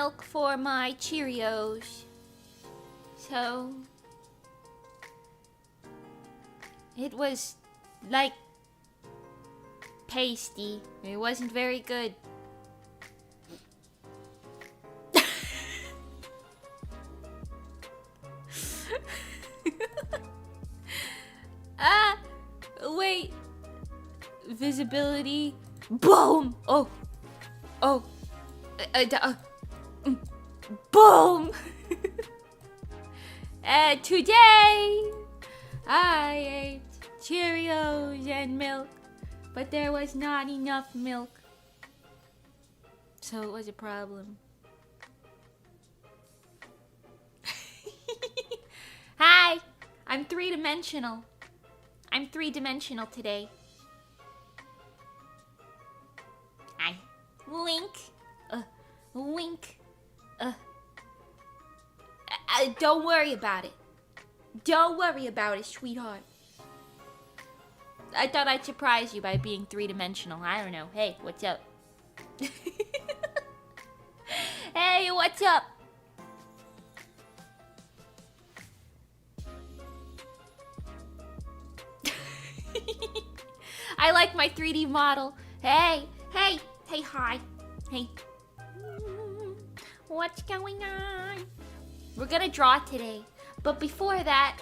milk for my Cheerios. So it was like pasty. It wasn't very good. Wait. Visibility. Boom! Oh. Boom! And today, I ate Cheerios and milk, but there was not enough milk. So it was a problem. Hi! I'm three-dimensional. I'm three-dimensional today. Hi. Wink. Wink. Don't worry about it. Don't worry about it, sweetheart. I thought I'd surprise you by being three-dimensional. I don't know. Hey, what's up? Hey, what's up? I like my 3D model. Hey, hi. Hey. What's going on? We're gonna draw today. But before that,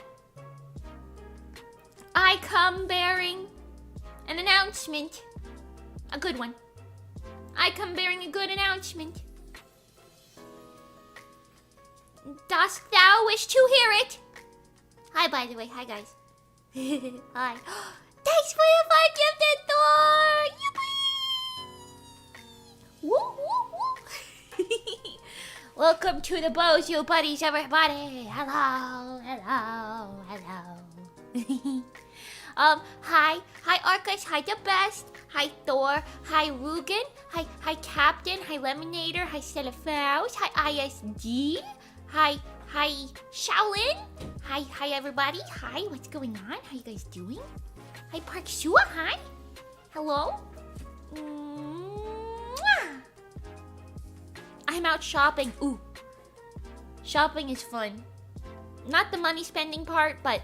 I come bearing an announcement. A good one. I come bearing a good announcement. Dost thou wish to hear it? Hi, by the way. Hi, guys. Hi. Thanks for the 5 gifted Thor! Yippee! Woo, woo, woo! Welcome to the Bozo Buddies, everybody! Hello. Hi Arcus, hi The Best, hi Thor, hi Rugen, hi Captain, hi Lemonator, hi Stella hi ISD, hi Shaolin, hi everybody, hi, what's going on? How you guys doing? Hi Park Sua, hi, hello. I'm out shopping. Ooh, shopping is fun. Not the money spending part, but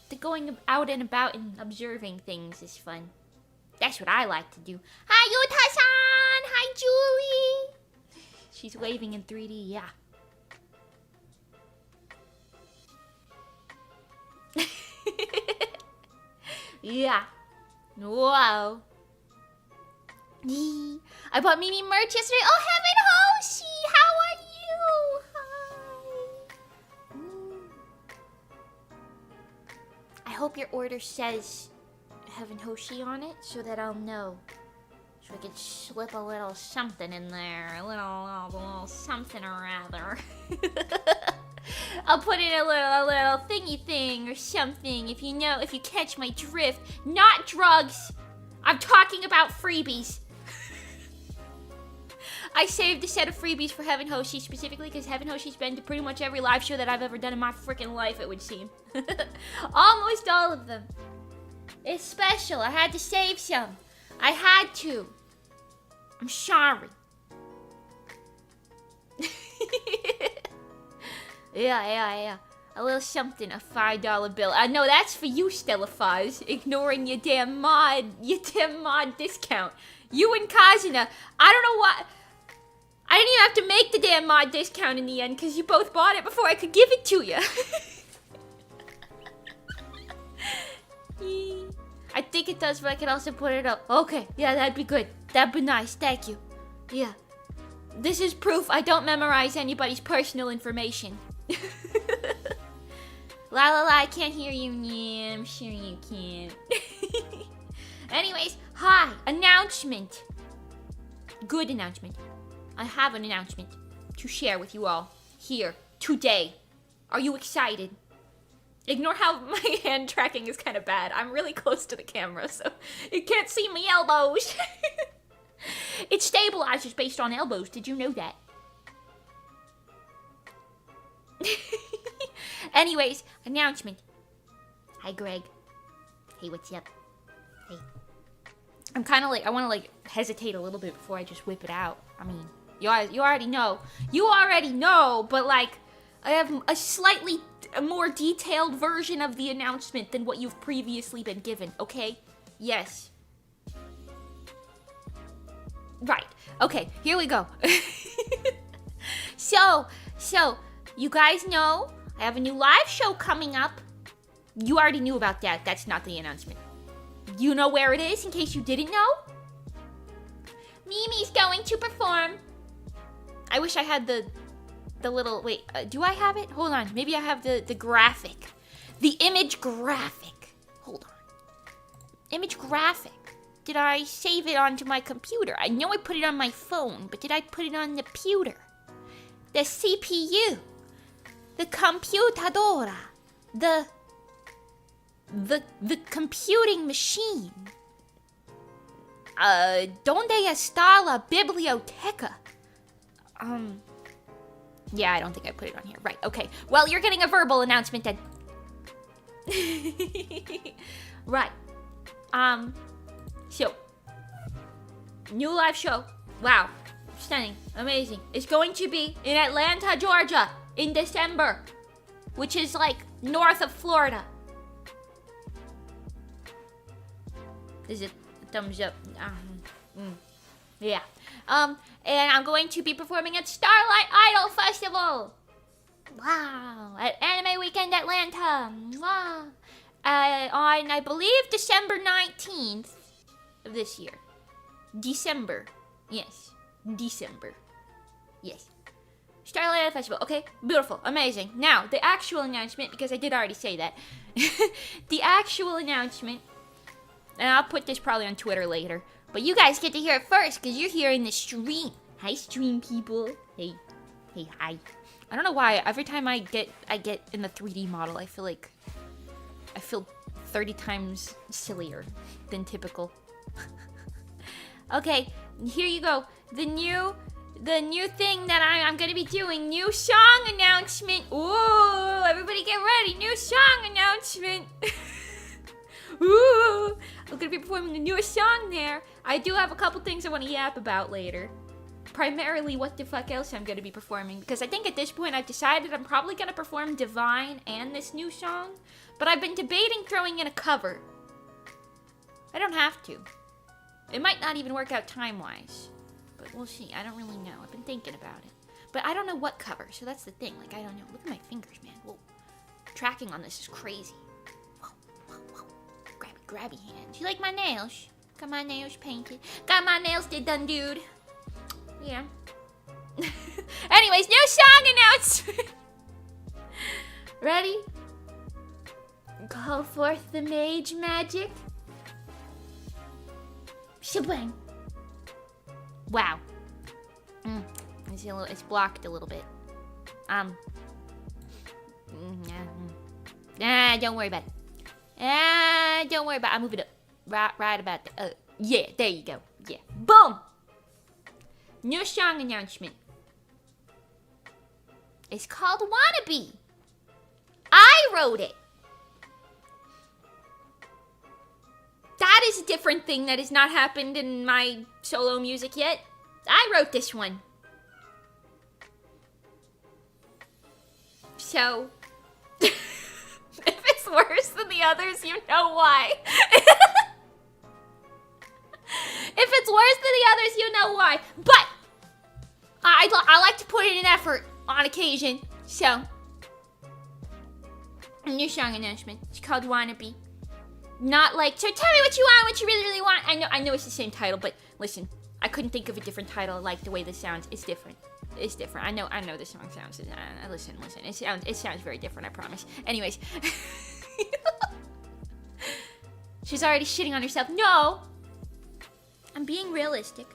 the going out and about and observing things is fun. That's what I like to do. Hi Yuta-san! Hi Julie! She's waving in 3D, yeah. Yeah. Wow. I bought Mimi merch yesterday. Oh, Heaven Hoshi! How are you? Hi. I hope your order says Heaven Hoshi on it so that I'll know. So I could slip a little something in there. A little something or rather. I'll put in a little thingy thing or something if you catch my drift. Not drugs. I'm talking about freebies. I saved a set of freebies for Heaven Hoshi specifically because Heaven Hoshi's been to pretty much every live show that I've ever done in my freaking life, it would seem. Almost all of them. It's special. I had to save some. I had to. I'm sorry. Yeah. A little something, a $5 bill. I know that's for you, Stella Fuzz. Ignoring your damn mod discount. You and Kazuna. I don't know why. I didn't even have to make the damn mod discount in the end because you both bought it before I could give it to you. I think it does, but I can also put it up. Okay, yeah, that'd be good. That'd be nice, thank you. Yeah. This is proof I don't memorize anybody's personal information. La, I can't hear you. Yeah, I'm sure you can. Anyways, hi, announcement. Good announcement. I have an announcement to share with you all here today. Are you excited? Ignore how my hand tracking is kind of bad. I'm really close to the camera, so you can't see my elbows. It stabilizes based on elbows. Did you know that? Anyways, announcement. Hi, Greg. Hey, what's up? Hey. I'm kind of like, I want to like hesitate a little bit before I just whip it out. I mean, You already know. You already know, but like, I have a slightly more detailed version of the announcement than what you've previously been given, okay? Yes. Right. Okay, here we go. So, you guys know I have a new live show coming up. You already knew about that. That's not the announcement. You know where it is in case you didn't know? Mimi's going to perform. I wish I had the little, wait, do I have it? Hold on, maybe I have the graphic. The image graphic. Hold on. Image graphic. Did I save it onto my computer? I know I put it on my phone, but did I put it on the computer? The CPU. The computadora. The computing machine. Donde está la biblioteca? Yeah, I don't think I put it on here. Right, okay. Well, you're getting a verbal announcement then. Right. So, new live show. Wow. Stunning. Amazing. It's going to be in Atlanta, Georgia in December, which is like north of Florida. Is it a thumbs up? Yeah. And I'm going to be performing at Starlight Idol Festival. Wow. At Anime Weekend Atlanta. Wow. On, I believe, December 19th of this year. December. Yes. December. Yes. Starlight Idol Festival. Okay. Beautiful. Amazing. Now, the actual announcement, because I did already say that. The actual announcement, and I'll put this probably on Twitter later, but you guys get to hear it first, because you're here in the stream. Hi, stream people. Hey. Hey, hi. I don't know why. Every time I get in the 3D model, I feel 30 times sillier than typical. Okay, here you go. The new thing that I'm gonna be doing. New song announcement. Ooh, everybody get ready. New song announcement. Ooh, I'm gonna be performing the newest song there. I do have a couple things I want to yap about later. Primarily what the fuck else I'm gonna be performing, because I think at this point I've decided I'm probably gonna perform Divine and this new song, but I've been debating throwing in a cover. I don't have to. It might not even work out time-wise, but we'll see. I don't really know. I've been thinking about it, but I don't know what cover, so that's the thing. Like, I don't know. Look at my fingers, man. Whoa. Tracking on this is crazy. Whoa, whoa, whoa. Grabby hands. You like my nails? Got my nails painted. Got my nails done, dude. Yeah. Anyways, new song announcement. Ready? Call forth the mage magic. Shabang. Wow. It's blocked a little bit. Don't worry about it. Don't worry about it. I'll move it up. Right about that. Yeah, there you go. Yeah. Boom! New song announcement. It's called Wannabe. I wrote it. That is a different thing that has not happened in my solo music yet. I wrote this one. So, if it's worse than the others, you know why. If it's worse than the others, you know why. But I like to put in an effort on occasion. So, a new song announcement. It's called Wannabe. Not like, so tell me what you want, what you really, really want. I know it's the same title, but listen, I couldn't think of a different title. I like the way this sounds. It's different. It's different. I know this song sounds. Listen. It sounds very different. I promise. Anyways, she's already shitting on herself. No, I'm being realistic.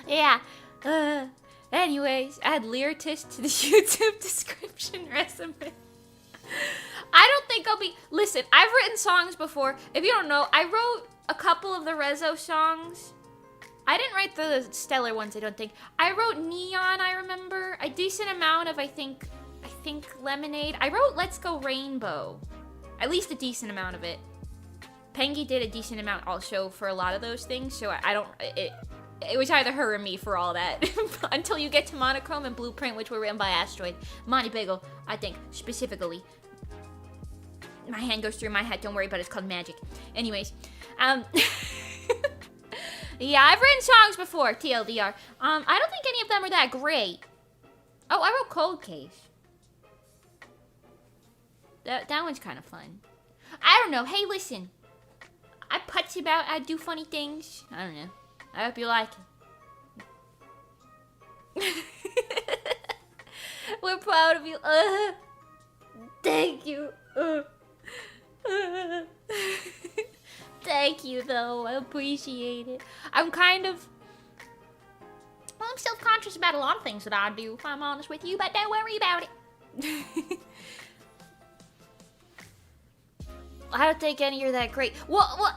Yeah. Anyways, add lyricist to the YouTube description resume. I don't think I'll be... Listen, I've written songs before. If you don't know, I wrote a couple of the Rezo songs. I didn't write the stellar ones, I don't think. I wrote Neon, I remember. A decent amount of, I think Lemonade. I wrote Let's Go Rainbow. At least a decent amount of it. Pengy did a decent amount also for a lot of those things, so I don't, it was either her or me for all that. Until you get to Monochrome and Blueprint, which were written by Asteroid. Monty Bagel, I think, specifically. My hand goes through my head, don't worry, but it's called magic. Anyways, yeah, I've written songs before, TLDR. I don't think any of them are that great. Oh, I wrote Cold Case. That one's kind of fun. I don't know, hey, listen. I putz about, I do funny things. I don't know. I hope you like it. We're proud of you. Thank you. Thank you, though. I appreciate it. I'm kind of... Well, I'm self-conscious about a lot of things that I do, if I'm honest with you, but don't worry about it. I don't think any are that great. Well,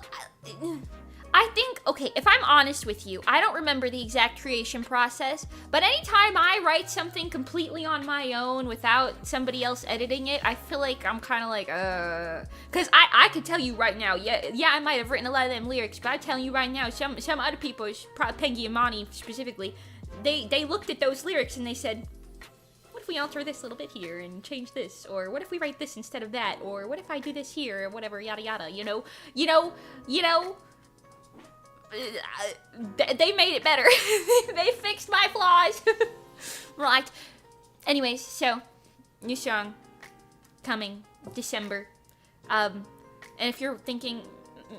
I think, okay, if I'm honest with you, I don't remember the exact creation process, but anytime I write something completely on my own without somebody else editing it, I feel like I'm kind of like, because I could tell you right now, yeah, I might have written a lot of them lyrics, but I'm telling you right now, some other people, probably Pengy and Monty specifically, they looked at those lyrics and they said, what if we alter this little bit here and change this, or what if we write this instead of that, or what if I do this here, or whatever, yada yada, you know, they made it better. They fixed my flaws. Right. Anyways, so, new song coming December. And if you're thinking,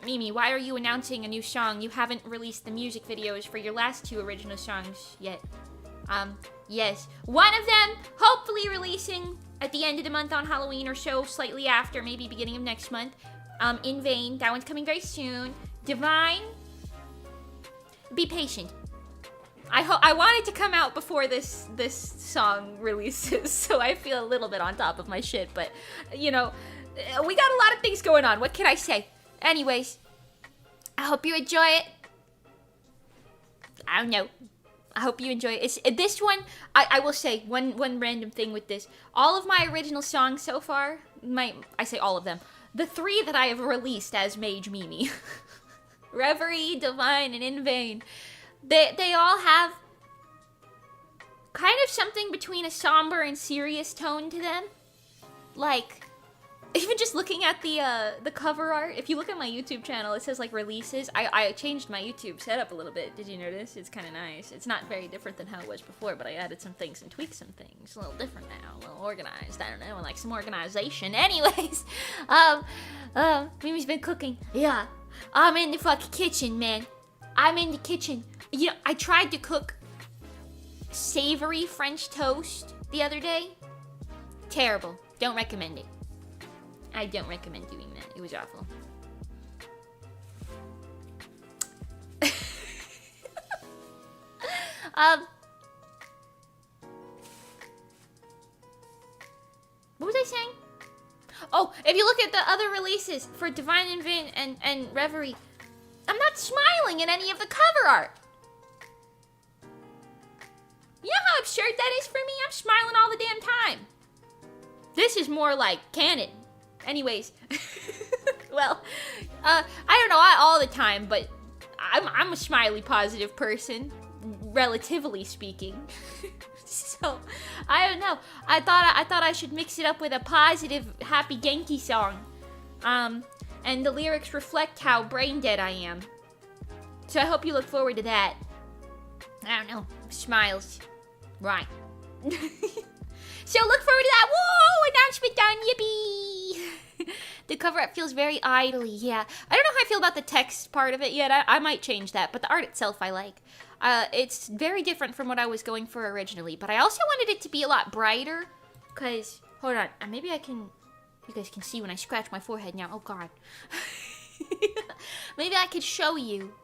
Mimi, why are you announcing a new song? You haven't released the music videos for your last 2 original songs yet. Yes. One of them, hopefully releasing at the end of the month on Halloween or so, slightly after, maybe beginning of next month. In Vain, that one's coming very soon. Divine, be patient. I want it to come out before this song releases, so I feel a little bit on top of my shit, but, you know, we got a lot of things going on. What can I say? Anyways, I hope you enjoy it. I don't know. I hope you enjoy it. This one, I will say, one random thing with this. All of my original songs so far, I say all of them, the 3 that I have released as Mage Mimi, Reverie, Divine, and In Vain, they all have kind of something between a somber and serious tone to them. Like, even just looking at the cover art, if you look at my YouTube channel, it says like releases. I changed my YouTube setup a little bit. Did you notice? It's kind of nice. It's not very different than how it was before, but I added some things and tweaked some things. A little different now, a little organized. I don't know, like some organization. Anyways, Mimi's been cooking. Yeah, I'm in the fucking kitchen, man. I'm in the kitchen. You know, I tried to cook savory French toast the other day. Terrible. Don't recommend it. I don't recommend doing that. It was awful. What was I saying? Oh, if you look at the other releases for Divine and Vain and Reverie, I'm not smiling in any of the cover art. You know how absurd that is for me? I'm smiling all the damn time. This is more like canon. Anyways, well, I don't know, all the time, but I'm a smiley, positive person, relatively speaking. So, I don't know. I thought I should mix it up with a positive, happy Genki song. And the lyrics reflect how brain dead I am. So I hope you look forward to that. I don't know, smiles. Right. So look forward to that. Whoa, announcement done, yippee! The cover art feels very idly, yeah. I don't know how I feel about the text part of it yet. I might change that, but the art itself I like. It's very different from what I was going for originally, but I also wanted it to be a lot brighter, because, hold on, maybe I can, you guys can see when I scratch my forehead now. Oh, God. Maybe I could show you.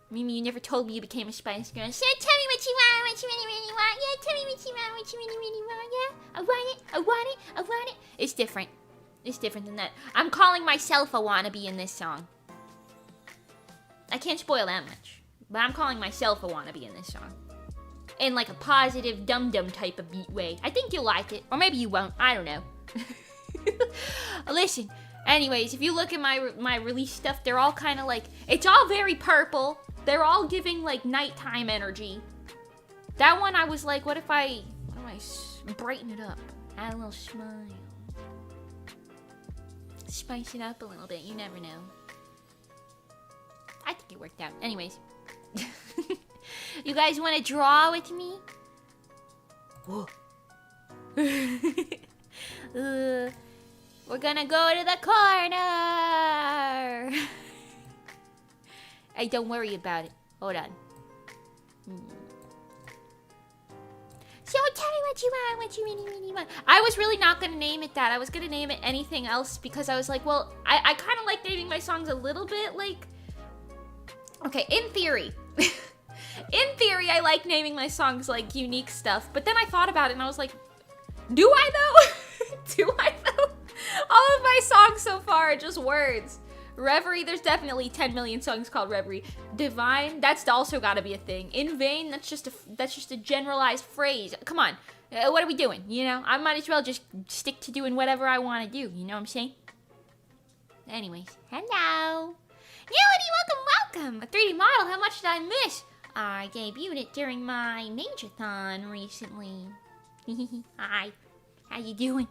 Mimi, you never told me you became a Spice Girl. So tell me what you want, what you really, really want. Yeah, tell me what you want, what you really, really want. Yeah, I want it, I want it, I want it. It's different. It's different than that. I'm calling myself a wannabe in this song. I can't spoil that much, but I'm calling myself a wannabe in this song. In like a positive, dum-dum type of beat way. I think you'll like it, or maybe you won't. I don't know. Listen, Anyways, if you look at my release stuff, they're all kind of like, it's all very purple. They're all giving like nighttime energy. That one I was like, what if I brighten it up? Add a little smile. Spice it up a little bit, you never know. I think it worked out. Anyways. You guys want to draw with me? Whoa. We're gonna go to the corner. Hey, don't worry about it. Hold on. So tell me what you want, what you really want. I was really not gonna name it that. I was gonna name it anything else because I was like, well, I kind of like naming my songs a little bit like... Okay, in theory. In theory, I like naming my songs like unique stuff. But then I thought about it and I was like, do I though? Do I though? All of my songs so far are just words. Reverie, there's definitely 10 million songs called Reverie. Divine, that's also gotta be a thing. In vain, that's just a generalized phrase. Come on, what are we doing? You know, I might as well just stick to doing whatever I want to do. You know what I'm saying? Anyways, hello. Yelity, welcome. A 3D model, how much did I miss? I debuted it during my Mageathon recently. Hi, how you doing?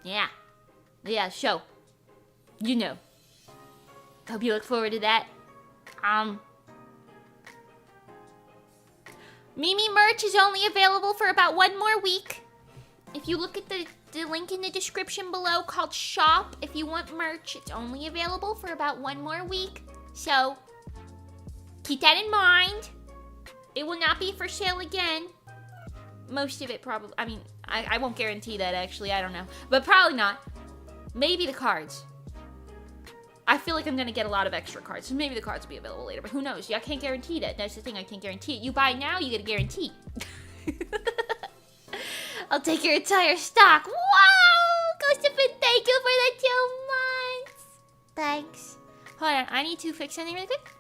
Yeah, show. You know. Hope you look forward to that. Mimi merch is only available for about 1 more week. If you look at the link in the description below called shop, if you want merch, it's only available for about 1 more week. So, keep that in mind. It will not be for sale again. Most of it probably, I mean, I won't guarantee that actually, I don't know. But probably not. Maybe the cards. I feel like I'm gonna get a lot of extra cards, so maybe the cards will be available later, but who knows? I can't guarantee that. That's the thing, I can't guarantee it. You buy now, you get a guarantee. I'll take your entire stock. Wow! Ghostafin, thank you for the 2 months. Thanks. Hold on, I need to fix something really quick.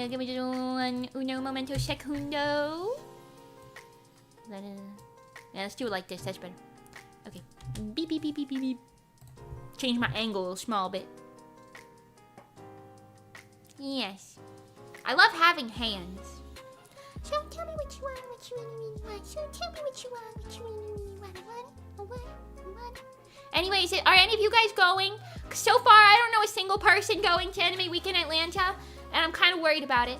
Give me just uno momento secundo. Yeah, let's do it like this, that's better. Okay. Beep, beep, beep, beep, beep, beep. Change my angle a small bit. Yes. I love having hands. So tell me what you want, what you really want. So tell me what you want, what you really want. I want. Anyways, are any of you guys going? So far, I don't know a single person going to Anime Weekend Atlanta, and I'm kind of worried about it.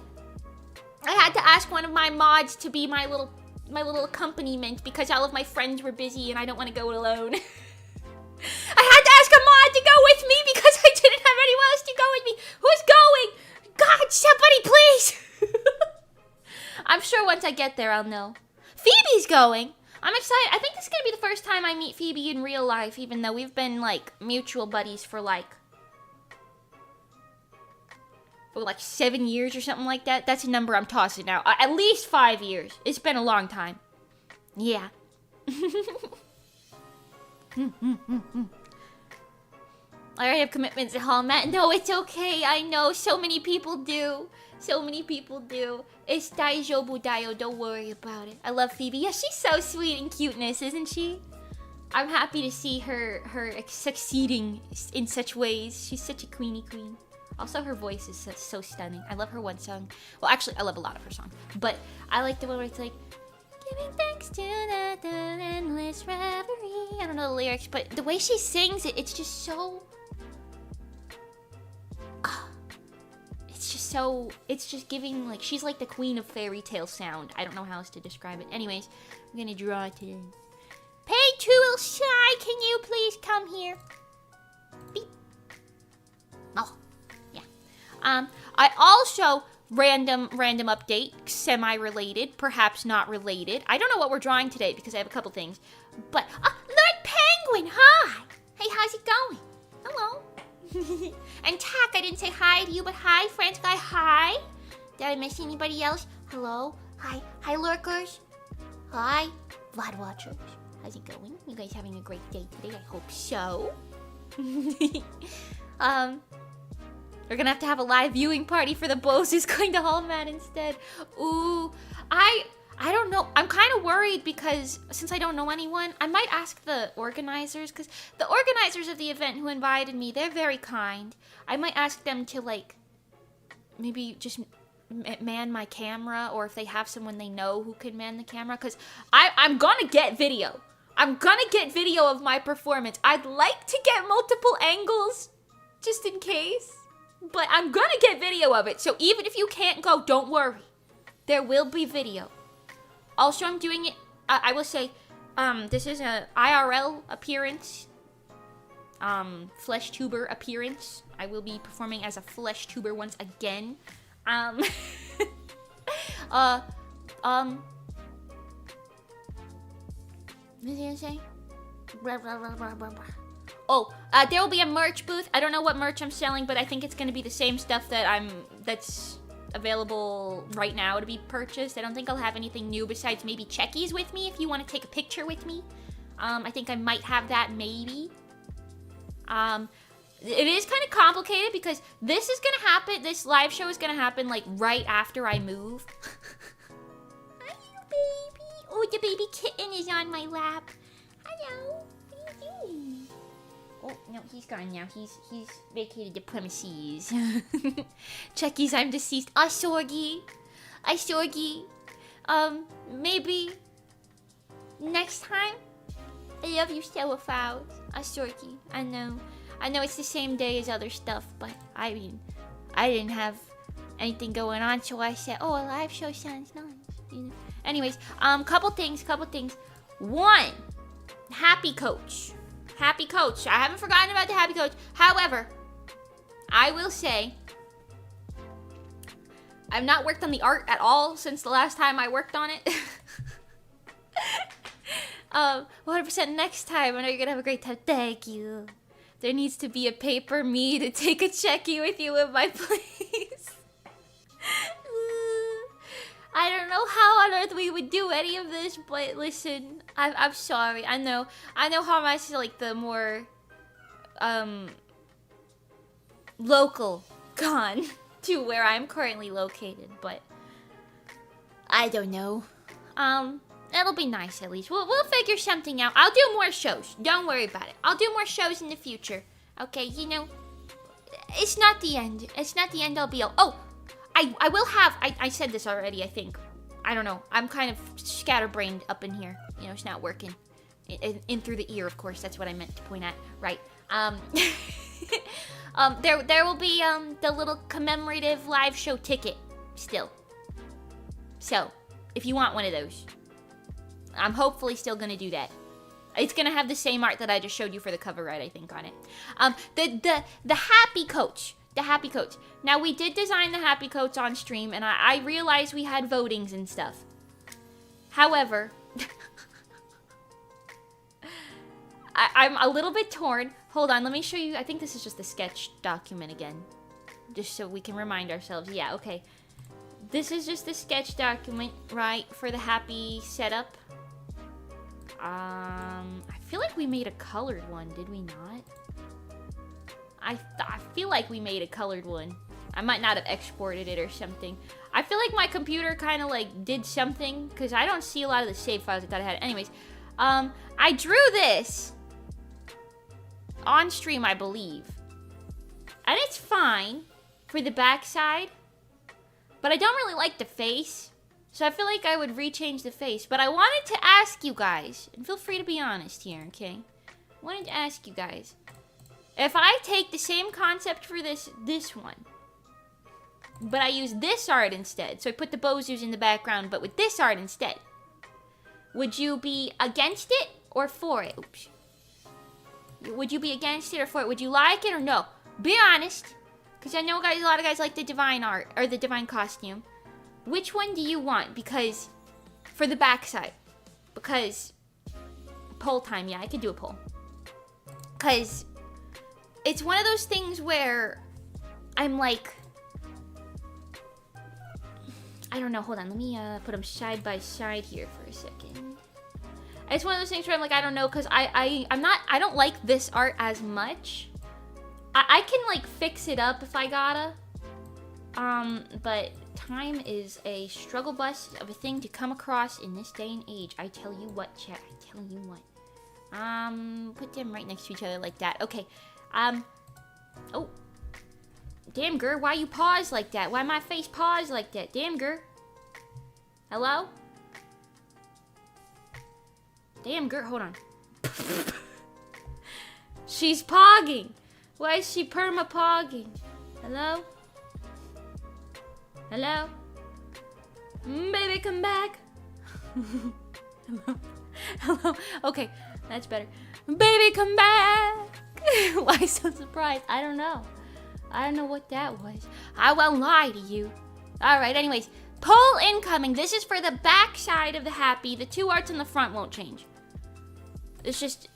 I had to ask one of my mods to be my little accompaniment because all of my friends were busy and I don't want to go alone. I had to ask a mod to go with me because I didn't have anyone else to go with me. Who's going? God, somebody please. I'm sure once I get there, I'll know. Phoebe's going. I'm excited. I think this is going to be the first time I meet Phoebe in real life, even though we've been, like, mutual buddies for, like 7 years or something like that. That's a number I'm tossing out. At least 5 years. It's been a long time. Yeah. I already have commitments at home, Matt. No, it's okay. I know. So many people do. So many people do. It's daijoubu dayo. Don't worry about it. I love Phoebe. Yeah, she's so sweet and cuteness, isn't she? I'm happy to see her succeeding in such ways. She's such a queenie queen. Also, her voice is so stunning. I love her one song. Well, actually, I love a lot of her songs. But I like the one where it's like, giving thanks to the endless reverie. I don't know the lyrics, but the way she sings it, it's just so... It's just giving, like, she's like the queen of fairy tale sound. I don't know how else to describe it. Anyways, I'm gonna draw today. Pay Tool Shy, can you please come here? Beep. Oh, yeah. I also, random update, semi-related, perhaps not related. I don't know what we're drawing today because I have a couple things. But, Lord Penguin, hi! Hey, how's it going? Hello. And Tack, I didn't say hi to you, but hi, France Guy, hi. Did I miss anybody else? Hello, hi, lurkers. Hi, VOD watchers. How's it going? You guys having a great day today? I hope so. We're gonna have a live viewing party for the Bose who's going to Hallmat instead. Ooh, I don't don't know. I'm kind of worried because since I don't know anyone, I might ask the organizers, because the organizers of the event who invited me, they're very kind. I might ask them to, like, maybe just man my camera, or if they have someone they know who can man the camera, because I'm gonna get video. I'm gonna get video of my performance. I'd like to get multiple angles, just in case, but I'm gonna get video of it. So even if you can't go, don't worry. There will be video. Also, I'm doing it, I will say, this is a IRL appearance, flesh tuber appearance. I will be performing as a flesh tuber once again. What did I say? Oh, there will be a merch booth. I don't know what merch I'm selling, but I think it's gonna be the same stuff that's available right now to be purchased. I don't think I'll have anything new besides maybe checkies with me if you want to take a picture with me. I think I might have that maybe. It is kind of complicated because this is gonna happen, this live show is gonna happen like right after I move. Hi, you baby. Oh, the baby kitten is on my lap. Hello, what are you doing? Oh, no, he's gone now. He's vacated the premises. Chuckies, I'm deceased. Ah, Sorgy. Maybe next time? I love you so, Foul. Ah, Sorgy. I know it's the same day as other stuff, but I mean, I didn't have anything going on, so I said, oh, a live show sounds nice. You know? Anyways, couple things. One, Happy Coach. Happy Coach. I haven't forgotten about the Happy Coach. However, I will say, I've not worked on the art at all since the last time I worked on it. 100% next time. I know you're gonna have a great time. Thank you. There needs to be a paper me to take a checkie with you in my place. I don't know how on earth we would do any of this, but listen, I'm sorry. I know how much like the more local con to where I'm currently located, but I don't know. It'll be nice at least. We'll figure something out. I'll do more shows. Don't worry about it. I'll do more shows in the future. Okay, you know, it's not the end. It's not the end all be all. Oh, I will have, I said this already, I think. I don't know. I'm kind of scatterbrained up in here. You know, it's not working. In through the ear, of course. That's what I meant to point at. Right. There will be the little commemorative live show ticket still. So, if you want one of those, I'm hopefully still gonna do that. It's gonna have the same art that I just showed you for the cover art, I think, on it. The Happy Coach. The Happy Coach. Now, we did design the Happy Coach on stream, and I realized we had votings and stuff. However, I'm a little bit torn. Hold on, let me show you. I think this is just the sketch document again. Just so we can remind ourselves. Yeah, okay. This is just the sketch document, right, for the Happy setup. I feel like we made a colored one, did we not? I feel like we made a colored one. I might not have exported it or something. I feel like my computer kind of like did something because I don't see a lot of the save files I thought I had. Anyways, I drew this on stream, I believe. And it's fine for the backside, but I don't really like the face. So I feel like I would rechange the face. But I wanted to ask you guys, and feel free to be honest here, okay? I wanted to ask you guys, if I take the same concept for this one, but I use this art instead, so I put the Bozus in the background, but with this art instead, would you be against it or for it? Oops. Would you be against it or for it? Would you like it or no? Be honest, because I know guys, a lot of guys like the divine art, or the divine costume. Which one do you want? Because, for the backside, because, poll time, yeah, I could do a poll. Because, it's one of those things where I'm like, I don't know, hold on, let me put them side by side here for a second. It's one of those things where I'm like, I don't know, because I don't like this art as much. I can like fix it up if I gotta, But time is a struggle bus of a thing to come across in this day and age. I tell you what, chat. I tell you what. Put them right next to each other like that. Okay. Oh. Damn, Gur, why you pause like that? Why my face pause like that? Damn, Gur. Hello? Damn, Gur, hold on. She's pogging. Why is she perma-pogging? Hello? Hello? Baby, come back. Hello? Hello? Okay, that's better. Baby, come back. Why so surprised? I don't know. I don't know what that was. I won't lie to you. Alright, anyways. Poll incoming. This is for the back side of the happy. The two arts on the front won't change. It's just,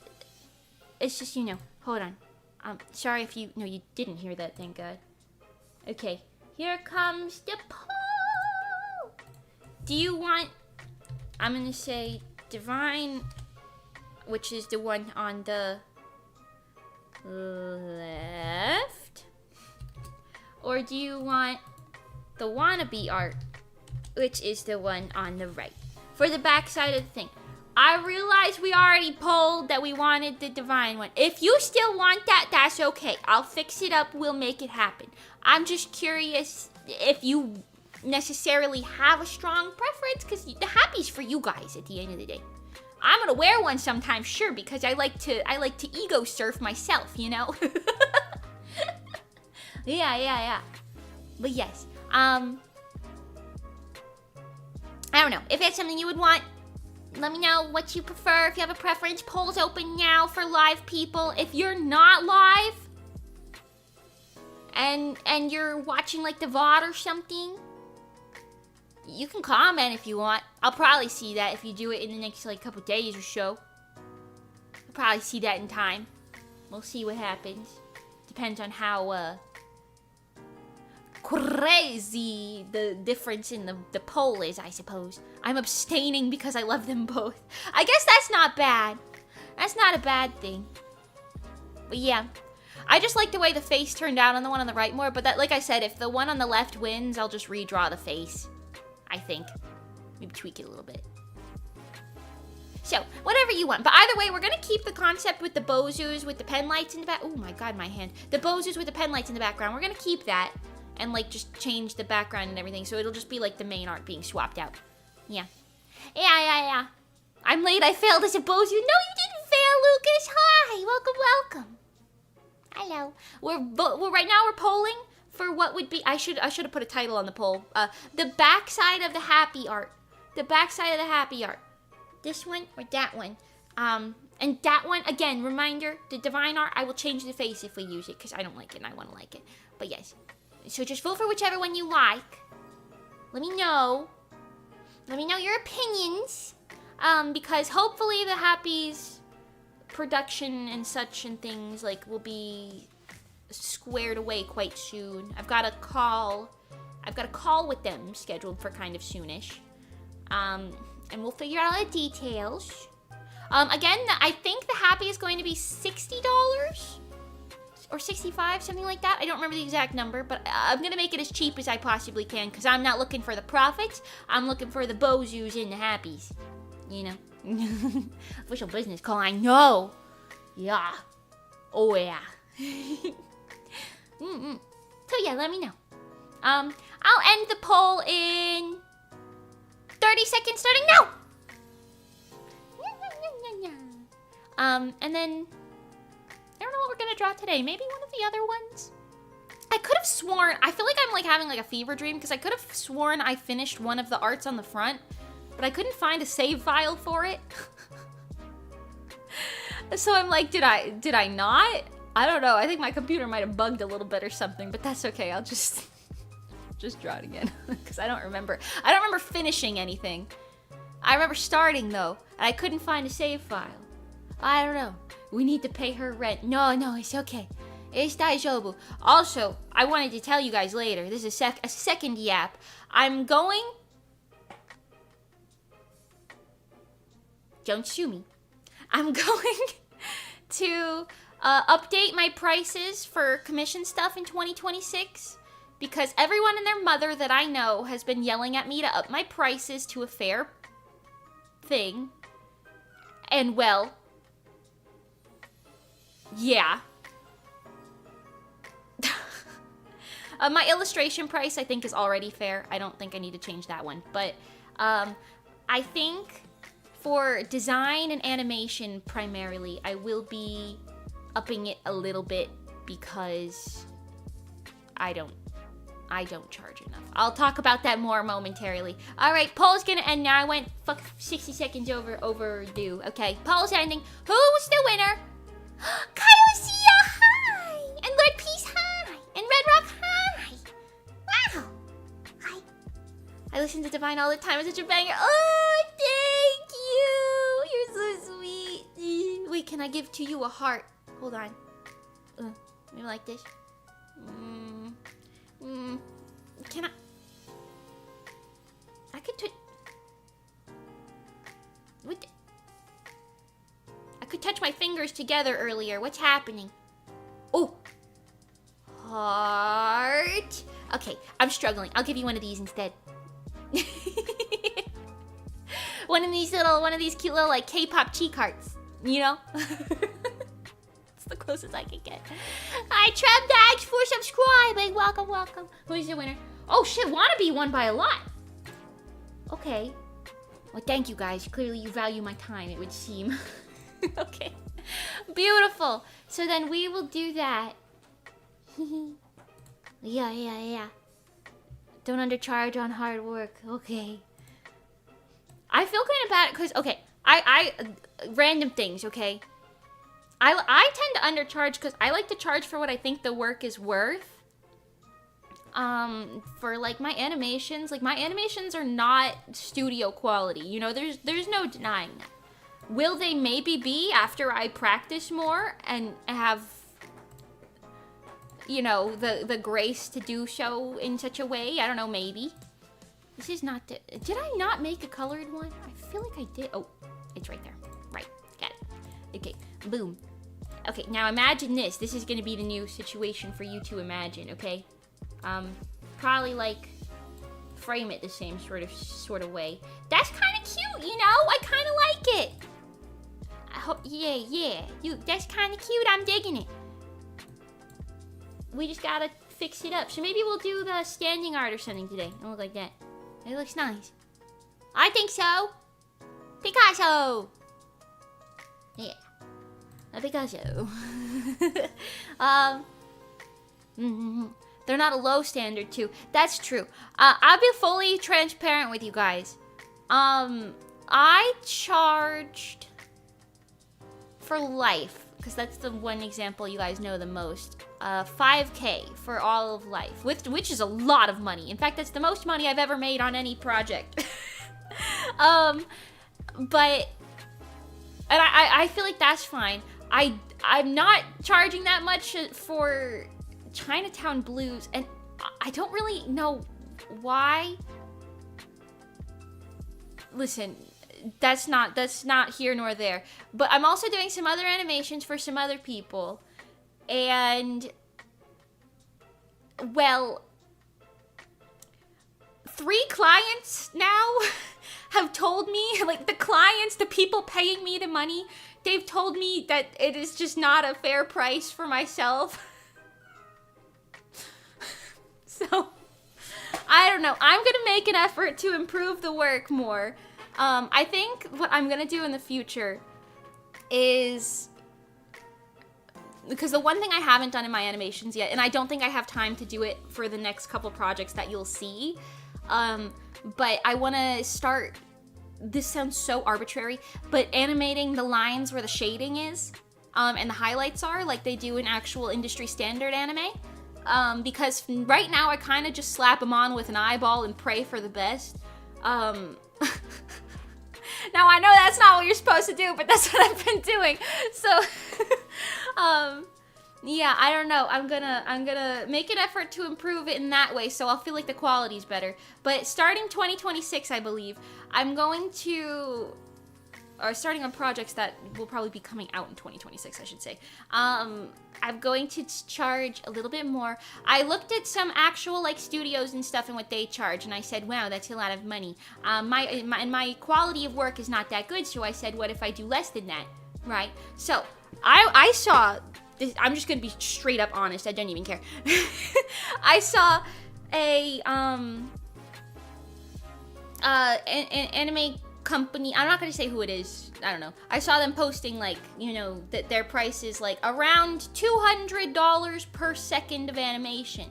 you know. Hold on. Sorry if you, no, you didn't hear that, thank God. Okay. Here comes the poll. Do you want, I'm gonna say Divine, which is the one on the left? Or do you want the wannabe art, which is the one on the right? For the back side of the thing. I realize we already polled that we wanted the Divine one. If you still want that, that's okay. I'll fix it up. We'll make it happen. I'm just curious if you necessarily have a strong preference, because the happy's for you guys at the end of the day. I'm gonna wear one sometime, sure, because I like to ego surf myself, you know? Yeah. But yes, I don't know. If that's something you would want, let me know what you prefer. If you have a preference, polls open now for live people. If you're not live and you're watching like the VOD or something, you can comment if you want. I'll probably see that if you do it in the next like couple days or so. I'll probably see that in time. We'll see what happens. Depends on how crazy the difference in the poll is, I suppose. I'm abstaining because I love them both. I guess that's not bad. That's not a bad thing. But yeah. I just like the way the face turned out on the one on the right more, but that, like I said, if the one on the left wins, I'll just redraw the face. I think. Maybe tweak it a little bit. So, whatever you want. But either way, we're gonna keep the concept with the bozus with the pen lights in the back. Oh my god, my hand. The bozus with the pen lights in the background. We're gonna keep that. And like just change the background and everything. So it'll just be like the main art being swapped out. Yeah. Yeah. I'm late. I failed as a bozu. No, you didn't fail, Lucas. Hi. Welcome. Hello. We're right now we're polling for what would be. I should have put a title on the poll. The back side of the happy art. The back side of the happy art. This one or that one. And that one, again, reminder, the Divine art, I will change the face if we use it, because I don't like it and I want to like it. But yes. So just vote for whichever one you like. Let me know. Let me know your opinions. Because hopefully the Happy's production and such and things like will be squared away quite soon. I've got a call with them scheduled for kind of soonish. And we'll figure out all the details. Again, I think the Happy is going to be $60. Or 65, something like that. I don't remember the exact number, but I'm gonna make it as cheap as I possibly can, because I'm not looking for the profits. I'm looking for the bozus and the happies. You know? Official business call, I know. Yeah. Oh, yeah. So yeah, let me know. I'll end the poll in 30 seconds starting now. And then I don't know what we're gonna draw today. Maybe one of the other ones? I could have sworn, I feel like I'm like having like a fever dream, because I could have sworn I finished one of the arts on the front, but I couldn't find a save file for it. So I'm like, did I not? I don't know. I think my computer might have bugged a little bit or something, but that's okay. I'll just draw it again, because I don't remember finishing anything. I remember starting though, and I couldn't find a save file. I don't know. We need to pay her rent. No, it's okay. It's daijoubu. Also, I wanted to tell you guys later. This is a second yap. I'm going... Don't sue me. I'm going to update my prices for commission stuff in 2026. because everyone and their mother that I know has been yelling at me to up my prices to a fair thing. And well, yeah. My illustration price, I think, is already fair. I don't think I need to change that one. But I think for design and animation primarily, I will be upping it a little bit because I don't charge enough. I'll talk about that more momentarily. All right, poll's gonna end now. I went 60 seconds overdue. Okay, poll's ending. Who's the winner? Kyosia, hi! And Red Peace, hi! And Red Rock, hi! Wow! Hi. I listen to Divine all the time. It's such a banger. Oh, thank you! You're so sweet. Wait, can I give to you a heart? Hold on. Maybe like this. Can I could what? I could touch my fingers together earlier. What's happening? Oh, heart. Okay, I'm struggling. I'll give you one of these instead. one of these cute little like K-pop cheek hearts. You know. The closest I can get. Hi, Treb, thanks for subscribing. Welcome, welcome. Who's the winner? Oh shit, Wannabe won by a lot. Okay. Well, thank you guys. Clearly you value my time, it would seem. Okay. Beautiful. So then we will do that. Yeah. Don't undercharge on hard work. Okay. I feel kind of bad because, okay, I random things, okay? I tend to undercharge because I like to charge for what I think the work is worth. For like my animations are not studio quality. You know, there's no denying that. Will they maybe be after I practice more and have, you know, the grace to do so in such a way? I don't know, maybe. This is not the, did I not make a colored one? I feel like I did. Oh, it's right there. Right, got it. Okay, boom. Okay, now imagine this. This is gonna be the new situation for you to imagine, okay? Probably like frame it the same sort of way. That's kind of cute, you know? I kind of like it. I hope, yeah. That's kind of cute. I'm digging it. We just gotta fix it up. So maybe we'll do the standing art or something today. It'll look like that. It looks nice. I think so. Picasso. Yeah. A Picasso. They're not a low standard too. That's true. I'll be fully transparent with you guys. I charged for life, because that's the one example you guys know the most. 5K for all of life, which is a lot of money. In fact, that's the most money I've ever made on any project. But and I feel like that's fine. I'm not charging that much for Chinatown Blues, and I don't really know why. Listen, that's not here nor there. But I'm also doing some other animations for some other people, and well, 3 clients now have told me, like the clients, the people paying me the money, they've told me that it is just not a fair price for myself. So, I don't know. I'm gonna make an effort to improve the work more. I think what I'm gonna do in the future is, because the one thing I haven't done in my animations yet, and I don't think I have time to do it for the next couple projects that you'll see, but I wanna start, this sounds so arbitrary, but animating the lines where the shading is, and the highlights are, like they do in actual industry standard anime. Because right now I kind of just slap them on with an eyeball and pray for the best. Now I know that's not what you're supposed to do, but that's what I've been doing. So, yeah, I don't know. I'm gonna make an effort to improve it in that way, so I'll feel like the quality's better. But starting 2026, I believe, I'm going to or starting on projects that will probably be coming out in 2026, I should say. I'm going to charge a little bit more. I looked at some actual like studios and stuff and what they charge, and I said, wow, that's a lot of money. My quality of work is not that good, so I said, what if I do less than that, right? So I saw this. I'm just gonna be straight up honest. I don't even care. I saw a an anime company. I'm not gonna say who it is. I don't know. I saw them posting like, you know, that their price is like around $200 per second of animation,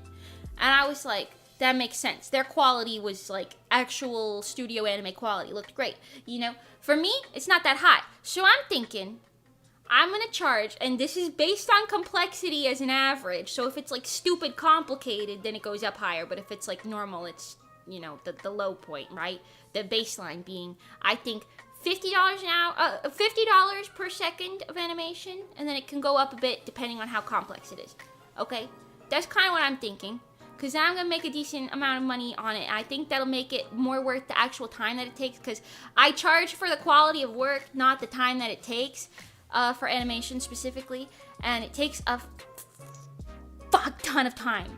and I was like, that makes sense. Their quality was like actual studio anime quality. Looked great. You know, for me, it's not that high. So I'm thinking, I'm gonna charge, and this is based on complexity as an average. So if it's like stupid complicated, then it goes up higher. But if it's like normal, it's, you know, the low point, right? The baseline being, I think, $50 an hour, $50 per second of animation, and then it can go up a bit depending on how complex it is. Okay, that's kind of what I'm thinking, because then I'm gonna make a decent amount of money on it. I think that'll make it more worth the actual time that it takes, because I charge for the quality of work, not the time that it takes, for animation specifically, and it takes a fuck ton of time.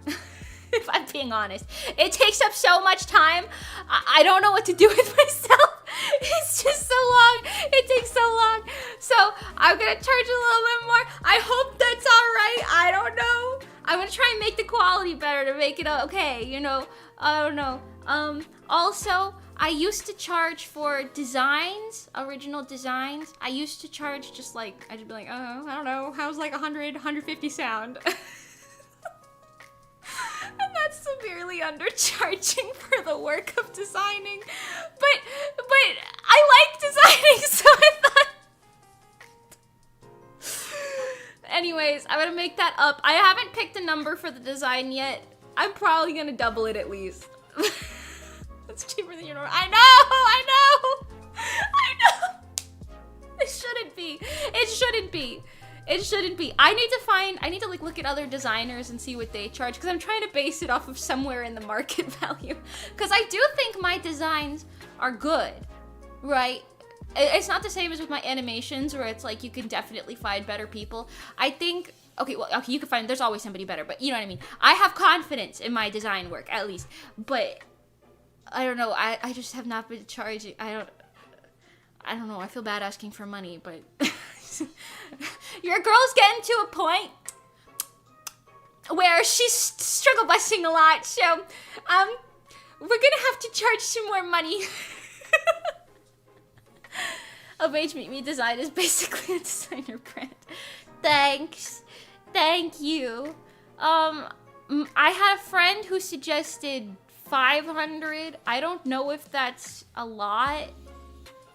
If I'm being honest, it takes up so much time. I don't know what to do with myself. It's just so long. It takes so long. So I'm gonna charge a little bit more. I hope that's all right. I don't know. I'm gonna try and make the quality better to make it okay. You know, I don't know. Also, I used to charge for designs, original designs. I used to charge just like, I'd be like, oh, I don't know, how's like 150 sound? And that's severely undercharging for the work of designing. But I like designing, so I thought. Anyways, I'm gonna make that up. I haven't picked a number for the design yet. I'm probably gonna double it at least. It's cheaper than your normal. I know. It shouldn't be. It shouldn't be. I need to like look at other designers and see what they charge, because I'm trying to base it off of somewhere in the market value. Because I do think my designs are good, right? It's not the same as with my animations, where it's like you can definitely find better people. I think, okay, you can find, there's always somebody better, but you know what I mean? I have confidence in my design work, at least. But I don't know, I just have not been charging. I don't know, I feel bad asking for money, but your girl's getting to a point where she's struggle busing a lot, so we're gonna have to charge some more money. A Mage Me Design is basically a designer brand. Thanks. Thank you. I had a friend who suggested 500. I don't know if that's a lot.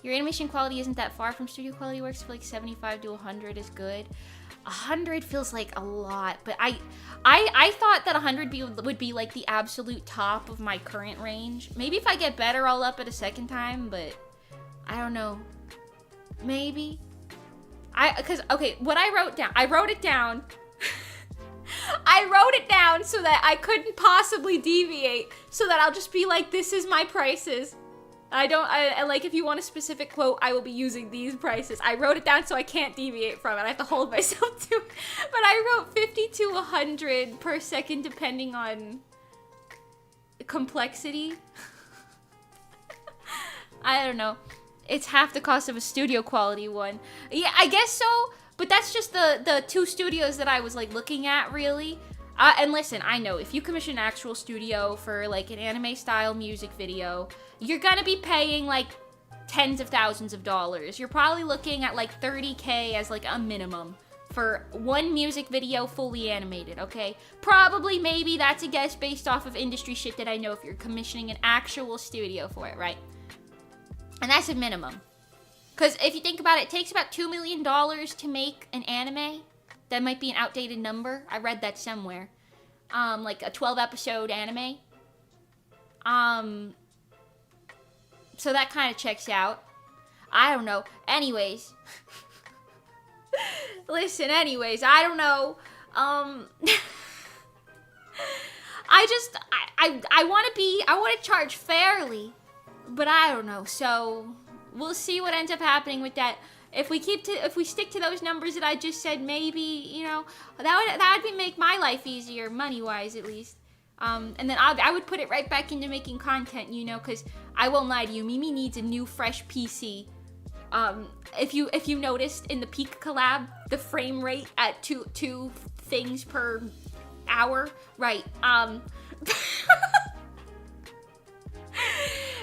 Your animation quality isn't that far from studio quality works. I feel like 75 to 100 is good. 100 feels like a lot, but I thought that 100 would be like the absolute top of my current range. Maybe if I get better, I'll up it a second time, but I don't know. Maybe. Okay, what I wrote down. I wrote it down so that I couldn't possibly deviate, so that I'll just be like, this is my prices. I like, if you want a specific quote, I will be using these prices. I wrote it down so I can't deviate from it. I have to hold myself to it. But I wrote 50 to 100 per second, depending on complexity. I don't know. It's half the cost of a studio quality one. Yeah, I guess so. But that's just the two studios that I was like looking at, really. And listen, I know if you commission an actual studio for like an anime style music video, you're gonna be paying like tens of thousands of dollars. You're probably looking at like 30K as like a minimum for one music video fully animated, okay? Probably, maybe that's a guess based off of industry shit that I know if you're commissioning an actual studio for it, right? And that's a minimum. Because if you think about it, it takes about $2 million to make an anime. That might be an outdated number. I read that somewhere. Like a 12-episode anime. So that kind of checks out. I don't know. Anyways. Listen, anyways, I don't know. I want to charge fairly. But I don't know. So we'll see what ends up happening with that. If we stick to those numbers that I just said, maybe, you know, that would make my life easier, money-wise at least. And then I would put it right back into making content, you know, because I won't lie to you, Mimi needs a new fresh PC. If you noticed in the Peak collab, the frame rate at two things per hour, right?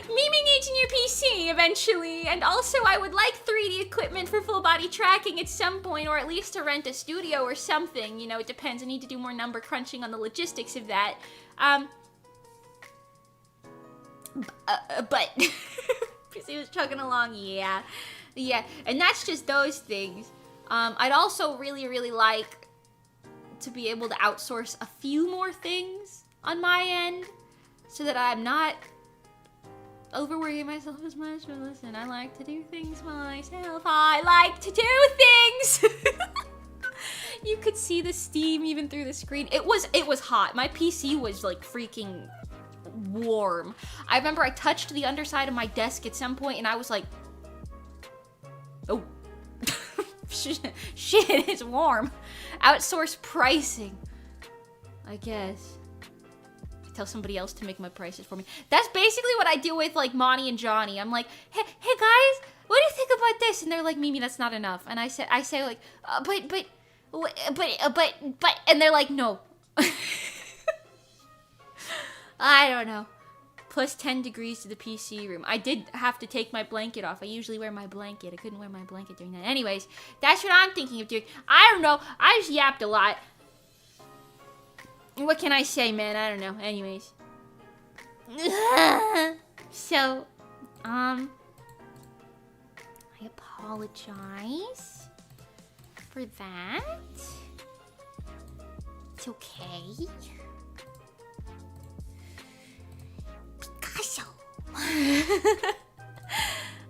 Mimi needs a new PC eventually, and also I would like 3D equipment for full body tracking at some point, or at least to rent a studio or something, you know, it depends. I need to do more number crunching on the logistics of that. But PC was chugging along, yeah, and that's just those things. I'd also really like to be able to outsource a few more things on my end, so that I'm not overworking myself as much. But listen, I like to do things myself. I like to do things. You could see the steam even through the screen. It was hot. My PC was like freaking warm. I remember I touched the underside of my desk at some point and I was like, oh, shit, it's warm. Outsource pricing, I guess. Tell somebody else to make my prices for me. That's basically what I do with like Monty and Johnny. I'm like, hey guys, what do you think about this? And they're like, Mimi, that's not enough. And I say like, but, and they're like, no. I don't know. Plus 10 degrees to the PC room. I did have to take my blanket off. I usually wear my blanket. I couldn't wear my blanket during that. Anyways, that's what I'm thinking of doing. I don't know. I just yapped a lot. What can I say, man? I don't know. Anyways. So, I apologize for that. It's okay. Picasso.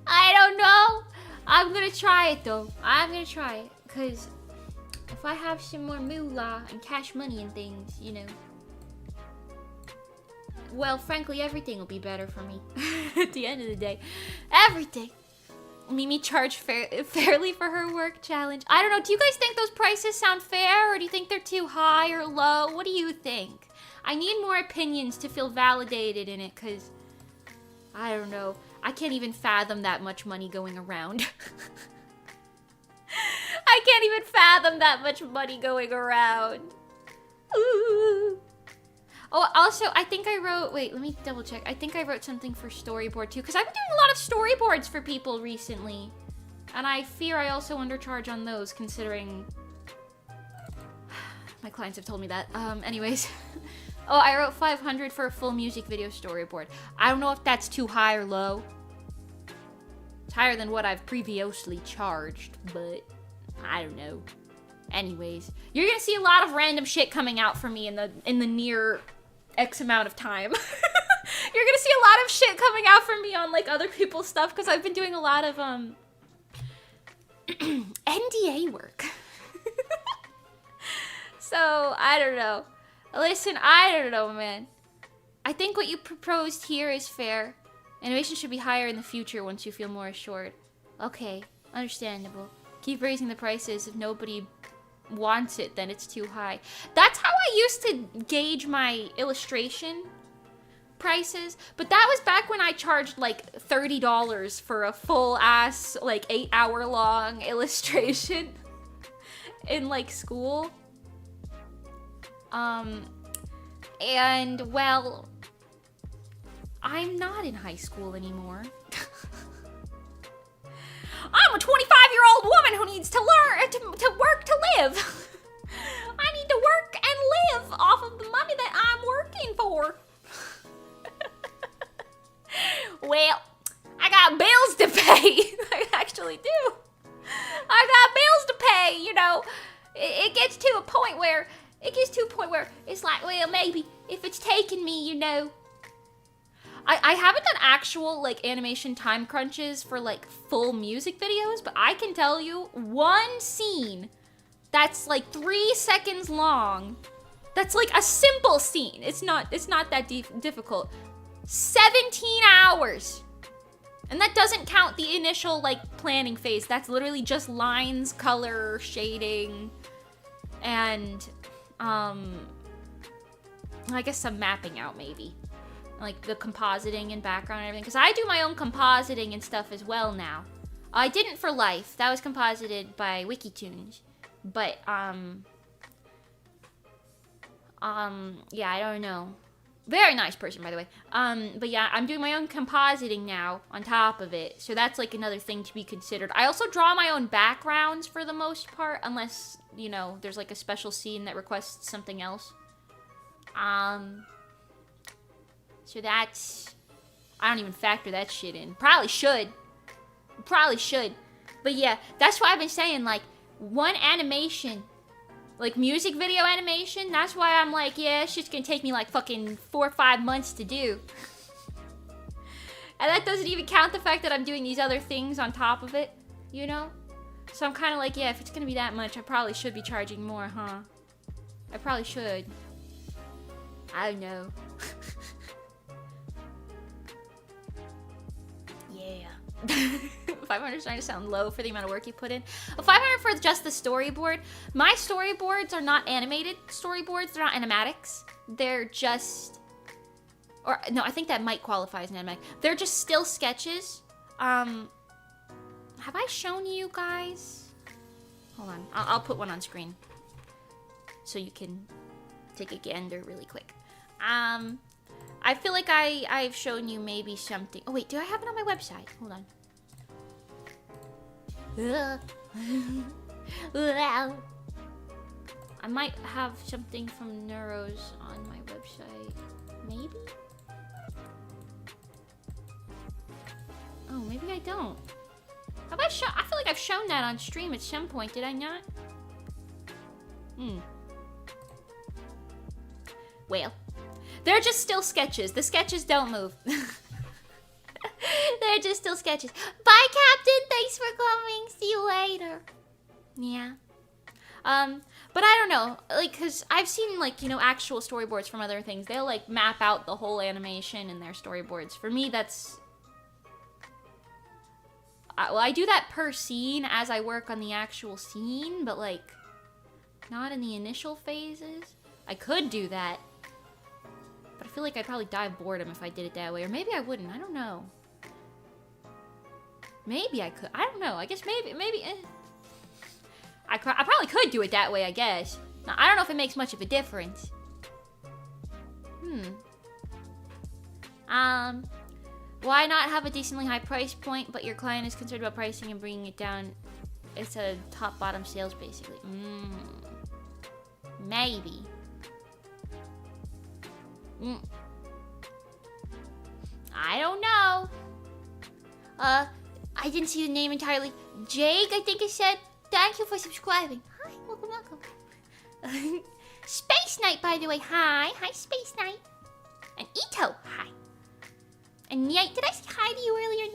I don't know. I'm gonna try it, though. I'm gonna try it, because if I have some more moolah and cash money and things, you know, well, frankly, everything will be better for me. At the end of the day, everything. Mimi charged fairly for her work challenge. I don't know, do you guys think those prices sound fair, or do you think they're too high or low? What do you think? I need more opinions to feel validated in it, because, I don't know, I can't even fathom that much money going around. I can't even fathom that much money going around. Ooh. Oh, also, I think I wrote, wait, let me double check. I think I wrote something for storyboard too, because I've been doing a lot of storyboards for people recently. And I fear I also undercharge on those, considering my clients have told me that. Anyways. Oh, I wrote 500 for a full music video storyboard. I don't know if that's too high or low. It's higher than what I've previously charged, but I don't know. Anyways, you're gonna see a lot of random shit coming out from me in the near X amount of time. You're gonna see a lot of shit coming out from me on like other people's stuff, because I've been doing a lot of NDA work. So I don't know. Listen, I don't know, man. I think what you proposed here is fair. Animation should be higher in the future once you feel more assured. Okay, understandable. Keep raising the prices. If nobody wants it, then it's too high. That's how I used to gauge my illustration prices, but that was back when I charged like $30 for a full ass like 8-hour long illustration in like school. And well, I'm not in high school anymore. I'm a 25-year-old woman who needs to learn to work to live. I need to work and live off of the money that I'm working for. Well, I got bills to pay. I actually do. I got bills to pay, you know. It gets to a point where it's like, well, maybe if it's taking me, you know. I haven't done actual like animation time crunches for like full music videos, but I can tell you one scene that's like 3 seconds long, that's like a simple scene. It's not that difficult. 17 hours. And that doesn't count the initial, like, planning phase. That's literally just lines, color, shading, and, I guess some mapping out, maybe. Like, the compositing and background and everything. Because I do my own compositing and stuff as well now. I didn't for Life. That was composited by Wikitoons. But, yeah, I don't know. Very nice person, by the way. But yeah, I'm doing my own compositing now on top of it. So that's like another thing to be considered. I also draw my own backgrounds for the most part, unless, you know, there's like a special scene that requests something else. So that's, I don't even factor that shit in. Probably should. But yeah, that's why I've been saying, like, one animation, like music video animation, that's why I'm like, yeah, it's just gonna take me like fucking 4 or 5 months to do. And that doesn't even count the fact that I'm doing these other things on top of it, you know? So I'm kind of like, yeah, if it's gonna be that much, I probably should be charging more, huh? I probably should. I don't know. Yeah. 500 is starting to sound low for the amount of work you put in. 500 for just the storyboard. My storyboards are not animated storyboards. They're not animatics. They're just, or no, I think that might qualify as an animatic. They're just still sketches. Have I shown you guys? Hold on, I'll put one on screen so you can take a gander really quick. I feel like I've shown you maybe something. Oh wait, do I have it on my website? Hold on. I might have something from Neuros on my website. Maybe? Oh, maybe I don't. Have I shown? I feel like I've shown that on stream at some point. Did I not? Well, they're just still sketches. The sketches don't move. They're just still sketches. Bye, Captain. Thanks for coming. See you later. Yeah. But I don't know. Like, because I've seen, like, you know, actual storyboards from other things. They'll, like, map out the whole animation in their storyboards. For me, that's... well, I do that per scene as I work on the actual scene, but, like, not in the initial phases. I could do that. But I feel like I'd probably die of boredom if I did it that way. Or maybe I wouldn't. I don't know. Maybe I could. I don't know. I guess maybe. I probably could do it that way, I guess. Now, I don't know if it makes much of a difference. Why not have a decently high price point, but your client is concerned about pricing and bringing it down? It's a top-bottom sales, basically. Maybe. I don't know. I didn't see the name entirely. Jake, I think it said, thank you for subscribing. Hi, welcome. Space Knight, by the way, hi. Hi, Space Knight. And Ito, hi. And Nyite, did I say hi to you earlier,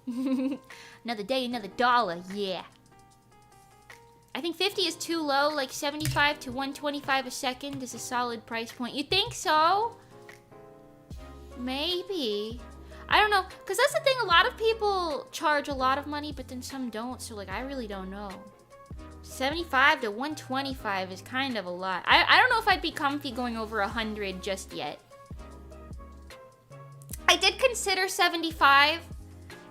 Nyite? Another day, another dollar, yeah. I think 50 is too low, like 75 to 125 a second is a solid price point. You think so? Maybe. I don't know, because that's the thing, a lot of people charge a lot of money, but then some don't, so like, I really don't know. 75 to 125 is kind of a lot. I don't know if I'd be comfy going over 100 just yet. I did consider 75,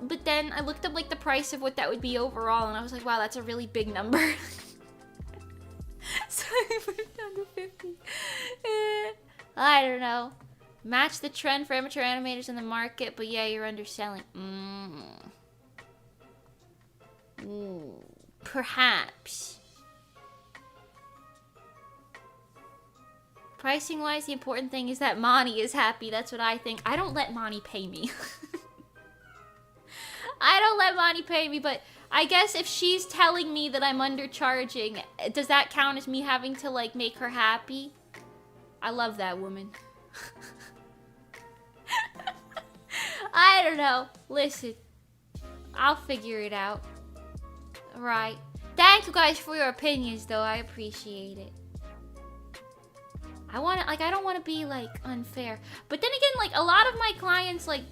but then I looked up like the price of what that would be overall, and I was like, wow, that's a really big number. So I put it down to 50. I don't know. Match the trend for amateur animators in the market, but yeah, you're underselling. Perhaps. Pricing wise, the important thing is that Monty is happy. That's what I think. I don't let Monty pay me. I don't let Monty pay me, but I guess if she's telling me that I'm undercharging, does that count as me having to like make her happy? I love that woman. I don't know. Listen, I'll figure it out. Right. Thank you guys for your opinions, though. I appreciate it. I don't want to be like unfair. But then again, like a lot of my clients, like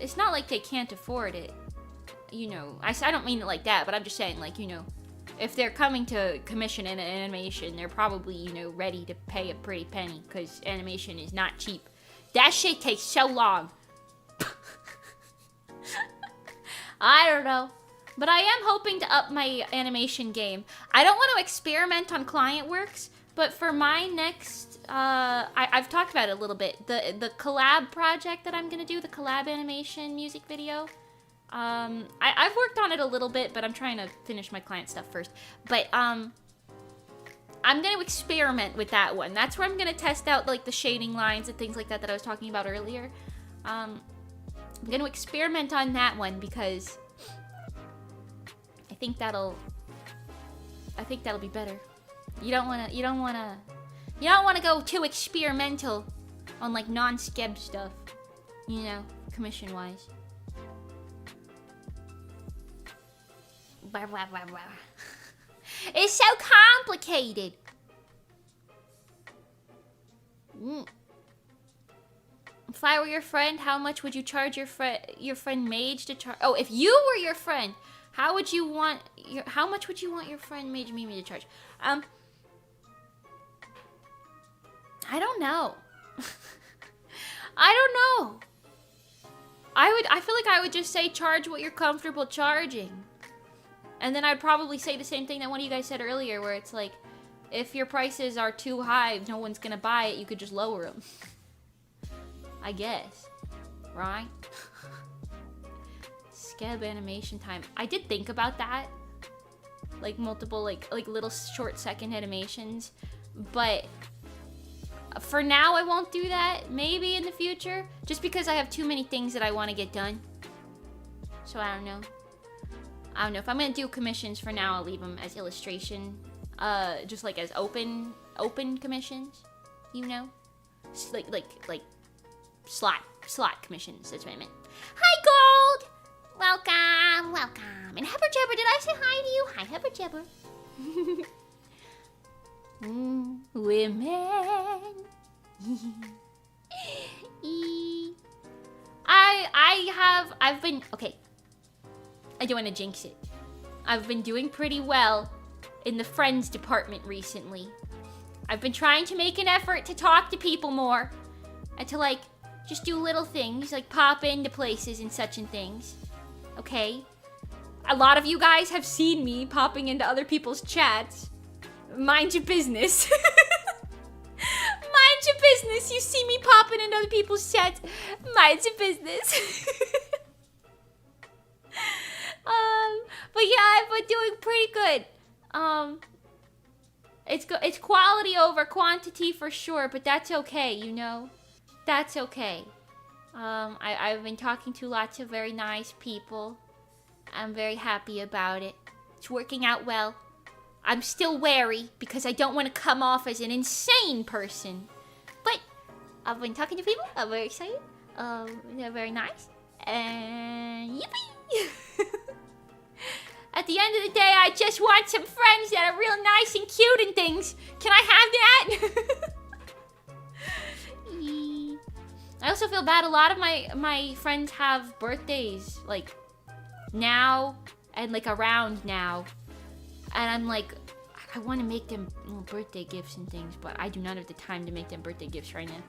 it's not like they can't afford it. You know, I don't mean it like that, but I'm just saying, like, you know, if they're coming to commission an animation, they're probably, you know, ready to pay a pretty penny, because animation is not cheap. That shit takes so long. I don't know. But I am hoping to up my animation game. I don't want to experiment on client works, but for my next, I've talked about it a little bit. The collab project that I'm gonna do, the collab animation music video. I've worked on it a little bit, but I'm trying to finish my client stuff first. But I'm gonna experiment with that one. That's where I'm gonna test out like the shading lines and things like that I was talking about earlier. I'm gonna experiment on that one because I think that'll be better. You don't wanna go too experimental on like non-skeb stuff, you know, commission wise. It's so complicated. If I were your friend, how much would you charge your friend Mage to charge? Oh, if you were your friend, how much would you want your friend Mage Mimi to charge? I don't know. I don't know. I feel like I would just say charge what you're comfortable charging. And then I'd probably say the same thing that one of you guys said earlier, where it's like, if your prices are too high, no one's gonna buy it, you could just lower them. I guess. Right? Skeb animation time. I did think about that. Like multiple, like little short second animations. But for now, I won't do that. Maybe in the future. Just because I have too many things that I want to get done. So I don't know. If I'm gonna do commissions for now, I'll leave them as illustration, just like as open commissions, you know, like slot commissions. That's what I meant. Hi, Gold. Welcome. And Hubber Jabber, did I say hi to you? Hi, Hubber Jabber. Women. I've been okay. I don't want to jinx it. I've been doing pretty well in the friends department recently. I've been trying to make an effort to talk to people more. And to like, just do little things, like pop into places and such and things. Okay? A lot of you guys have seen me popping into other people's chats. Mind your business. Mind your business. You see me popping into other people's chats. Mind your business. But yeah, I've been doing pretty good. It's quality over quantity for sure, but that's okay, you know? That's okay. I've been talking to lots of very nice people. I'm very happy about it. It's working out well. I'm still wary because I don't want to come off as an insane person. But I've been talking to people. I'm very excited. They're very nice. And yippee! At the end of the day, I just want some friends that are real nice and cute and things. Can I have that? I also feel bad. A lot of my friends have birthdays, like, now and, like, around now. And I'm like, I want to make them little birthday gifts and things, but I do not have the time to make them birthday gifts right now.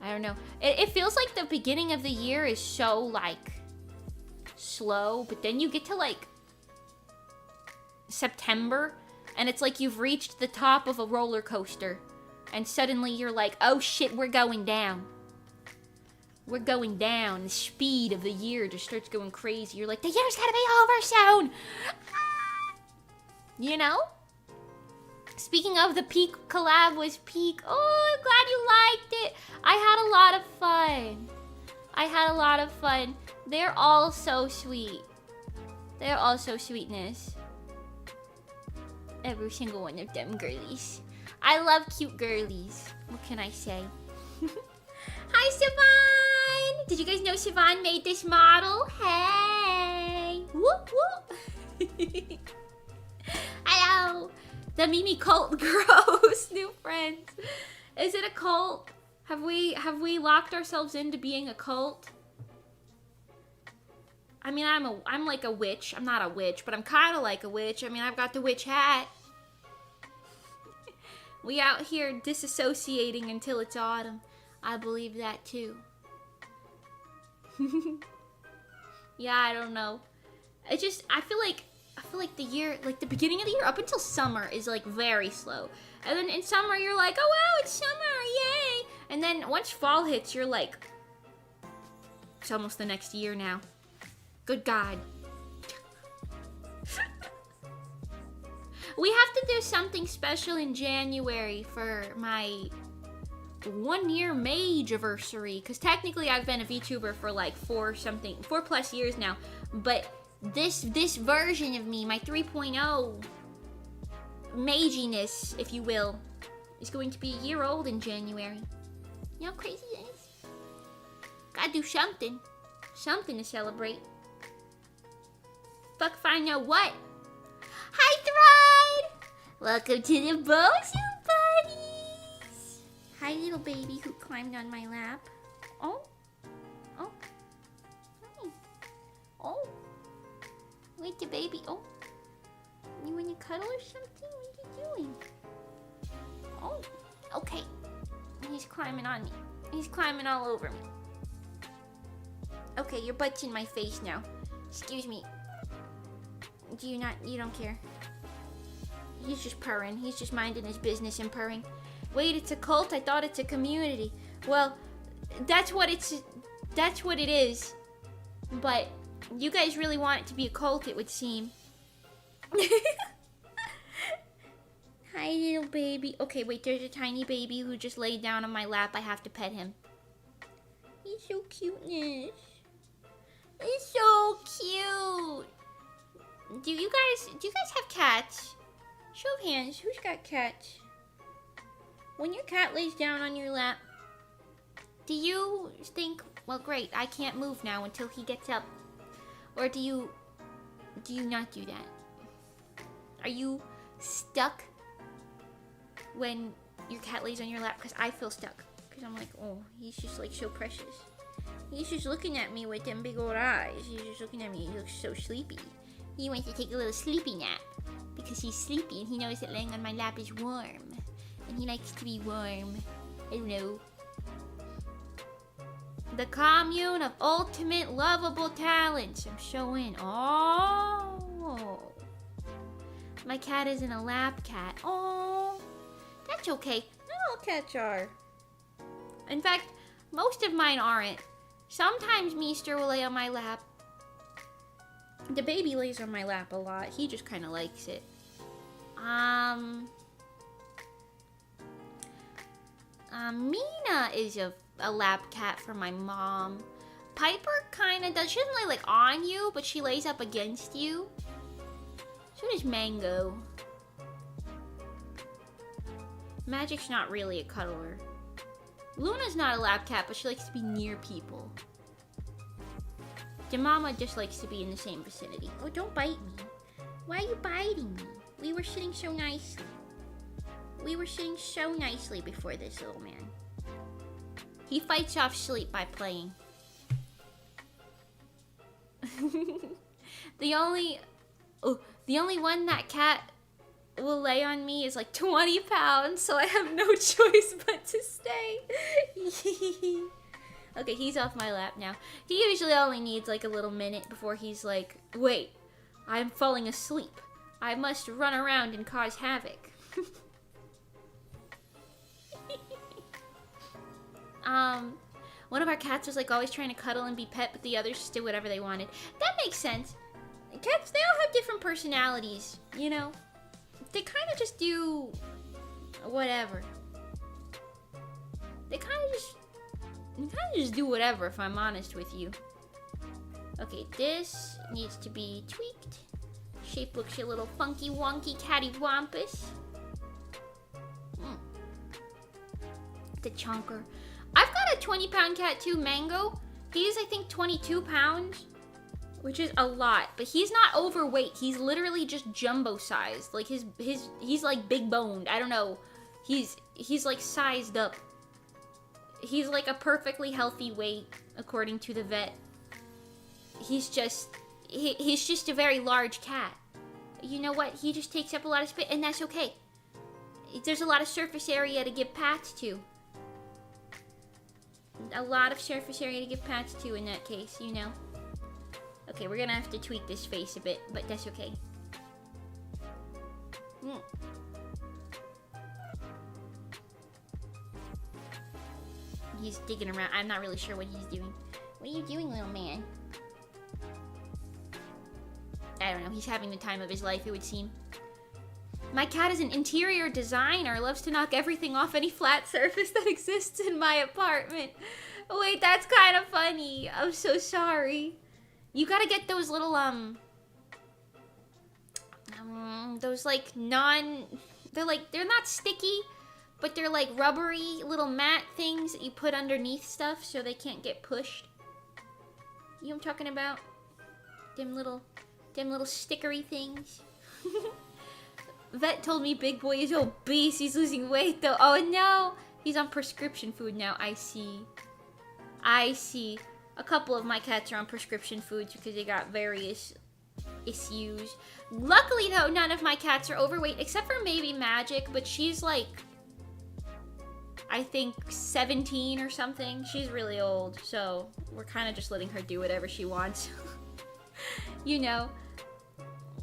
I don't know. It feels like the beginning of the year is so, like, slow, but then you get to like September and it's like you've reached the top of a roller coaster and suddenly you're like, oh shit, we're going down. The speed of the year just starts going crazy. You're like, the year's gotta be over soon. You know? Speaking of, the Peak collab was peak. Oh, I'm glad you liked it. I had a lot of fun. They're all so sweet. They're all so sweetness. Every single one of them girlies. I love cute girlies. What can I say? Hi, SIvan! Did you guys know SIvan made this model? Hey! Whoop whoop! Hello! The Mimi cult grows. New friends. Is it a cult? Have we locked ourselves into being a cult? I mean, I'm like a witch. I'm not a witch, but I'm kind of like a witch. I mean, I've got the witch hat. We out here disassociating until it's autumn. I believe that too. Yeah, I don't know. I feel like the year, like the beginning of the year up until summer is like very slow. And then in summer you're like, oh wow, it's summer, yay! And then once fall hits, you're like, it's almost the next year now. Good God. We have to do something special in January for my 1 year Mage anniversary. Because technically I've been a VTuber for like 4+ years now. But this version of me, my 3.0 maginess, if you will, is going to be a year old in January. You know how crazy it is? Gotta do something. Something to celebrate. Fuck if I know what. Hi, Thread! Welcome to the Bosu Buddies! Hi, little baby who climbed on my lap. Oh. Oh. Hi. Oh. Wait, the baby. Oh. You want to cuddle or something? What are you doing? Oh. Okay. He's climbing on me. He's climbing all over me. Okay, your butt's in my face now. Excuse me. You don't care? He's just purring. He's just minding his business and purring. Wait, it's a cult? I thought it's a community. Well, that's what it is. But you guys really want it to be a cult, it would seem. Hi, little baby. Okay, wait, there's a tiny baby who just laid down on my lap. I have to pet him. He's so cuteness. He's so cute. Do you guys have cats? Show of hands, who's got cats? When your cat lays down on your lap, do you think, well great, I can't move now until he gets up? Or do you not do that? Are you stuck when your cat lays on your lap? Because I feel stuck. Because I'm like, oh, he's just like so precious. He's just looking at me with them big old eyes. He's just looking at me, he looks so sleepy. He wants to take a little sleepy nap because he's sleepy and he knows that laying on my lap is warm. And he likes to be warm. I don't know. The commune of ultimate lovable talents. I'm showing. Oh. My cat isn't a lap cat. Oh. That's okay. Not all cats are. In fact, most of mine aren't. Sometimes Meester will lay on my lap. The baby lays on my lap a lot. He just kind of likes it. Mina is a lap cat for my mom. Piper kind of does. She doesn't lay like on you, but she lays up against you. So does Mango. Magic's not really a cuddler. Luna's not a lap cat, but she likes to be near people. Demama just likes to be in the same vicinity. Oh, don't bite me. Why are you biting me? We were sitting so nicely. We were sitting so nicely before this little man. He fights off sleep by playing. The only one that cat will lay on me is like 20 pounds, so I have no choice but to stay. Okay, he's off my lap now. He usually only needs like a little minute before he's like, wait, I'm falling asleep. I must run around and cause havoc. One of our cats was like always trying to cuddle and be pet, but the others just did whatever they wanted. That makes sense. Cats, they all have different personalities, you know? They kind of just do whatever. They kind of just do whatever, if I'm honest with you. Okay, this needs to be tweaked. Shape looks a little funky wonky catty wampus. The chunker. I've got a 20-pound cat too, Mango. He's, I think, 22 pounds, which is a lot. But he's not overweight. He's literally just jumbo sized. Like he's like big boned. I don't know. He's like sized up. He's like a perfectly healthy weight according to the vet. he's just a very large cat. You know what? He just takes up a lot of space, and that's okay. There's a lot of surface area to give pats to. A lot of surface area to give pats to in that case, you know. Okay, we're gonna have to tweak this face a bit, but that's okay. He's digging around. I'm not really sure what he's doing. What are you doing, little man? I don't know. He's having the time of his life, it would seem. My cat is an interior designer. Loves to knock everything off any flat surface that exists in my apartment. Oh, wait, that's kind of funny. I'm so sorry. You gotta get those little, those, like, they're not sticky, but they're, like, rubbery little matte things that you put underneath stuff so they can't get pushed. You know what I'm talking about? Them little stickery things. Vet told me Big Boy is obese. He's losing weight, though. Oh, no. He's on prescription food now. I see. A couple of my cats are on prescription foods because they got various issues. Luckily, though, none of my cats are overweight, except for maybe Magic, but she's like, I think 17 or something. She's really old, so we're kind of just letting her do whatever she wants. You know,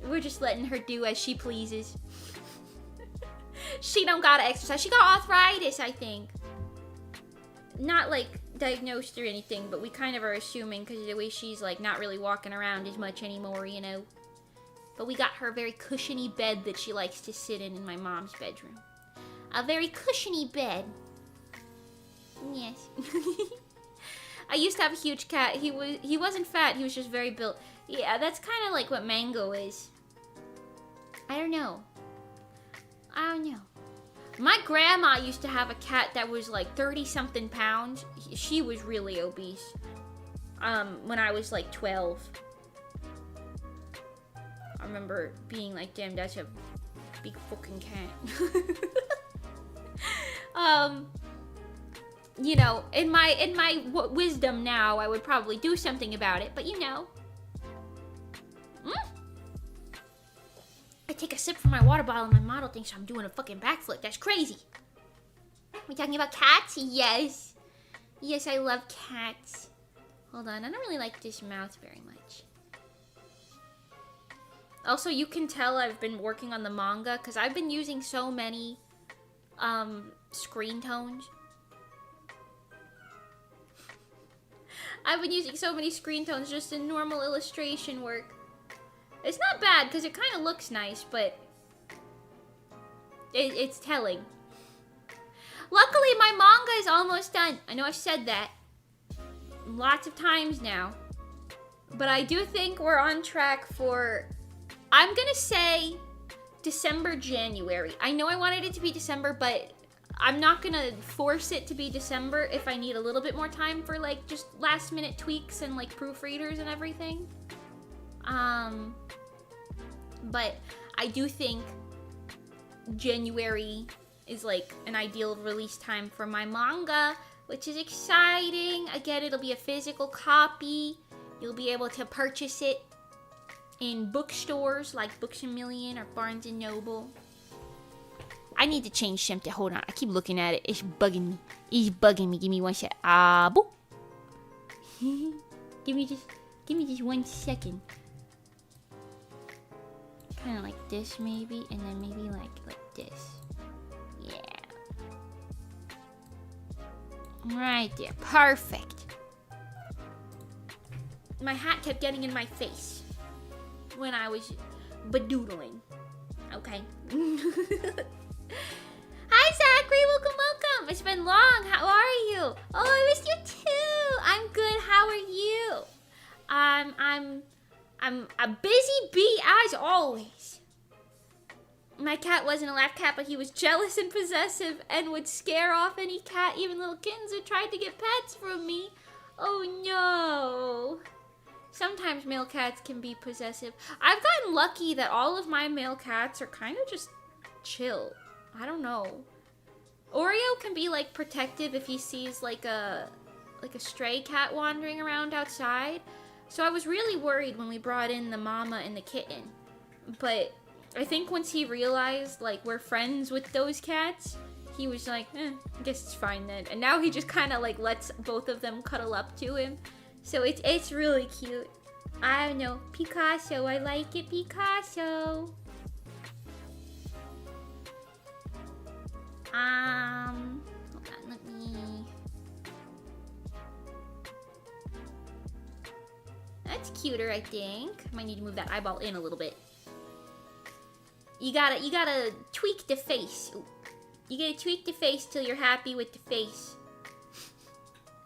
we're just letting her do as she pleases. She don't gotta exercise. She got arthritis, I think. Not like diagnosed or anything, but we kind of are assuming because of the way she's like not really walking around as much anymore, you know. But we got her a very cushiony bed that she likes to sit in my mom's bedroom. A very cushiony bed. Yes. I used to have a huge cat. He wasn't fat, he was just very built. Yeah, that's kind of like what Mango is. I don't know. My grandma used to have a cat that was like 30-something pounds. She was really obese. When I was like 12. I remember being like, damn, that's a big fucking cat. You know, in my wisdom now, I would probably do something about it, but you know. I take a sip from my water bottle and my model thinks I'm doing a fucking backflip. That's crazy. We talking about cats? Yes. Yes, I love cats. Hold on, I don't really like this mouth very much. Also, you can tell I've been working on the manga because I've been using so many screen tones. I've been using so many screen tones just in normal illustration work. It's not bad because it kind of looks nice, but it's telling. Luckily, my manga is almost done. I know I've said that lots of times now, but I do think we're on track for, I'm gonna say December, January. I know I wanted it to be December, but I'm not gonna force it to be December if I need a little bit more time for like just last minute tweaks and like proofreaders and everything. But I do think January is like an ideal release time for my manga, which is exciting. Again, it'll be a physical copy. You'll be able to purchase it in bookstores like Books A Million or Barnes & Noble. I need to change something. Hold on. I keep looking at it. It's bugging me. It's bugging me. Give me 1 sec. Boop. Give me just 1 second. Kind of like this maybe, and then maybe like this. Yeah. Right there. Perfect. My hat kept getting in my face when I was bedoodling. Okay. Hi, Zachary. Welcome. It's been long. How are you? Oh, I missed you too. I'm good. How are you? I'm a busy bee as always. My cat wasn't a lap cat, but he was jealous and possessive and would scare off any cat, even little kittens who tried to get pets from me. Oh no. Sometimes male cats can be possessive. I've gotten lucky that all of my male cats are kind of just chill. I don't know. Oreo can be like protective if he sees like a stray cat wandering around outside. So I was really worried when we brought in the mama and the kitten. But I think once he realized, like, we're friends with those cats, he was like, I guess it's fine then. And now he just kind of, like, lets both of them cuddle up to him. So it's really cute. I don't know. Picasso, I like it, Picasso. Hold on, let me... That's cuter, I think. Might need to move that eyeball in a little bit. You gotta tweak the face. Ooh. You gotta tweak the face till you're happy with the face.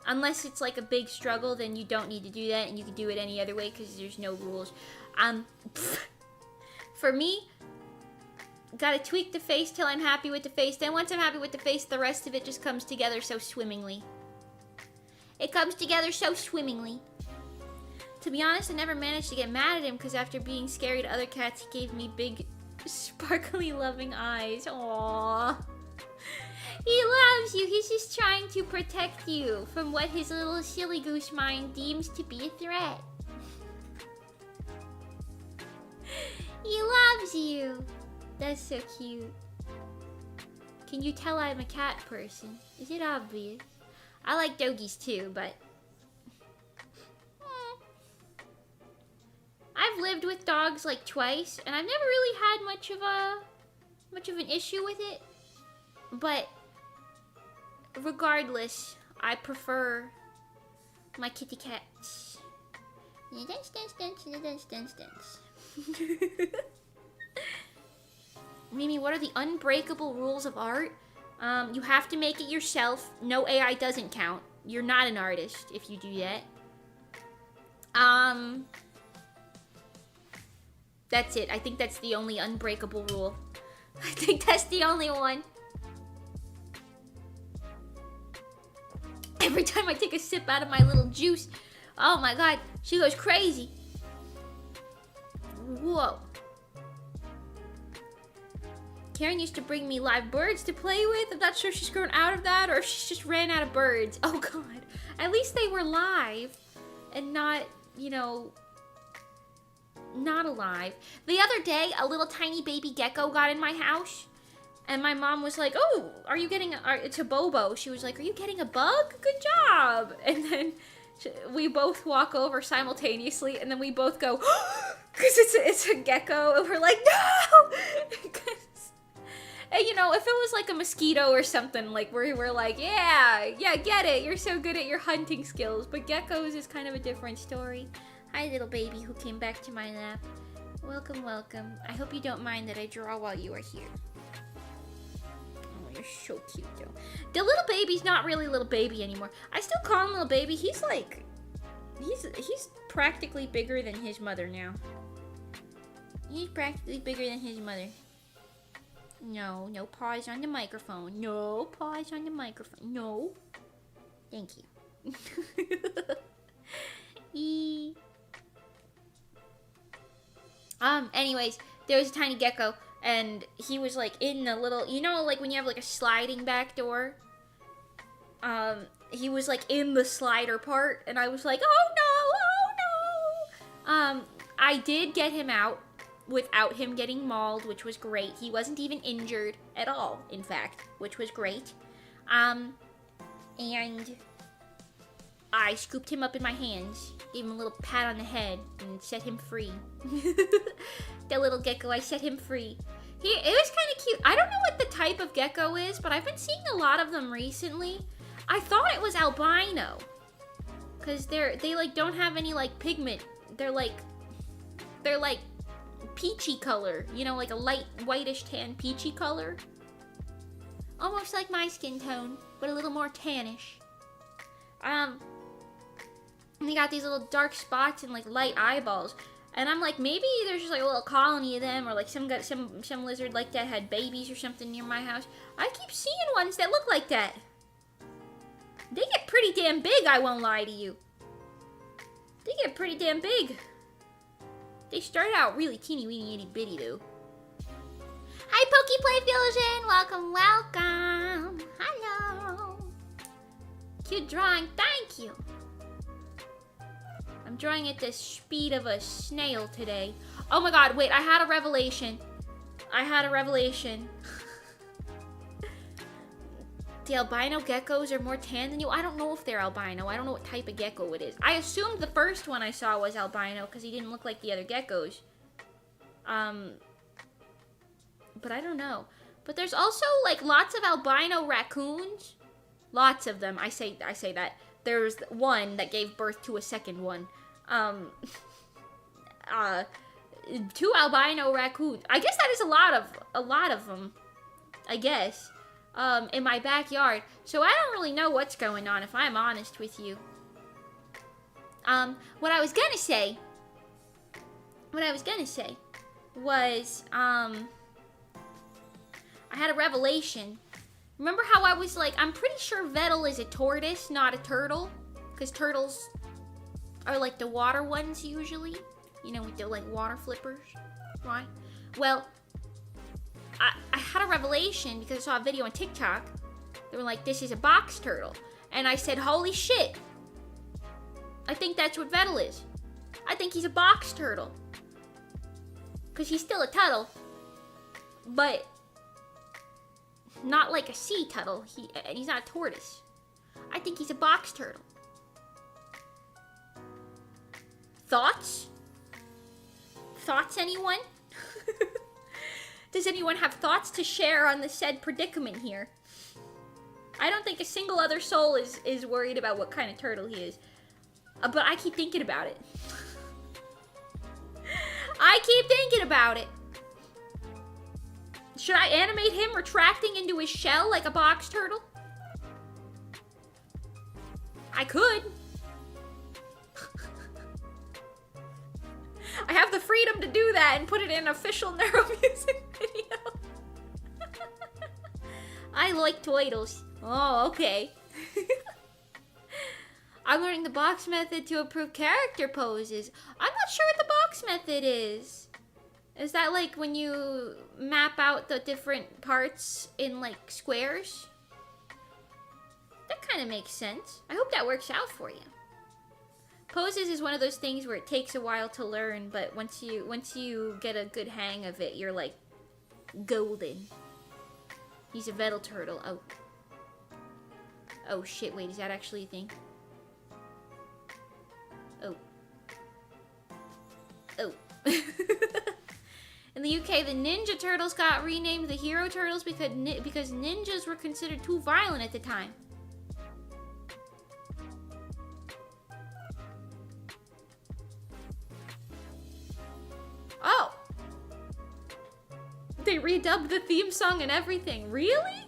Unless it's like a big struggle, then you don't need to do that, and you can do it any other way because there's no rules. For me, gotta tweak the face till I'm happy with the face. Then once I'm happy with the face, the rest of it just comes together so swimmingly. It comes together so swimmingly. To be honest, I never managed to get mad at him because after being scary to other cats, he gave me big, sparkly, loving eyes. Aww. He loves you. He's just trying to protect you from what his little silly goose mind deems to be a threat. He loves you. That's so cute. Can you tell I'm a cat person? Is it obvious? I like doggies too, but... I've lived with dogs like twice, and I've never really had much of an issue with it. But regardless, I prefer my kitty cats. Mimi, what are the unbreakable rules of art? You have to make it yourself. No AI doesn't count. You're not an artist if you do that. That's it. I think that's the only unbreakable rule. I think that's the only one. Every time I take a sip out of my little juice, oh my god, she goes crazy. Whoa. Karen used to bring me live birds to play with. I'm not sure if she's grown out of that or if she just ran out of birds. Oh god. At least they were live and not, you know, not alive. The other day, a little tiny baby gecko got in my house, and my mom was like, "Oh, are you getting it's a Bobo?" She was like, "Are you getting a bug? Good job!" And then we both walk over simultaneously, and then we both go, because it's a gecko, and we're like, "No!" And you know, if it was like a mosquito or something, like we're like, yeah, get it. You're so good at your hunting skills. But geckos is kind of a different story. Hi, little baby who came back to my lap. Welcome, welcome. I hope you don't mind that I draw while you are here. Oh, you're so cute, though. The little baby's not really a little baby anymore. I still call him little baby. He's like, he's practically bigger than his mother now. He's practically bigger than his mother. No paws on the microphone. No paws on the microphone. No. Thank you. Anyways, there was a tiny gecko, and he was like in the little, you know, like when you have like a sliding back door. He was like in the slider part, and I was like, oh no. I did get him out without him getting mauled, which was great. He wasn't even injured at all, in fact, which was great. And I scooped him up in my hands, gave him a little pat on the head, and set him free. The little gecko, I set him free. It was kind of cute. I don't know what the type of gecko is, but I've been seeing a lot of them recently. I thought it was albino, because they like don't have any like pigment. They're like peachy color, you know, like a light whitish tan peachy color. Almost like my skin tone, but a little more tannish. And they got these little dark spots and like light eyeballs. And I'm like, maybe there's just like a little colony of them, or like some lizard like that had babies or something near my house. I keep seeing ones that look like that. They get pretty damn big, I won't lie to you. They get pretty damn big. They start out really teeny weeny itty bitty though. Hi Pokeplay Fusion! Welcome! Hello! Cute drawing, thank you! I'm drawing at the speed of a snail today. Oh my god, wait, I had a revelation. The albino geckos are more tan than you? I don't know if they're albino. I don't know what type of gecko it is. I assumed the first one I saw was albino because he didn't look like the other geckos. But I don't know. But there's also like lots of albino raccoons. Lots of them. I say that. There's one that gave birth to a second one. 2 albino raccoons. I guess that is a lot of them. I guess. In my backyard. So I don't really know what's going on, if I'm honest with you. What I was gonna say was, I had a revelation. Remember how I was like, I'm pretty sure Vettel is a tortoise, not a turtle? Because turtles are like the water ones usually. You know, with the like water flippers, right? Well, I had a revelation because I saw a video on TikTok. They were like, this is a box turtle. And I said, holy shit. I think that's what Vettel is. I think he's a box turtle. Because he's still a turtle. But not like a sea turtle. And he's not a tortoise. I think he's a box turtle. Thoughts? Thoughts, anyone? Does anyone have thoughts to share on the said predicament here? I don't think a single other soul is worried about what kind of turtle he is. But I keep thinking about it. I keep thinking about it. Should I animate him retracting into his shell like a box turtle? I could. I have the freedom to do that and put it in an official NeuroMusic video. I like turtles. Oh, okay. I'm learning the box method to improve character poses. I'm not sure what the box method is. Is that like when you map out the different parts in like squares? That kind of makes sense. I hope that works out for you. Poses is one of those things where it takes a while to learn, but once you get a good hang of it, you're like golden. He's a Vettel turtle. Oh. Oh shit, wait, is that actually a thing? Oh. Oh. In the UK, the Ninja Turtles got renamed the Hero Turtles because ninjas were considered too violent at the time. Oh! They redubbed the theme song and everything. Really?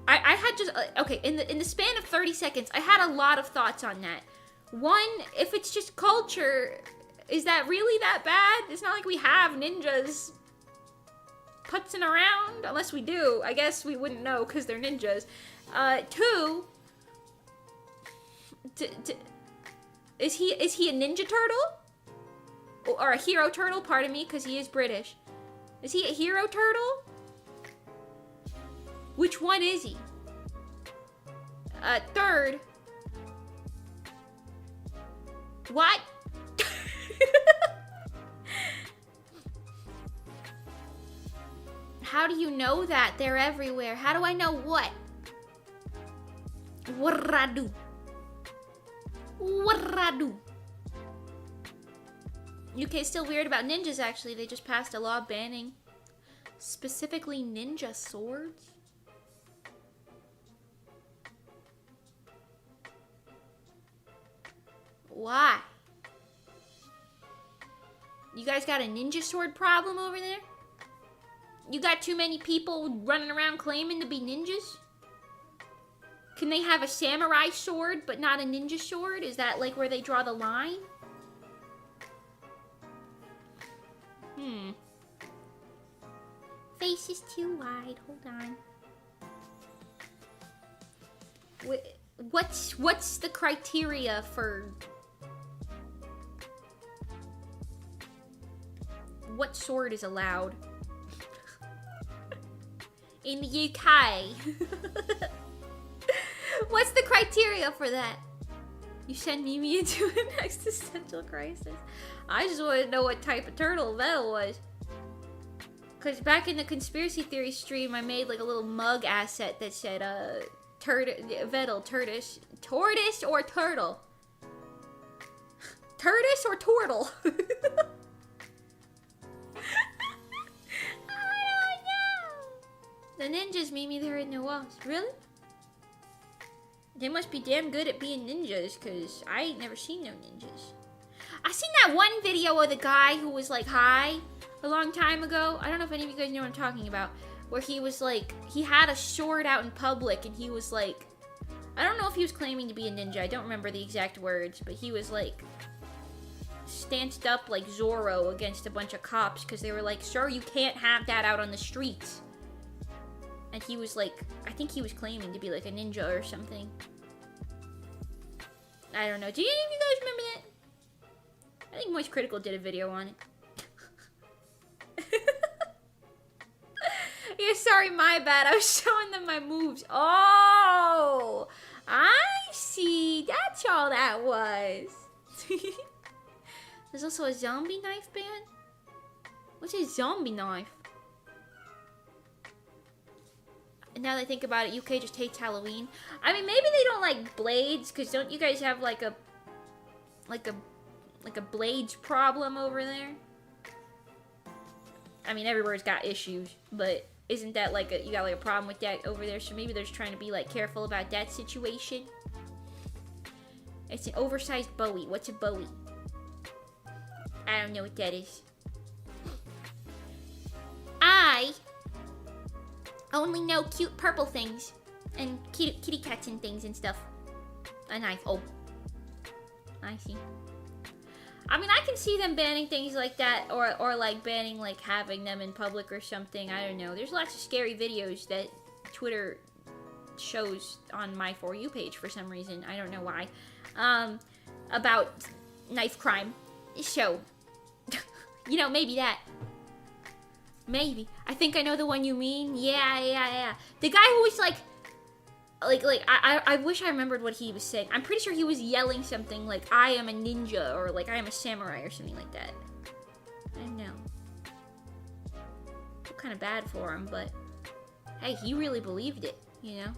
I had just... okay, in the span of 30 seconds, I had a lot of thoughts on that. One, if it's just culture, is that really that bad? It's not like we have ninjas putzing around. Unless we do. I guess we wouldn't know because they're ninjas. Two... Is he a ninja turtle? Or a hero turtle, pardon me, because he is British. Is he a hero turtle? Which one is he? Third. What? How do you know that? They're everywhere. How do I know what? What I do? What I do? UK is still weird about ninjas, actually. They just passed a law banning specifically ninja swords. Why? You guys got a ninja sword problem over there? You got too many people running around claiming to be ninjas? Can they have a samurai sword but not a ninja sword? Is that like where they draw the line? Face is too wide. Hold on. What's the criteria for what sword is allowed in the UK? What's the criteria for that? You send Mimi into an existential crisis. I just want to know what type of turtle Vettel was. Because back in the conspiracy theory stream, I made like a little mug asset that said, Vettel, tortoise or turtle? Tortoise or turtle? I don't know. The ninjas, Mimi, they're in the walls. Really? They must be damn good at being ninjas, because I ain't never seen no ninjas. I seen that one video of the guy who was like high a long time ago. I don't know if any of you guys know what I'm talking about. Where he was like, he had a sword out in public and he was like, I don't know if he was claiming to be a ninja. I don't remember the exact words, but he was like, stanced up like Zorro against a bunch of cops because they were like, sir, you can't have that out on the streets. And he was like, I think he was claiming to be like a ninja or something. I don't know. Do any of you guys remember that? I think Moist Critical did a video on it. Yeah, sorry, my bad. I was showing them my moves. Oh, I see. That's all that was. There's also a zombie knife band. What's a zombie knife? And now that I think about it, UK just hates Halloween. I mean, maybe they don't like blades, because don't you guys have like a blades problem over there? I mean, everywhere's got issues, but isn't that like you got like a problem with that over there? So maybe they're just trying to be like careful about that situation. It's an oversized Bowie. What's a Bowie? I don't know what that is. I only know cute purple things and kitty cats and things and stuff. A knife. Oh, I see. I mean, I can see them banning things like that, or like banning like having them in public or something. I don't know. There's lots of scary videos that Twitter shows on my For You page for some reason. I don't know why. About knife crime. So, you know, maybe that. Maybe. I think I know the one you mean. Yeah. The guy who was like I wish I remembered what he was saying. I'm pretty sure he was yelling something like, I am a ninja, or like, I am a samurai, or something like that. I don't know. I feel kind of bad for him, but hey, he really believed it, you know?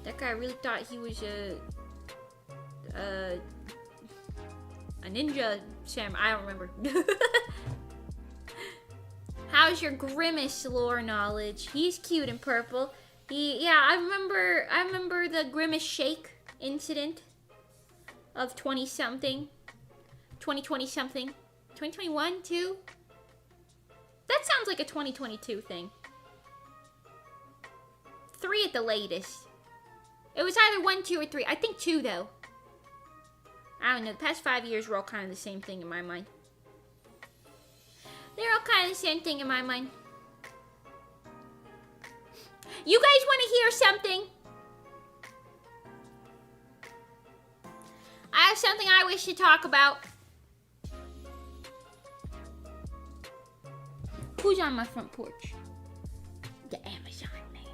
That guy really thought he was a ninja samurai. I don't remember. How's your Grimace lore knowledge? He's cute and purple. Yeah, I remember the Grimace Shake incident of 20-something. 2020-something. 2021, too? That sounds like a 2022 thing. 3 at the latest. It was either 1, 2, or 3. I think 2, though. I don't know. The past 5 years were all kind of the same thing in my mind. They're all kind of the same thing in my mind. You guys want to hear something? I have something I wish to talk about. Who's on my front porch? The Amazon man.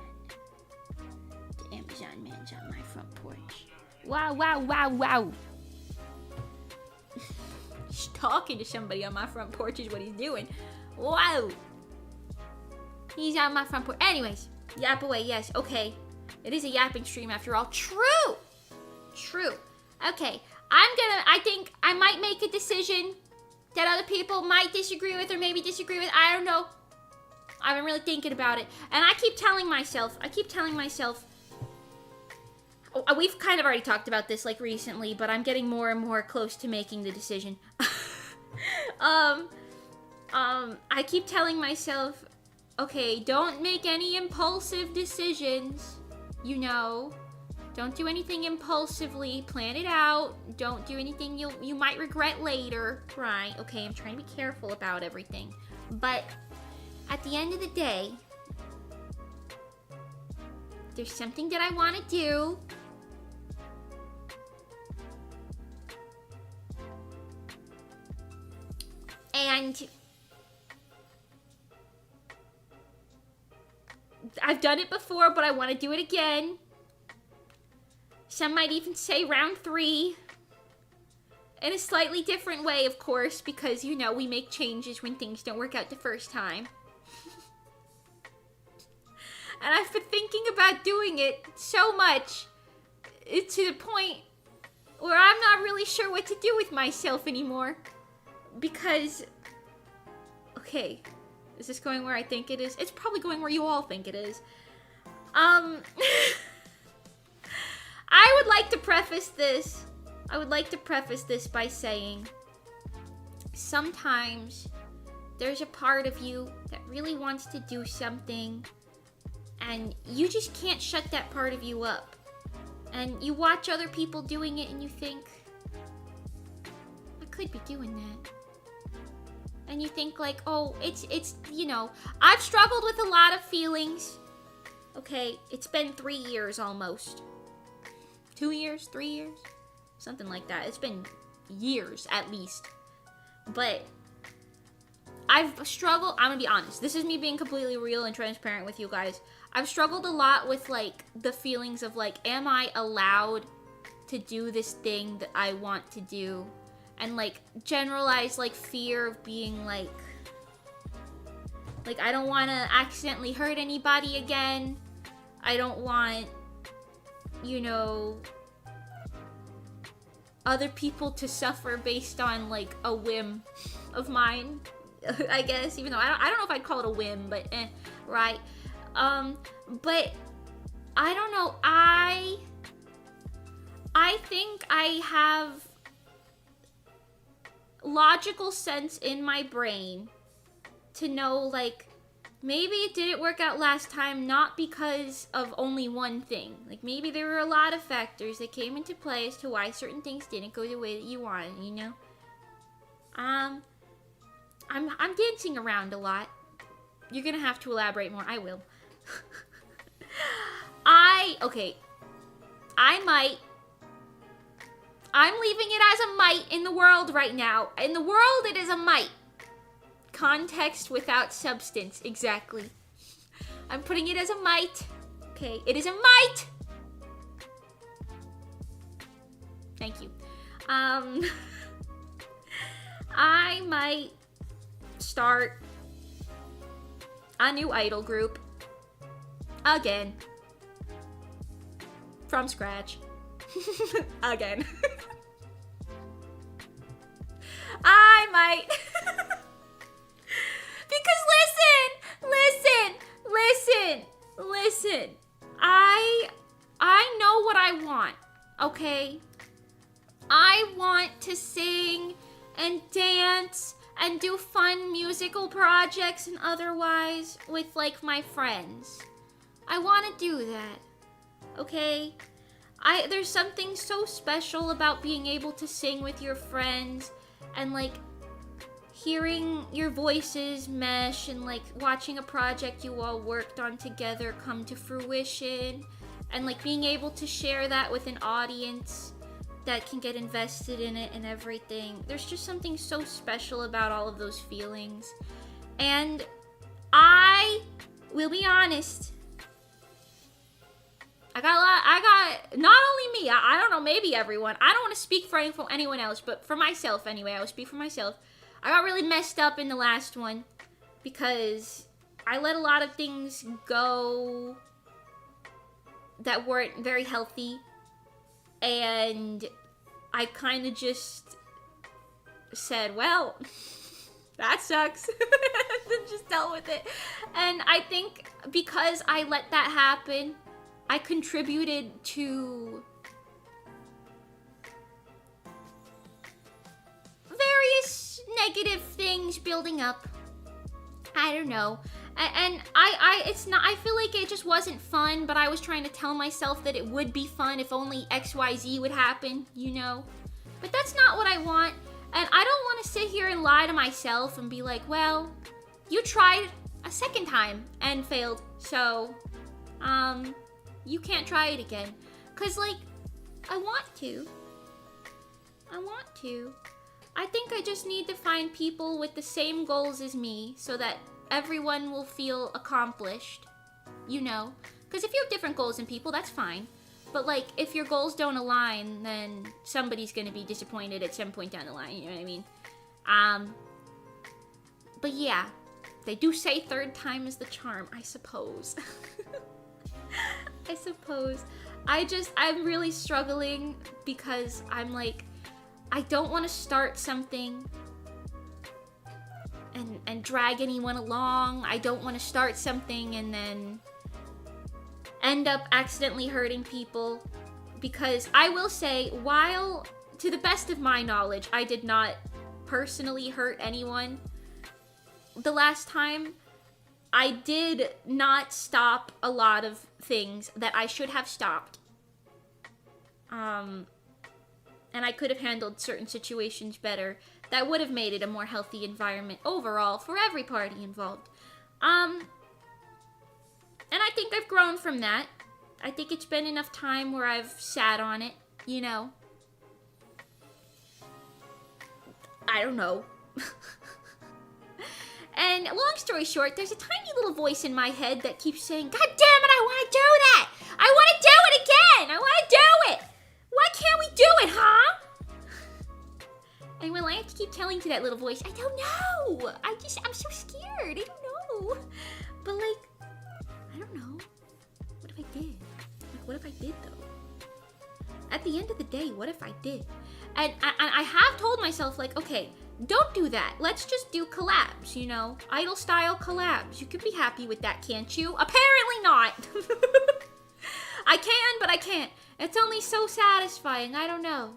The Amazon man's on my front porch. Wow. He's talking to somebody on my front porch is what he's doing. Wow. He's on my front porch. Anyways. Yap away, yes, okay. It is a yapping stream after all. True! Okay, I think I might make a decision that other people might disagree with or maybe disagree with. I don't know. I've been really thinking about it. And I keep telling myself, we've kind of already talked about this like recently, but I'm getting more and more close to making the decision. I keep telling myself, okay, don't make any impulsive decisions, you know. Don't do anything impulsively. Plan it out. Don't do anything you might regret later. Right, okay, I'm trying to be careful about everything. But at the end of the day, there's something that I want to do. And I've done it before, but I want to do it again. Some might even say round 3. In a slightly different way, of course, because, you know, we make changes when things don't work out the first time. And I've been thinking about doing it so much, to the point where I'm not really sure what to do with myself anymore. Because, okay, is this going where I think it is? It's probably going where you all think it is. I would like to preface this. I would like to preface this by saying, sometimes there's a part of you that really wants to do something, and you just can't shut that part of you up. And you watch other people doing it and you think, I could be doing that. And you think like, oh, it's, you know, I've struggled with a lot of feelings. Okay, it's been 3 years almost. 2 years, 3 years? Something like that. It's been years, at least. But I've struggled, I'm gonna be honest. This is me being completely real and transparent with you guys. I've struggled a lot with, like, the feelings of, like, am I allowed to do this thing that I want to do? And, like, generalized, like, fear of being, like, I don't want to accidentally hurt anybody again. I don't want, you know, other people to suffer based on, like, a whim of mine, I guess. Even though I don't know if I'd call it a whim, but right. But I don't know. I think I have logical sense in my brain to know, like, maybe it didn't work out last time not because of only one thing. Like, maybe there were a lot of factors that came into play as to why certain things didn't go the way that you wanted, you know? I'm dancing around a lot. You're gonna have to elaborate more. I will. I'm leaving it as a might in the world right now. In the world, it is a might. Context without substance, exactly. I'm putting it as a might. Okay, it is a might! Thank you. I might start a new idol group. Again. From scratch. Again. I might. Because listen. I know what I want, okay? I want to sing and dance and do fun musical projects and otherwise with, like, my friends. I want to do that, okay? There's something so special about being able to sing with your friends and, like, hearing your voices mesh and, like, watching a project you all worked on together come to fruition and, like, being able to share that with an audience that can get invested in it and everything. There's just something so special about all of those feelings. And I will be honest, I got not only me, I don't know, maybe everyone. I don't want to speak for anyone else, but for myself anyway, I will speak for myself. I got really messed up in the last one because I let a lot of things go that weren't very healthy, and I kind of just said, well, that sucks. Just dealt with it. And I think because I let that happen, I contributed to various negative things building up. I don't know. And I feel like it just wasn't fun, but I was trying to tell myself that it would be fun if only XYZ would happen, you know? But that's not what I want. And I don't want to sit here and lie to myself and be like, well, you tried a second time and failed, so, you can't try it again. 'Cause, like, I want to. I think I just need to find people with the same goals as me so that everyone will feel accomplished, you know? Because if you have different goals than people, that's fine. but like, if your goals don't align, then somebody's gonna be disappointed at some point down the line, you know what I mean? But yeah, they do say third time is the charm, I suppose. I suppose. I'm really struggling because I'm like, I don't want to start something and drag anyone along. I don't want to start something and then end up accidentally hurting people, because I will say, while to the best of my knowledge, I did not personally hurt anyone the last time, I did not stop a lot of things that I should have stopped. And I could have handled certain situations better that would have made it a more healthy environment overall for every party involved. And I think I've grown from that. I think it's been enough time where I've sat on it, you know. I don't know. And long story short, there's a tiny little voice in my head that keeps saying, God damn it, I want to do that! I want to do it again! I want to do it! Why can't we do it, huh? And when I have to keep telling to that little voice, I don't know! I'm so scared, I don't know. But like, I don't know. What if I did? Like, what if I did, though? At the end of the day, what if I did? And I have told myself, like, okay, don't do that. Let's just do collabs, you know? Idol style collabs. You could be happy with that, can't you? Apparently not. I can, but I can't. It's only so satisfying. I don't know.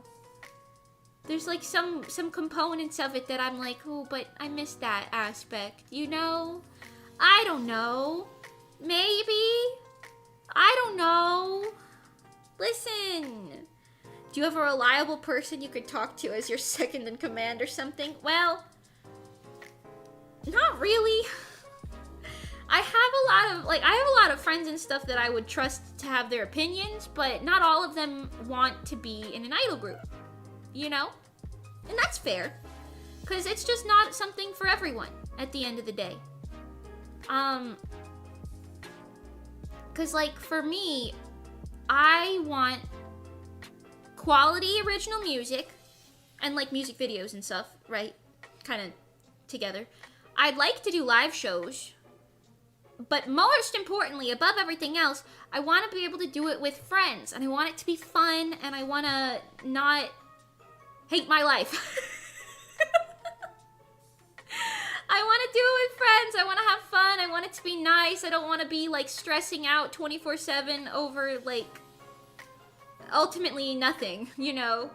There's like some components of it that I'm like, oh, but I miss that aspect, you know? I don't know. Maybe. I don't know. Listen. Do you have a reliable person you could talk to as your second in command or something? Well, not really. I have a lot of friends and stuff that I would trust to have their opinions, but not all of them want to be in an idol group, you know? And that's fair, because it's just not something for everyone at the end of the day. Because like for me, I want quality original music and like music videos and stuff, right? Kind of together. I'd like to do live shows, but most importantly, above everything else, I want to be able to do it with friends, and I want it to be fun, and I want to not hate my life. I want to do it with friends. I want to have fun. I want it to be nice. I don't want to be like stressing out 24/7 over like ultimately nothing, you know.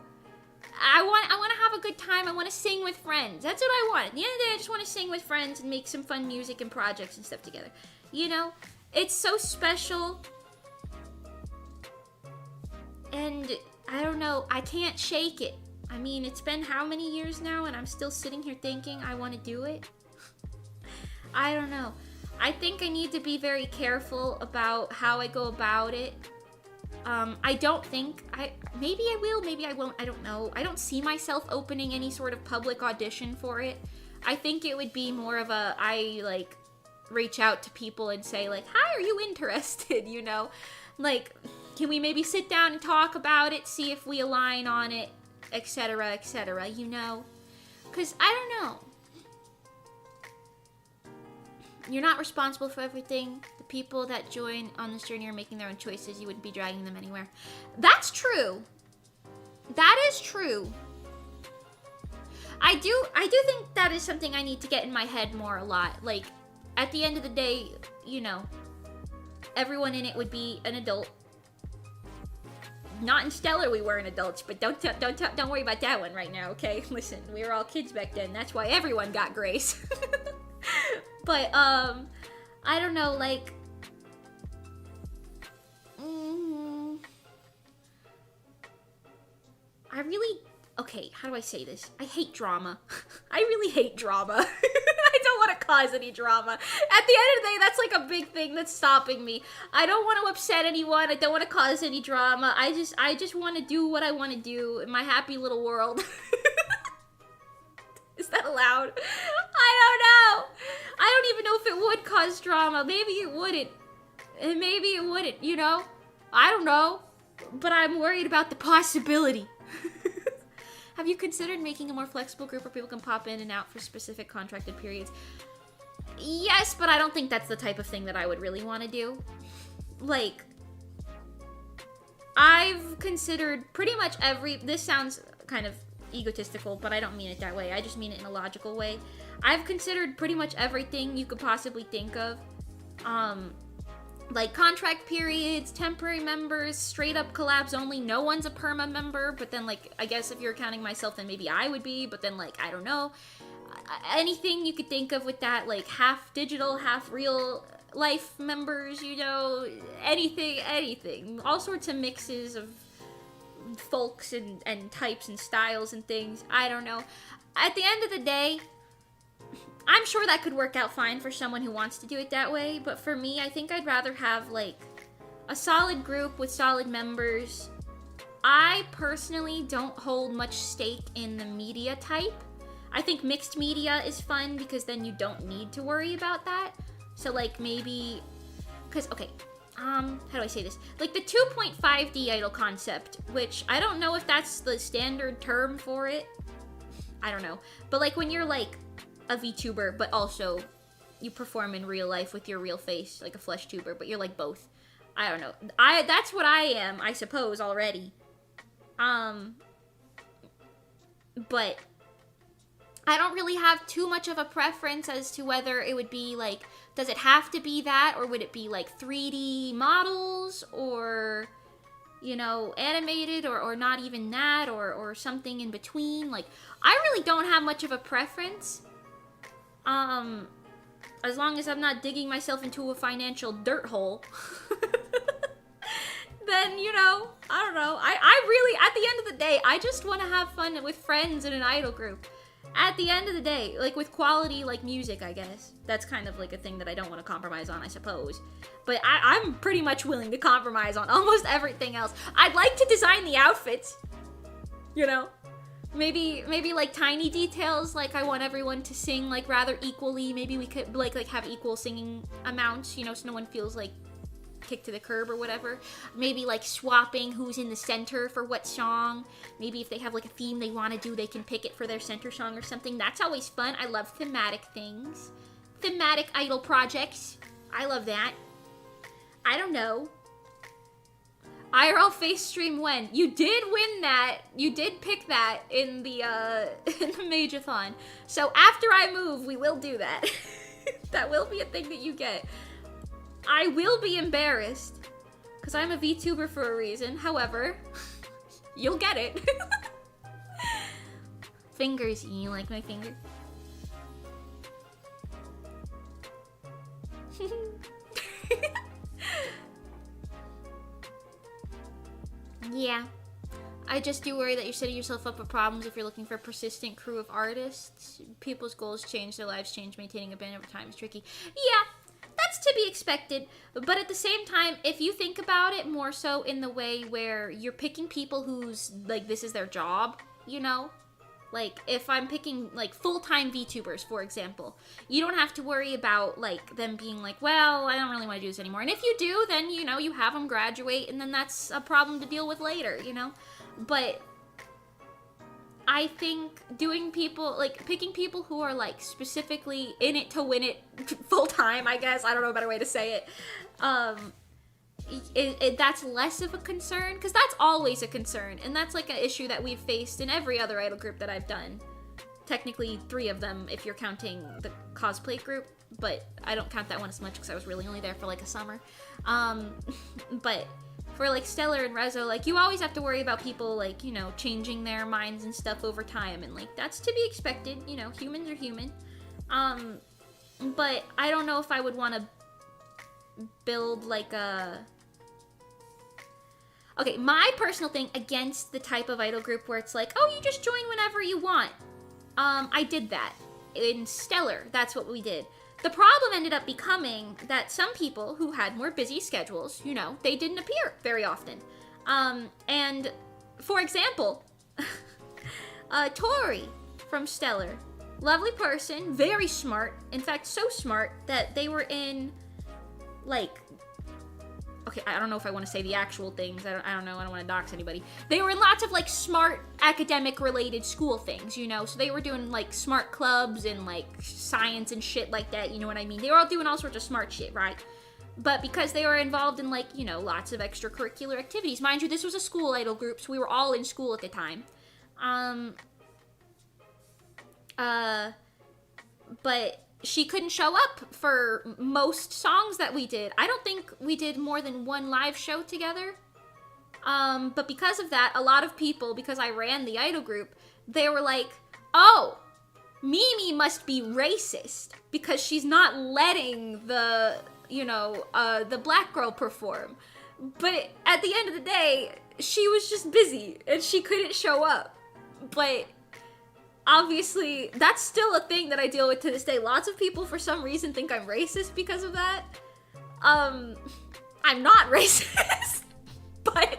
I want to have a good time. I want to sing with friends. That's what I want. At the end of the day, I just want to sing with friends and make some fun music and projects and stuff together. You know, it's so special. And I don't know, I can't shake it. I mean, it's been how many years now, and I'm still sitting here thinking I want to do it? I don't know. I think I need to be very careful about how I go about it. I don't think, maybe I will, maybe I won't, I don't know. I don't see myself opening any sort of public audition for it. I think it would be more of a, I like reach out to people and say like, hi, are you interested, you know? Like, can we maybe sit down and talk about it, see if we align on it, etc., you know? Because I don't know. You're not responsible for everything. The people that join on this journey are making their own choices. You wouldn't be dragging them anywhere. That's true. That is true. I do think that is something I need to get in my head more a lot. Like, at the end of the day, you know, everyone in it would be an adult. Not in Stellar we weren't adults, but don't worry about that one right now, okay? Listen, we were all kids back then. That's why everyone got grace. But, I don't know, like, I really, okay, how do I say this? I hate drama. I really hate drama. I don't want to cause any drama. At the end of the day, that's like a big thing that's stopping me. I don't want to upset anyone. I don't want to cause any drama. I just want to do what I want to do in my happy little world. Is that allowed? I don't know. I don't even know if it would cause drama. Maybe it wouldn't. And maybe it wouldn't, you know? I don't know. but I'm worried about the possibility. Have you considered making a more flexible group where people can pop in and out for specific contracted periods? Yes, but I don't think that's the type of thing that I would really want to do. Like, I've considered pretty much this sounds kind of egotistical, but I don't mean it that way. I just mean it in a logical way. I've considered pretty much everything you could possibly think of. Like contract periods, temporary members, straight up collabs only. No one's a perma member, but then like, I guess if you're counting myself, then maybe I would be, but then like, I don't know. Anything you could think of with that, like half digital, half real life members, you know, anything. All sorts of mixes of folks and types and styles and things. I don't know. At the end of the day, I'm sure that could work out fine for someone who wants to do it that way, but for me, I think I'd rather have, like, a solid group with solid members. I personally don't hold much stake in the media type. I think mixed media is fun because then you don't need to worry about that. So, like, maybe... Because, okay, how do I say this? Like, the 2.5D idol concept, which I don't know if that's the standard term for it. I don't know. But, like, when you're, like, a VTuber, but also you perform in real life with your real face, like a flesh tuber, but you're like both. I don't know. That's what I am, I suppose, already. But I don't really have too much of a preference as to whether it would be like, does it have to be that, or would it be like 3D models, or, you know, animated, or not even that, or something in between. Like, I really don't have much of a preference. As long as I'm not digging myself into a financial dirt hole, then, you know, I don't know. I really, at the end of the day, I just want to have fun with friends in an idol group. At the end of the day, like, with quality, like, music, I guess. That's kind of, like, a thing that I don't want to compromise on, I suppose. But I'm pretty much willing to compromise on almost everything else. I'd like to design the outfits, you know? Maybe like tiny details, like I want everyone to sing like rather equally. Maybe we could like have equal singing amounts, you know, so no one feels like kicked to the curb or whatever. Maybe like swapping who's in the center for what song. Maybe if they have like a theme they want to do, they can pick it for their center song or something. That's always fun. I love thematic things. Thematic idol projects. I love that. I don't know. IRL face stream when? You did win that. You did pick that in the Mageathon. So after I move, we will do that. That will be a thing that you get. I will be embarrassed, because I'm a VTuber for a reason. However, you'll get it. Fingers. You like my finger? Yeah. I just do worry that you're setting yourself up for problems if you're looking for a persistent crew of artists. People's goals change, their lives change, maintaining a band over time is tricky. Yeah, that's to be expected. But at the same time, if you think about it more so in the way where you're picking people who's, like, this is their job, you know? Like, if I'm picking, like, full-time VTubers, for example, you don't have to worry about, like, them being like, well, I don't really want to do this anymore. And if you do, then, you know, you have them graduate, and then that's a problem to deal with later, you know? But I think doing people, like, picking people who are, like, specifically in it to win it full-time, I guess, I don't know a better way to say it, that's less of a concern, because that's always a concern, and that's like an issue that we've faced in every other idol group that I've done. Technically 3 of them if you're counting the cosplay group, but I don't count that one as much because I was really only there for like a summer. But for like Stellar and Rezo, like, you always have to worry about people, like, you know, changing their minds and stuff over time, and like, that's to be expected, you know, humans are human. But I don't know if I would want to build like a... Okay, my personal thing against the type of idol group where it's like, oh, you just join whenever you want. I did that. In Stellar, that's what we did. The problem ended up becoming that some people who had more busy schedules, you know, they didn't appear very often. And, for example, Tori from Stellar. Lovely person, very smart. In fact, so smart that they were in, like, okay, I don't know if I want to say the actual things. I don't know. I don't want to dox anybody. They were in lots of like smart academic related school things, you know? So they were doing like smart clubs and like science and shit like that, you know what I mean? They were all doing all sorts of smart shit, right? But because they were involved in like, you know, lots of extracurricular activities. Mind you, this was a school idol group, so we were all in school at the time. But she couldn't show up for most songs that we did. I don't think we did more than one live show together. But because of that, a lot of people, because I ran the idol group, they were like, oh, Mimi must be racist because she's not letting the, you know, the black girl perform. But at the end of the day, she was just busy and she couldn't show up. But obviously, that's still a thing that I deal with to this day. Lots of people, for some reason, think I'm racist because of that. I'm not racist. But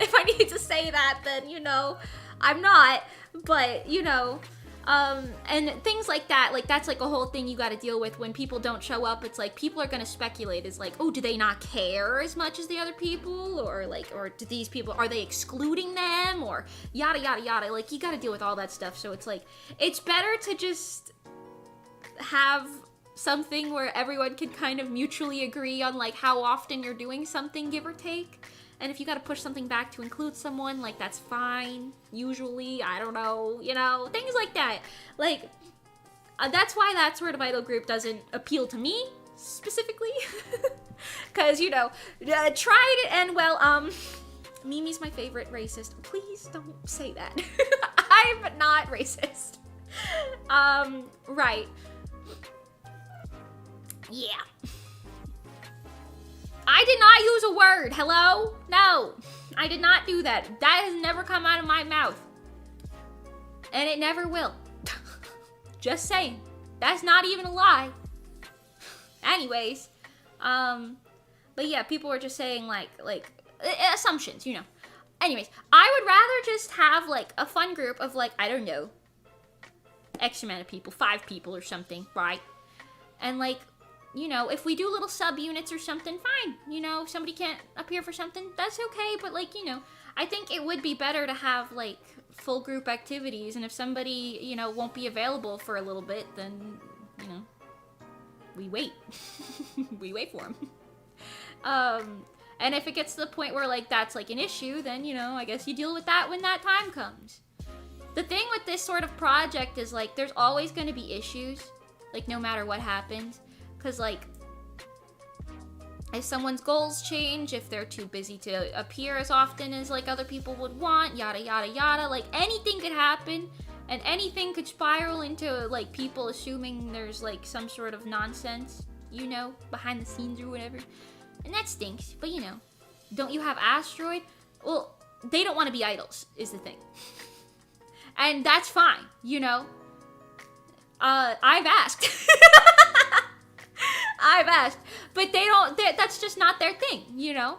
if I need to say that, then, you know, I'm not. But, you know, and things like that, like, that's, like, a whole thing you gotta deal with when people don't show up. It's like, people are gonna speculate. It's like, oh, do they not care as much as the other people? Or, like, or do these people, are they excluding them? Or yada, yada, yada. Like, you gotta deal with all that stuff. So it's like, it's better to just have something where everyone can kind of mutually agree on, like, how often you're doing something, give or take. And if you gotta push something back to include someone, like, that's fine. Usually, I don't know, you know, things like that. Like, that's why that sort of idol group doesn't appeal to me, specifically. Because, you know, tried it and, well, Mimi's my favorite racist. Please don't say that. I'm not racist. Right. Yeah. I did not use a word, hello? No, I did not do that. That has never come out of my mouth. And it never will. Just saying. That's not even a lie. Anyways, but yeah, people were just saying like assumptions, you know. Anyways, I would rather just have like a fun group of like, I don't know, X amount of people, 5 people or something, right? And like, you know, if we do little sub-units or something, fine. You know, if somebody can't appear for something, that's okay. But, like, you know, I think it would be better to have, like, full group activities. And if somebody, you know, won't be available for a little bit, then, you know, we wait. We wait for them. And if it gets to the point where, like, that's, like, an issue, then, you know, I guess you deal with that when that time comes. The thing with this sort of project is, like, there's always going to be issues, like, no matter what happens. Because, like, if someone's goals change, if they're too busy to appear as often as, like, other people would want, yada, yada, yada, like, anything could happen, and anything could spiral into, like, people assuming there's, like, some sort of nonsense, you know, behind the scenes or whatever. And that stinks, but, you know, don't you have Asteroid? Well, they don't want to be idols, is the thing. And that's fine, you know. I've asked. I've asked, but that's just not their thing, you know?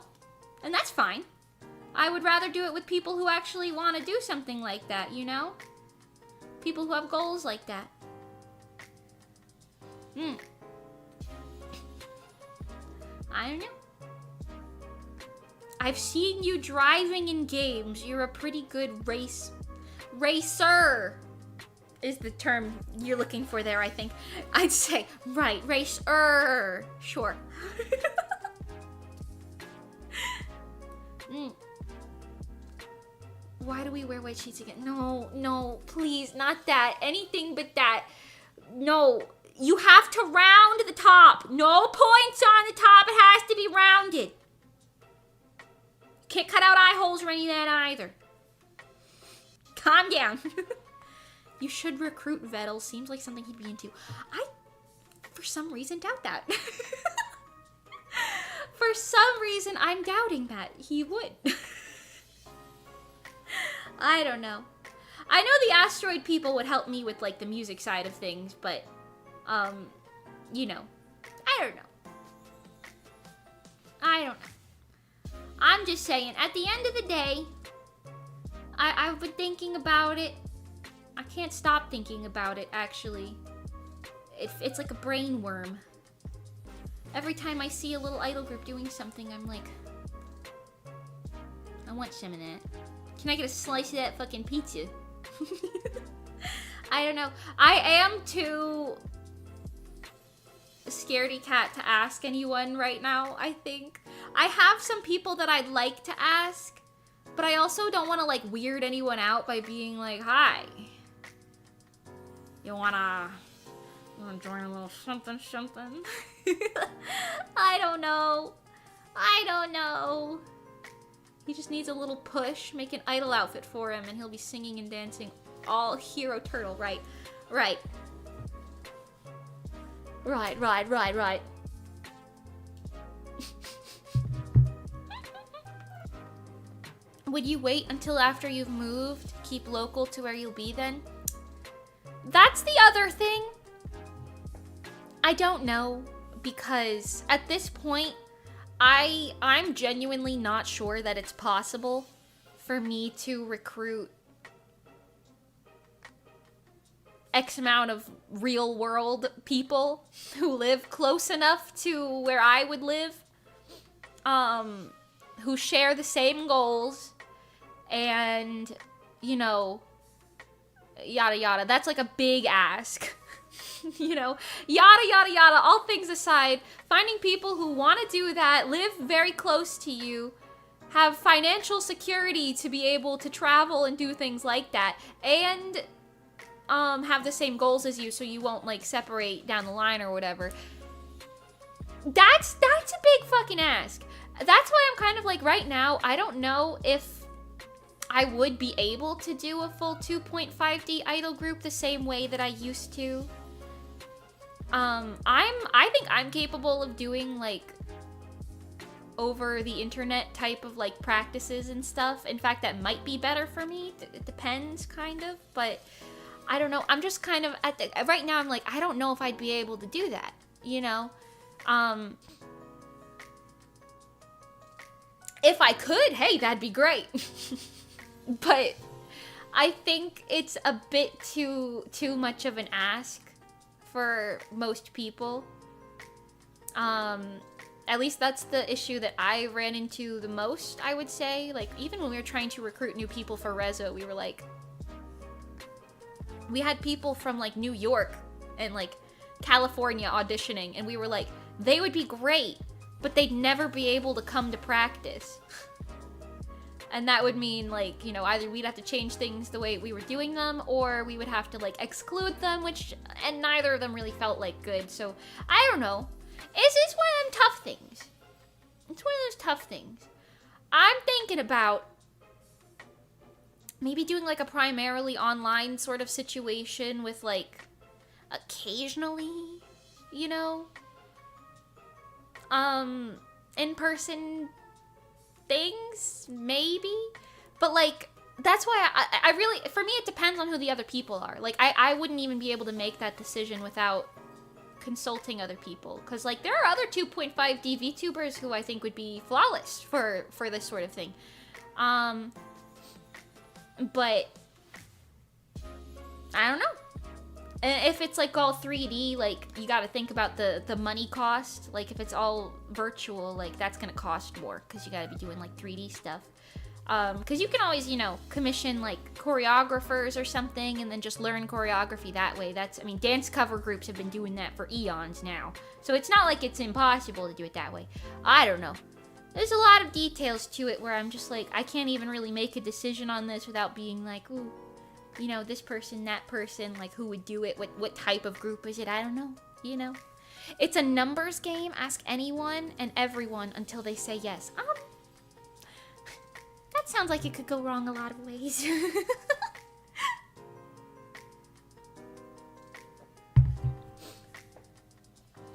And that's fine. I would rather do it with people who actually want to do something like that, you know? People who have goals like that. I don't know. I've seen you driving in games. You're a pretty good racer. Is the term you're looking for there, I think. I'd say, right, racer. Sure. Why do we wear white sheets again? No, please, not that. Anything but that. No, you have to round the top. No points on the top. It has to be rounded. Can't cut out eye holes or any of that either. Calm down. You should recruit Vettel. Seems like something he'd be into. I, for some reason, doubt that. For some reason, I'm doubting that he would. I don't know. I know the Asteroid people would help me with, like, the music side of things, but, you know, I don't know. I don't know. I'm just saying, at the end of the day, I've been thinking about it. I can't stop thinking about it, actually. It's like a brain worm. Every time I see a little idol group doing something, I'm like, I want some of that. Can I get a slice of that fucking pizza? I don't know. I am too scaredy cat to ask anyone right now, I think. I have some people that I'd like to ask, but I also don't want to like weird anyone out by being like, hi, you wanna join a little something something? I don't know. He just needs a little push. Make an idol outfit for him and he'll be singing and dancing all hero turtle. Right. Would you wait until after you've moved? Keep local to where you'll be then? That's the other thing. I don't know, because at this point, I'm genuinely not sure that it's possible for me to recruit X amount of real world people who live close enough to where I would live, who share the same goals, and, you know, yada yada. That's like a big ask. You know, yada yada yada. All things aside, finding people who want to do that, live very close to you, have financial security to be able to travel and do things like that, and have the same goals as you, so you won't like separate down the line or whatever. That's a big fucking ask. That's why I'm kind of like, right now, I don't know if I would be able to do a full 2.5D idol group the same way that I used to. I think I'm capable of doing like over the internet type of like practices and stuff. In fact, that might be better for me. It depends, kind of, but I don't know. I'm just kind of at the right now. I'm like, I don't know if I'd be able to do that. You know, if I could, hey, that'd be great. But I think it's a bit too much of an ask for most people. At least that's the issue that I ran into the most, I would say. Like, even when we were trying to recruit new people for Rezo, we were like, we had people from like New York and like California auditioning, and we were like, they would be great, but they'd never be able to come to practice. And that would mean, like, you know, either we'd have to change things the way we were doing them, or we would have to, like, exclude them, and neither of them really felt, like, good. So, I don't know. It's one of them tough things. It's one of those tough things. I'm thinking about maybe doing, like, a primarily online sort of situation with, like, occasionally, you know, in-person things, maybe, but like, that's why I really, for me, it depends on who the other people are. Like, I wouldn't even be able to make that decision without consulting other people, because like, there are other 2.5D VTubers who I think would be flawless for this sort of thing, but I don't know. And if it's like all 3D, like, you gotta think about the money cost. Like, if it's all virtual, like, that's gonna cost more, because you gotta be doing like 3D stuff. Because you can always, you know, commission like choreographers or something and then just learn choreography that way. That's, I mean, dance cover groups have been doing that for eons now. So it's not like it's impossible to do it that way. I don't know. There's a lot of details to it where I'm just like, I can't even really make a decision on this without being like, ooh, you know, this person, that person, like, who would do it, what type of group is it, I don't know, you know? It's a numbers game, ask anyone and everyone until they say yes. That sounds like it could go wrong a lot of ways.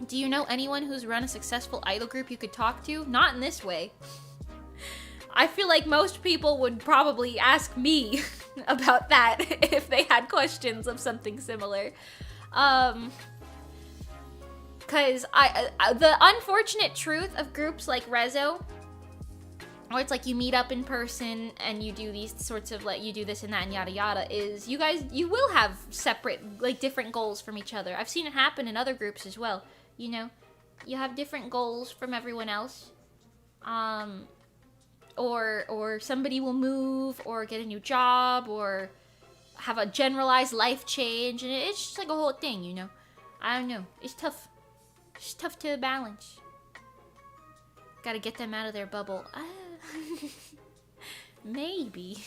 Do you know anyone who's run a successful idol group you could talk to? Not in this way. I feel like most people would probably ask me about that if they had questions of something similar. Because the unfortunate truth of groups like Rezo, or it's like you meet up in person and you do these sorts of, like, you do this and that and yada yada, is you will have separate, like, different goals from each other. I've seen it happen in other groups as well, you know? You have different goals from everyone else. Or somebody will move or get a new job or have a generalized life change, and it's just like a whole thing, you know. I don't know. It's tough. It's tough to balance. Gotta get them out of their bubble. Maybe.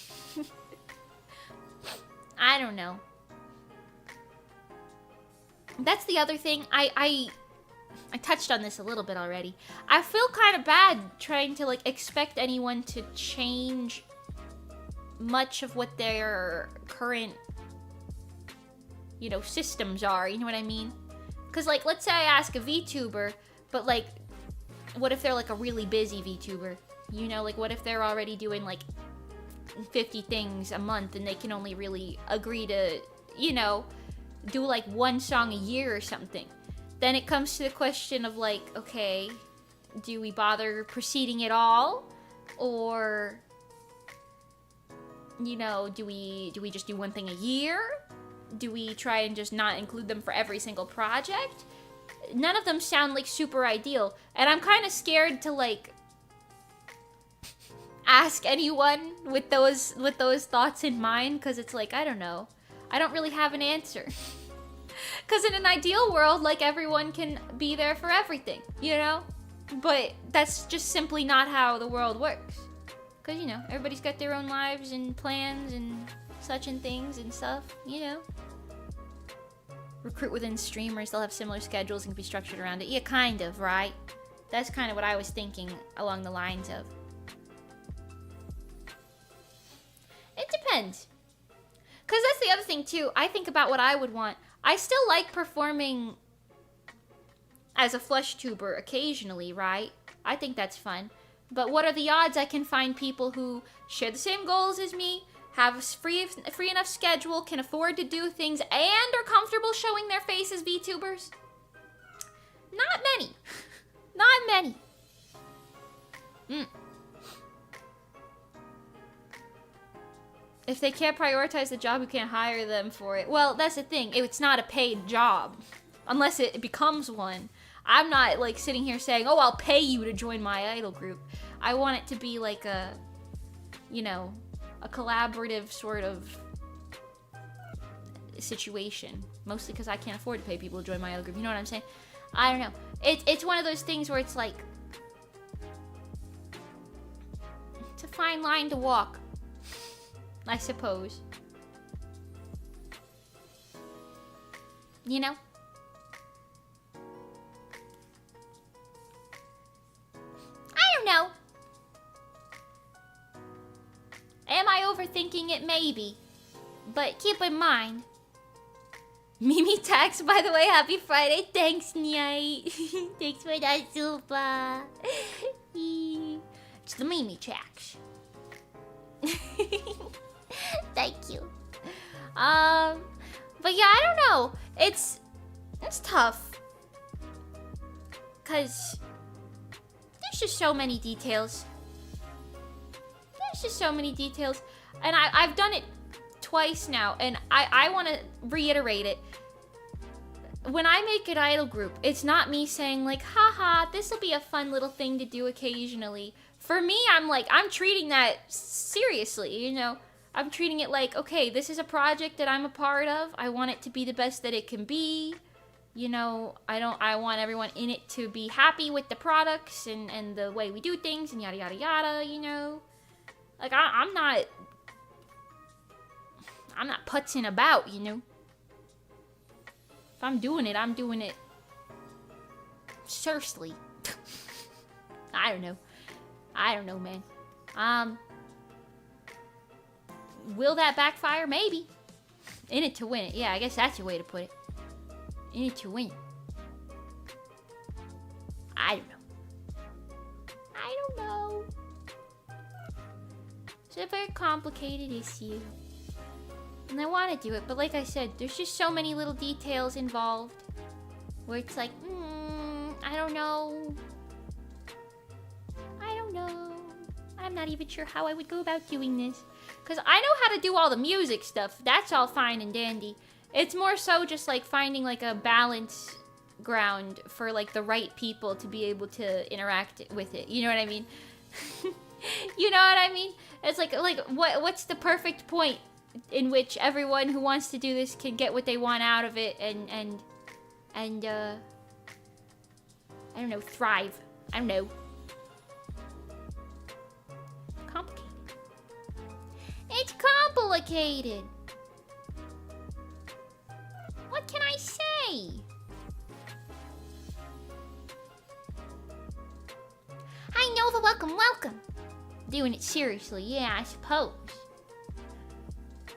I don't know. That's the other thing. I touched on this a little bit already. I feel kind of bad trying to like expect anyone to change much of what their current, you know, systems are. You know what I mean? Because like, let's say I ask a VTuber, but like, what if they're like a really busy VTuber? You know, like what if they're already doing like 50 things a month and they can only really agree to, you know, do like one song a year or something? Then it comes to the question of like, okay, do we bother proceeding at all? Or, you know, do we just do one thing a year? Do we try and just not include them for every single project? None of them sound like super ideal. And I'm kind of scared to like ask anyone with those thoughts in mind, because it's like, I don't know. I don't really have an answer. Because in an ideal world, like, everyone can be there for everything, you know? But that's just simply not how the world works. Because, you know, everybody's got their own lives and plans and such and things and stuff, you know? Recruit within streamers, they'll have similar schedules and can be structured around it. Yeah, kind of, right? That's kind of what I was thinking along the lines of. It depends. Because that's the other thing, too. I think about what I would want. I still like performing as a flesh tuber occasionally, right? I think that's fun. But what are the odds I can find people who share the same goals as me, have a free enough schedule, can afford to do things, and are comfortable showing their face as VTubers? Not many. Not many. If they can't prioritize the job, you can't hire them for it. Well, that's the thing. It's not a paid job. Unless it becomes one. I'm not, like, sitting here saying, oh, I'll pay you to join my idol group. I want it to be, like, a, you know, a collaborative sort of situation. Mostly because I can't afford to pay people to join my idol group. You know what I'm saying? I don't know. It's one of those things where it's, like, it's a fine line to walk, I suppose. You know? I don't know. Am I overthinking it? Maybe. But keep in mind. Mimi tax, by the way, happy Friday. Thanks, Night. Thanks for that super. It's the Mimi tax. Thank you. But yeah, I don't know. It's tough. Cause there's just so many details. There's just so many details. And I've done it twice now, and I want to reiterate it. When I make an idol group, it's not me saying like, haha, this will be a fun little thing to do occasionally. For me, I'm treating that seriously, you know? I'm treating it like, okay, this is a project that I'm a part of. I want it to be the best that it can be. You know, I want everyone in it to be happy with the products and the way we do things and yada yada yada, you know? Like, I'm not putzing about, you know? If I'm doing it seriously. I don't know, man. Will that backfire? Maybe. In it to win it. Yeah, I guess that's a way to put it. In it to win it. I don't know. It's a very complicated issue. And I want to do it, but like I said, there's just so many little details involved. Where it's like, I don't know. I'm not even sure how I would go about doing this. Because I know how to do all the music stuff. That's all fine and dandy. It's more so just like finding like a balance background for like the right people to be able to interact with it. You know what I mean? You know what I mean? It's like what's the perfect point in which everyone who wants to do this can get what they want out of it and I don't know, thrive. I don't know. Complicated. It's complicated. What can I say? Hi Nova, welcome. Doing it seriously, yeah, I suppose.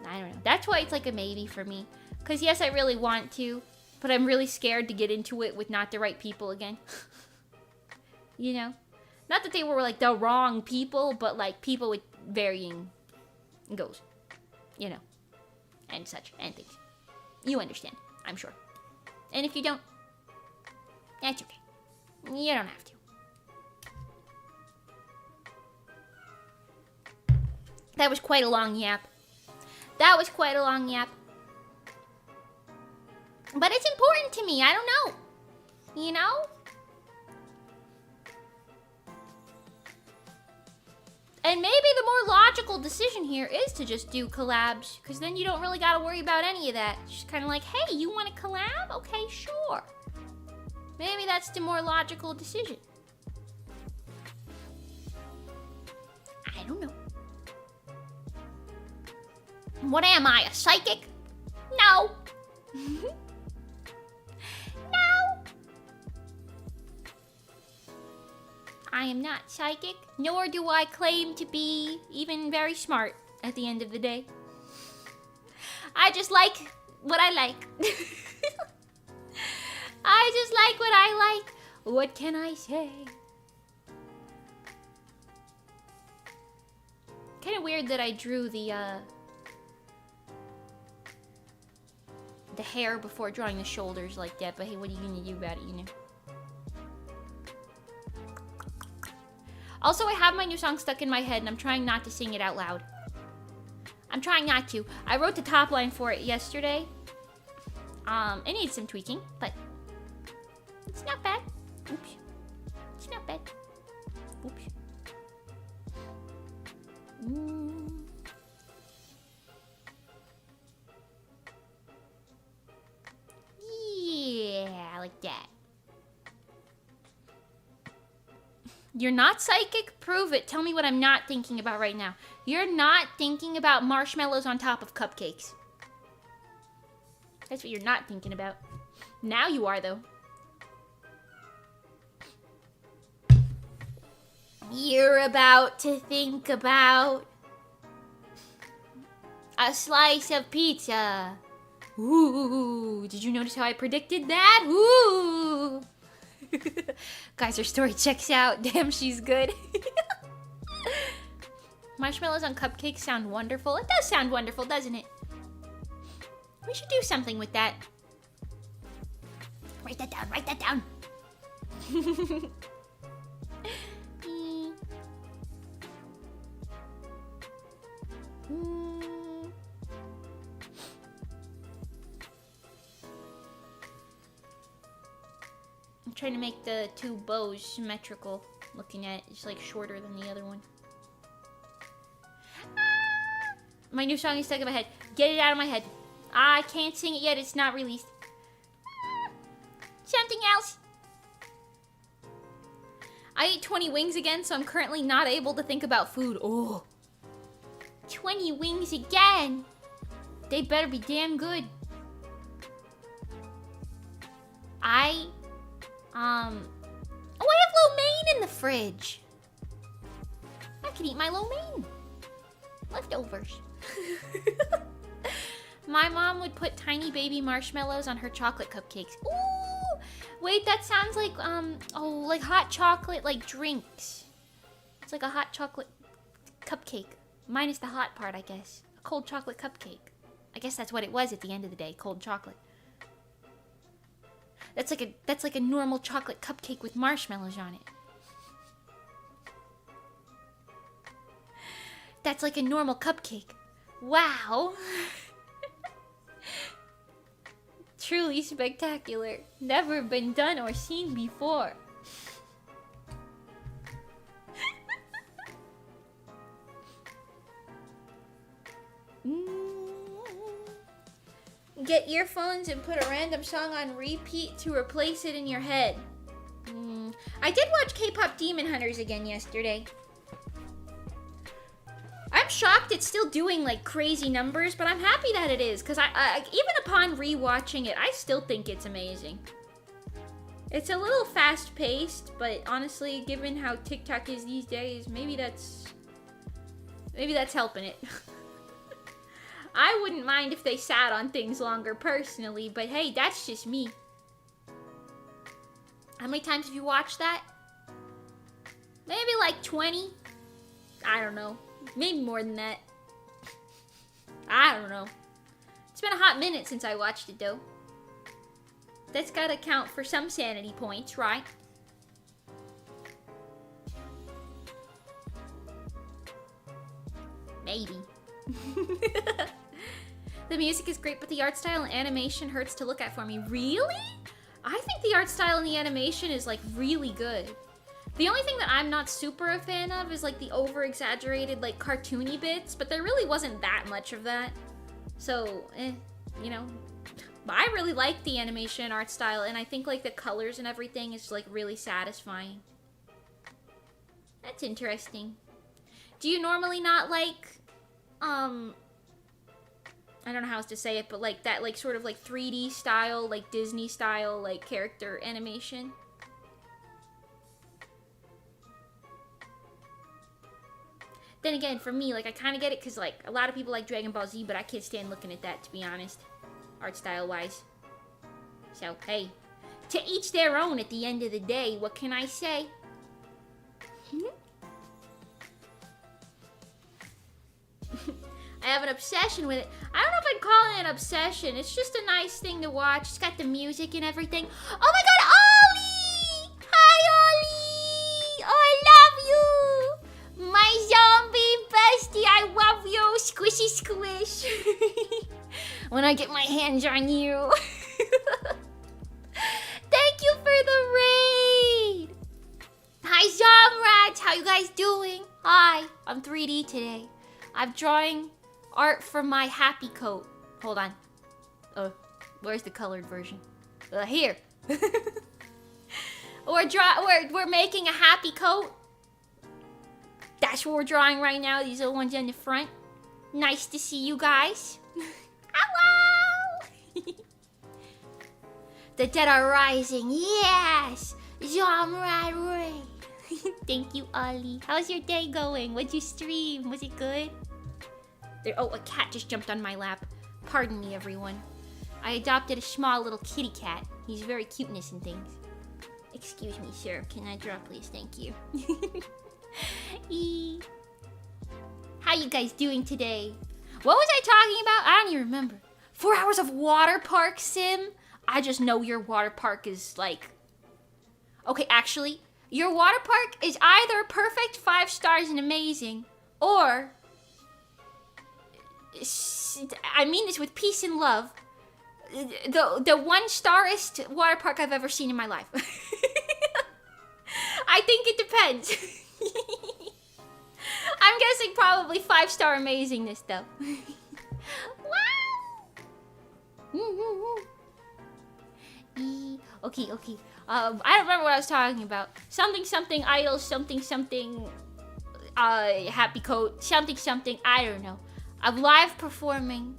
I don't know. That's why it's like a maybe for me. Because yes, I really want to, but I'm really scared to get into it with not the right people again. You know? Not that they were like the wrong people, but like people with varying goals. You know? And such, and things. You understand, I'm sure. And if you don't, that's okay. You don't have to. That was quite a long yap. That was quite a long yap. But it's important to me, I don't know. You know? And maybe the more logical decision here is to just do collabs, because then you don't really gotta worry about any of that. It's just kind of like, hey, you want a collab? Okay, sure. Maybe that's the more logical decision. I don't know. What am I, a psychic? No. No. I am not psychic, nor do I claim to be even very smart at the end of the day. I just like what I like. I just like what I like. What can I say? Kind of weird that I drew the hair before drawing the shoulders like that, but hey, what are you gonna do about it, you know? Also, I have my new song stuck in my head, and I'm trying not to sing it out loud. I'm trying not to. I wrote the top line for it yesterday. It needs some tweaking, but it's not bad. Oops. It's not bad. Oops. Yeah, like that. You're not psychic? Prove it. Tell me what I'm not thinking about right now. You're not thinking about marshmallows on top of cupcakes. That's what you're not thinking about. Now you are, though. You're about to think about a slice of pizza. Ooh, did you notice how I predicted that? Ooh. Guys, her story checks out. Damn, she's good. Marshmallows on cupcakes sound wonderful. It does sound wonderful, doesn't it? We should do something with that. Write that down, write that down. I'm trying to make the two bows symmetrical. Looking at it, it's like shorter than the other one. Ah! My new song is stuck in my head. Get it out of my head. I can't sing it yet, it's not released. Ah! Something else. I ate 20 wings again, so I'm currently not able to think about food. Oh. 20 wings again. They better be damn good. Oh, I have lo mein in the fridge. I could eat my lo mein. Leftovers. My mom would put tiny baby marshmallows on her chocolate cupcakes. Ooh! Wait, that sounds like, like hot chocolate, like drinks. It's like a hot chocolate cupcake. Minus the hot part, I guess. A cold chocolate cupcake. I guess that's what it was at the end of the day, cold chocolate. That's like a normal chocolate cupcake with marshmallows on it. That's like a normal cupcake. Wow. Truly spectacular. Never been done or seen before. Get earphones and put a random song on repeat to replace it in your head. I did watch K-pop Demon Hunters again yesterday. I'm shocked it's still doing like crazy numbers, but I'm happy that it is, because I even upon rewatching it, I still think it's amazing. It's a little fast-paced, but honestly, given how TikTok is these days, maybe that's helping it. I wouldn't mind if they sat on things longer personally, but hey, that's just me. How many times have you watched that? Maybe like 20? I don't know. Maybe more than that. I don't know. It's been a hot minute since I watched it, though. That's gotta count for some sanity points, right? Maybe. The music is great, but the art style and animation hurts to look at for me. Really? I think the art style and the animation is like really good. The only thing that I'm not super a fan of is like the over-exaggerated like cartoony bits, but there really wasn't that much of that. So, you know. But I really like the animation and art style, and I think like the colors and everything is like really satisfying. That's interesting. Do you normally not like, I don't know how else to say it, but like that like sort of like 3D style, like Disney style, like character animation? Then again, for me, like I kind of get it because like a lot of people like Dragon Ball Z, but I can't stand looking at that, to be honest, art style wise. So hey, to each their own at the end of the day, what can I say? I have an obsession with it. I don't know if I'd call it an obsession. It's just a nice thing to watch. It's got the music and everything. Oh my god, Ollie! Hi, Ollie! Oh, I love you! My zombie bestie, I love you! Squishy squish! When I get my hands on you. Thank you for the raid! Hi, Zomrats! How you guys doing? Hi, I'm 3D today. I'm drawing art for my happy coat. Hold on. Where's the colored version? Here. We're making a happy coat. That's what we're drawing right now. These are the ones in the front. Nice to see you guys. Hello. The dead are rising. Yes. Zomrat Ray. Thank you, Ollie. How's your day going? What'd you stream? Was it good? Oh, a cat just jumped on my lap. Pardon me, everyone. I adopted a small little kitty cat. He's very cuteness and things. Excuse me, sir. Can I draw, please? Thank you. How you guys doing today? What was I talking about? I don't even remember. 4 hours of water park sim? I just know your water park is like... Okay, actually, your water park is either perfect, 5 stars and amazing, or... I mean this with peace and love. The 1-starest water park I've ever seen in my life. I think it depends. I'm guessing probably 5-star amazingness though. Wow. Okay. I don't remember what I was talking about. Something idol, something happy coat, something, I don't know. I'm live performing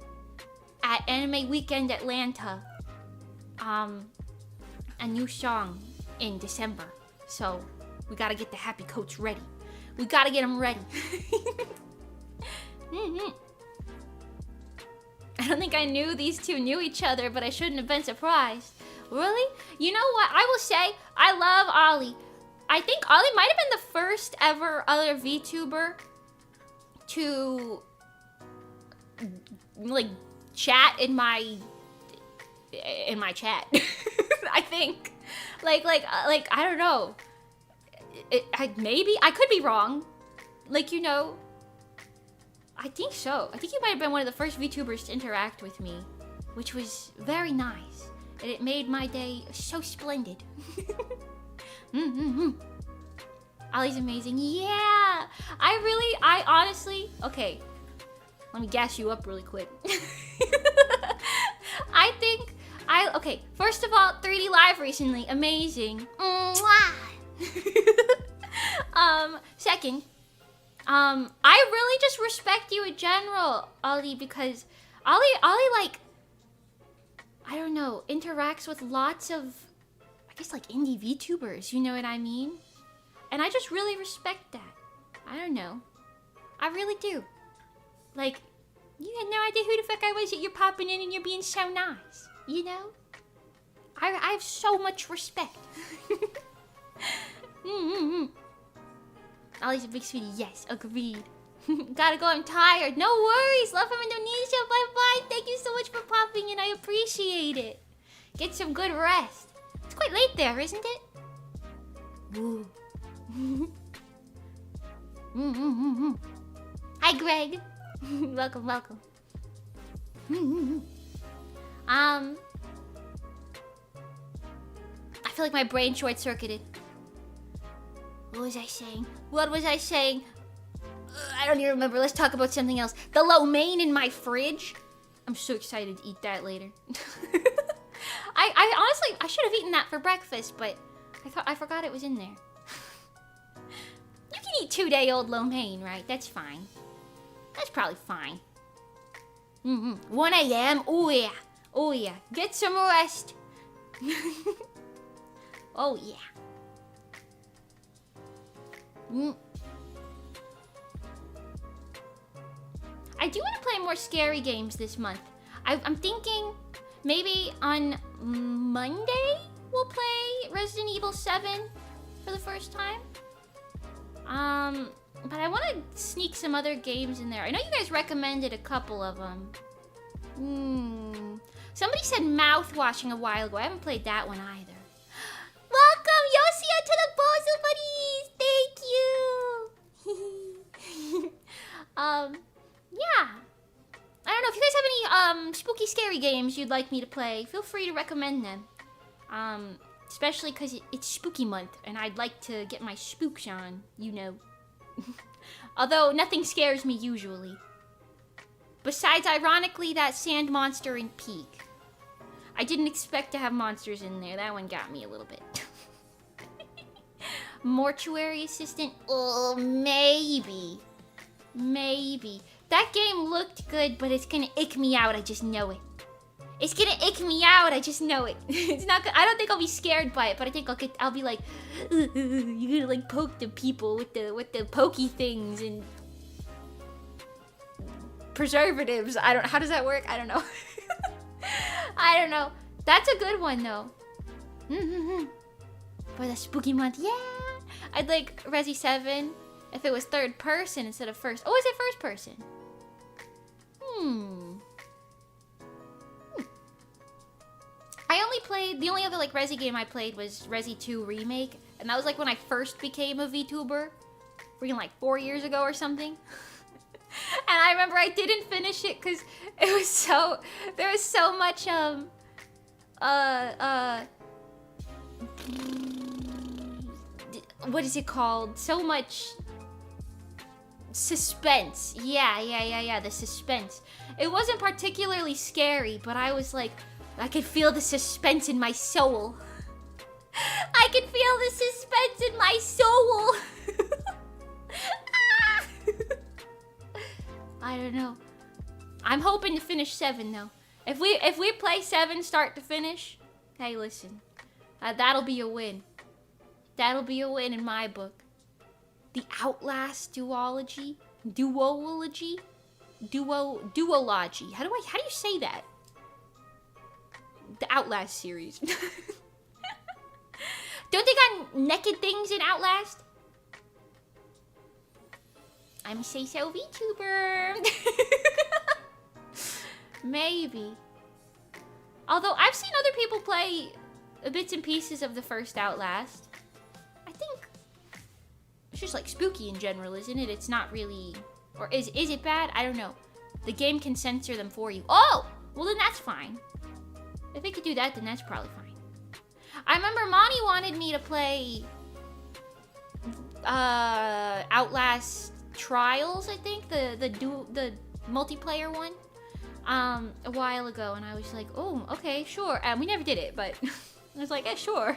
at Anime Weekend Atlanta, a new song in December. So we gotta get the happy coats ready. We gotta get them ready. I don't think I knew these two knew each other, but I shouldn't have been surprised. Really? You know what? I will say, I love Ollie. I think Ollie might have been the first ever other VTuber to like chat in my chat. I think like I don't know, maybe I could be wrong, like, you know, I think so. I think you might have been one of the first VTubers to interact with me, which was very nice. and it made my day so splendid. Ollie's amazing. Yeah, I honestly, okay, let me gas you up really quick. Okay, first of all, 3D Live recently, amazing. Second, I really just respect you in general, Ollie, because Ollie like, I don't know, interacts with lots of, I guess, like indie VTubers, you know what I mean? And I just really respect that. I don't know. I really do. Like, you had no idea who the fuck I was that you're popping in and you're being so nice, you know? I have so much respect. Ollie's a big sweetie. Yes, agreed. Gotta go, I'm tired. No worries. Love from Indonesia. Bye-bye. Thank you so much for popping in. I appreciate it. Get some good rest. It's quite late there, isn't it? Woo. Hi, Greg. Welcome, welcome. I feel like my brain short-circuited. What was I saying? I don't even remember. Let's talk about something else. The lo mein in my fridge. I'm so excited to eat that later. I honestly, I should have eaten that for breakfast, but I forgot it was in there. You can eat 2-day-old lo mein, right? That's fine. That's probably fine. 1 a.m. Oh yeah. Oh yeah. Get some rest. Oh yeah. I do want to play more scary games this month. I'm thinking maybe on Monday we'll play Resident Evil 7 for the first time. But I want to sneak some other games in there. I know you guys recommended a couple of them. Somebody said mouthwashing a while ago. I haven't played that one either. Welcome, Yosia, to the Bozo Buddies! Thank you! Yeah. I don't know, if you guys have any, spooky, scary games you'd like me to play, feel free to recommend them. Especially because it's spooky month, and I'd like to get my spooks on, you know. Although, nothing scares me usually. Besides, ironically, that sand monster in Peak. I didn't expect to have monsters in there. That one got me a little bit. Mortuary assistant? Oh, maybe. Maybe. That game looked good, but it's gonna ick me out. I just know it. It's gonna ick me out. I just know it. It's not. I don't think I'll be scared by it, but I think I'll be like, you're gonna like poke the people with the pokey things and preservatives. How does that work? I don't know. I don't know. That's a good one though. For the spooky month, yeah. I'd like Resi 7 if it was third person instead of first. Oh, is it first person? The only other like Resi game I played was Resi 2 Remake, and that was like when I first became a VTuber, freaking like 4 years ago or something. And I remember I didn't finish it because it was there was so much what is it called? So much suspense. Yeah, the suspense. It wasn't particularly scary, but I was like, I could feel the suspense in my soul. I could feel the suspense in my soul. I don't know. I'm hoping to finish 7 though. If we play 7 start to finish, hey, listen, that'll be a win. That'll be a win in my book. The Outlast duology. How do you say that? The Outlast series. Don't they got naked things in Outlast? I'm a say-so VTuber. Maybe. Although I've seen other people play bits and pieces of the first Outlast. I think it's just like spooky in general, isn't it? It's not really, or is it bad? I don't know. The game can censor them for you. Oh, well then that's fine. If we could do that, then that's probably fine. I remember Monty wanted me to play Outlast Trials, I think, the multiplayer one, a while ago, and I was like, oh, okay, sure. And we never did it, but I was like, yeah, sure.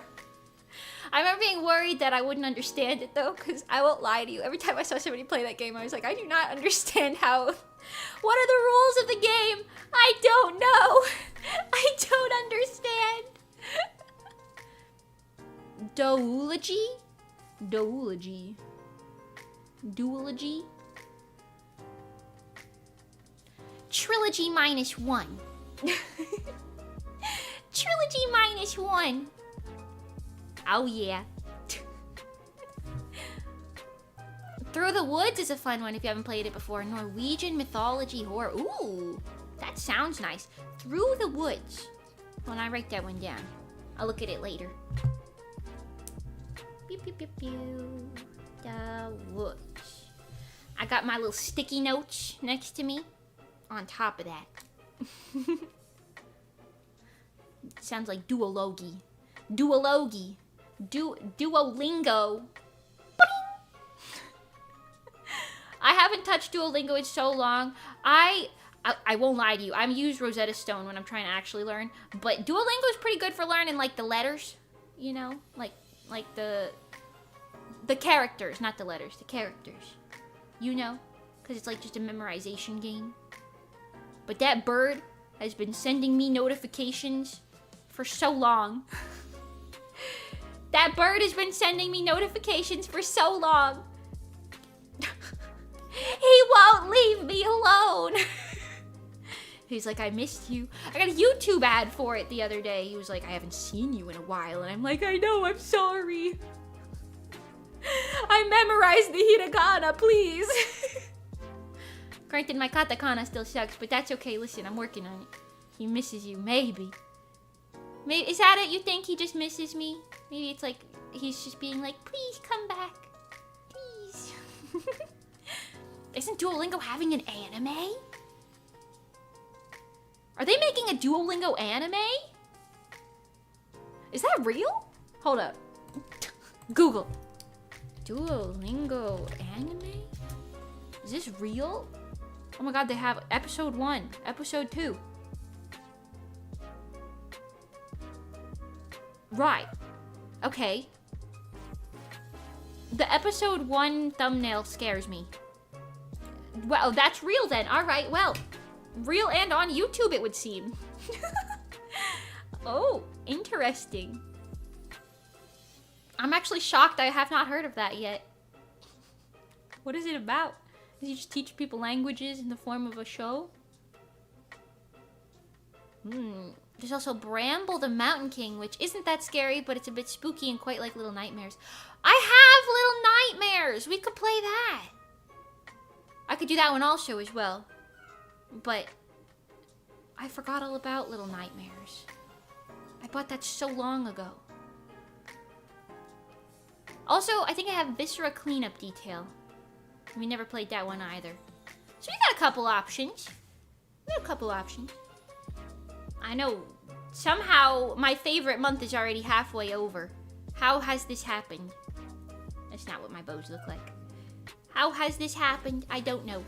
I remember being worried that I wouldn't understand it though, because I won't lie to you. Every time I saw somebody play that game, I was like, I do not understand how. What are the rules of the game? I don't know. I don't understand. Duology? Duology. Duology? Trilogy -1. Trilogy -1. Oh yeah. Through the Woods is a fun one if you haven't played it before. Norwegian mythology horror. Ooh, that sounds nice. Through the Woods. When I write that one down, I'll look at it later. Pew, pew, pew, pew. The Woods. I got my little sticky notes next to me. On top of that. Sounds like duology. Duology. Duolingo. I haven't touched Duolingo in so long. I won't lie to you. I use Rosetta Stone when I'm trying to actually learn. But Duolingo is pretty good for learning like the letters. You know? Like the characters. Not the letters. The characters. You know? Because it's like just a memorization game. But that bird has been sending me notifications for so long. That bird has been sending me notifications for so long. He won't leave me alone. He's like, I missed you. I got a YouTube ad for it the other day. He was like, I haven't seen you in a while. And I'm like, I know, I'm sorry. I memorized the hiragana, please. Granted, my katakana still sucks, but that's okay. Listen, I'm working on it. He misses you, maybe. Is that it? You think he just misses me? Maybe it's like, he's just being like, please come back. Please. Isn't Duolingo having an anime? Are they making a Duolingo anime? Is that real? Hold up. Google. Duolingo anime? Is this real? Oh my god, they have episode 1, episode 2. Right. Okay. The episode 1 thumbnail scares me. Well, that's real then. Alright, well. Real and on YouTube, it would seem. Oh, interesting. I'm actually shocked I have not heard of that yet. What is it about? Does he just teach people languages in the form of a show? There's also Bramble the Mountain King, which isn't that scary, but it's a bit spooky and quite like Little Nightmares. I have Little Nightmares! We could play that. I could do that one also as well. But I forgot all about Little Nightmares. I bought that so long ago. Also, I think I have Viscera Cleanup Detail. We never played that one either. So we got a couple options. I know, somehow my favorite month is already halfway over. How has this happened? That's not what my bows look like. How has this happened? I don't know.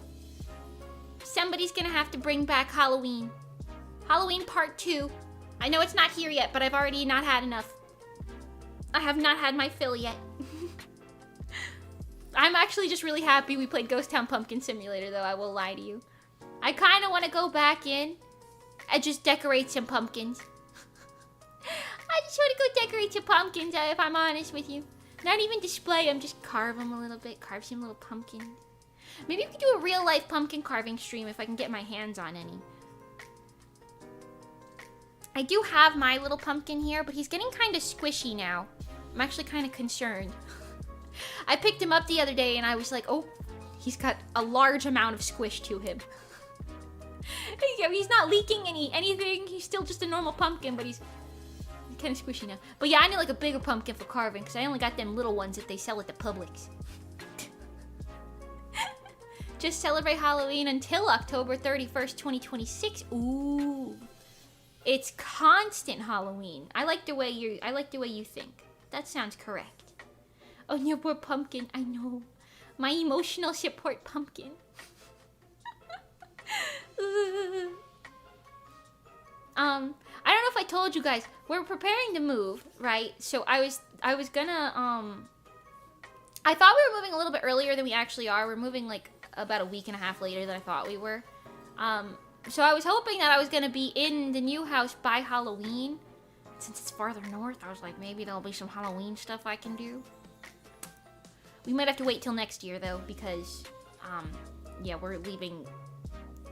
Somebody's gonna have to bring back Halloween. Halloween Part 2. I know it's not here yet, but I've already not had enough. I have not had my fill yet. I'm actually just really happy we played Ghost Town Pumpkin Simulator, though, I will lie to you. I kind of want to go back in and just decorate some pumpkins. I just want to go decorate some pumpkins, if I'm honest with you. Not even display them, just carve them a little bit. Carve some little pumpkins. Maybe we could do a real-life pumpkin carving stream if I can get my hands on any. I do have my little pumpkin here, but he's getting kind of squishy now. I'm actually kind of concerned. I picked him up the other day and I was like, oh, he's got a large amount of squish to him. He's not leaking anything. He's still just a normal pumpkin, but he's kind of squishy now. But yeah, I need like a bigger pumpkin for carving because I only got them little ones that they sell at the Publix. Just celebrate Halloween until October 31st, 2026. Ooh. It's constant Halloween. I like the way you think. That sounds correct. Oh, no, poor pumpkin. I know. My emotional support pumpkin. I don't know if I told you guys, we're preparing to move, right? So I was gonna, I thought we were moving a little bit earlier than we actually are. We're moving like about a week and a half later than I thought we were. So I was hoping that I was gonna be in the new house by Halloween. Since it's farther north, I was like, maybe there'll be some Halloween stuff I can do. We might have to wait till next year though, because, yeah, we're leaving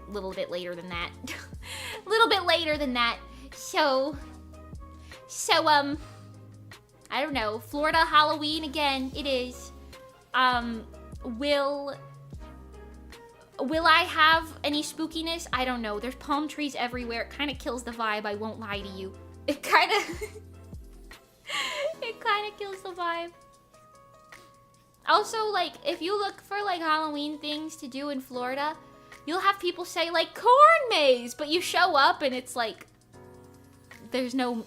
a little bit later than that. A little bit later than that. So, I don't know. Florida Halloween again. It is. Will I have any spookiness? I don't know. There's palm trees everywhere. It kind of kills the vibe. I won't lie to you. It kind of kills the vibe. Also, like, if you look for like Halloween things to do in Florida, you'll have people say like corn maze, but you show up and it's like there's no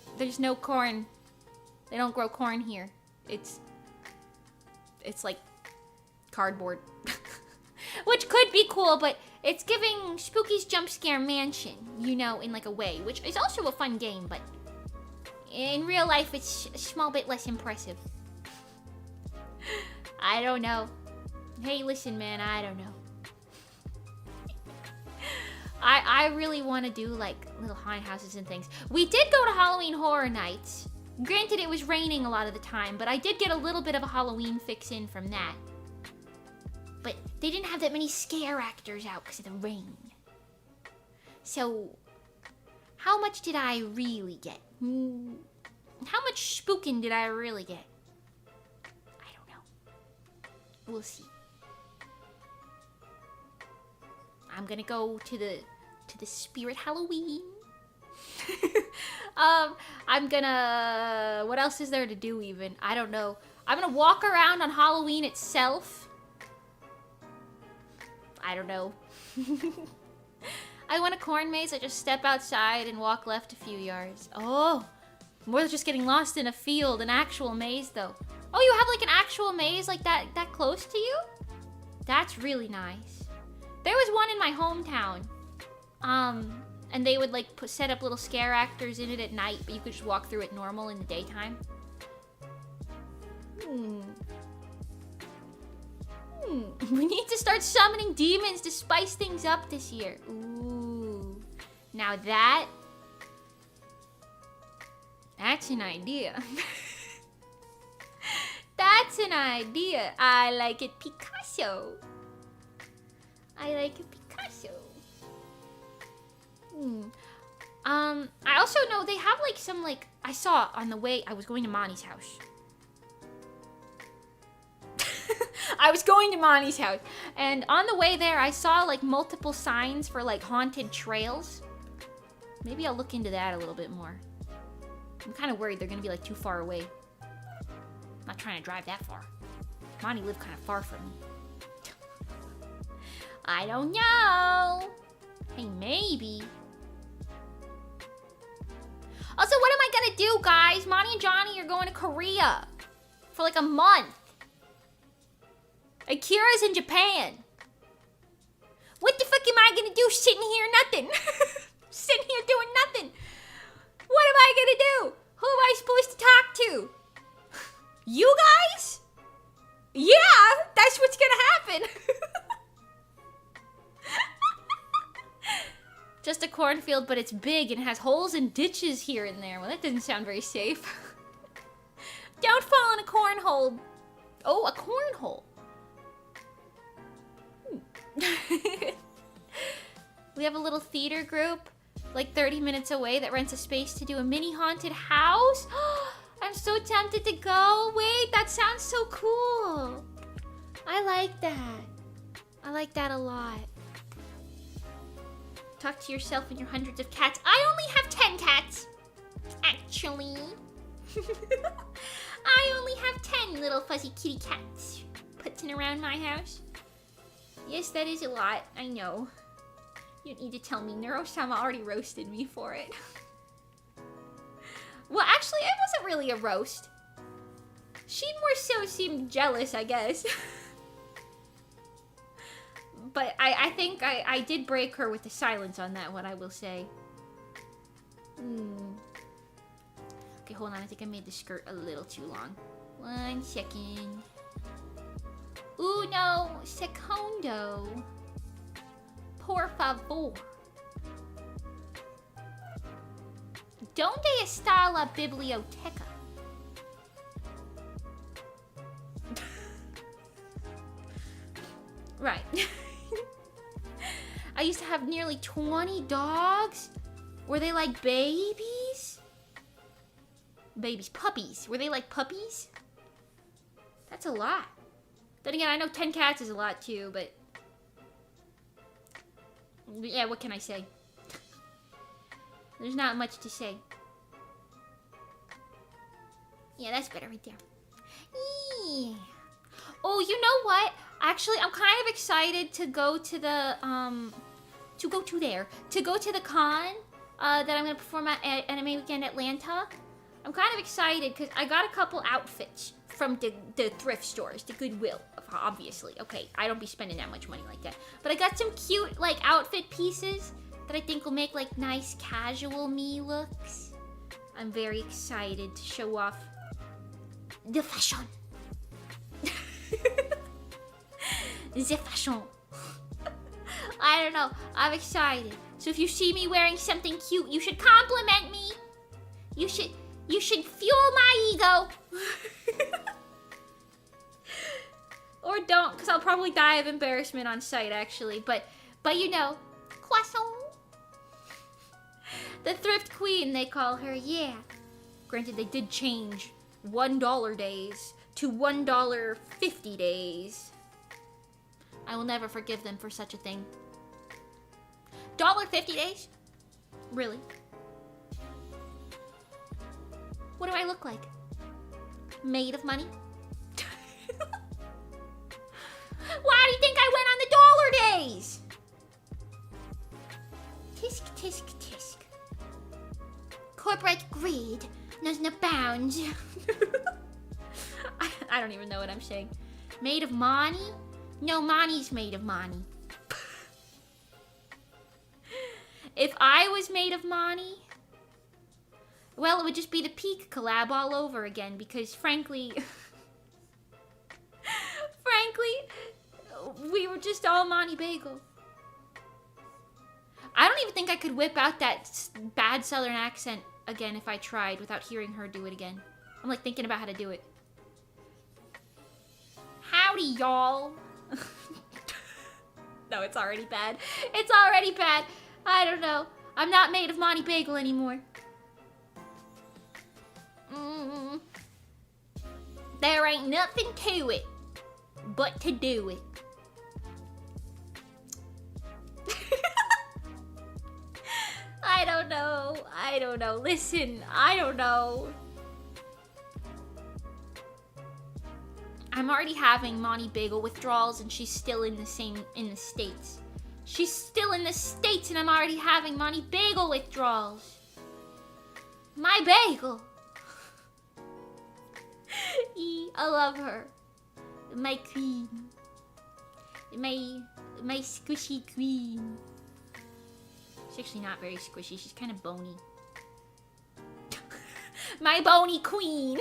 corn. They don't grow corn here. It's like cardboard. Which could be cool, but it's giving Spooky's Jump Scare Mansion, you know, in like a way, which is also a fun game, but in real life it's a small bit less impressive. I don't know. Hey, listen, man, I don't know. I really want to do like little haunted houses and things. We did go to Halloween Horror Nights. Granted, it was raining a lot of the time, but I did get a little bit of a Halloween fix in from that. But they didn't have that many scare actors out because of the rain. So, how much did I really get? How much spookin' did I really get? I don't know. We'll see. I'm gonna go to the Spirit Halloween. I'm gonna... What else is there to do even? I don't know. I'm gonna walk around on Halloween itself. I don't know. I want a corn maze. I just step outside and walk left a few yards. Oh, more than just getting lost in a field. An actual maze, though. Oh, you have like an actual maze like that close to you? That's really nice. There was one in my hometown. And they would like set up little scare actors in it at night, but you could just walk through it normal in the daytime. We need to start summoning demons to spice things up this year. Ooh. Now that's an idea. That's an idea. I like it, Picasso. I like it, Picasso. I also know they have like some like, I saw on the way, I was going to Monty's house. I was going to Monty's house, and on the way there, I saw like multiple signs for like haunted trails. Maybe I'll look into that a little bit more. I'm kind of worried they're gonna be like too far away. I'm not trying to drive that far. Monty lived kind of far from me. I don't know. Hey, maybe. Also, what am I gonna do, guys? Monty and Johnny are going to Korea for like a month. Akira's in Japan. What the fuck am I gonna do sitting here nothing? Sitting here doing nothing. What am I gonna do? Who am I supposed to talk to? You guys? Yeah, that's what's gonna happen. Just a cornfield, but it's big and has holes and ditches here and there. Well, that doesn't sound very safe. Don't fall in a cornhole. Oh, a cornhole. We have a little theater group like 30 minutes away that rents a space to do a mini haunted house. I'm so tempted to go. Wait, that sounds so cool. I like that. I like that a lot. Talk to yourself and your hundreds of cats. I only have 10 cats, actually. I only have 10 little fuzzy kitty cats putzing around my house. Yes, that is a lot. I know. You don't need to tell me. Neurosama already roasted me for it. really a roast. She more so seemed jealous, I guess. But I think I did break her with the silence on that one, I will say. Okay, hold on. I think I made the skirt a little too long. 1 second. Uno secondo. Por favor. Donde está la biblioteca? Right. I used to have nearly 20 dogs. Were they like babies? Babies. Puppies. Were they like puppies? That's a lot. Then again, I know 10 cats is a lot too, but... yeah, what can I say? There's not much to say. Yeah, that's better right there. Yeah. Oh, you know what? Actually, I'm kind of excited to go to the, to go to the con, that I'm gonna perform at Anime Weekend Atlanta. I'm kind of excited because I got a couple outfits from the thrift stores, the Goodwill, obviously. Okay, I don't be spending that much money like that. But I got some cute, like, outfit pieces that I think will make, like, nice casual me looks. I'm very excited to show off the fashion. The fashion. I don't know. I'm excited. So if you see me wearing something cute, you should compliment me. You should fuel my ego. Or don't, because I'll probably die of embarrassment on sight, actually. But you know, croissant. The thrift queen, they call her, yeah. Granted, they did change $1 days to $1.50 days. I will never forgive them for such a thing. $1.50 days? Really? What do I look like? Made of money? Why do you think I went on the dollar days? Tisk, tisk, tisk. Corporate greed knows no bounds. I don't even know what I'm saying. Made of money? No, money's made of money. If I was made of money, well, it would just be the Peak collab all over again because frankly, we were just all Monty Bagel. I don't even think I could whip out that bad Southern accent again if I tried without hearing her do it again. I'm like thinking about how to do it. Howdy, y'all. No, it's already bad. It's already bad. I don't know. I'm not made of Monty Bagel anymore. There ain't nothing to it but to do it. I don't know. I don't know. Listen, I don't know. I'm already having Monty Bagel withdrawals and she's still in the States. She's still in the States and I'm already having Monty Bagel withdrawals. My bagel. I love her. My queen. My squishy queen. She's actually not very squishy. She's kind of bony. My bony queen.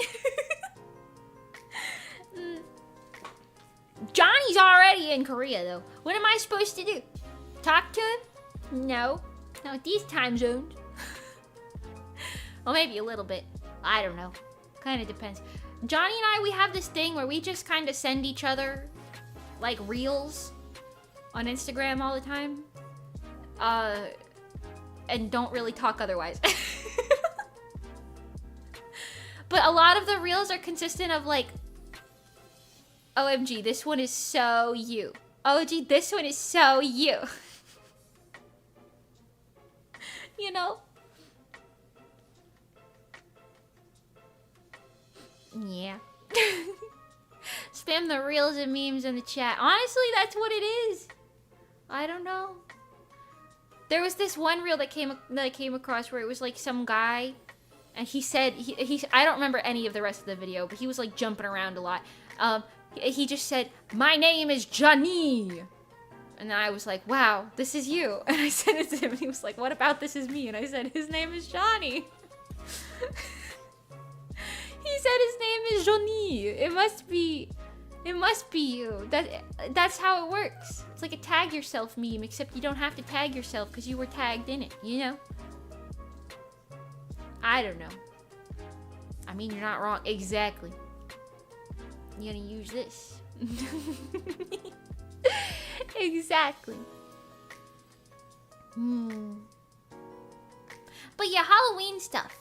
Johnny's already in Korea, though. What am I supposed to do? Talk to him? No. Not with these time zones. Well, maybe a little bit. I don't know. Kind of depends. Johnny and I, we have this thing where we just kind of send each other, like, reels on Instagram all the time. And don't really talk otherwise. But a lot of the reels are consistent of, like, OMG, this one is so you. OMG, this one is so you. You know? Yeah. Spam the reels and memes in the chat. Honestly, that's what it is. I don't know. There was this one reel that came across where it was like some guy and he said, I don't remember any of the rest of the video, but he was like jumping around a lot. He just said, "My name is Johnny." And I was like, "Wow, this is you." And I sent it to him, and he was like, "What about this is me?" And I said, "His name is Johnny." He said his name is Johnny. It must be you. That's how it works. It's like a tag yourself meme, except you don't have to tag yourself because you were tagged in it, you know? I don't know. I mean, you're not wrong. Exactly. You're gonna use this. Exactly. But yeah, Halloween stuff.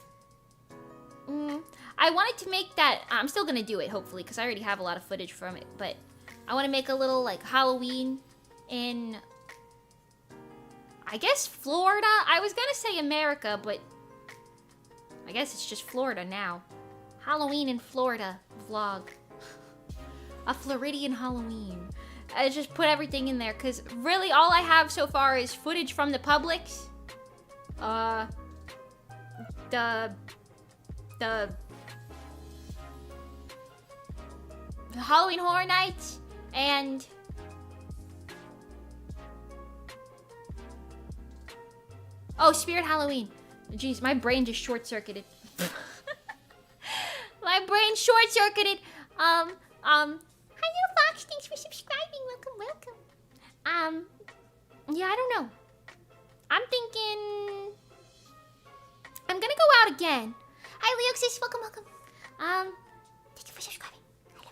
I wanted to make that. I'm still gonna do it, hopefully, because I already have a lot of footage from it. But I want to make a little like Halloween in, I guess, Florida. I was gonna say America, but I guess it's just Florida now. Halloween in Florida vlog. A Floridian Halloween. I just put everything in there because really all I have so far is footage from the Publix. The Halloween Horror Nights and Spirit Halloween. Jeez, my brain just short-circuited. My brain short-circuited. Hello Fox, thanks for subscribing. Welcome. Yeah, I don't know. I'm thinking I'm gonna go out again. Hi Leoxis, welcome. Thank you for subscribing. Hello.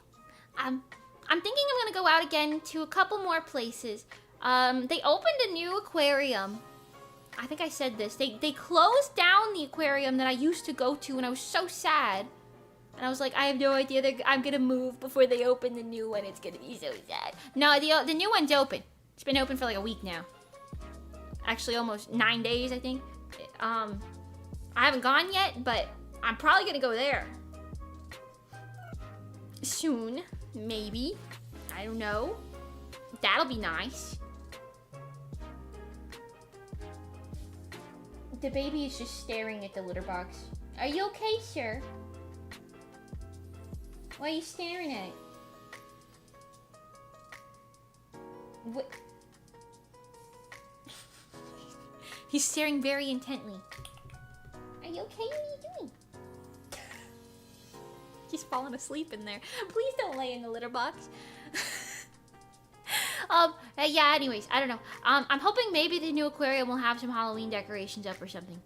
I'm thinking I'm gonna go out again to a couple more places. They opened a new aquarium. I think I said this. They closed down the aquarium that I used to go to, and I was so sad. And I was like, I have no idea. I'm gonna move before they open the new one. It's gonna be so sad. No, the new one's open. It's been open for like a week now. Actually, almost 9 days, I think. I haven't gone yet, but I'm probably gonna go there soon, maybe. I don't know. That'll be nice. The baby is just staring at the litter box. Are you okay, sir? Why are you staring at it? What? He's staring very intently. Are you okay? What are you doing? He's falling asleep in there. Please don't lay in the litter box. Yeah, anyways, I don't know. I'm hoping maybe the new aquarium will have some Halloween decorations up or something.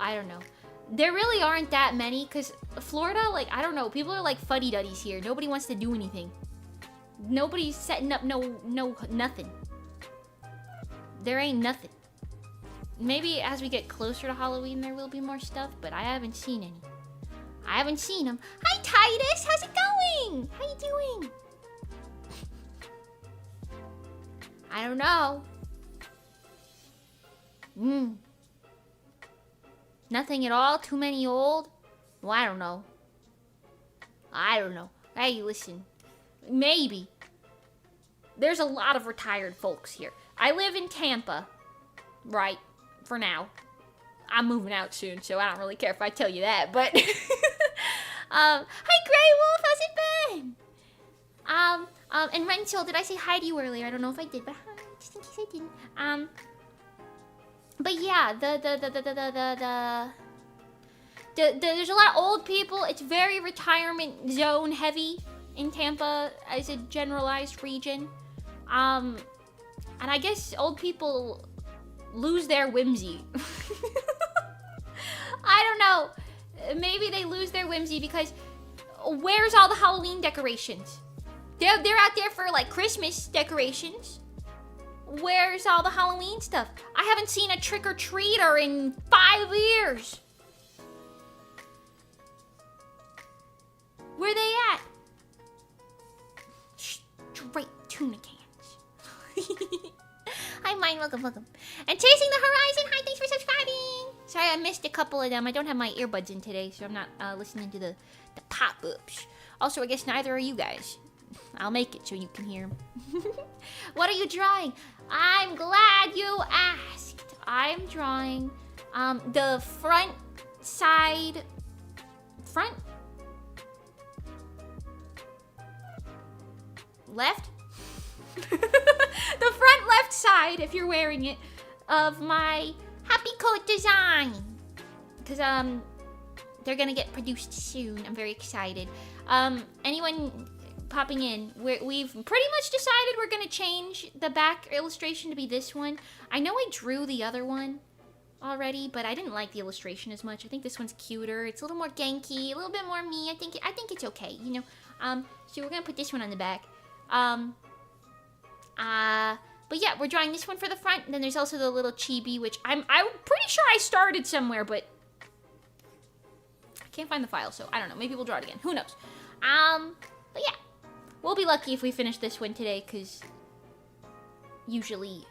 I don't know. There really aren't that many, because Florida, like, I don't know, people are like fuddy-duddies here. Nobody wants to do anything. Nobody's setting up nothing. There ain't nothing. Maybe as we get closer to Halloween, there will be more stuff, but I haven't seen any. I haven't seen them. Hi, Titus! How's it going? How you doing? I don't know. Nothing at all? Too many old? Well, I don't know. Hey, listen. Maybe. There's a lot of retired folks here. I live in Tampa. Right. For now. I'm moving out soon, so I don't really care if I tell you that, but... Hi, Grey Wolf! How's it been? And Renchel, did I say hi to you earlier? I don't know if I did, but hi, just in case I didn't. But yeah, there's a lot of old people. It's very retirement zone heavy in Tampa as a generalized region. And I guess old people lose their whimsy. I don't know. Maybe they lose their whimsy because where's all the Halloween decorations? They're out there for like Christmas decorations. Where's all the Halloween stuff? I haven't seen a trick-or-treater in 5 years. Where they at? Straight tuna cans. Hi, Mine. Welcome. And Chasing the Horizon. Hi, thanks for subscribing. Sorry, I missed a couple of them. I don't have my earbuds in today, so I'm not listening to the pop-ups. Also, I guess neither are you guys. I'll make it so you can hear them. What are you drawing? I'm glad you asked. I'm drawing the front side front left the front left side, if you're wearing it, of my happy coat design, because they're gonna get produced soon. I'm very excited. Anyone popping in, we've pretty much decided we're gonna change the back illustration to be this one. I know I drew the other one already, but I didn't like the illustration as much. I think this one's cuter. It's a little more Genki, a little bit more me. I think it's okay, you know. So we're gonna put this one on the back. But yeah, we're drawing this one for the front, and then there's also the little chibi, which I'm pretty sure I started somewhere, but I can't find the file, so I don't know. Maybe we'll draw it again. Who knows? But yeah, we'll be lucky if we finish this one today, because usually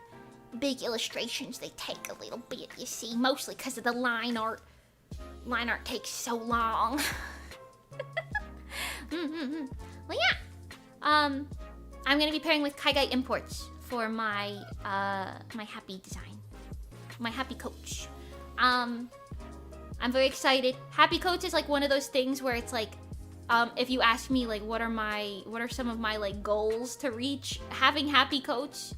big illustrations, they take a little bit, you see, mostly because of the line art. Line art takes so long. Well, yeah. I'm gonna be pairing with Kaigai Imports for my my happy design, my happy coach. I'm very excited. Happy coats is like one of those things where it's like, if you ask me like what are some of my like goals to reach, having happy coats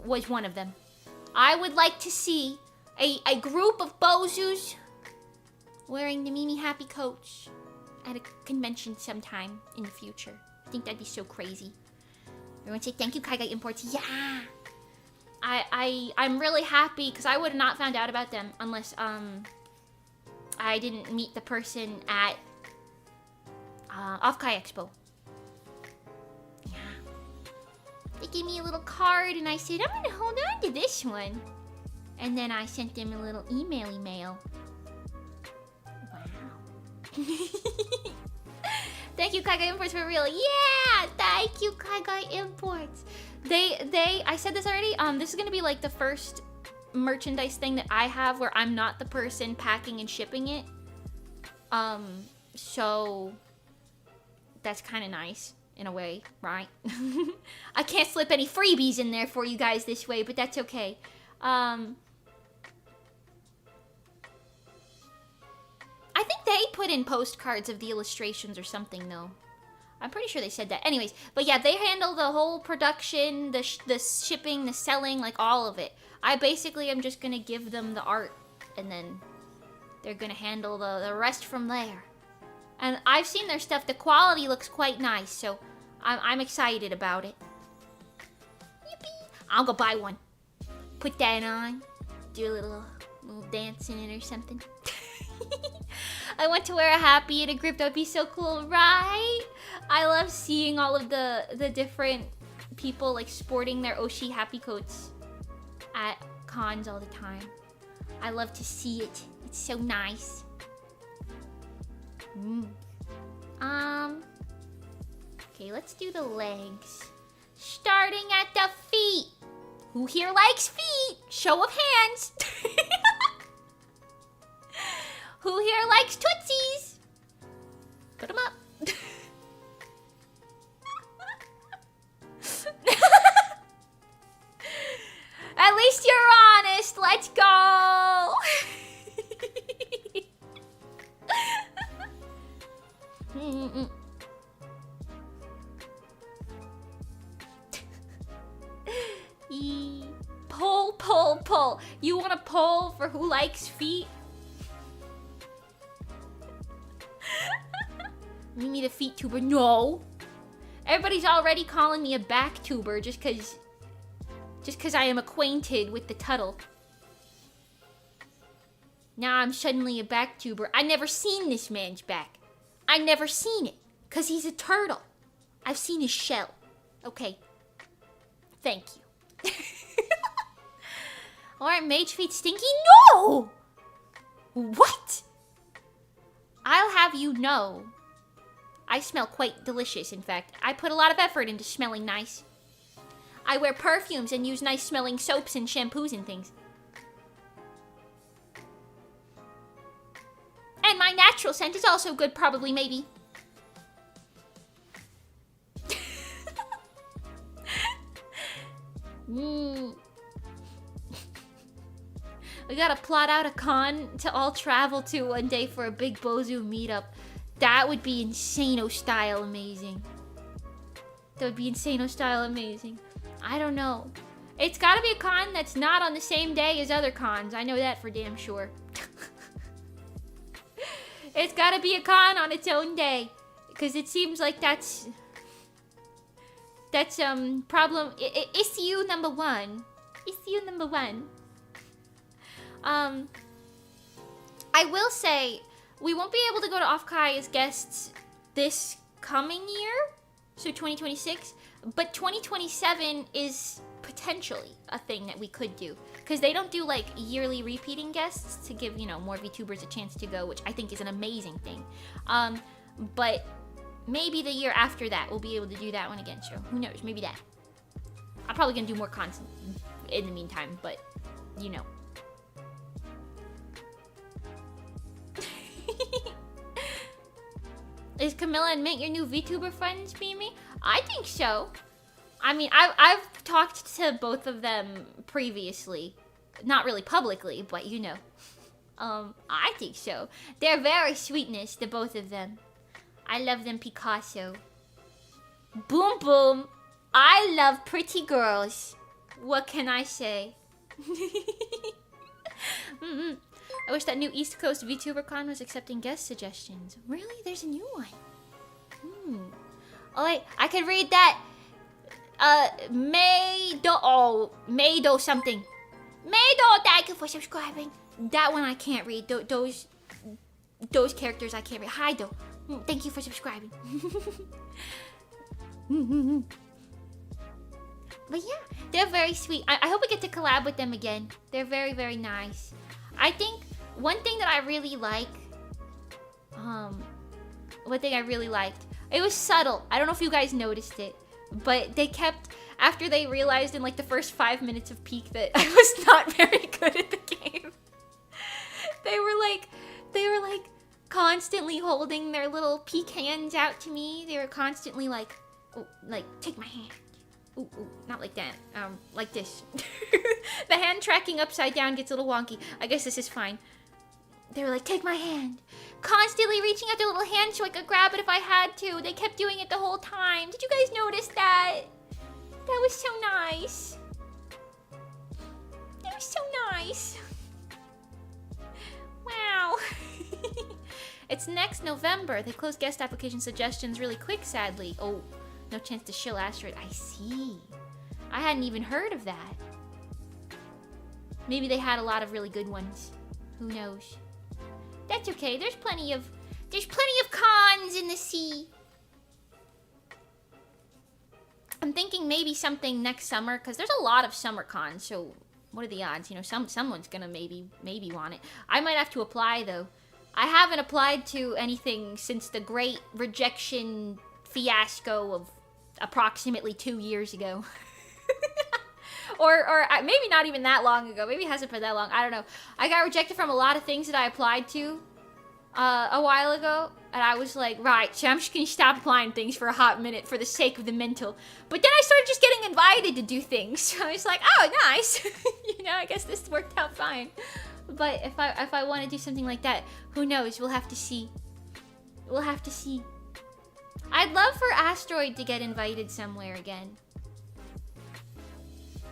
was one of them. I would like to see a group of bozus wearing the Mimi happy coats at a convention sometime in the future. I think that'd be so crazy. Everyone say thank you, Kaigai Imports. Yeah! I'm really happy because I would have not found out about them unless I didn't meet the person at Off-Kai Expo. Yeah. They gave me a little card and I said, I'm gonna hold on to this one. And then I sent them a little email. Wow. Thank you, Kaigai Imports, for real. Yeah! Thank you, Kaigai Imports. I said this already, this is gonna be like the first merchandise thing that I have where I'm not the person packing and shipping it. So that's kind of nice in a way, right? I can't slip any freebies in there for you guys this way, but that's okay. I think they put in postcards of the illustrations or something, though. I'm pretty sure they said that. Anyways, but yeah, they handle the whole production, the shipping, the selling, like all of it. I basically am just gonna give them the art, and then they're gonna handle the rest from there. And I've seen their stuff. The quality looks quite nice, so I'm excited about it. Yippee! I'll go buy one. Put that on. Do a little dance in it or something. I want to wear a happy and a grip. That would be so cool, right? I love seeing all of the different people like sporting their Oshi happy coats at cons all the time. I love to see it. It's so nice. Okay, let's do the legs. Starting at the feet. Who here likes feet? Show of hands. Who here likes tootsies? Put them up. At least you're honest. Let's go. Pull. You want to pull for who likes feet? Mimi the feet tuber? No. Everybody's already calling me a back tuber just cause I am acquainted with the Tuttle. Now I'm suddenly a back tuber. I never seen this man's back. I never seen it. Cause he's a turtle. I've seen his shell. Okay. Thank you. Aren't mage feet stinky? No! What? I'll have you know, I smell quite delicious, in fact. I put a lot of effort into smelling nice. I wear perfumes and use nice smelling soaps and shampoos and things. And my natural scent is also good, probably, maybe. We gotta plot out a con to all travel to one day for a big Bozu meetup. That would be insano style amazing. That would be insano style amazing. I don't know. It's gotta be a con that's not on the same day as other cons. I know that for damn sure. It's gotta be a con on its own day. Because it seems like that's problem issue number one. Issue number one. I will say we won't be able to go to Offkai as guests this coming year, so 2026, but 2027 is potentially a thing that we could do, because they don't do like yearly repeating guests to give, you know, more VTubers a chance to go, which I think is an amazing thing. But maybe the year after that we'll be able to do that one again, so who knows, maybe that. I'm probably gonna do more content in the meantime, but you know. Is Camilla and Mint your new VTuber friends, Mimi? I think so. I mean, I've talked to both of them previously. Not really publicly, but you know. I think so. They're very sweetness, the both of them. I love them Picasso. Boom boom. I love pretty girls. What can I say? I wish that new East Coast VTuber con was accepting guest suggestions. Really? There's a new one. Oh wait, I could read that. Maydo something. Maydo, thank you for subscribing. That one I can't read. Those characters I can't read. Hi, Do. Thank you for subscribing. But yeah, they're very sweet. I hope we get to collab with them again. They're very, very nice. I think one thing that I really like, it was subtle. I don't know if you guys noticed it, but they kept, after they realized in like the first 5 minutes of Peak that I was not very good at the game, they were like constantly holding their little Peak hands out to me. They were constantly like, oh, like, take my hand. Ooh, not like that. Like this. The hand tracking upside down gets a little wonky. I guess this is fine. They were like, take my hand. Constantly reaching out their little hand so I could grab it if I had to. They kept doing it the whole time. Did you guys notice that? That was so nice. That was so nice. Wow. It's next November. They closed guest application suggestions really quick, sadly. Oh. No chance to shill asteroid. I see. I hadn't even heard of that. Maybe they had a lot of really good ones. Who knows? That's okay. There's plenty of cons in the sea. I'm thinking maybe something next summer, because there's a lot of summer cons. So what are the odds? You know, someone's gonna maybe want it. I might have to apply though. I haven't applied to anything since the great rejection fiasco of approximately 2 years ago. or maybe not even that long ago. Maybe it hasn't been that long. I don't know. I got rejected from a lot of things that I applied to a while ago, and I was like, right, so I'm just gonna stop applying things for a hot minute for the sake of the mental. But then I started just getting invited to do things. So I was like, oh, nice. You know, I guess this worked out fine. But if I want to do something like that, who knows? We'll have to see. We'll have to see. I'd love for Asteroid to get invited somewhere again.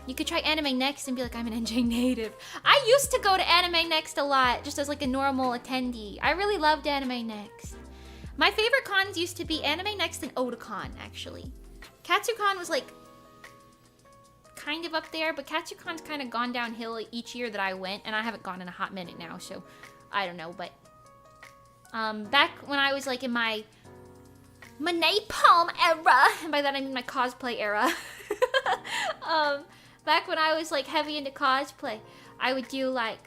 You could try Anime Next and be like, I'm an NJ native. I used to go to Anime Next a lot, just as like a normal attendee. I really loved Anime Next. My favorite cons used to be Anime Next and Otakon, actually. KatsuCon was like kind of up there, but KatsuCon's kind of gone downhill each year that I went, and I haven't gone in a hot minute now, so I don't know, but back when I was like in my napalm era, and by that I mean my cosplay era. Back when I was like heavy into cosplay, I would do like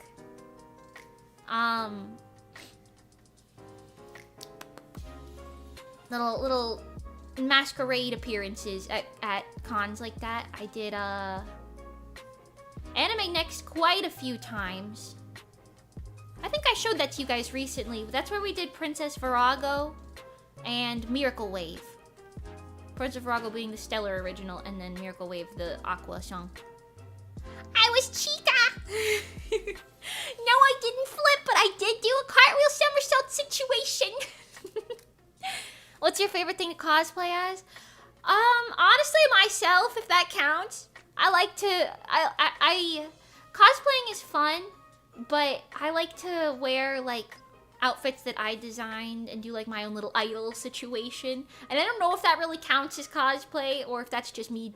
little masquerade appearances at cons like that. I did Anime Next quite a few times. I think I showed that to you guys recently. That's where we did Princess Virago and Miracle Wave. Princess Virago being the Stellar original, and then Miracle Wave the Aqua song. I was Cheetah! No, I didn't flip, but I did do a cartwheel somersault situation. What's your favorite thing to cosplay as? Honestly, myself, if that counts. I like to, cosplaying is fun, but I like to wear, like, outfits that I designed and do, like, my own little idol situation. And I don't know if that really counts as cosplay or if that's just me,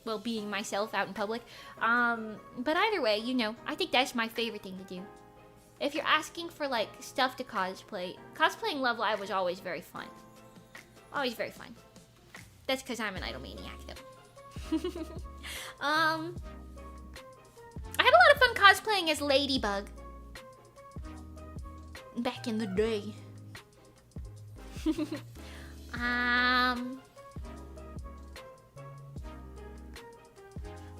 well, being myself out in public. But either way, you know, I think that's my favorite thing to do. If you're asking for, like, stuff to cosplay, cosplaying Love Live was always very fun. Always very fun. That's because I'm an idol maniac, though. I had a lot of fun cosplaying as Ladybug. Back in the day. I'm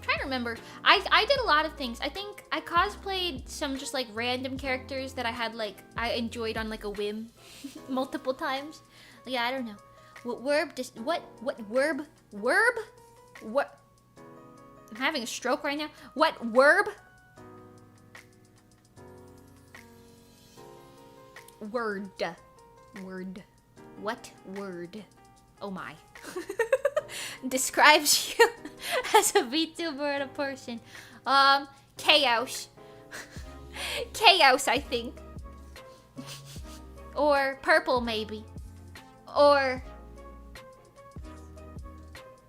trying to remember. I did a lot of things. I think I cosplayed some just like random characters that I had like I enjoyed on like a whim multiple times. Yeah, I don't know. What verb? What? I'm having a stroke right now. What verb? Word. What word? Oh my. Describes you as a VTuber and a person. Chaos. Chaos, I think. Or purple, maybe. Or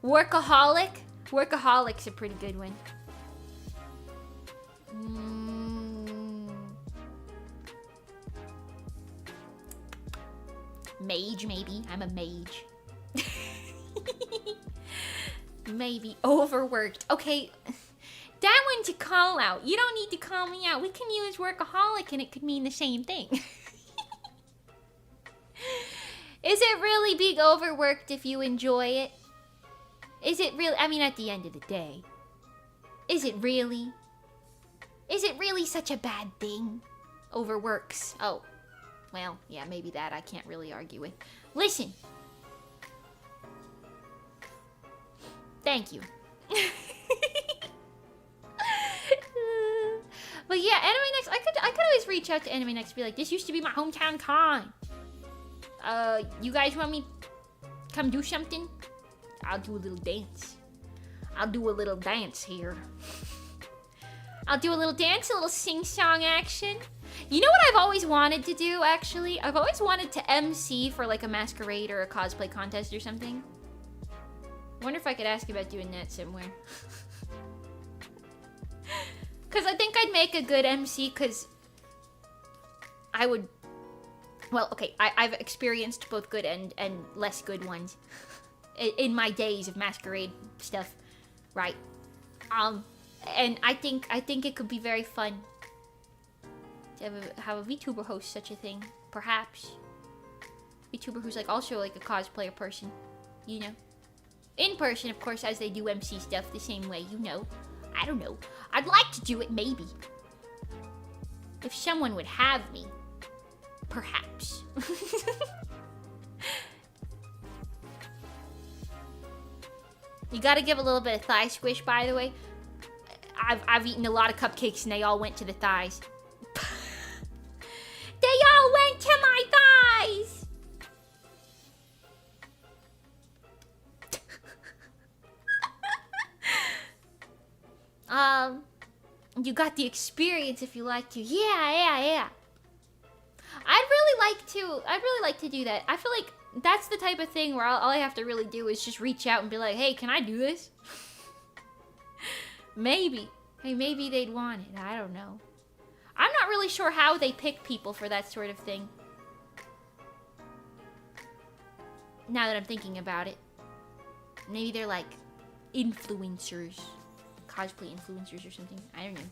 workaholic. Workaholic's a pretty good one. Mage, maybe. I'm a mage. Maybe. Overworked. Okay. That one's a call out. You don't need to call me out. We can use workaholic and it could mean the same thing. Is it really being overworked if you enjoy it? Is it really? I mean, at the end of the day. Is it really? Is it really such a bad thing? Overworks. Oh. Well, yeah, maybe that I can't really argue with. Listen. Thank you. But yeah, AnimeNext, I could always reach out to AnimeNext and be like, this used to be my hometown con. You guys want me come do something? I'll do a little dance. I'll do a little dance here. I'll do a little dance, a little sing-song action. You know what I've always wanted to do, actually? I've always wanted to MC for, like, a masquerade or a cosplay contest or something. I wonder if I could ask about doing that somewhere. Because I think I'd make a good MC, because I would... Well, okay, I've experienced both good and less good ones in my days of masquerade stuff, right? And I think it could be very fun to have a VTuber host such a thing, perhaps. VTuber who's like also like a cosplayer person, you know. In person, of course, as they do MC stuff the same way, you know. I don't know. I'd like to do it, maybe. If someone would have me. Perhaps. You gotta give a little bit of thigh squish, by the way. I've eaten a lot of cupcakes and they all went to the thighs. They all went to my thighs! You got the experience if you like to. Yeah. I'd really like to do that. I feel like that's the type of thing where all I have to really do is just reach out and be like, hey, can I do this? Maybe. Hey, maybe they'd want it. I don't know. I'm not really sure how they pick people for that sort of thing. Now that I'm thinking about it. Maybe they're like influencers. Cosplay influencers or something. I don't know.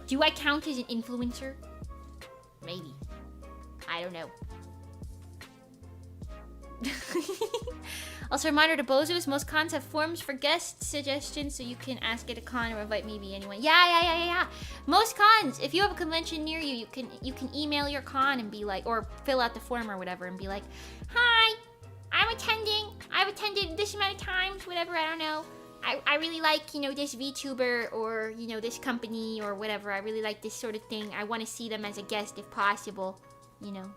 Do I count as an influencer? Maybe. I don't know. Also, reminder to bozos, most cons have forms for guest suggestions, so you can ask at a con or invite maybe anyone. Yeah. Most cons, if you have a convention near you, you can email your con and be like, or fill out the form or whatever and be like, hi, I'm attending. I've attended this amount of times, whatever, I don't know. I really like, you know, this VTuber or, you know, this company or whatever. I really like this sort of thing. I want to see them as a guest if possible, you know.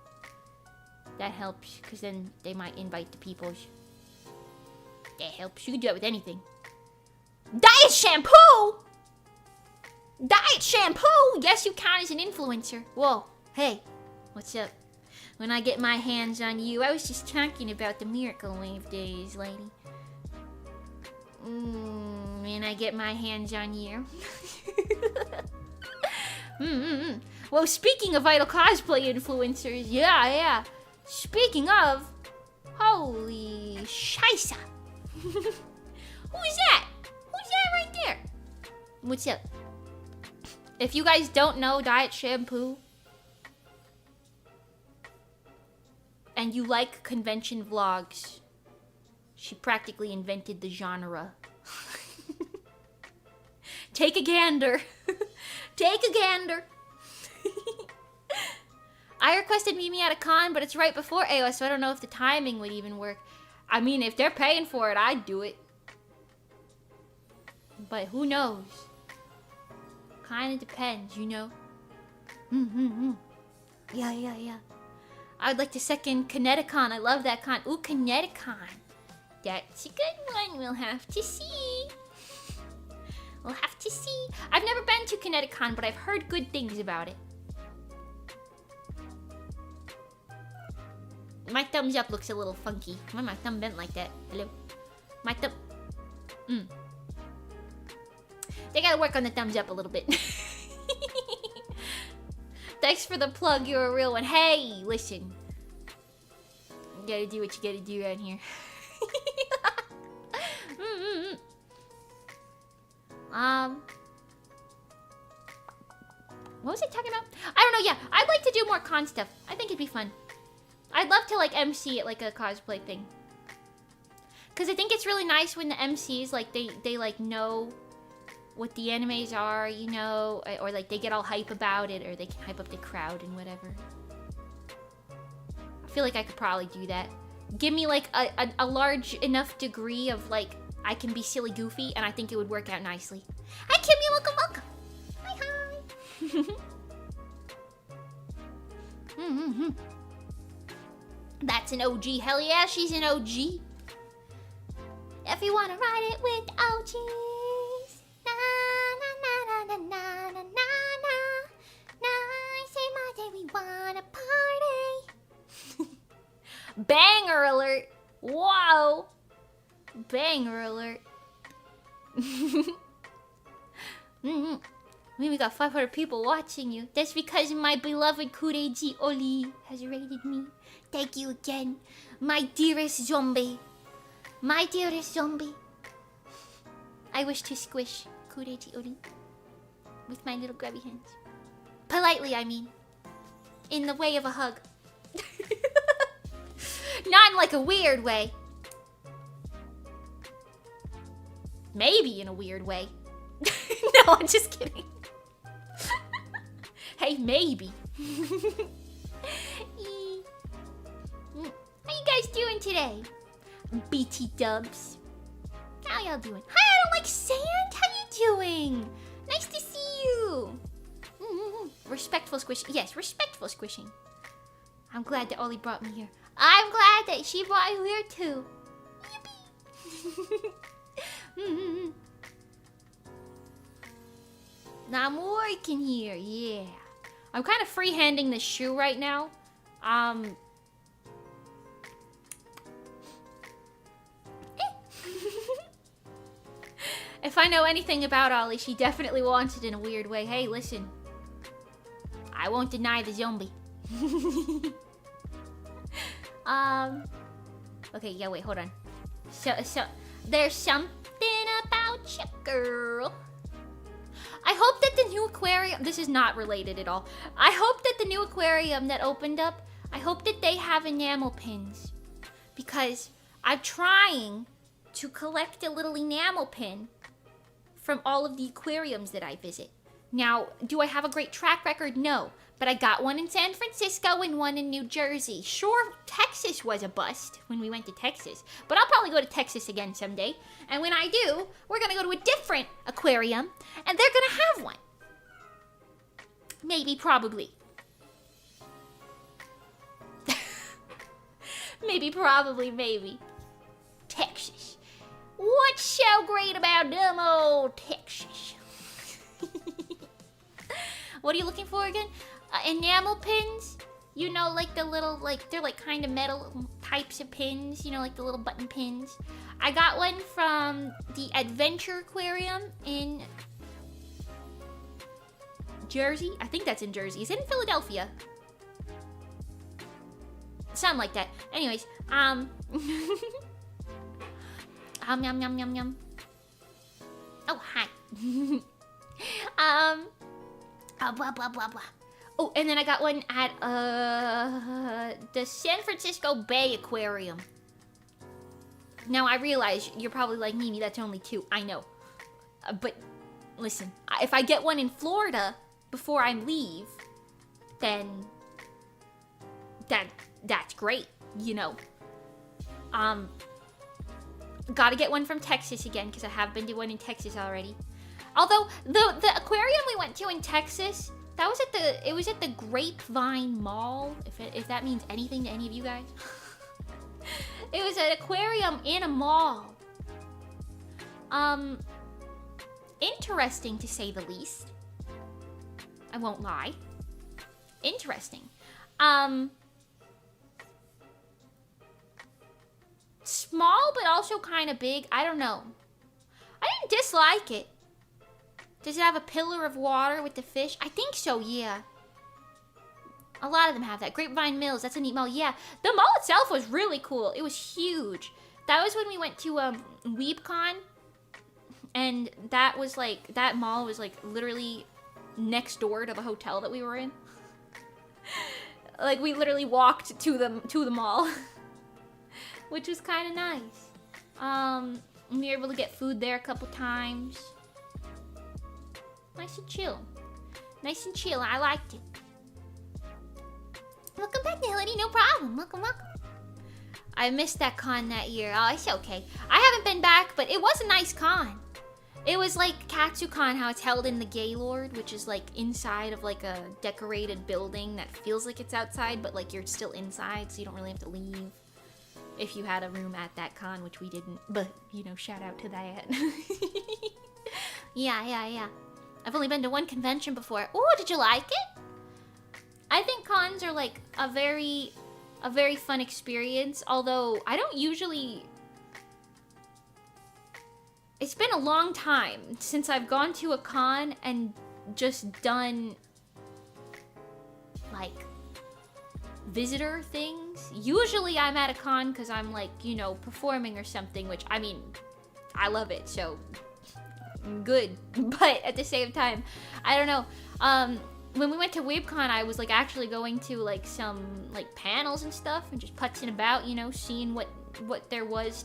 That helps, because then they might invite the peoples. That helps. You can do that with anything. Diet shampoo! Diet shampoo! Yes, you count as an influencer. Whoa. Hey, what's up? When I get my hands on you, I was just talking about the Miracle Wave days, lady. And I get my hands on you. Well, speaking of idol cosplay influencers, yeah. Speaking of, holy scheisse. Who is that? Who's that right there? What's up? If you guys don't know Diet Shampoo, and you like convention vlogs, she practically invented the genre. Take a gander. Take a gander. I requested Mimi at a con, but it's right before AOS, so I don't know if the timing would even work. I mean, if they're paying for it, I'd do it. But who knows? Kinda depends, you know? Yeah. I would like to second Kineticon. I love that con. Ooh, Kineticon. That's a good one. We'll have to see. We'll have to see. I've never been to Kineticon, but I've heard good things about it. My thumbs up looks a little funky. Why my thumb bent like that? Hello? My thumb... They gotta work on the thumbs up a little bit. Thanks for the plug, you're a real one. Hey, listen. You gotta do what you gotta do around here. What was I talking about? I don't know, yeah. I'd like to do more con stuff. I think it'd be fun. I'd love to, like, MC at, like, a cosplay thing. Because I think it's really nice when the MCs, like, they like, know what the animes are, you know, or, like, they get all hype about it, or they can hype up the crowd and whatever. I feel like I could probably do that. Give me, like, a large enough degree of, like, I can be silly goofy, and I think it would work out nicely. Hi, Kimmy, welcome. Hi. That's an OG. Hell yeah, she's an OG. If you wanna ride it with OGs. Na na na na na na na na. Na, say my day, we wanna party. Banger alert. Whoa. Banger alert. We got 500 people watching you. That's because my beloved Kureji Oli has rated me. Thank you again, my dearest zombie. My dearest zombie. I wish to squish Kureji Oli with my little grubby hands. Politely, I mean. In the way of a hug. Not in like a weird way. Maybe in a weird way. No, I'm just kidding. Hey, maybe. How you guys doing today? BT dubs. How y'all doing? Hi, I don't like sand. How you doing? Nice to see you. Respectful squishing. Yes, respectful squishing. I'm glad that Oli brought me here. I'm glad that she brought you here too. Yippee. Now I'm working here, yeah. I'm kind of freehanding this shoe right now. If I know anything about Ollie, she definitely wants it in a weird way. Hey, listen. I won't deny the zombie. Okay, yeah, wait, hold on. So, there's something about you, girl. I hope that the new aquarium... This is not related at all. I hope that the new aquarium that opened up, I hope that they have enamel pins. Because I'm trying to collect a little enamel pin from all of the aquariums that I visit. Now, do I have a great track record? No. But I got one in San Francisco and one in New Jersey. Sure, Texas was a bust when we went to Texas. But I'll probably go to Texas again someday. And when I do, we're going to go to a different aquarium. And they're going to have one. Maybe, probably. Maybe, probably, maybe. Texas. What's so great about dumb old Texas? What are you looking for again? Enamel pins? You know, like the little, like, they're like kind of metal types of pins. You know, like the little button pins. I got one from the Adventure Aquarium in Jersey. I think that's in Jersey. Is it in Philadelphia? Something like that. Anyways, yum yum yum yum yum. Oh, hi. Blah blah blah blah. Oh, and then I got one at the San Francisco Bay Aquarium. Now I realize you're probably like, Mimi, that's only 2. I know, but listen, if I get one in Florida before I leave, then that's great, you know. Gotta get one from Texas again, because I have been to one in Texas already. Although the aquarium we went to in Texas, that was at the Grapevine Mall, if that means anything to any of you guys. It was an aquarium in a mall. Interesting to say the least. I won't lie. Interesting. Small, but also kind of big. I don't know. I didn't dislike it. Does it have a pillar of water with the fish? I think so, yeah. A lot of them have that. Grapevine Mills, that's a neat mall. Yeah, the mall itself was really cool. It was huge. That was when we went to WeebCon. And that was like, that mall was like literally next door to the hotel that we were in. Like we literally walked to the mall. Which was kind of nice. We were able to get food there a couple times. Nice and chill. Nice and chill. I liked it. Welcome back, Melody. No problem. Welcome, welcome. I missed that con that year. Oh, it's okay. I haven't been back, but it was a nice con. It was like KatsuCon, how it's held in the Gaylord, which is like inside of like a decorated building that feels like it's outside, but like you're still inside, so you don't really have to leave. If you had a room at that con, which we didn't, but, you know, shout out to that. Yeah. I've only been to one convention before. Ooh, did you like it? I think cons are, like, a very fun experience, although I don't usually... It's been a long time since I've gone to a con and just done, like... visitor things. Usually I'm at a con because I'm like, you know, performing or something, which I mean, I love it, so good. But at the same time, I don't know. When we went to WeebCon, I was like actually going to like some like panels and stuff and just putzing about, you know, seeing what there was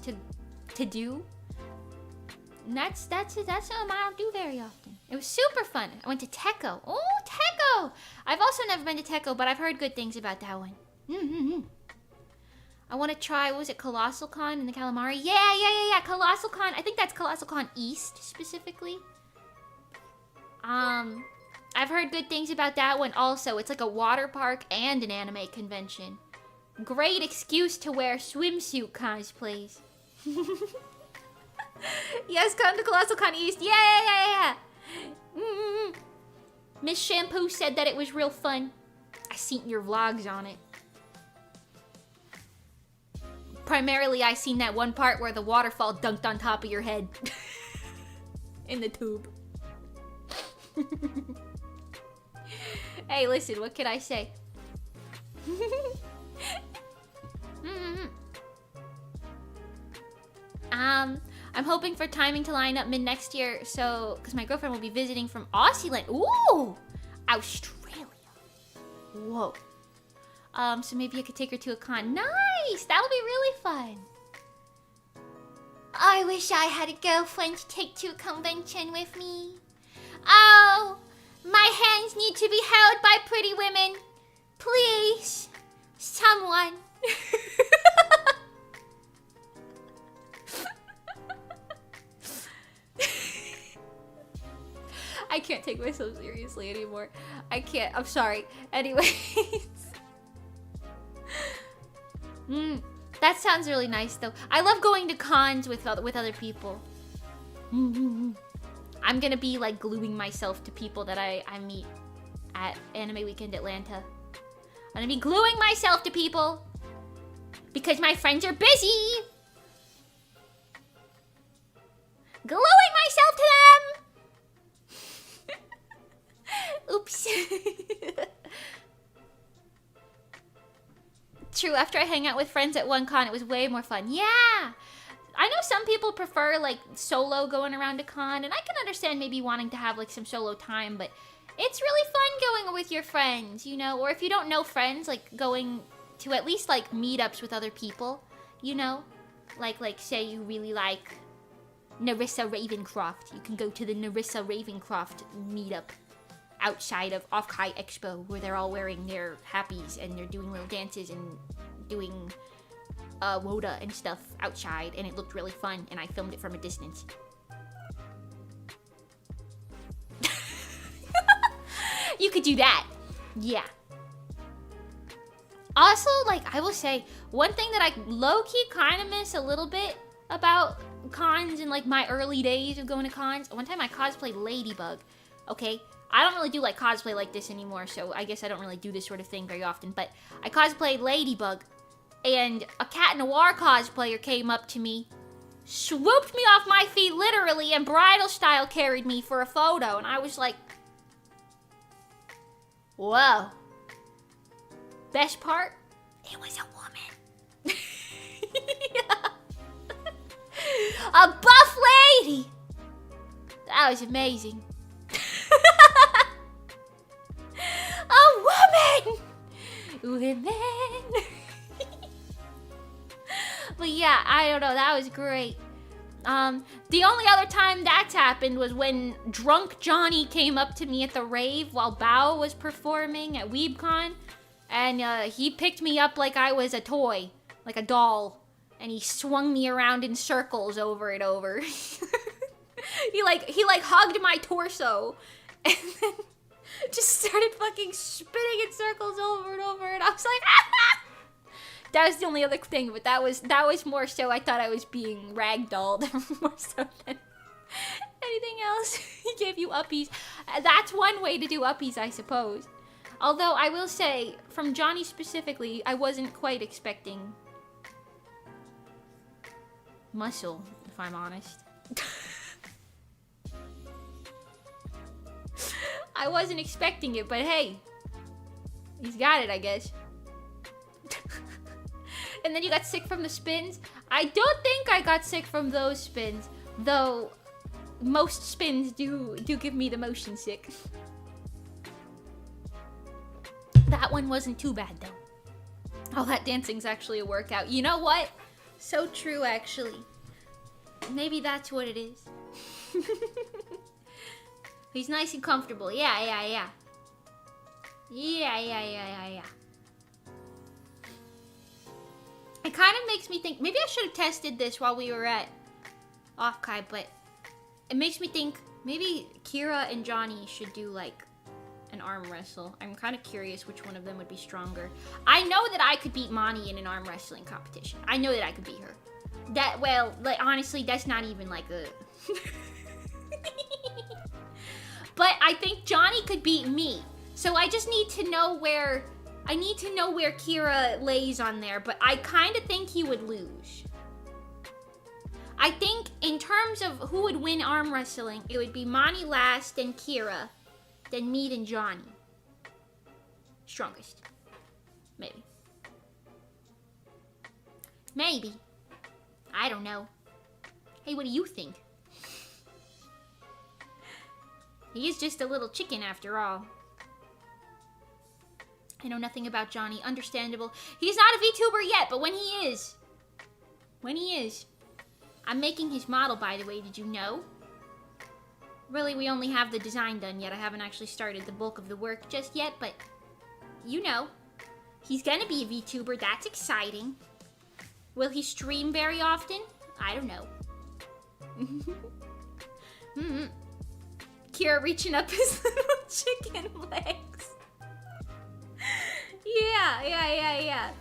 to do. And that's something I don't do very often. It was super fun. I went to Techo. Oh, Techo! I've also never been to Techo, but I've heard good things about that one. I want to try, what was it, Colossal Con in the Calamari? Yeah. Colossal Con. I think that's Colossal Con East, specifically. I've heard good things about that one also. It's like a water park and an anime convention. Great excuse to wear swimsuit cosplays. Yes, come to Colossal Con East. Yeah. Miss Shampoo said that it was real fun. I seen your vlogs on it. Primarily, I seen that one part where the waterfall dunked on top of your head. In the tube. Hey, listen, what can I say? I'm hoping for timing to line up mid next year, so because my girlfriend will be visiting from Aussieland. Ooh, Australia. Whoa. So maybe I could take her to a con. Nice, that'll be really fun. I wish I had a girlfriend to take to a convention with me. Oh, my hands need to be held by pretty women. Please, someone. I can't take myself seriously anymore. I can't. I'm sorry. Anyways. That sounds really nice, though. I love going to cons with other people. I'm gonna be like gluing myself to people that I meet at Anime Weekend Atlanta. I'm gonna be gluing myself to people because my friends are busy. Gluing myself to them. Oops. True, after I hang out with friends at one con, it was way more fun. Yeah! I know some people prefer, like, solo going around a con, and I can understand maybe wanting to have, like, some solo time, but it's really fun going with your friends, you know? Or if you don't know friends, like, going to at least, like, meetups with other people, you know? Like, say you really like Narissa Ravencroft. You can go to the Narissa Ravencroft meetup outside of Offkai Expo, where they're all wearing their happies and they're doing little dances and doing WOTA and stuff outside, and it looked really fun, and I filmed it from a distance. You could do that. Yeah. Also, like, I will say, one thing that I low-key kind of miss a little bit about cons in, like, my early days of going to cons, one time I cosplayed Ladybug, okay? I don't really do, like, cosplay like this anymore, so I guess I don't really do this sort of thing very often, but I cosplayed Ladybug, and a Cat Noir cosplayer came up to me, swooped me off my feet, literally, and bridal style carried me for a photo, and I was like, whoa. Best part? It was a woman. A buff lady! That was amazing. A woman! Women! But yeah, I don't know, that was great. The only other time that's happened was when drunk Johnny came up to me at the rave while Bao was performing at WeebCon, and he picked me up like I was a toy, like a doll, and he swung me around in circles over and over. he hugged my torso, and then just started fucking spinning in circles over and over, and I was like, ah! That was the only other thing, but that was more so I thought I was being ragdolled more so than anything else. He gave you uppies. That's one way to do uppies, I suppose. Although I will say, from Johnny specifically, I wasn't quite expecting muscle, if I'm honest. I wasn't expecting it, but hey, he's got it, I guess. And then you got sick from the spins. I don't think I got sick from those spins, though most spins do give me the motion sick. That one wasn't too bad, though. Oh, that dancing's actually a workout. You know what? So true, actually. Maybe that's what it is. He's nice and comfortable. Yeah. Yeah. It kind of makes me think, maybe I should have tested this while we were at Offkai, but it makes me think maybe Kira and Johnny should do like an arm wrestle. I'm kind of curious which one of them would be stronger. I know that I could beat Mani in an arm wrestling competition. I know that I could beat her. That, well, like, honestly, that's not even like a... But I think Johnny could beat me. So I just need to know where... I need to know where Kira lays on there, but I kind of think he would lose. I think in terms of who would win arm wrestling, it would be Mani last, then Kira, then me, then Johnny. Strongest. Maybe. Maybe. I don't know. Hey, what do you think? He is just a little chicken after all. I know nothing about Johnny. Understandable. He's not a VTuber yet, but when he is. I'm making his model, by the way. Did you know? Really, we only have the design done yet. I haven't actually started the bulk of the work just yet, but you know. He's gonna be a VTuber. That's exciting. Will he stream very often? I don't know. Kira reaching up his little chicken legs. Yeah.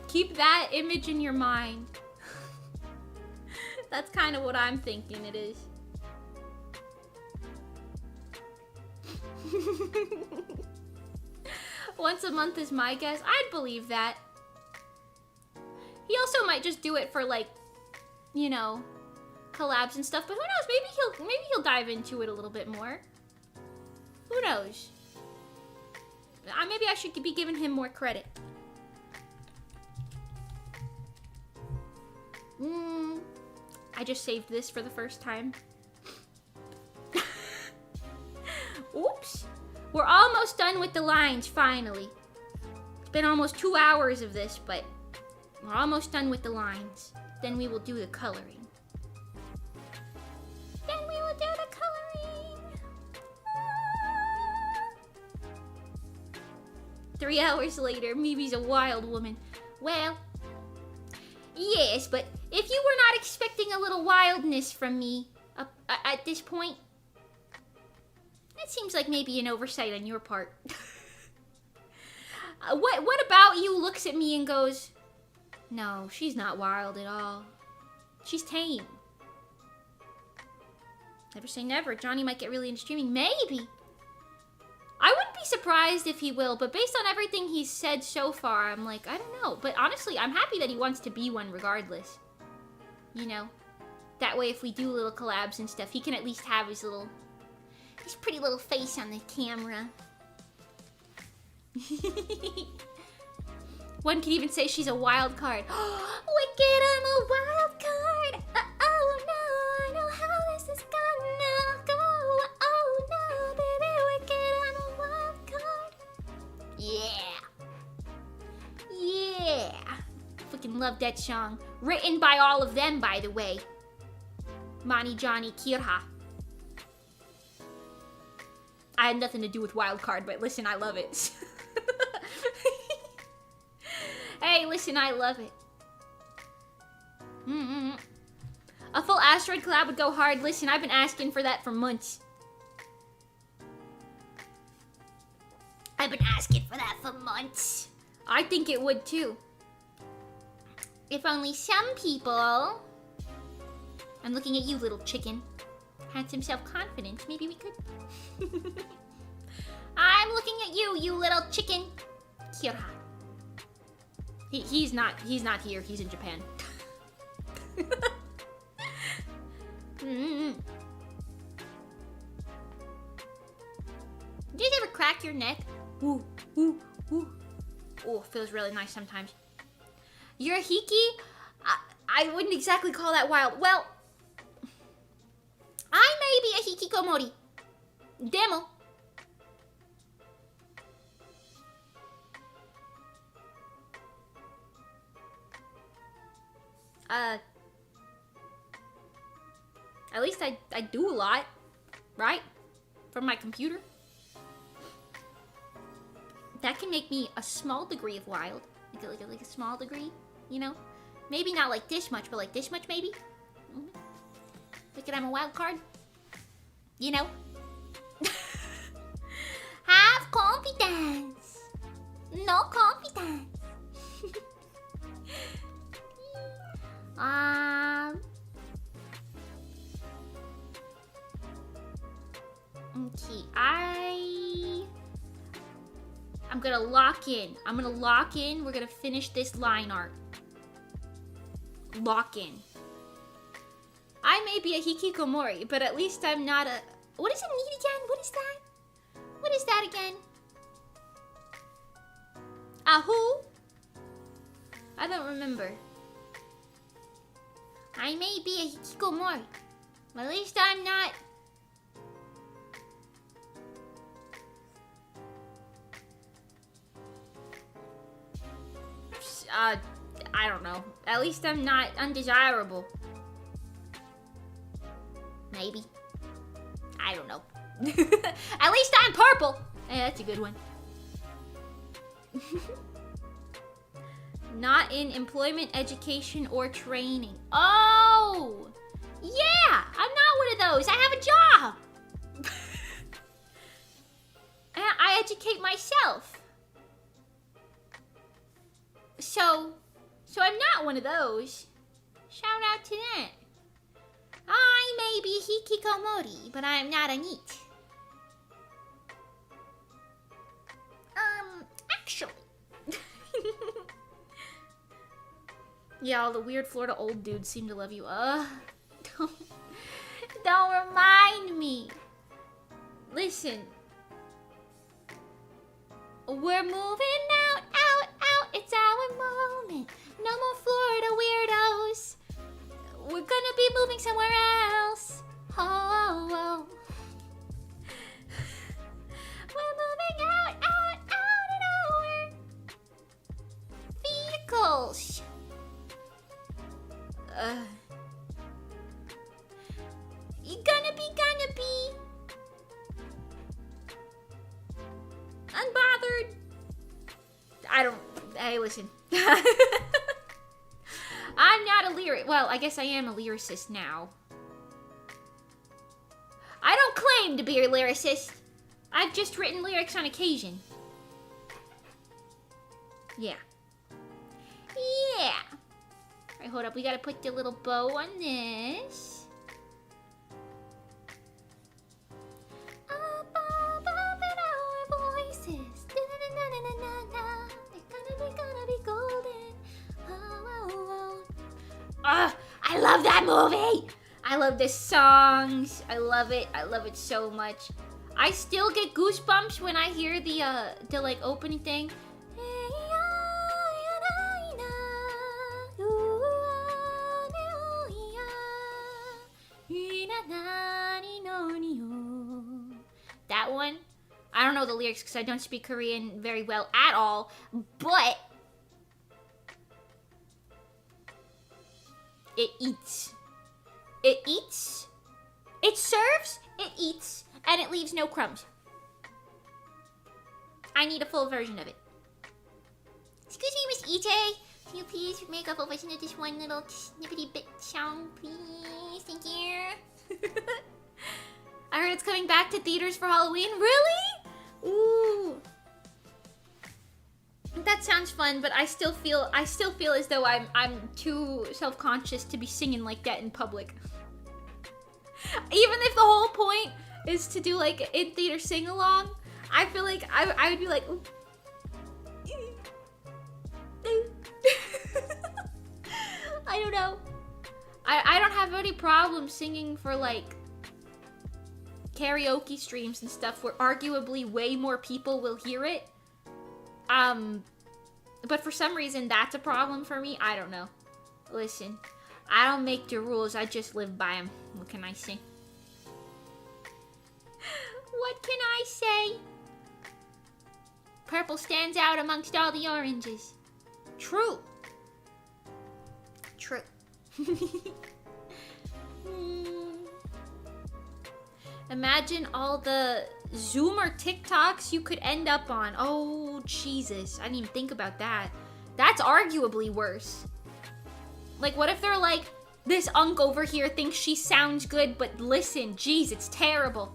Keep that image in your mind. That's kind of what I'm thinking it is. Once a month is my guess. I'd believe that. He also might just do it for, like, you know, collabs and stuff, but who knows? Maybe he'll dive into it a little bit more. Who knows? Maybe I should be giving him more credit. I just saved this for the first time. Oops. We're almost done with the lines, finally. It's been almost 2 hours of this, but we're almost done with the lines. Then we will do the coloring. 3 hours later, Mimi's a wild woman. Well, yes, but if you were not expecting a little wildness from me at this point, that seems like maybe an oversight on your part. What about you looks at me and goes, no, she's not wild at all. She's tame. Never say never. Johnny might get really into streaming. Maybe. I wouldn't be surprised if he will, but based on everything he's said so far, I'm like, I don't know. But honestly, I'm happy that he wants to be one regardless. You know? That way, if we do little collabs and stuff, he can at least have his pretty little face on the camera. One could even say she's a wild card. Wicked, I'm a wild card. Oh no, I know how this is gonna go. Oh no, baby, wicked, I'm a wild card. Yeah. Yeah. Fucking love that song. Written by all of them, by the way. Mani, Johnny, Kirha. I had nothing to do with wild card, but listen, I love it. Hey, listen, I love it. A full asteroid collab would go hard. Listen, I've been asking for that for months. I've been asking for that for months. I think it would too. If only some people... I'm looking at you, little chicken. Had some self-confidence. Maybe we could. I'm looking at you, you little chicken. Kirha. He's not here. He's in Japan. Did you guys ever crack your neck? Ooh, ooh, ooh. Oh, feels really nice sometimes. You're a hiki? I wouldn't exactly call that wild. Well, I may be a hikikomori. Demo. At least I do a lot, right? From my computer. That can make me a small degree of wild. Like a small degree, you know? Maybe not like this much, but like this much maybe? Look at I'm a wild card. You know? Have confidence. No confidence. Okay, I'm gonna lock in. We're gonna finish this line art. Lock in. I may be a hikikomori, but at least I'm not a... What does it mean again? What is that? What is that again? A who? I don't remember. I may be a hikikomori, but at least I'm not... I don't know. At least I'm not undesirable. Maybe. I don't know. At least I'm purple. Hey, that's a good one. Not in employment, education, or training. Oh! Yeah! I'm not one of those. I have a job. And I educate myself. So I'm not one of those. Shout out to that. I may be hikikomori, but I'm not a NEET. Actually. Yeah, all the weird Florida old dudes seem to love you. Don't remind me. Listen. We're moving out. It's our moment. No more Florida weirdos. We're gonna be moving somewhere else. Oh. We're moving out in our vehicles. You gonna be unbothered. Hey, listen. I'm not a lyric. Well, I guess I am a lyricist now. I don't claim to be a lyricist. I've just written lyrics on occasion. Yeah. Alright, hold up. We gotta put the little bow on this. Up above in our voices. It's gonna be golden. I love that movie. I love the songs. I love it. I love it so much. I still get goosebumps when I hear the like opening thing. That one. I don't know the lyrics because I don't speak Korean very well at all, but it eats. It eats. It serves. It eats. And it leaves no crumbs. I need a full version of it. Excuse me, Miss EJ. Can you please make a full version of this one little snippety bit song, please? Thank you. I heard it's coming back to theaters for Halloween. Really? Ooh. That sounds fun, but I still feel as though I'm too self-conscious to be singing like that in public. Even if the whole point is to do like in theater sing along, I feel like I would be like, ooh. I don't know. I don't have any problem singing for like karaoke streams and stuff where arguably way more people will hear it. But for some reason that's a problem for me. I don't know. Listen, I don't make the rules. I just live by them. What can I say? What can I say? Purple stands out amongst all the oranges. True. True. Imagine all the Zoomer TikToks you could end up on. Oh, Jesus. I didn't even think about that. That's arguably worse. Like, what if they're like, this unk over here thinks she sounds good, but listen, geez, it's terrible.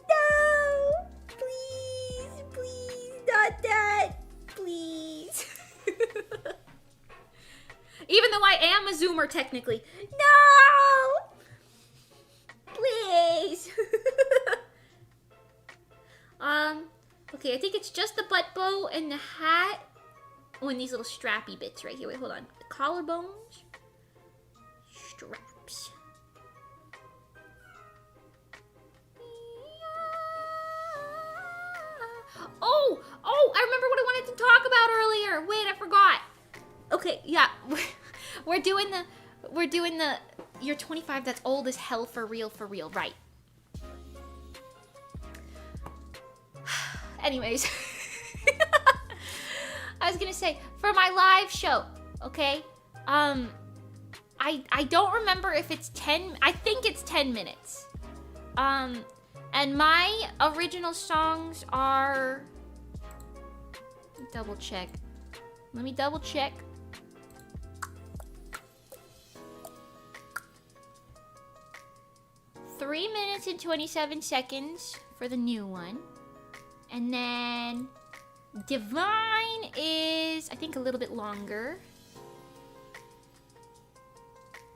No! Please, please, not that. Please. Even though I am a Zoomer, technically. No! Please. Okay, I think it's just the butt bow and the hat. Oh, and these little strappy bits right here. Wait, hold on. The collarbones. Straps. Oh, I remember what I wanted to talk about earlier. Wait, I forgot. Okay, yeah. We're doing the you're 25, that's old as hell for real, right. Anyways. I was gonna say, for my live show, okay? I don't remember if it's 10, I think it's 10 minutes. And my original songs are, double check. Let me double check. Three minutes and 27 seconds for the new one. And then Divine is, I think, a little bit longer.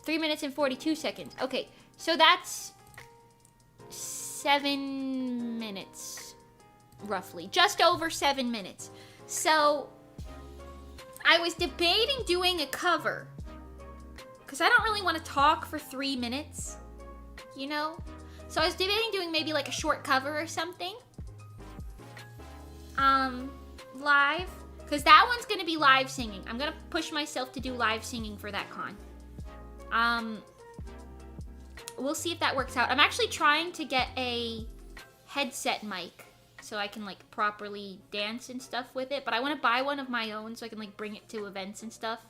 3 minutes and 42 seconds. Okay, so that's 7 minutes, roughly. Just over 7 minutes. So, I was debating doing a cover. Because I don't really want to talk for 3 minutes, you know? So I was debating doing maybe like a short cover or something. Live. Because that one's going to be live singing. I'm going to push myself to do live singing for that con. We'll see if that works out. I'm actually trying to get a headset mic so I can like properly dance and stuff with it. But I want to buy one of my own so I can like bring it to events and stuff.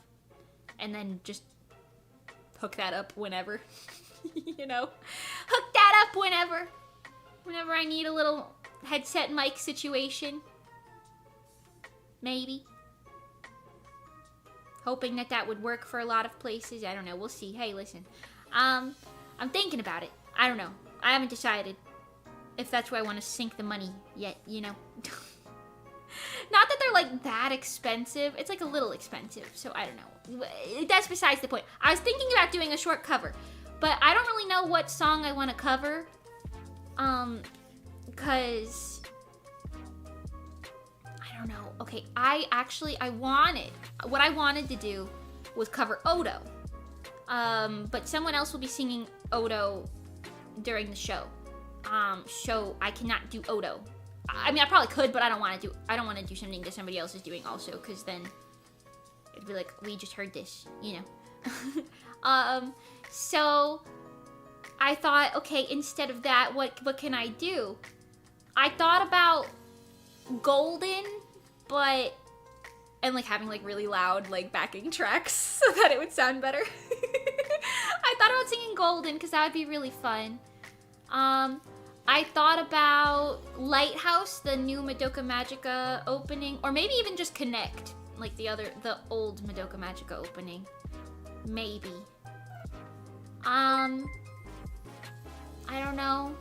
And then just hook that up whenever. You know? Hook that up whenever. Whenever I need a little headset mic situation. Maybe. Hoping that that would work for a lot of places. I don't know. We'll see. Hey, listen. I'm thinking about it. I don't know. I haven't decided if that's where I want to sink the money yet, you know? Not that they're, like, that expensive. It's, like, a little expensive, so I don't know. That's besides the point. I was thinking about doing a short cover, but I don't really know what song I want to cover, because I don't know. Okay, what I wanted to do was cover Odo, but someone else will be singing Odo during the show, so I cannot do Odo. I mean, I probably could, but I don't want to do something that somebody else is doing also, because then it'd be like, we just heard this, you know. So I thought, okay, instead of that, what can I do? I thought about Golden, and like having like really loud like backing tracks so that it would sound better. I thought about singing Golden because that would be really fun. I thought about Lighthouse, the new Madoka Magica opening, or maybe even just Connect, like the old Madoka Magica opening. Maybe. I don't know.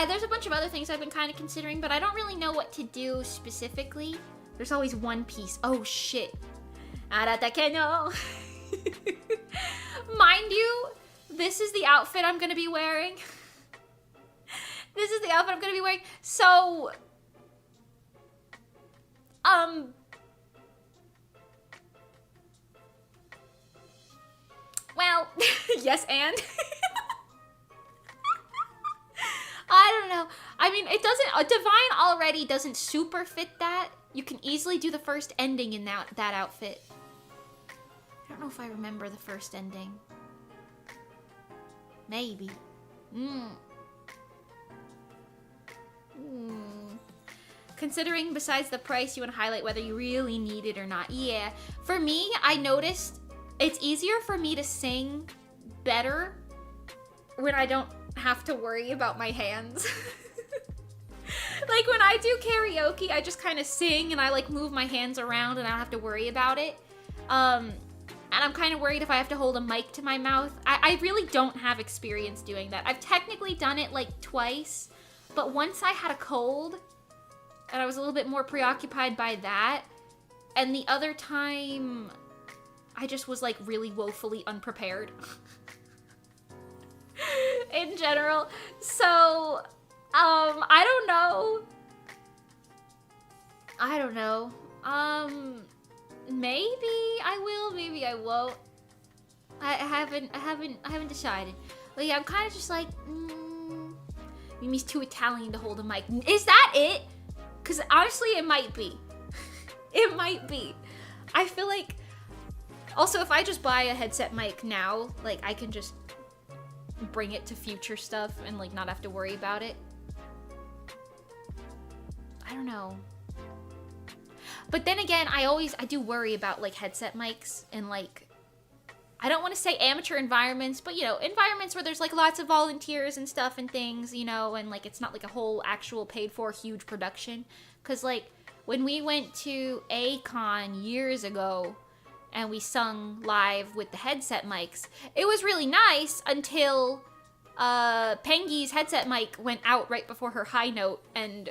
There's a bunch of other things I've been kind of considering, but I don't really know what to do specifically. There's always One Piece. Oh, shit. Aratakeno. Mind you, this is the outfit I'm going to be wearing. This is the outfit I'm going to be wearing. So, well, yes, and I don't know. I mean, it doesn't, Divine already doesn't super fit that. You can easily do the first ending in that outfit. I don't know if I remember the first ending. Maybe. Considering besides the price, you want to highlight whether you really need it or not. Yeah. For me, I noticed it's easier for me to sing better when I don't have to worry about my hands. Like when I do karaoke, I just kind of sing and I like move my hands around and I don't have to worry about it. And I'm kind of worried if I have to hold a mic to my mouth. I really don't have experience doing that. I've technically done it like twice, but once I had a cold and I was a little bit more preoccupied by that. And the other time, I just was like really woefully unprepared. In general. So, I don't know. Maybe I will, maybe I won't. I haven't decided. But yeah, I'm kind of just like, Mimi's too Italian to hold a mic. Is that it? Because honestly, it might be. It might be. I feel like, also if I just buy a headset mic now, like I can just bring it to future stuff and like not have to worry about it. I don't know. But then again, I do worry about like headset mics and like, I don't want to say amateur environments, but you know, environments where there's like lots of volunteers and stuff and things, you know, and like it's not like a whole actual paid for huge production. Cause like when we went to A-Con years ago and we sung live with the headset mics, it was really nice until Pengi's headset mic went out right before her high note and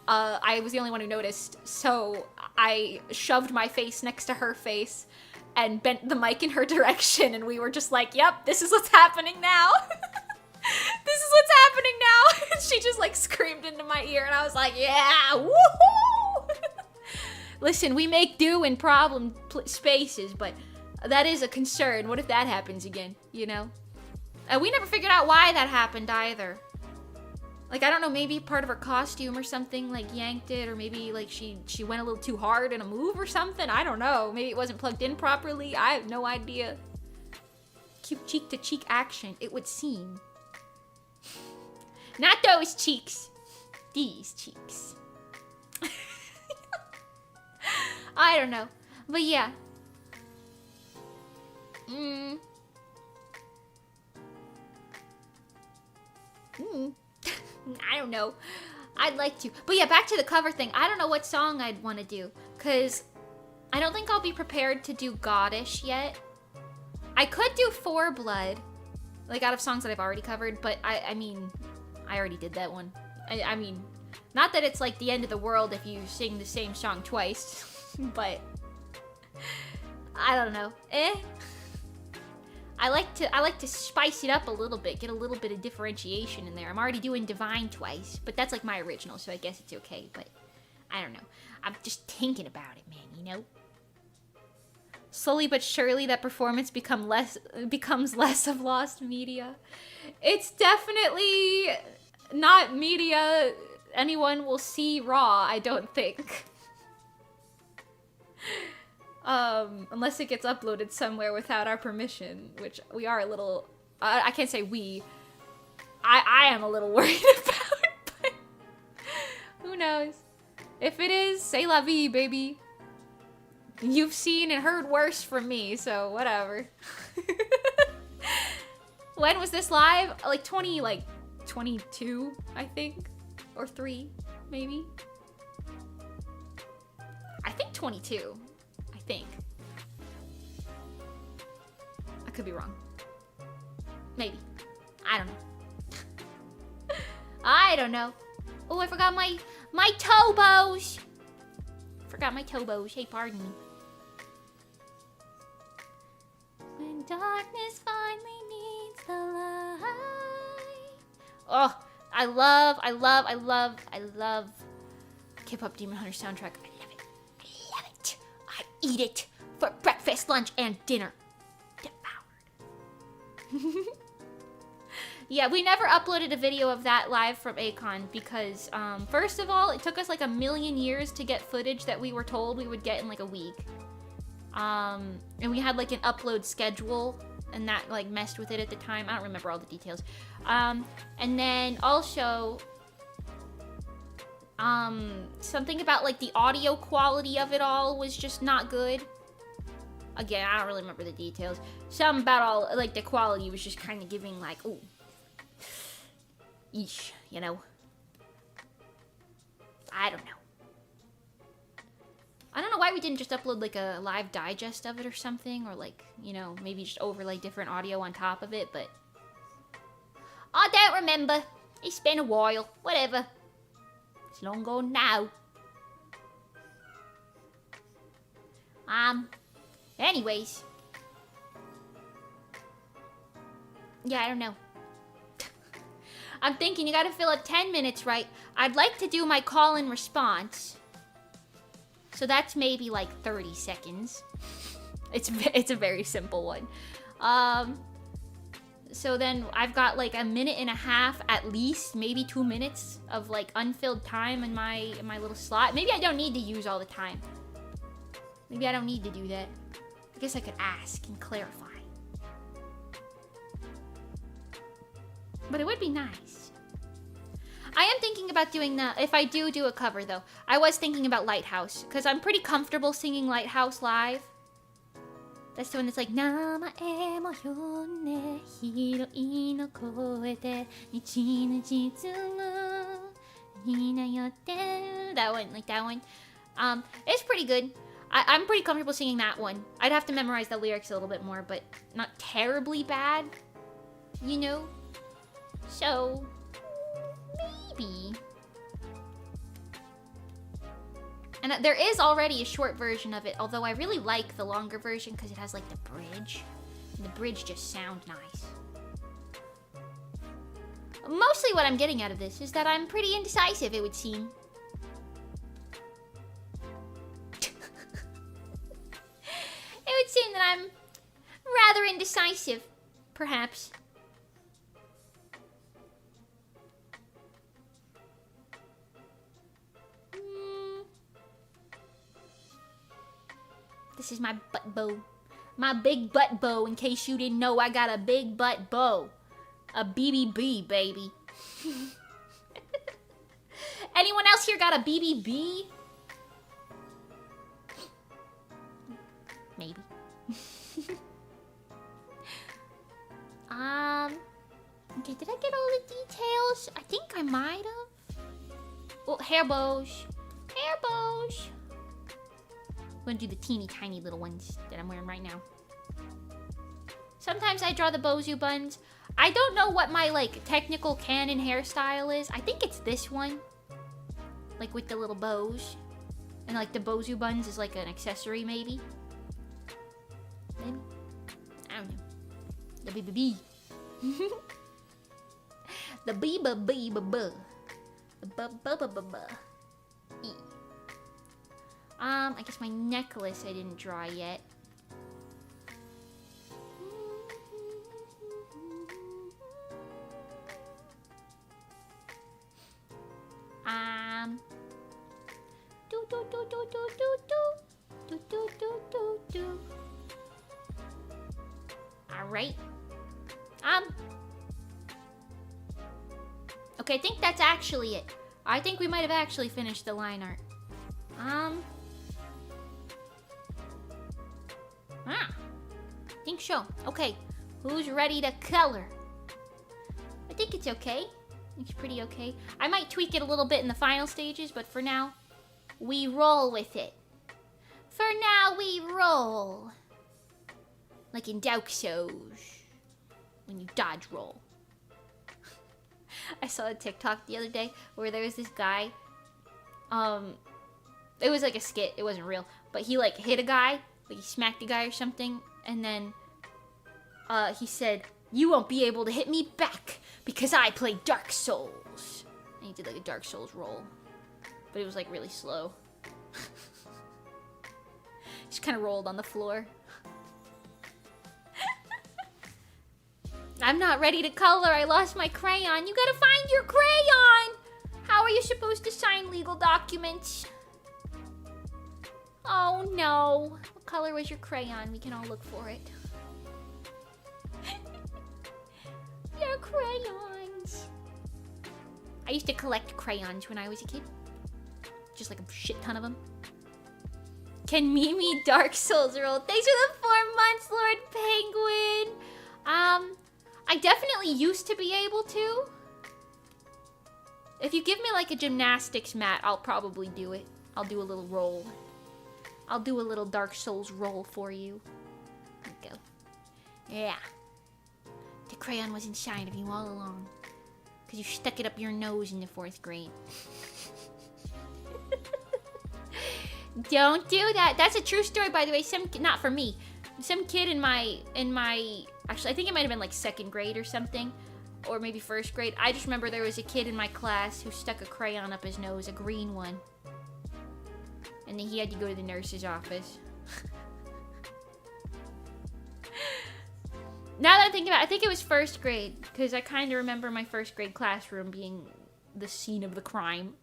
I was the only one who noticed, so I shoved my face next to her face and bent the mic in her direction, and we were just like, yep, this is what's happening now. This is what's happening now. And she just like screamed into my ear, and I was like, yeah, woohoo! Listen, we make do in problem spaces, but that is a concern. What if that happens again, you know? We never figured out why that happened either. Like, I don't know, maybe part of her costume or something, like, yanked it, or maybe, like, she went a little too hard in a move or something. I don't know. Maybe it wasn't plugged in properly. I have no idea. Cute cheek-to-cheek action, it would seem. Not those cheeks. These cheeks. I don't know. But yeah. I don't know. I'd like to. But yeah, back to the cover thing. I don't know what song I'd want to do, because I don't think I'll be prepared to do Goddish yet. I could do For Blood, like out of songs that I've already covered, but I mean, I already did that one. I mean, not that it's like the end of the world if you sing the same song twice, but I don't know. I like to spice it up a little bit, get a little bit of differentiation in there. I'm already doing Divine twice, but that's like my original, so I guess it's okay, but I don't know. I'm just thinking about it, man, you know? Slowly but surely that performance becomes less of lost media. It's definitely not media anyone will see raw, I don't think. Unless it gets uploaded somewhere without our permission, which we are a little, I can't say we, I am a little worried about, but who knows? If it is, c'est la vie, baby. You've seen and heard worse from me, so whatever. When was this live? Like 22, I think, or 3, maybe. I think 22. I think. I could be wrong. Maybe. I don't know. I don't know. Oh, I forgot my Tobos. Forgot my Tobos. Hey, pardon me. When darkness finally meets the light. Oh, I love K-pop Demon Hunter soundtrack. I eat it for breakfast, lunch, and dinner. Devoured. Yeah, we never uploaded a video of that live from Akon because, first of all, it took us like a million years to get footage that we were told we would get in like a week. And we had like an upload schedule, and that like messed with it at the time. I don't remember all the details. And then also, something about like the audio quality of it all was just not good. Again, I don't really remember the details. Something about all, like, the quality was just kind of giving like, ooh, eesh, you know? I don't know. I don't know why we didn't just upload like a live digest of it or something, or like, you know, maybe just overlay different audio on top of it, but I don't remember. It's been a while. Whatever. It's long gone now. Anyways. Yeah, I don't know. I'm thinking you gotta fill up 10 minutes, right? I'd like to do my call and response. So that's maybe like 30 seconds. It's a very simple one. So then I've got like a minute and a half at least, maybe 2 minutes of like unfilled time in my little slot. Maybe I don't need to use all the time. Maybe I don't need to do that. I guess I could ask and clarify. But it would be nice. I am thinking about doing that. If I do a cover though, I was thinking about Lighthouse, because I'm pretty comfortable singing Lighthouse live. That's the one that's like Namae mo hyonne hiroi no koe de nichi no jitsumu hinayotte. That one, like that one. It's pretty good. I'm pretty comfortable singing that one. I'd have to memorize the lyrics a little bit more, but not terribly bad, you know? So, maybe. And there is already a short version of it, although I really like the longer version because it has like the bridge. And the bridge just sounds nice. Mostly what I'm getting out of this is that I'm pretty indecisive, it would seem. It would seem that I'm rather indecisive, perhaps. This is my butt bow. My big butt bow, in case you didn't know, I got a big butt bow. A BBB, baby. Anyone else here got a BBB? Maybe. Okay, did I get all the details? I think I might have. Oh, hair bows. Hair bows. I'm gonna do the teeny tiny little ones that I'm wearing right now. Sometimes I draw the bozu buns. I don't know what my, like, technical canon hairstyle is. I think it's this one. Like, with the little bows. And, like, the bozu buns is, like, an accessory, maybe. Maybe? I don't know. The BBB. The B-ba-B-ba-ba. The ba-ba-ba-ba-ba. I guess my necklace I didn't draw yet. Alright. Okay, I think that's actually it. I think we might have actually finished the line art. I think so. Okay, who's ready to color? I think it's okay. It's pretty okay. I might tweak it a little bit in the final stages, but for now, we roll with it. For now, we roll. Like in Dark Souls, when you dodge roll. I saw a TikTok the other day where there was this guy. It was like a skit. It wasn't real, but he like hit a guy, like he smacked a guy or something, and then he said, "You won't be able to hit me back because I play Dark Souls." And he did like a Dark Souls roll, but it was like really slow. Just kind of rolled on the floor. I'm not ready to color. I lost my crayon. You gotta find your crayon! How are you supposed to sign legal documents? Oh no. What color was your crayon? We can all look for it. Your crayons. I used to collect crayons when I was a kid. Just like a shit ton of them. Can Mimi Dark Souls roll? Thanks for the 4 months, Lord Penguin. I definitely used to be able to. If you give me like a gymnastics mat, I'll probably do it. I'll do a little roll. I'll do a little Dark Souls roll for you. There we go. Yeah. The crayon was inside of you all along. Because you stuck it up your nose in the 4th grade. Don't do that. That's a true story, by the way. Not for me. Some kid in my actually, I think it might have been like 2nd grade or something, or maybe 1st grade. I just remember there was a kid in my class who stuck a crayon up his nose, a green one, and then he had to go to the nurse's office. Now that I'm thinking about it, I think it was 1st grade, because I kind of remember my 1st grade classroom being the scene of the crime.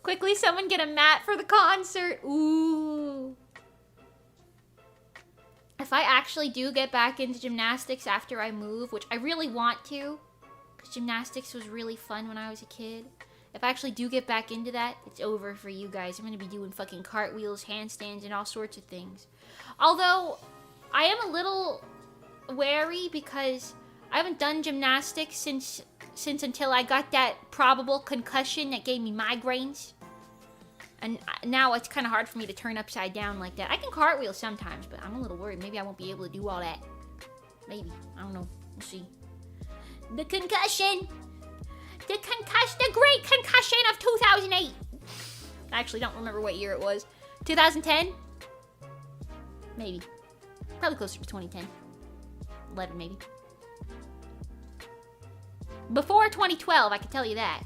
Quickly, someone get a mat for the concert. Ooh. If I actually do get back into gymnastics after I move, which I really want to, because gymnastics was really fun when I was a kid. If I actually do get back into that, it's over for you guys. I'm going to be doing fucking cartwheels, handstands, and all sorts of things. Although, I am a little wary because I haven't done gymnastics since until I got that probable concussion that gave me migraines. And now it's kind of hard for me to turn upside down like that. I can cartwheel sometimes, but I'm a little worried. Maybe I won't be able to do all that. Maybe. I don't know. We'll see. The concussion! The great concussion of 2008! I actually don't remember what year it was. 2010? Maybe. Probably closer to 2010. 11 maybe. Before 2012, I can tell you that.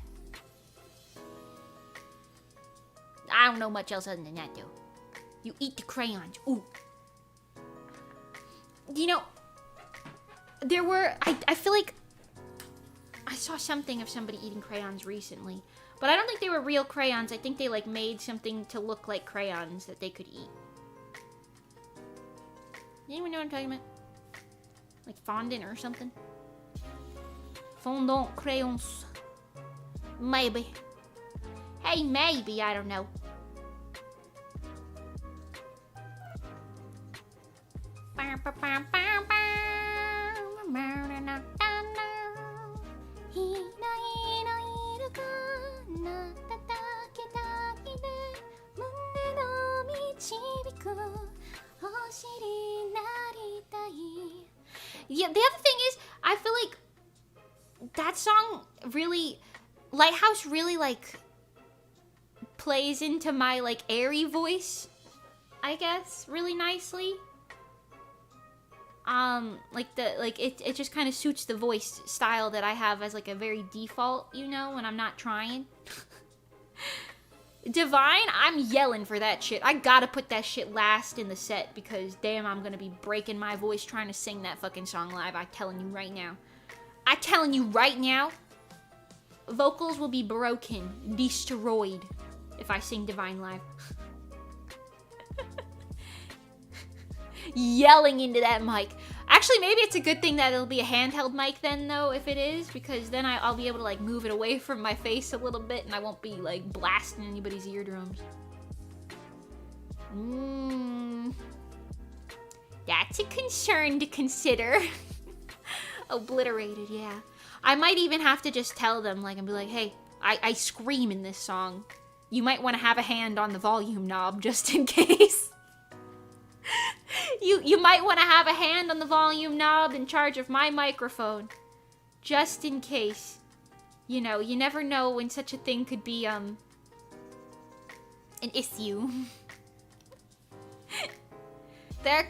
I don't know much else other than that, though. You eat the crayons. Ooh. You know, there were... I feel like I saw something of somebody eating crayons recently. But I don't think they were real crayons. I think they, like, made something to look like crayons that they could eat. Anyone know what I'm talking about? Like fondant or something? Fondant crayons. Maybe. Hey, maybe. I don't know. Yeah, the other thing is, I feel like that song really, Lighthouse really, like, plays into my, like, airy voice, I guess, really nicely. It just kind of suits the voice style that I have as, like, a very default, you know, when I'm not trying. Divine, I'm yelling for that shit. I gotta put that shit last in the set because, damn, I'm gonna be breaking my voice trying to sing that fucking song live. I'm telling you right now. I'm telling you right now, vocals will be broken, destroyed, if I sing Divine live. Yelling into that mic. Actually, maybe it's a good thing that it'll be a handheld mic then, though, if it is, because then I'll be able to, like, move it away from my face a little bit, and I won't be, like, blasting anybody's eardrums. That's a concern to consider. Obliterated, yeah. I might even have to just tell them, like, and be like, hey, I scream in this song. You might want to have a hand on the volume knob, just in case. You might want to have a hand on the volume knob in charge of my microphone. Just in case. You know, you never know when such a thing could be, an issue. There are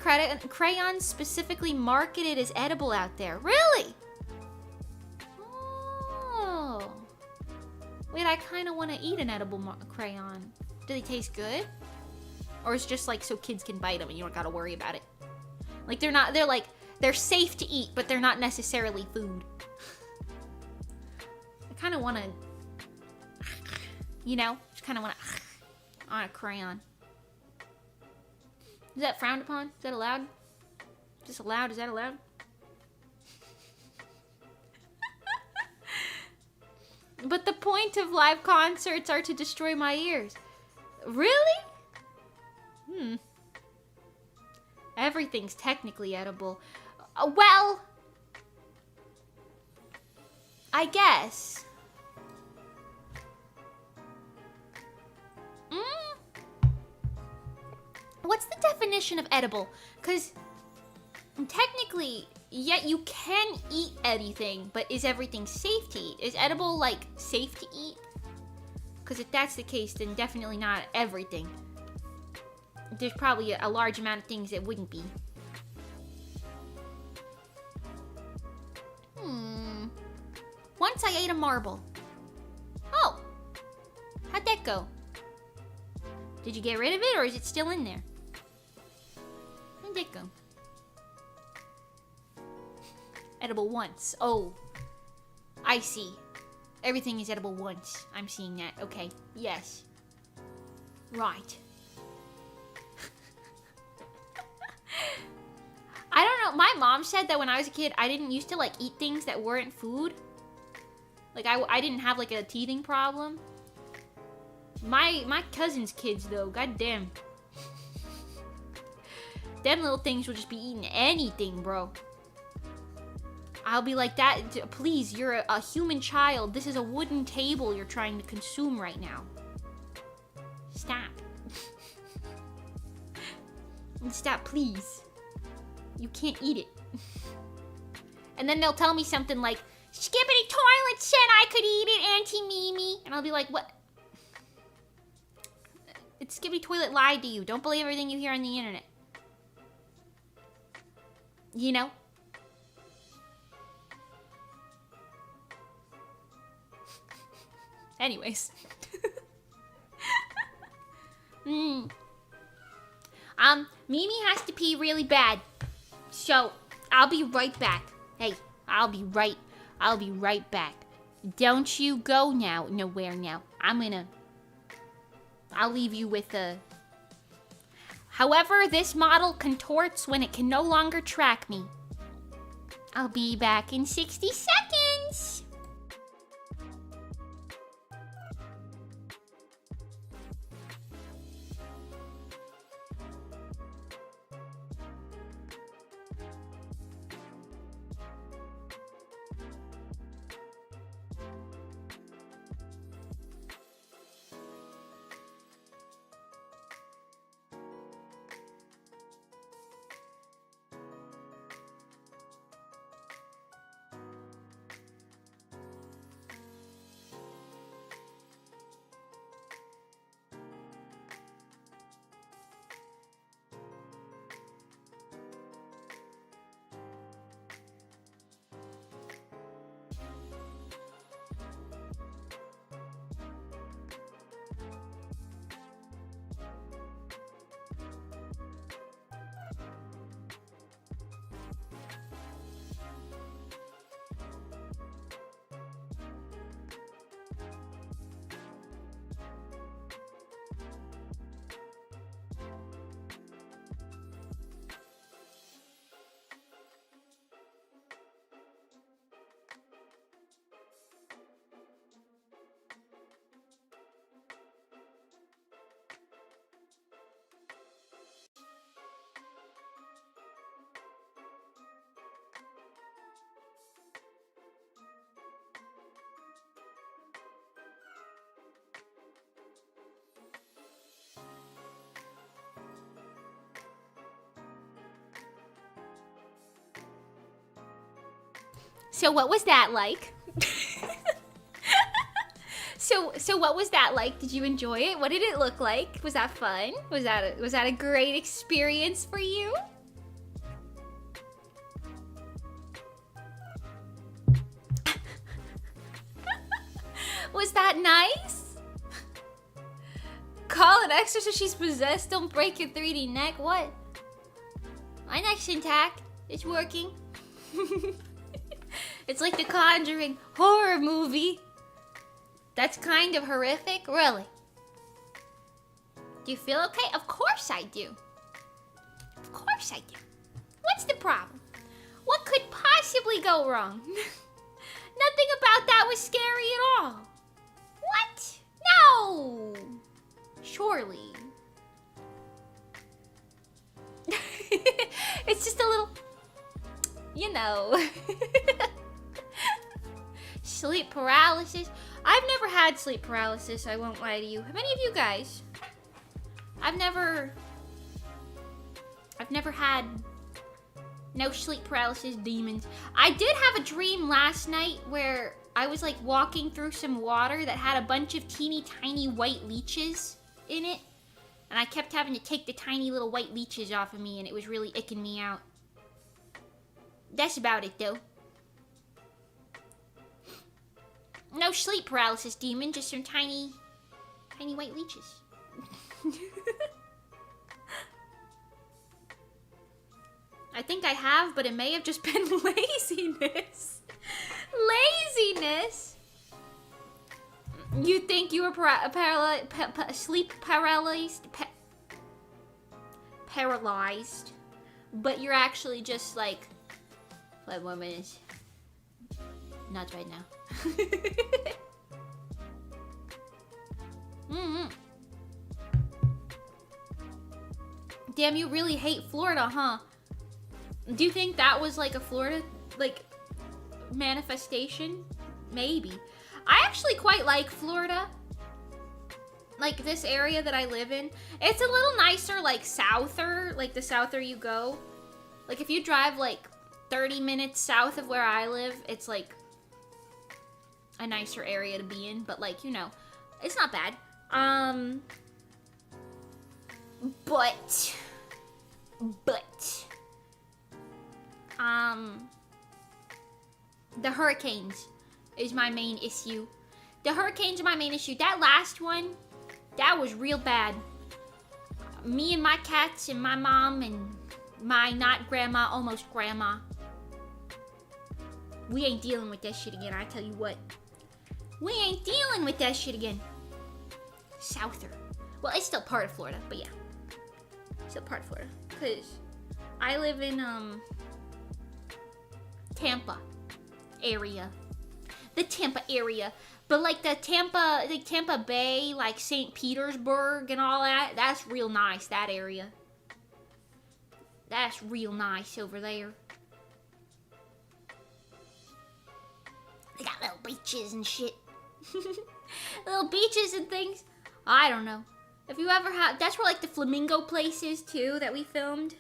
crayons specifically marketed as edible out there. Really? Oh. Wait, I kind of want to eat an edible crayon. Do they taste good? Or it's just like so kids can bite them and you don't gotta worry about it. Like they're safe to eat, but they're not necessarily food. I kind of want to, you know, just kind of want to on a crayon. Is that frowned upon? Is that allowed? Is this allowed? Is that allowed? But the point of live concerts are to destroy my ears. Really? Everything's technically edible. Well, I guess. What's the definition of edible? Because technically, yeah, you can eat anything, but is everything safe to eat? Is edible, like, safe to eat? Because if that's the case, then definitely not everything. There's probably a large amount of things that wouldn't be. Once I ate a marble. Oh! How'd that go? Did you get rid of it, or is it still in there? How'd that go? Edible once. Oh. I see. Everything is edible once. I'm seeing that. Okay. Yes. Right. I don't know. My mom said that when I was a kid, I didn't used to, like, eat things that weren't food. Like, I didn't have, like, a teething problem. My cousin's kids, though, goddamn. Them little things will just be eating anything, bro. I'll be like, that, please, you're a human child. This is a wooden table you're trying to consume right now. Stop. Stop, please. You can't eat it. And then they'll tell me something like, Skippity Toilet said I could eat it, Auntie Mimi. And I'll be like, what? Skibbity Toilet lied to you. Don't believe everything you hear on the internet. You know? Anyways. Mimi has to pee really bad. So, I'll be right back. Hey, I'll be right back. Don't you go now. Nowhere now. I'll leave you with a... However, this model contorts when it can no longer track me. I'll be back in 60 seconds. So what was that like? So what was that like? Did you enjoy it? What did it look like? Was that fun? Was that a great experience for you? Was that nice? Call an exorcist, she's possessed. Don't break your 3D neck. What? My neck's intact. It's working. It's like the Conjuring horror movie. That's kind of horrific, really. Do you feel okay? Of course I do. Of course I do. What's the problem? What could possibly go wrong? Nothing about that was scary at all. What? No! Surely. It's just a little, you know. Sleep paralysis. I've never had sleep paralysis, I won't lie to you. Have any of you guys? I've never had no sleep paralysis demons. I did have a dream last night where I was like walking through some water that had a bunch of teeny tiny white leeches in it. And I kept having to take the tiny little white leeches off of me and it was really icking me out. That's about it though. No sleep paralysis demon, just some tiny white leeches. I think I have, but it may have just been laziness. Laziness? You think you were sleep paralyzed? Paralyzed. But you're actually just like 5 more minutes. Not right now. Damn, you really hate Florida, huh? Do you think that was like a Florida, like, manifestation? Maybe. I actually quite like Florida. Like, this area that I live in. It's a little nicer, like, souther. Like, the souther you go. Like, if you drive, like, 30 minutes south of where I live, it's, like, a nicer area to be in. But, like, you know, it's not bad. But, the hurricanes is my main issue. The hurricanes are my main issue. That last one, that was real bad. Me and my cats and my mom and my not grandma, almost grandma. We ain't dealing with that shit again, I tell you what. We ain't dealing with that shit again. Souther. Well, it's still part of Florida, but yeah. Still part of Florida. Because I live in, Tampa area. The Tampa area. But like the Tampa Bay, like St. Petersburg and all that, that's real nice, that area. That's real nice over there. They got little beaches and shit. Little beaches and things. I don't know. If you ever have, that's where like the flamingo place is too, that we filmed.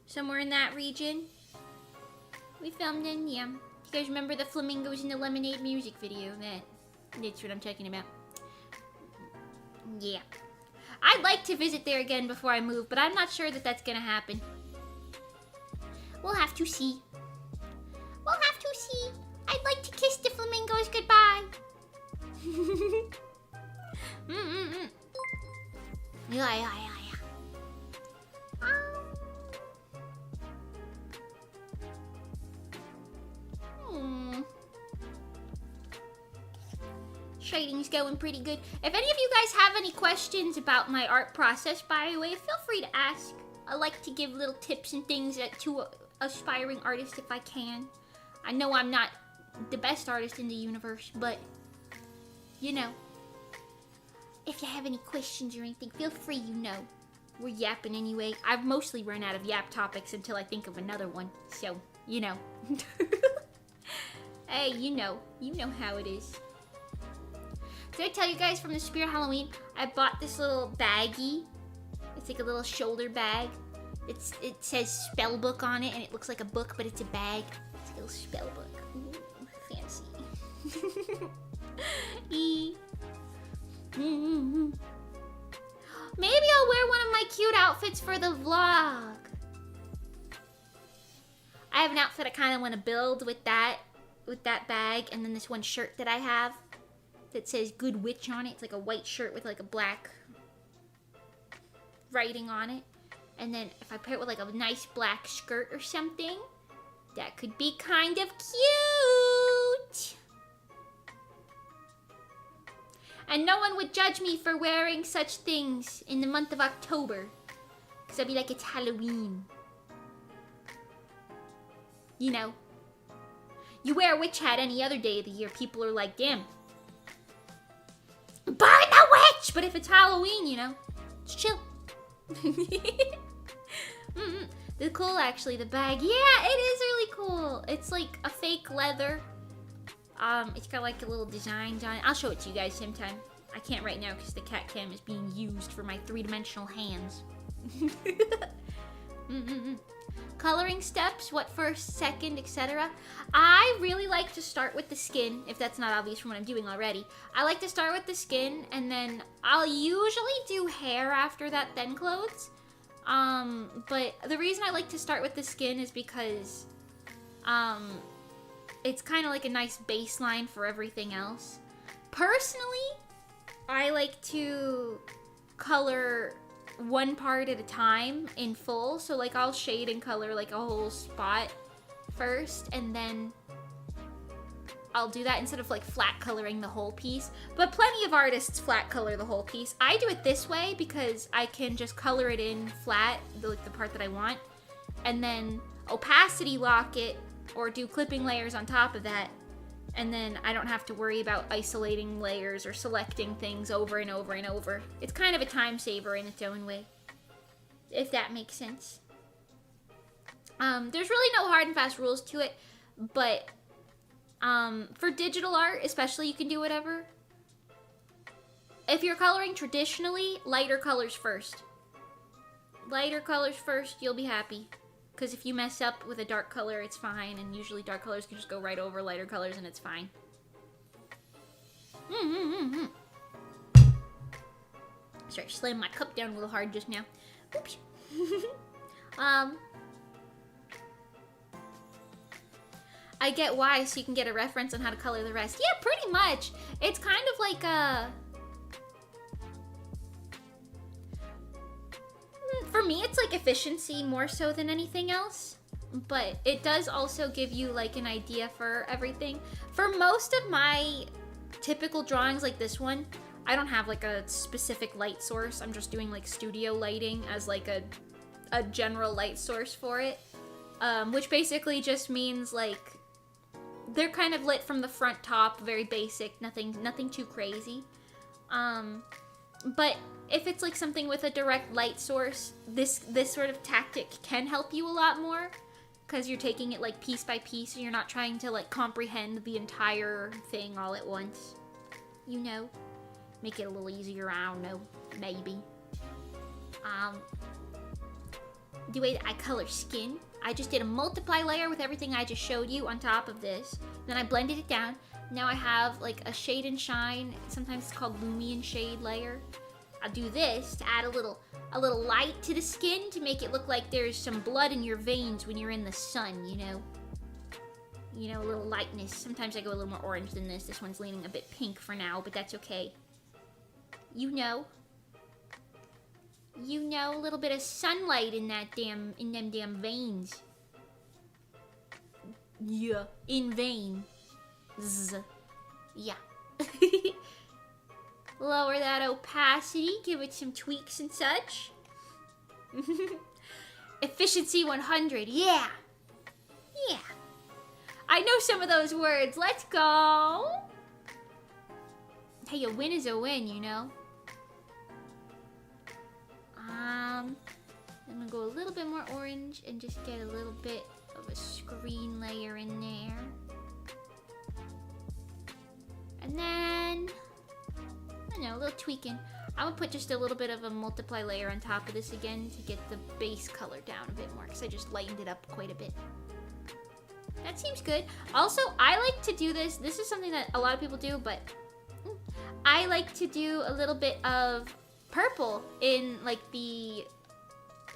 Somewhere in that region. We filmed in, yeah. You guys remember the flamingos in the Lemonade music video? That's what I'm talking about. Yeah. I'd like to visit there again before I move, but I'm not sure that that's gonna happen. We'll have to see. We'll have to see. I'd like to kiss the flamingos goodbye. Yeah. Shading's going pretty good. If any of you guys have any questions about my art process, by the way, feel free to ask. I like to give little tips and things to aspiring artists if I can. I know I'm not the best artist in the universe, but, you know, if you have any questions or anything, feel free, you know. We're yapping anyway. I've mostly run out of yap topics until I think of another one, so, you know. Hey, you know how it is. Did I tell you guys from the Spirit Halloween, I bought this little baggie. It's like a little shoulder bag. It says spell book on it, and it looks like a book, but it's a bag. It's a little spell book. Ooh, fancy. Maybe I'll wear one of my cute outfits for the vlog. I have an outfit I kind of want to build with that bag, and then this one shirt that I have that says Good Witch on it. It's like a white shirt with like a black writing on it. And then if I pair it with like a nice black skirt or something, that could be kind of cute. And no one would judge me for wearing such things in the month of October. Because I'd be like, it's Halloween. You know. You wear a witch hat any other day of the year, people are like, damn. Burn the witch! But if it's Halloween, you know, it's chill. They're cool, actually, the bag. Yeah, it is really cool. It's like a fake leather. It's got like a little designs on it. I'll show it to you guys sometime. I can't right now because the cat cam is being used for my three-dimensional hands. Coloring steps, what first, second, etc. I really like to start with the skin, if that's not obvious from what I'm doing already. I like to start with the skin, and then I'll usually do hair after that, then clothes. But the reason I like to start with the skin is because, it's kind of like a nice baseline for everything else. Personally, I like to color one part at a time in full. So like I'll shade and color like a whole spot first, and then I'll do that instead of like flat coloring the whole piece. But plenty of artists flat color the whole piece. I do it this way because I can just color it in flat, like the part that I want, and then opacity lock it or do clipping layers on top of that, and then I don't have to worry about isolating layers or selecting things over and over and over. It's kind of a time saver in its own way, if that makes sense. There's really no hard and fast rules to it, but for digital art especially, you can do whatever. If you're coloring traditionally, lighter colors first. Lighter colors first, you'll be happy. Because if you mess up with a dark color, it's fine, and usually dark colors can just go right over lighter colors and it's fine. Sorry, slammed my cup down a little hard just now. Oops. I get why, so you can get a reference on how to color the rest. Yeah, pretty much. It's kind of like a... For me, it's like efficiency more so than anything else. But it does also give you like an idea for everything. For most of my typical drawings like this one, I don't have like a specific light source. I'm just doing like studio lighting as like a general light source for it. Which basically just means like they're kind of lit from the front top, very basic, nothing too crazy. But if it's like something with a direct light source, this sort of tactic can help you a lot more, because you're taking it like piece by piece, and you're not trying to like comprehend the entire thing all at once. You know, make it a little easier. I don't know, maybe. The way that I color skin, I just did a multiply layer with everything I just showed you on top of this. Then I blended it down. Now I have like a shade and shine. Sometimes it's called Lumion shade layer. I'll do this to add a little light to the skin to make it look like there's some blood in your veins when you're in the sun, you know? You know, a little lightness. Sometimes I go a little more orange than this. This one's leaning a bit pink for now, but that's okay. You know. You know, a little bit of sunlight in them damn veins. Yeah, in vein. Zzz. Yeah. Lower that opacity, give it some tweaks and such. Efficiency 100, yeah. Yeah. I know some of those words, let's go. Hey, a win is a win, you know. I'm gonna go a little bit more orange and just get a little bit of a screen layer in there. And then, I don't know, a little tweaking. I would put just a little bit of a multiply layer on top of this again to get the base color down a bit more, because I just lightened it up quite a bit. That seems good. Also, I like to do this. This is something that a lot of people do, but I like to do a little bit of purple in like the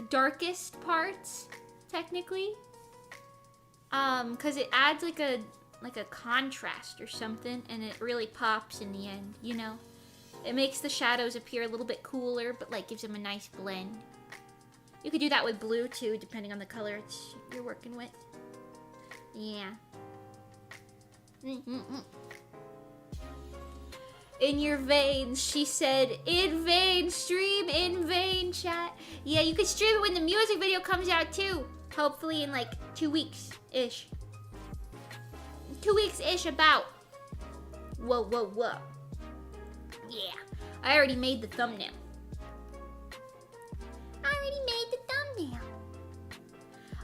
darkest parts, technically. Because it adds like a contrast or something, and it really pops in the end, you know? It makes the shadows appear a little bit cooler, but like gives them a nice blend. You could do that with blue too, depending on the color you're working with. Yeah. In your veins, she said. In vein, stream in vein, chat. Yeah, you could stream it when the music video comes out too. Hopefully in like 2 weeks-ish. 2 weeks-ish about. Whoa, whoa, whoa. Yeah, I already made the thumbnail.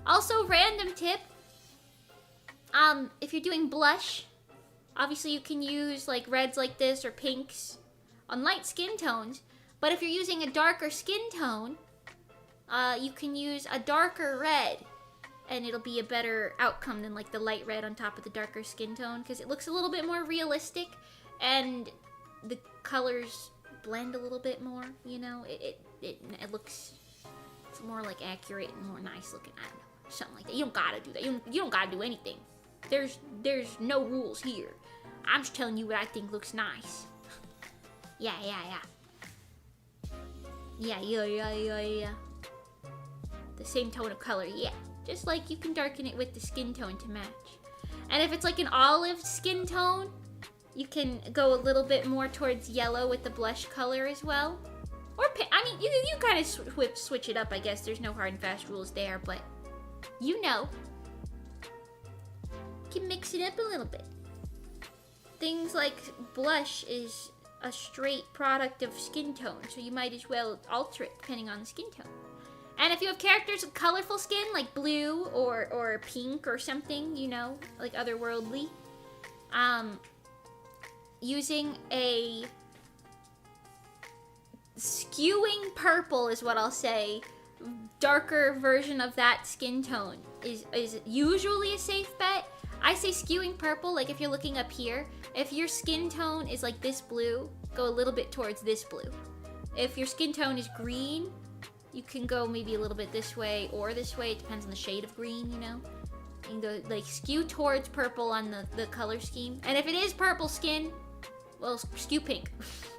Also, random tip. If you're doing blush, obviously you can use like reds like this or pinks on light skin tones. But if you're using a darker skin tone, you can use a darker red, and it'll be a better outcome than like the light red on top of the darker skin tone, because it looks a little bit more realistic and the colors blend a little bit more, you know? It looks more like accurate and more nice looking. I don't know, something like that. You don't gotta do that. You don't gotta do anything. There's no rules here. I'm just telling you what I think looks nice. Yeah. Yeah. The same tone of color, yeah. Just like you can darken it with the skin tone to match. And if it's like an olive skin tone, you can go a little bit more towards yellow with the blush color as well. Or pink. I mean, you kind of switch it up, I guess. There's no hard and fast rules there, but you know. You can mix it up a little bit. Things like blush is a straight product of skin tone, so you might as well alter it depending on the skin tone. And if you have characters with colorful skin, like blue or pink or something, you know, like otherworldly, using a skewing purple is what I'll say, darker version of that skin tone is usually a safe bet. I say skewing purple, like if you're looking up here, if your skin tone is like this blue, go a little bit towards this blue. If your skin tone is green, you can go maybe a little bit this way or this way. It depends on the shade of green, you know? You can go, like, skew towards purple on the color scheme. And if it is purple skin, well, skew pink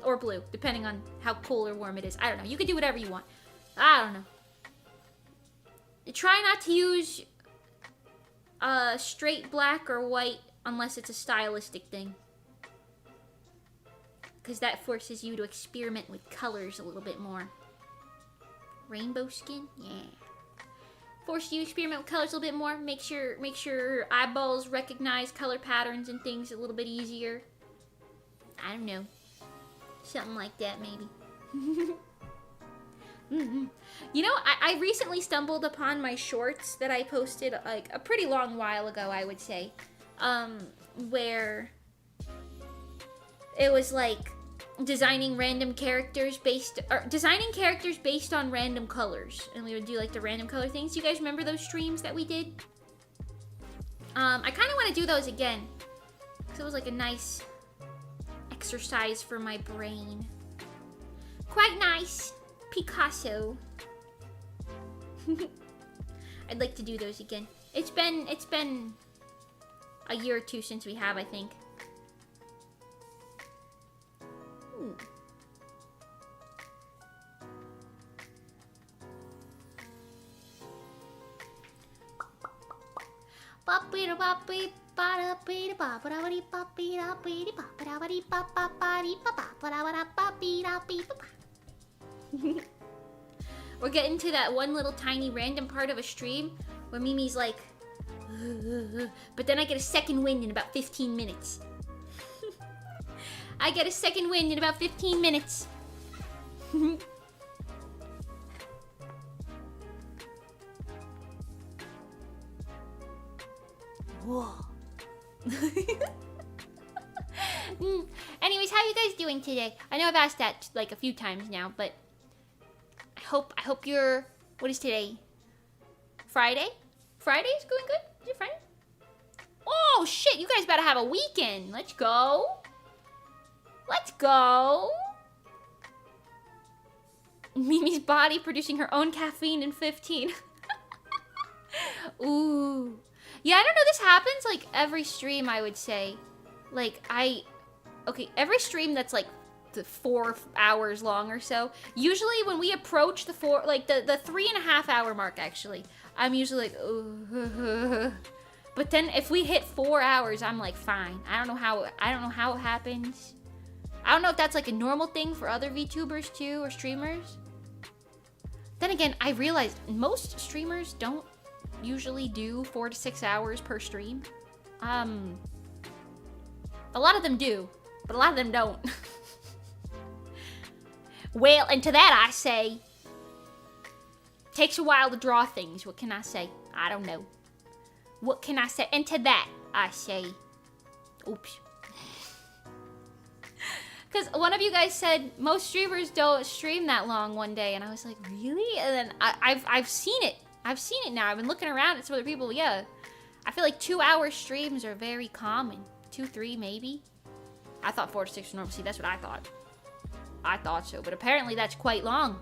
or blue, depending on how cool or warm it is. I don't know. You can do whatever you want. I don't know. Try not to use straight black or white unless it's a stylistic thing. Because that forces you to experiment with colors a little bit more. Rainbow skin? Yeah. Force you to experiment with colors a little bit more. Make sure eyeballs recognize color patterns and things a little bit easier. I don't know. Something like that, maybe. You know, I recently stumbled upon my shorts that I posted like a pretty long while ago, I would say. Where it was like designing characters based on random colors, and we would do like the random color things. Do you guys remember those streams that we did? I kind of want to do those again because it was like a nice exercise for my brain. Quite nice. Picasso. I'd like to do those again. It's been a year or two since we have, I think. We're getting to that one little tiny random part of a stream where Mimi's like, but then I get a second wind in about 15 minutes. I get a second wind in about 15 minutes. Whoa. Anyways, how are you guys doing today? I know I've asked that like a few times now, but I hope you're, what is today? Friday? Friday's going good? Is it Friday? Oh shit, you guys better have a weekend. Let's go. Let's go. Mimi's body producing her own caffeine in 15. Ooh. Yeah, I don't know, this happens like every stream, I would say. Like, every stream that's like 4 hours long or so. Usually when we approach the 3.5 hour mark, actually, I'm usually like, oh. But then if we hit 4 hours, I'm like, fine. I don't know how it happens. I don't know if that's like a normal thing for other VTubers too, or streamers. Then again, I realized most streamers don't usually do 4 to 6 hours per stream. A lot of them do, but a lot of them don't. Well, and to that I say, takes a while to draw things. What can I say? I don't know. What can I say? And to that I say, oops. Because one of you guys said most streamers don't stream that long one day, and I was like, really? And then I've seen it. I've seen it now. I've been looking around at some other people. Yeah, I feel like 2 hour streams are very common. 2, 3 maybe. I thought 4 to 6 was normal. See, that's what I thought. I thought so, but apparently that's quite long.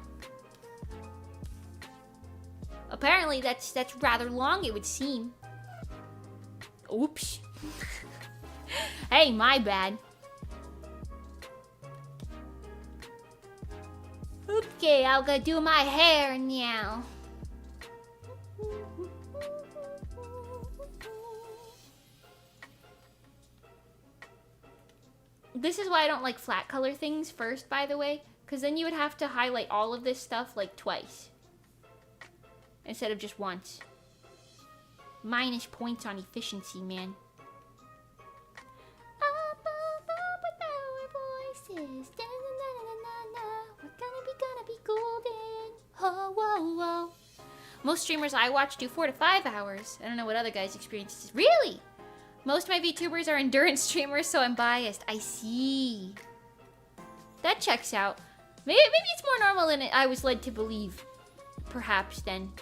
Apparently that's rather long, it would seem. Oops. Hey, my bad. Okay, I'll go do my hair now. This is why I don't like flat color things first, by the way, because then you would have to highlight all of this stuff like twice instead of just once. Minus points on efficiency, man. Up with our voices. We're gonna be golden. Whoa, whoa, whoa. Most streamers I watch do 4 to 5 hours. I don't know what other guys' experiences. Really? Most of my VTubers are endurance streamers, so I'm biased. I see. That checks out. Maybe it's more normal than I was led to believe. Perhaps then.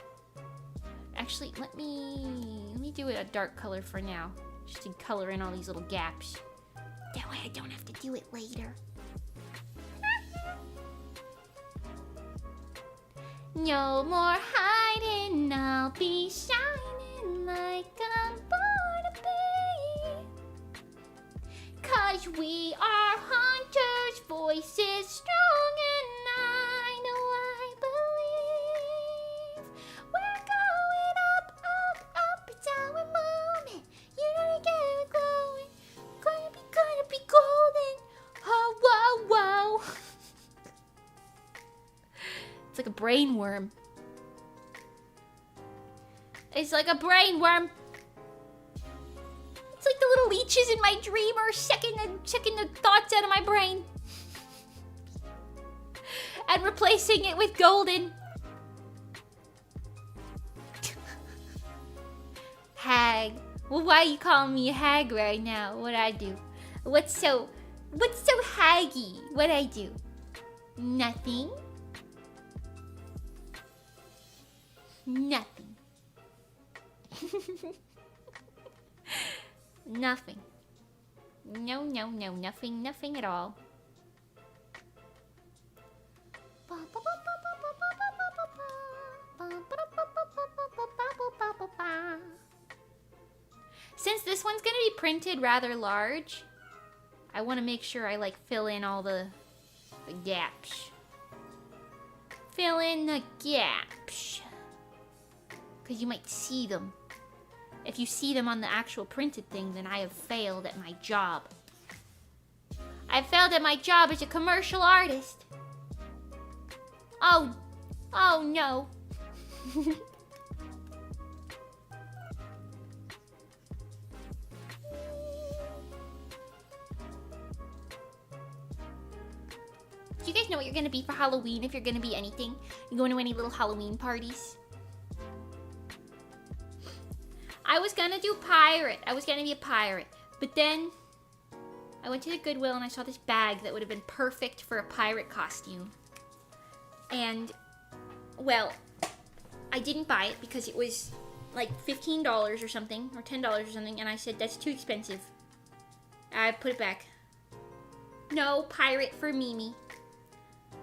Actually, let me do it a dark color for now. Just to color in all these little gaps. That way I don't have to do it later. No more hiding, I'll be shining like I'm born to be. 'Cause we are hunters, voices strong, and I know I believe. We're going up, up, up, it's our moment. You know you get it glowing. Gonna be golden. Oh, whoa, whoa. It's like a brain worm. It's like a brain worm. It's like the little leeches in my dream are sucking the thoughts out of my brain. And replacing it with golden. Hag. Well, why are you calling me a hag right now? What'd I do? What's so haggy? What'd I do? Nothing. Nothing. Nothing. No, nothing at all. Since this one's gonna be printed rather large, I want to make sure I like fill in all the gaps. Fill in the gaps. Because you might see them. If you see them on the actual printed thing, then I have failed at my job. I failed at my job as a commercial artist. Oh no. Do you guys know what you're gonna be for Halloween if you're gonna be anything? You going to any little Halloween parties? I was gonna do pirate. I was gonna be a pirate. But then I went to the Goodwill and I saw this bag that would have been perfect for a pirate costume. And, well, I didn't buy it because it was like $15 or something, or $10 or something, and I said, that's too expensive. I put it back. No pirate for Mimi.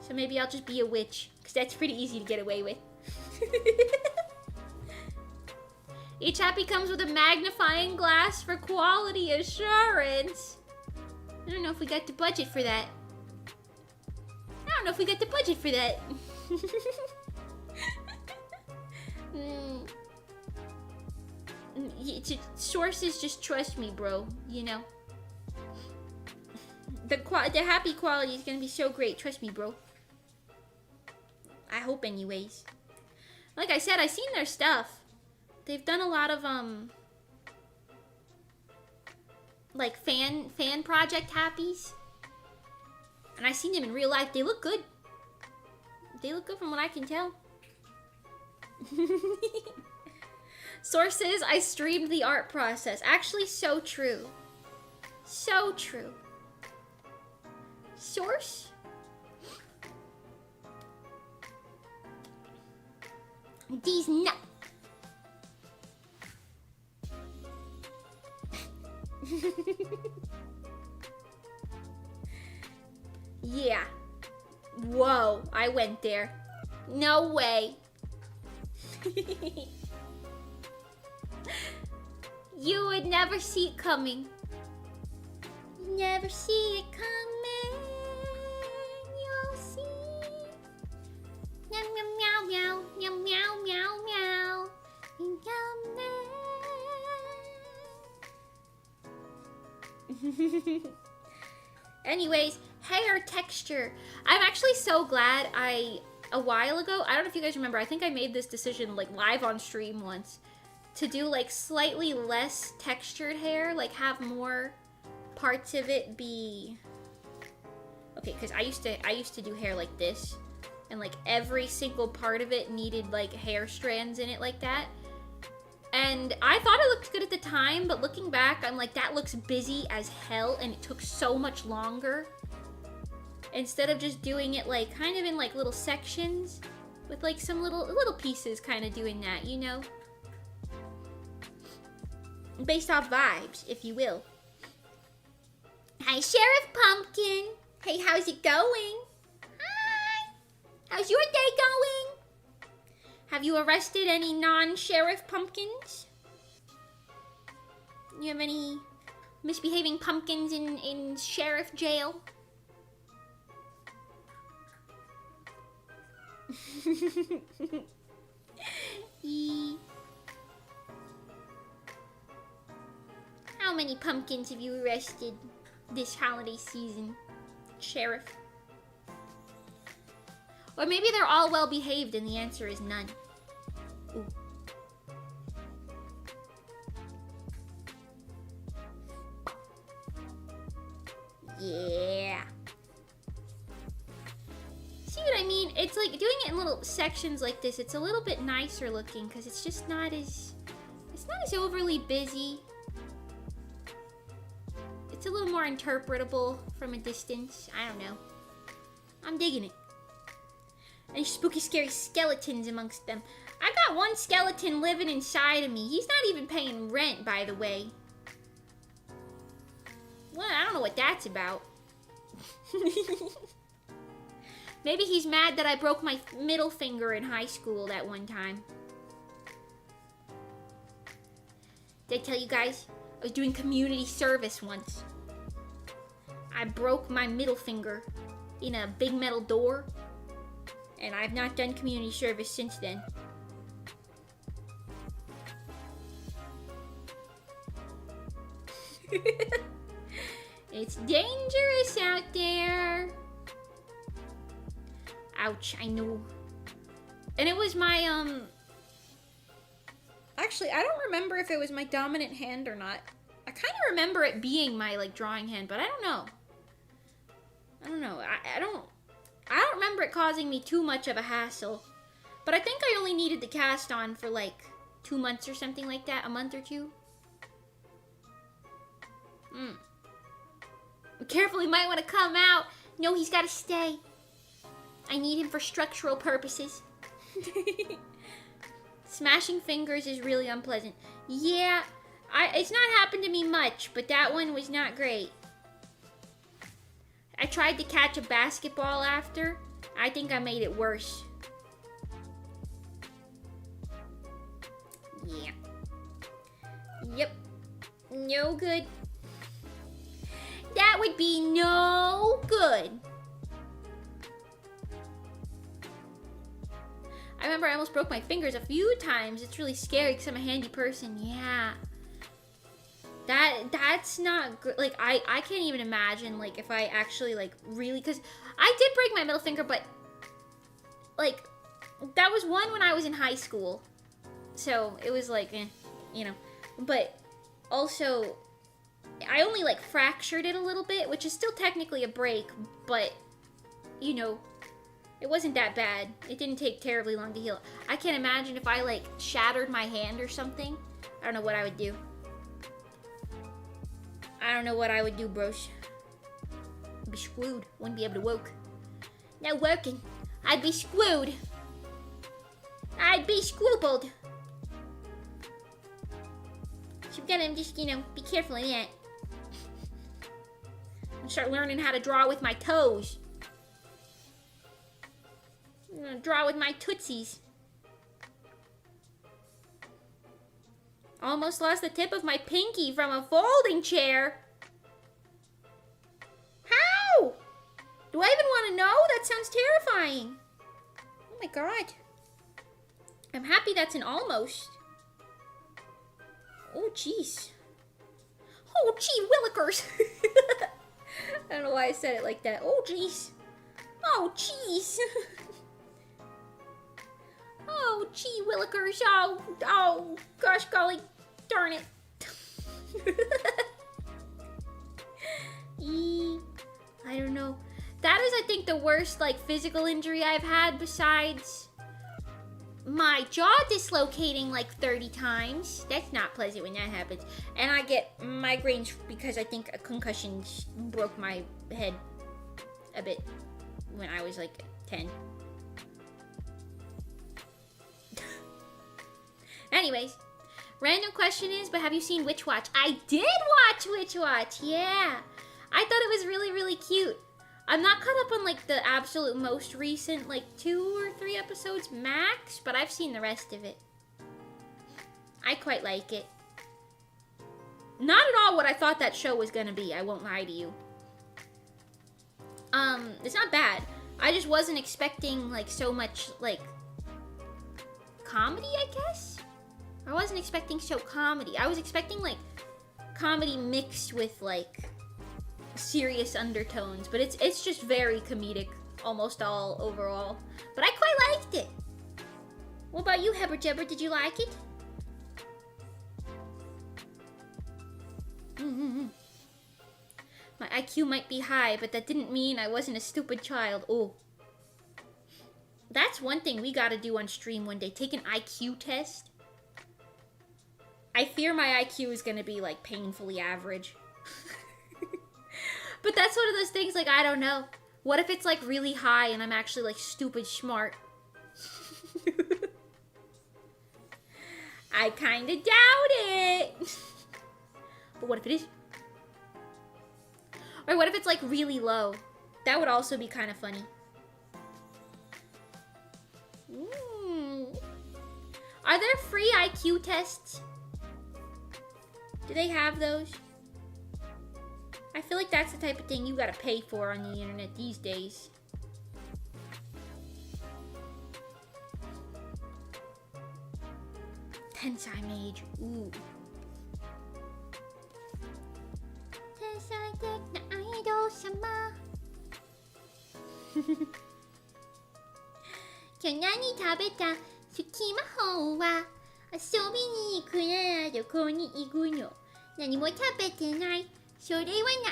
So maybe I'll just be a witch, because that's pretty easy to get away with. Each happy comes with a magnifying glass for quality assurance. I don't know if we got the budget for that. Sources just trust me, bro. You know. The happy quality is gonna be so great. Trust me, bro. I hope, anyways. Like I said, I've seen their stuff. They've done a lot of like fan project happies, and I've seen them in real life. They look good. They look good from what I can tell. Sources, I streamed the art process. Actually, so true. So true. Source? These nuts. Yeah. Whoa, I went there. No way. You would never see it coming. Never see it coming. You'll see. Meow meow meow meow meow meow meow meow. Anyways, hair texture. I'm actually so glad a while ago, I don't know if you guys remember, I think I made this decision like live on stream once to do like slightly less textured hair, like have more parts of it be okay, because I used to do hair like this, and like every single part of it needed like hair strands in it like that. And I thought it looked good at the time, but looking back, I'm like, that looks busy as hell, and it took so much longer. Instead of just doing it like kind of in like little sections with like some little pieces kind of doing that, you know? Based off vibes, if you will. Hi, Sheriff Pumpkin. Hey, how's it going? Hi. How's your day going? Have you arrested any non-sheriff pumpkins? You have any misbehaving pumpkins in sheriff jail? How many pumpkins have you arrested this holiday season, Sheriff? Or maybe they're all well behaved and the answer is none. Ooh. Yeah. See what I mean? It's like doing it in little sections like this. It's a little bit nicer looking because it's just not as, it's not as overly busy. It's a little more interpretable from a distance. I don't know. I'm digging it. Any spooky, scary skeletons amongst them. I got one skeleton living inside of me. He's not even paying rent, by the way. Well, I don't know what that's about. Maybe he's mad that I broke my middle finger in high school that one time. Did I tell you guys? I was doing community service once. I broke my middle finger in a big metal door. And I've not done community service since then. It's dangerous out there. Ouch, I know. And it was my, actually, I don't remember if it was my dominant hand or not. I kind of remember it being my, like, drawing hand, but I don't know. I don't know. I don't remember it causing me too much of a hassle. But I think I only needed the cast on for, like, 2 months or something like that. A month or two. Be careful, he might want to come out. No, he's got to stay. I need him for structural purposes. Smashing fingers is really unpleasant. Yeah, it's not happened to me much, but that one was not great. I tried to catch a basketball after. I think I made it worse. Yeah. Yep. No good. That would be no good. I remember I almost broke my fingers a few times. It's really scary because I'm a handy person. Yeah. That's not good. Like, I can't even imagine, like, if I actually, like, really, because I did break my middle finger, but, like, that was one when I was in high school. So, it was like, you know. But, also, I only, like, fractured it a little bit, which is still technically a break, but, you know, it wasn't that bad. It didn't take terribly long to heal. I can't imagine if I, like, shattered my hand or something. I don't know what I would do. I don't know what I would do, bros. I'd be screwed. Wouldn't be able to work. Not working. I'd be screwed. I'd be scrupled. So we gotta just, you know, be careful of that. And start learning how to draw with my toes. I'm gonna draw with my tootsies. Almost lost the tip of my pinky from a folding chair. How? Do I even want to know? That sounds terrifying. Oh my god. I'm happy that's an almost. Oh, jeez. Oh, gee, willikers. I don't know why I said it like that. Oh, jeez. Oh, jeez. Oh, gee, willikers. Oh, gosh golly, darn it. I don't know. That is, I think, the worst, like, physical injury I've had besides my jaw dislocating like 30 times. That's not pleasant when that happens. And I get migraines because I think a concussion broke my head a bit when I was like 10. Anyways, random question is, but have you seen Witch Watch? I did watch Witch Watch, yeah. I thought it was really, really cute. I'm not caught up on like the absolute most recent, like 2 or 3 episodes max, but I've seen the rest of it. I quite like it. Not at all what I thought that show was gonna be, I won't lie to you. It's not bad. I just wasn't expecting like so much like comedy, I guess? I wasn't expecting so comedy. I was expecting like comedy mixed with like serious undertones, but it's just very comedic almost all overall. But I quite liked it. What about you, Hebber Jebber? Did you like it? My IQ might be high, but that didn't mean I wasn't a stupid child. Oh. That's one thing we gotta do on stream one day. Take an IQ test. I fear my IQ is gonna be like painfully average. But that's one of those things, like, I don't know. What if it's like really high and I'm actually like stupid smart? I kinda doubt it. But what if it is? Or what if it's like really low? That would also be kind of funny. Are there free IQ tests? Do they have those? I feel like that's the type of thing you gotta pay for on the internet these days. Tensai Mage. Ooh. Tensai deck na idol sama. 今日何食べた？好き魔法は遊びに行くならどこに行くの？何も食べてない。それは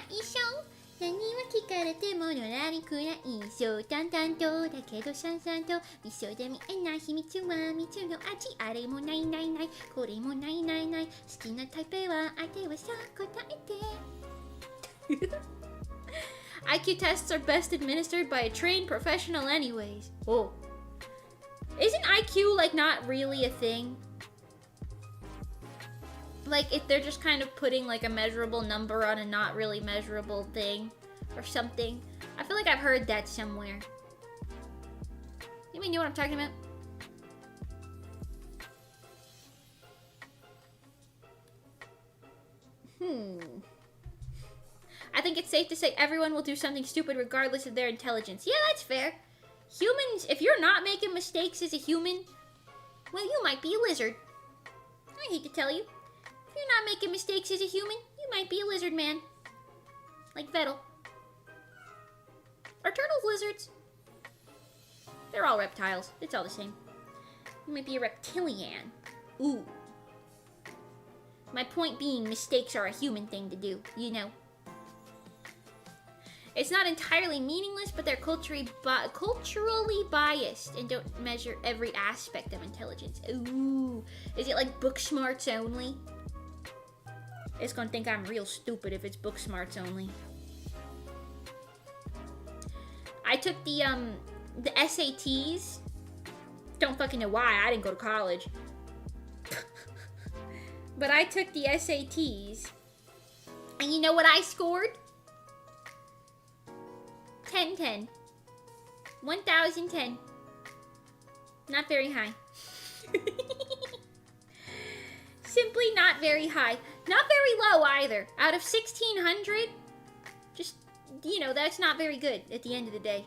内緒。何は聞かれてものらりくらいそう淡々とだけどさんさんと味噌で見えない秘密は蜜の味あれもないないないこれもないないない好きなタイプは相手はさ答えてIQ tests are best administered by a trained professional anyways. Oh. Isn't IQ like not really a thing? Like if they're just kind of putting like a measurable number on a not really measurable thing or something. I feel like I've heard that somewhere. Anybody know what I'm talking about? I think it's safe to say everyone will do something stupid regardless of their intelligence. Yeah, that's fair. Humans, if you're not making mistakes as a human, well, you might be a lizard. I hate to tell you. If you're not making mistakes as a human, you might be a lizard man. Like Vettel. Are turtles lizards? They're all reptiles. It's all the same. You might be a reptilian. Ooh. My point being, mistakes are a human thing to do, you know. It's not entirely meaningless, but they're culturally biased and don't measure every aspect of intelligence. Ooh. Is it like book smarts only? It's gonna think I'm real stupid if it's book smarts only. I took the SATs. Don't fucking know why, I didn't go to college. But I took the SATs. And you know what I scored? 1010. 1010. Not very high. Simply not very high. Not very low either. Out of 1600, just, you know, that's not very good at the end of the day.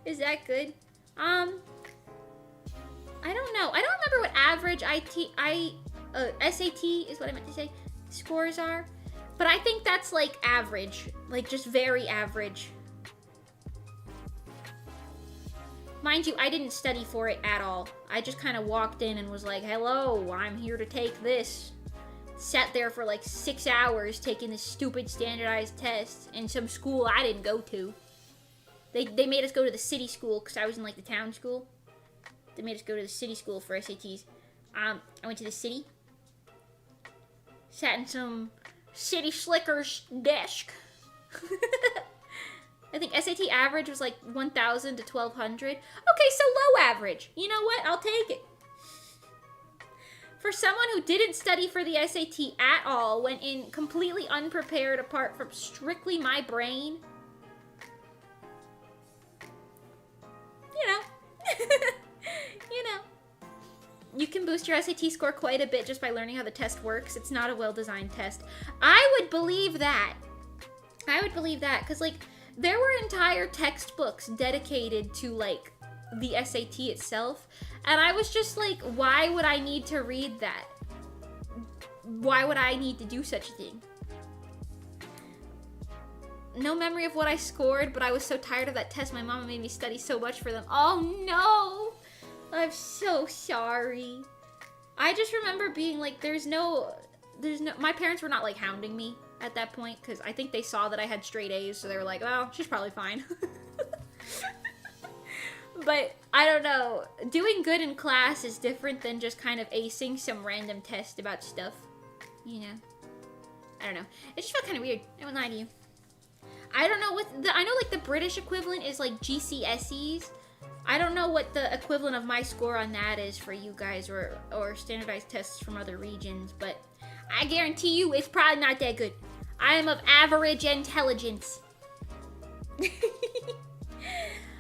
Is that good? I don't know. I don't remember what average SAT is what I meant to say, scores are. But I think that's like average, like just very average. Mind you, I didn't study for it at all. I just kind of walked in and was like, hello, I'm here to take this. Sat there for like 6 hours taking this stupid standardized test in some school I didn't go to. They made us go to the city school because I was in like the town school. They made us go to the city school for SATs. I went to the city. Sat in some city slicker's desk. I think SAT average was like 1,000 to 1,200. Okay, so low average. You know what? I'll take it. For someone who didn't study for the SAT at all, went in completely unprepared apart from strictly my brain. You know. You know. You can boost your SAT score quite a bit just by learning how the test works. It's not a well-designed test. I would believe that. I would believe that, because, like, there were entire textbooks dedicated to, like, the SAT itself, and I was just like, why would I need to read that? Why would I need to do such a thing? No memory of what I scored, but I was so tired of that test, my mama made me study so much for them. Oh no! I'm so sorry. I just remember being like, my parents were not, like, hounding me at that point, because I think they saw that I had straight A's, so they were like, well, she's probably fine. But, I don't know, doing good in class is different than just kind of acing some random test about stuff, you know? I don't know. It just felt kind of weird, I won't lie to you. I don't know I know, like, the British equivalent is, like, GCSEs. I don't know what the equivalent of my score on that is for you guys, or standardized tests from other regions, but I guarantee you it's probably not that good. I am of average intelligence.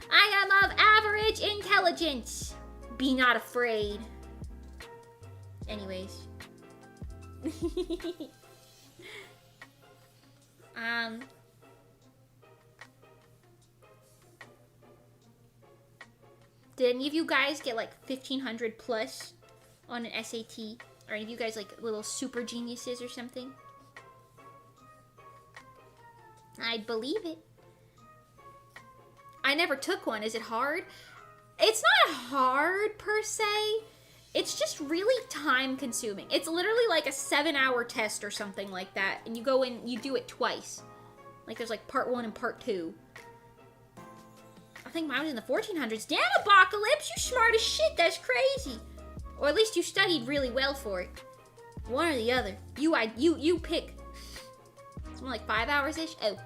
I am of average intelligence. Be not afraid. Anyways. Did any of you guys get like 1500 plus on an SAT? Or any of you guys like little super geniuses or something? I'd believe it. I never took one. Is it hard? It's not hard per se. It's just really time consuming. It's literally like a 7-hour test or something like that. And you go in, you do it twice. Like there's like part 1 and part 2. I think mine was in the 1400s. Damn, Apocalypse, you smart as shit. That's crazy. Or at least you studied really well for it. One or the other. You pick. It's more like 5 hours-ish. Oh.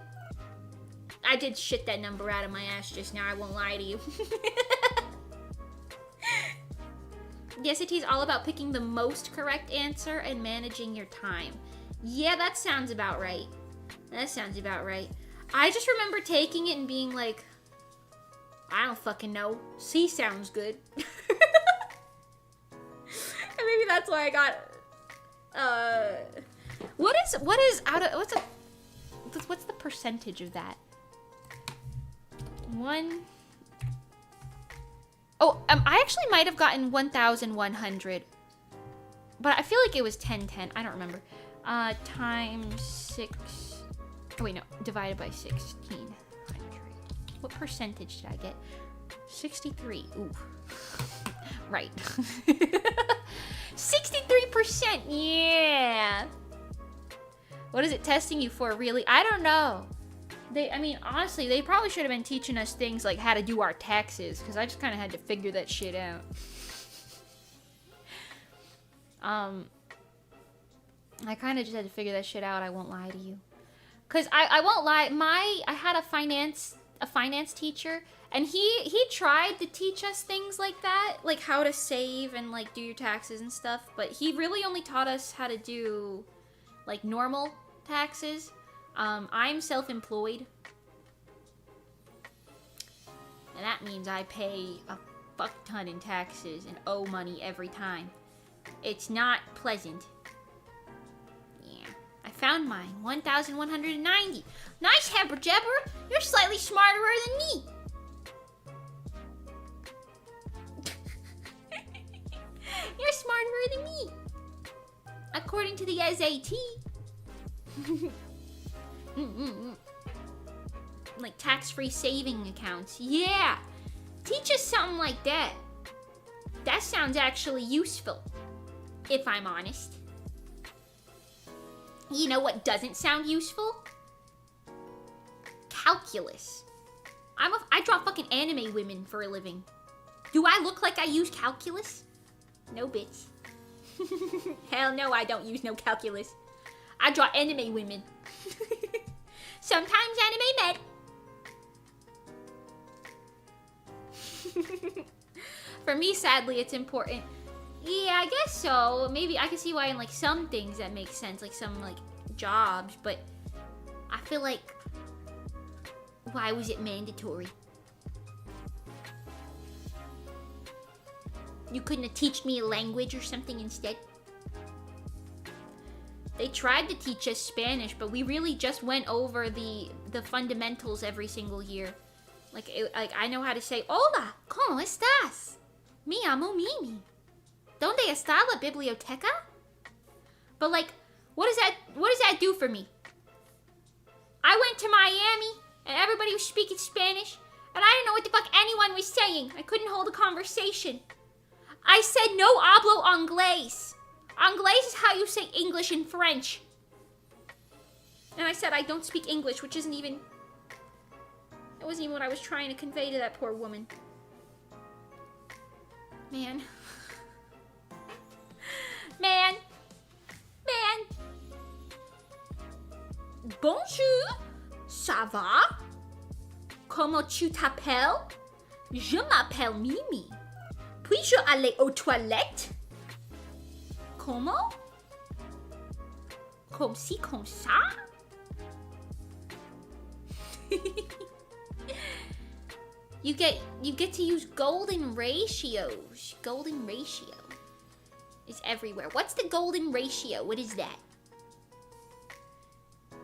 I did shit that number out of my ass just now. I won't lie to you. The SAT is all about picking the most correct answer and managing your time. Yeah, that sounds about right. That sounds about right. I just remember taking it and being like, I don't fucking know. C sounds good. And maybe that's why I got, what's the percentage of that? I actually might have gotten 1,100, but I feel like it was 1010. I don't remember. Times 6. Oh wait, no, divided by 1600. What percentage did I get? 63. Ooh. Right. 63%. Yeah. What is it testing you for, really? I don't know. Honestly, they probably should have been teaching us things like how to do our taxes, because I just kind of had to figure that shit out. I kind of just had to figure that shit out, I won't lie to you. Because I won't lie, I had a finance teacher, and he tried to teach us things like that, like how to save and like do your taxes and stuff, but he really only taught us how to do like normal taxes. I'm self-employed, and that means I pay a fuck ton in taxes and owe money every time. It's not pleasant. Yeah, I found mine, 1,190. Nice, Hebber Jebber. You're slightly smarter than me. You're smarter than me, according to the SAT. Like tax-free saving accounts. Yeah, teach us something like that. That sounds actually useful, if I'm honest. You know what doesn't sound useful? Calculus. I draw fucking anime women for a living. Do I look like I use calculus? No, bitch. Hell no, I don't use no calculus. I draw anime women. Sometimes anime men. For me, sadly, it's important. Yeah, I guess so. Maybe I can see why in like some things that makes sense, like some like jobs, but I feel like why was it mandatory? You couldn't have teach me a language or something instead? They tried to teach us Spanish, but we really just went over the fundamentals every single year. Like I know how to say, Hola, ¿cómo estás? Me llamo Mimi. ¿Dónde está la biblioteca? But like, what does that do for me? I went to Miami and everybody was speaking Spanish and I didn't know what the fuck anyone was saying. I couldn't hold a conversation. I said no hablo inglés. Inglés is how you say English in French. And I said I don't speak English, which isn't even... It wasn't even what I was trying to convey to that poor woman. Man. Man. Bonjour. Ça va? Comment tu t'appelles? Je m'appelle Mimi. Puis-je aller aux toilettes? Comment? Comme ci, comme ça? You get to use golden ratios. Golden ratio is everywhere. What's the golden ratio? What is that?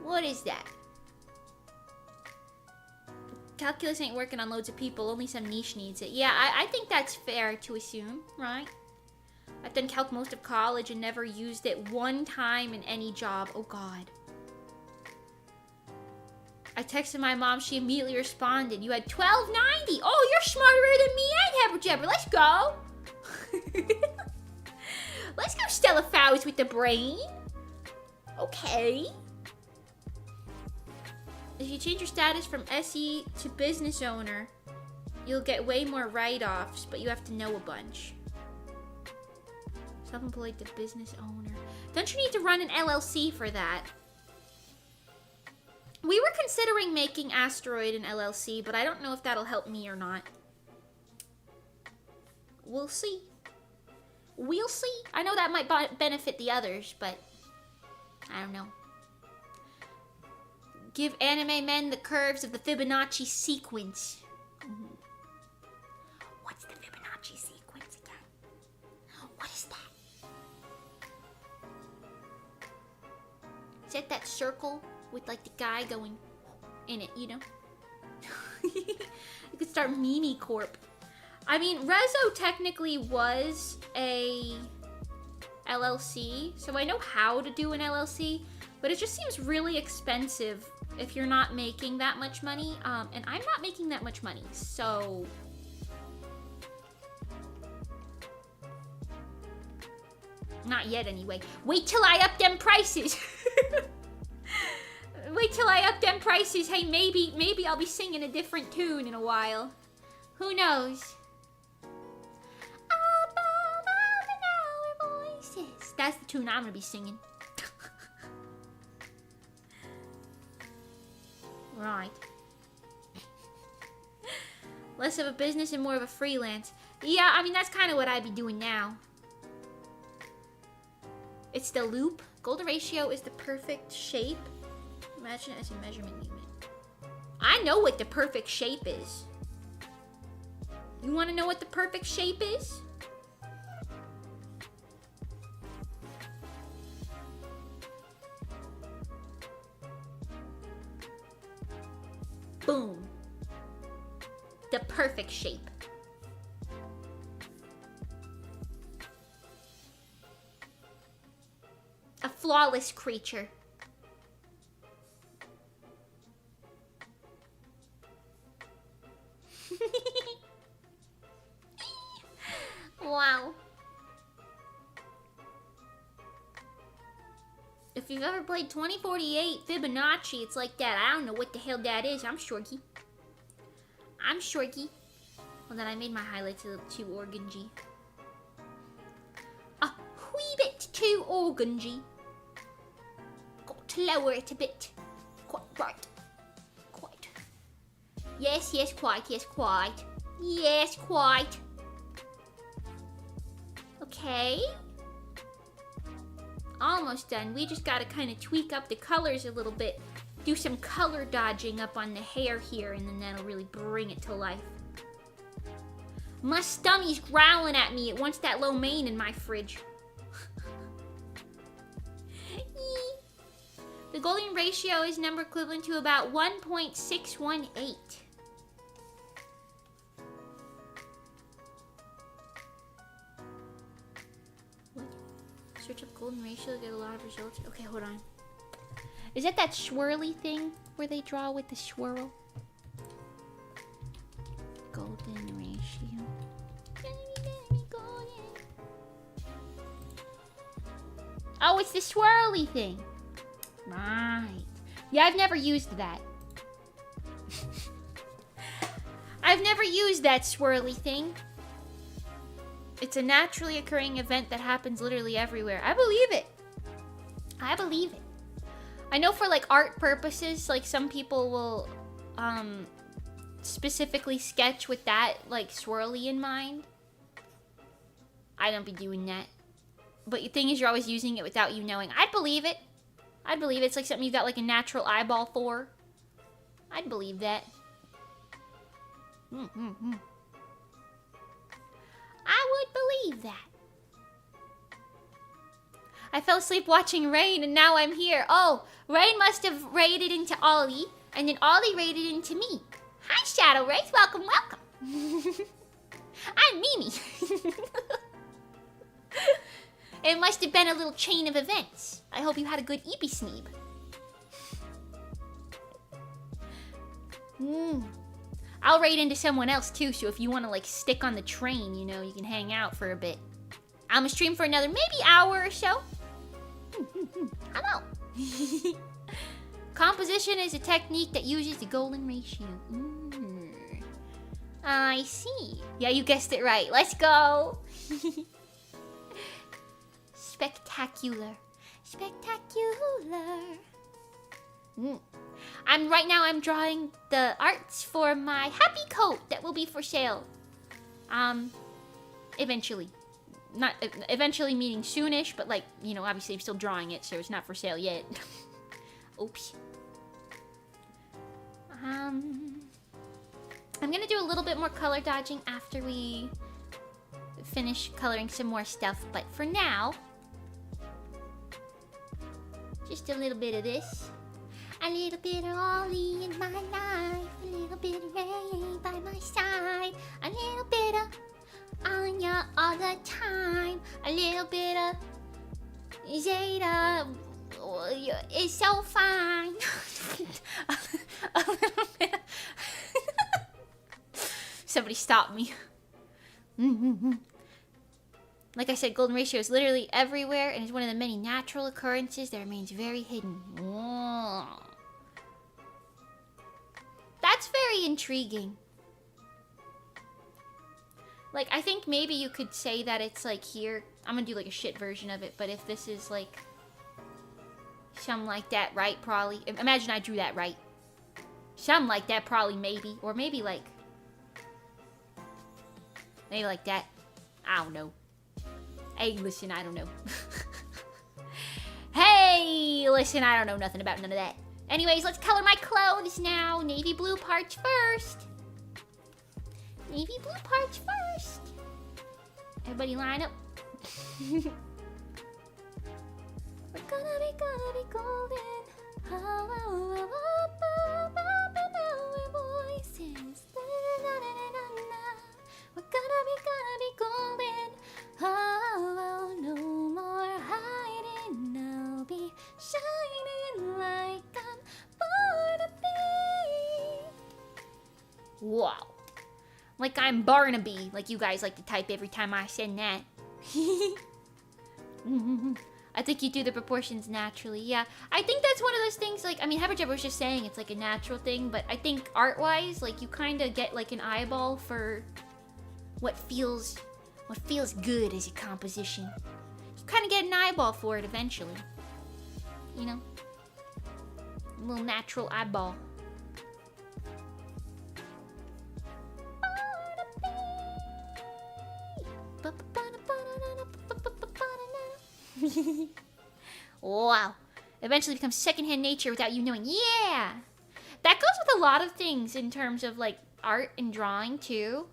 What is that? Calculus ain't working on loads of people. Only some niche needs it. Yeah, I think that's fair to assume, right? I've done calc most of college and never used it one time in any job. Oh, God. I texted my mom. She immediately responded. You had 1290. Oh, you're smarter than me and Jabber. Let's go. Let's go Stella Fowles with the brain. Okay. If you change your status from SE to business owner, you'll get way more write-offs, but you have to know a bunch. Self-employed to business owner. Don't you need to run an LLC for that? We were considering making Asteroid an LLC, but I don't know if that'll help me or not. We'll see. We'll see. I know that might benefit the others, but I don't know. Give anime men the curves of the Fibonacci sequence. What's the Fibonacci sequence again? What is that? Is that that circle with like the guy going in it, you know? You could start Mimi Corp. I mean, Rezo technically was a LLC, so I know how to do an LLC, but it just seems really expensive if you're not making that much money, and I'm not making that much money, so... Not yet, anyway. Wait till I up them prices! Wait till I up them prices. Hey, maybe I'll be singing a different tune in a while. Who knows? Above all our voices. That's the tune I'm gonna be singing. Right. Less of a business and more of a freelance. Yeah, I mean, that's kind of what I'd be doing now. It's the loop. Golden ratio is the perfect shape. Imagine it as a measurement unit. I know what the perfect shape is. You want to know what the perfect shape is? Boom. The perfect shape. A flawless creature. Wow. If you've ever played 2048 Fibonacci, it's like that. I don't know what the hell that is. I'm shorty. I'm shorty. Well, then I made my highlights a little too organgy. A wee bit too organgy. Got to lower it a bit. Quite right. Quite. Yes, yes, quite. Yes, quite. Yes, quite. Okay. Okay. Almost done. We just gotta kind of tweak up the colors a little bit. Do some color dodging up on the hair here, and then that'll really bring it to life. My stummy's growling at me. It wants that lo mein in my fridge. The golden ratio is number equivalent to about 1.618. What? Search up golden ratio to get a lot of results. Okay, hold on. Is that swirly thing where they draw with the swirl? Golden ratio. Oh, it's the swirly thing. Right. Yeah, I've never used that. I've never used that swirly thing. It's a naturally occurring event that happens literally everywhere. I believe it. I believe it. I know for like art purposes, like some people will specifically sketch with that like swirly in mind. I don't be doing that. But the thing is, you're always using it without you knowing. I'd believe it. I'd believe it's like something you've got like a natural eyeball for. I'd believe that. I would believe that. I fell asleep watching Rain and now I'm here. Oh, Rain must have raided into Ollie and then Ollie raided into me. Hi, Shadow Race. Welcome, welcome. I'm Mimi. It must have been a little chain of events. I hope you had a good Eepy Sneeb. I'll raid into someone else too, so if you want to like stick on the train, you know, you can hang out for a bit. I'm gonna stream for another maybe hour or so. Hello. Composition is a technique that uses the golden ratio. I see. Yeah, you guessed it right. Let's go. Spectacular. Spectacular. Right now I'm drawing the arts for my happy coat that will be for sale. Eventually. Not eventually meaning soonish, but like, you know, obviously I'm still drawing it, so it's not for sale yet. Oops. I'm gonna do a little bit more color dodging after we finish coloring some more stuff, but for now, just a little bit of this. A little bit of Ollie in my life. A little bit of Ray by my side. A little bit of Anya all the time. A little bit of Zeta is so fine. A little bit of Somebody stop me. Like I said, golden ratio is literally everywhere and is one of the many natural occurrences that remains very hidden. Whoa. That's very intriguing. Like, I think maybe you could say that it's like here. I'm gonna do like a shit version of it, but if this is like something like that, right? Probably. Imagine I drew that right. Something like that, probably, maybe. Or maybe like that. I don't know. Hey, listen, I don't know. Hey, listen, I don't know nothing about none of that. Anyways, let's color my clothes now. Navy blue parts first. Navy blue parts first. Everybody line up. We're gonna be golden. Oh, our voices. We're gonna be golden. Oh, no more hiding. I'll be shining like I'm born to be. Wow. Like I'm Barnaby, like you guys like to type every time I send that. I think you do the proportions naturally. Yeah, I think that's one of those things, like, I mean, Haberjabber was just saying it's like a natural thing, but I think art-wise, like, you kind of get like an eyeball for what feels good as a composition. You kind of get an eyeball for it eventually. You know? A little natural eyeball. Wow. Eventually becomes secondhand nature without you knowing. Yeah! That goes with a lot of things in terms of, like, art and drawing, too.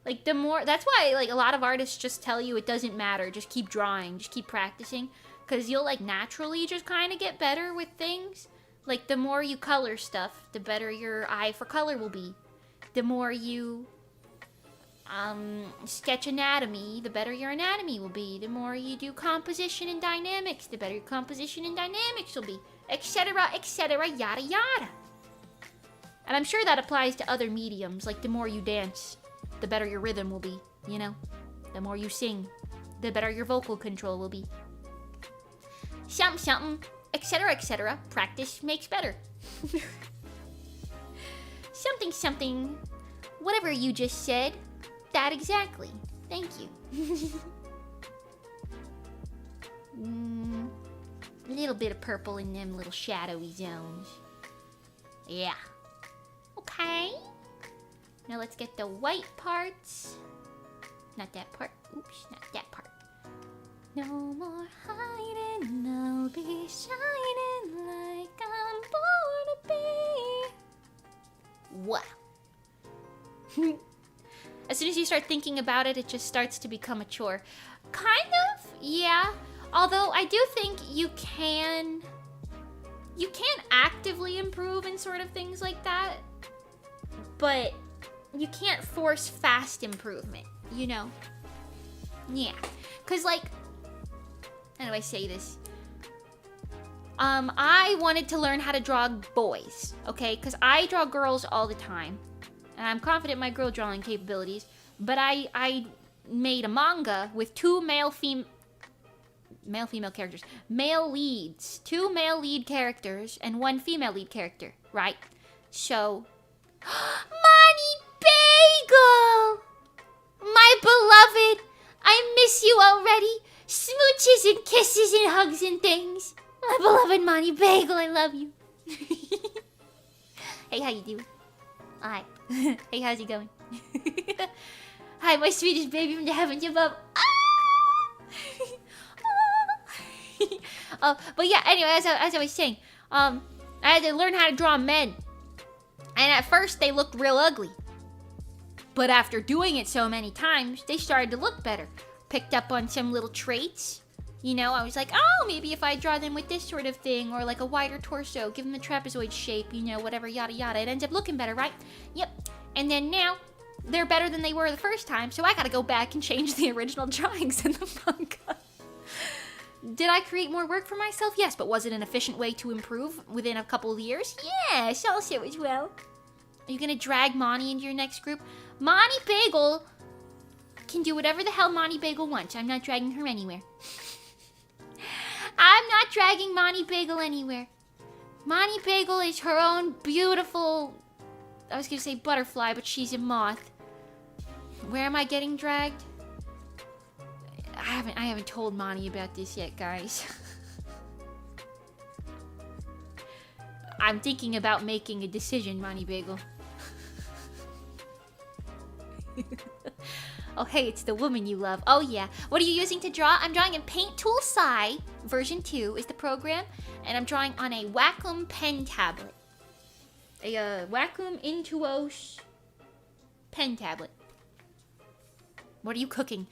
Like, the more... That's why, like, a lot of artists just tell you it doesn't matter. Just keep drawing. Just keep practicing. Because you'll, like, naturally just kind of get better with things. Like, the more you color stuff, the better your eye for color will be. The more you... sketch anatomy, the better your anatomy will be. The more you do composition and dynamics, the better your composition and dynamics will be. Etc., yada yada. And I'm sure that applies to other mediums. Like, the more you dance, the better your rhythm will be, you know? The more you sing, the better your vocal control will be. Something, etc., practice makes better. Something, whatever you just said. That exactly. Thank you. A little bit of purple in them little shadowy zones. Yeah. Okay. Now let's get the white parts. Not that part. Oops, not that part. No more hiding, I'll be shining like I'm born to be. Wow. As soon as you start thinking about it, it just starts to become a chore. Kind of, yeah. Although I do think you can actively improve in sort of things like that. But you can't force fast improvement, you know? Yeah. Because, like, how do I say this? I wanted to learn how to draw boys, okay? Because I draw girls all the time. And I'm confident in my girl drawing capabilities. But I made a manga with two male-female characters. Male leads. 2 male lead characters and 1 female lead character, right? So... Money Bagel! My beloved! I miss you already! Smooches and kisses and hugs and things. My beloved Money Bagel, I love you. Hey, how you doing? Hi. Hey, how's it going? Hi, my sweetest baby from the heavens above. But yeah, anyway, as I was saying, I had to learn how to draw men. And at first, they looked real ugly. But after doing it so many times, they started to look better. Picked up on some little traits. You know, I was like, oh, maybe if I draw them with this sort of thing, or like a wider torso, give them the trapezoid shape, you know, whatever, yada yada. It ends up looking better, right? Yep. And then now, they're better than they were the first time, so I gotta go back and change the original drawings in the manga. Did I create more work for myself? Yes, but was it an efficient way to improve within a couple of years? Yes, also as well. Are you gonna drag Monty into your next group? Monty Bagel can do whatever the hell Monty Bagel wants. I'm not dragging her anywhere. I'm not dragging Monty Bagel anywhere. Monty Bagel is her own beautiful... I was gonna say butterfly, but she's a moth. Where am I getting dragged? I haven't told Monty about this yet, guys. I'm thinking about making a decision, Monty Bagel. Oh, hey, it's the woman you love. Oh, yeah. What are you using to draw? I'm drawing in Paint Tool Sci. Version 2 is the program. And I'm drawing on a Wacom pen tablet. A Wacom Intuos pen tablet. What are you cooking?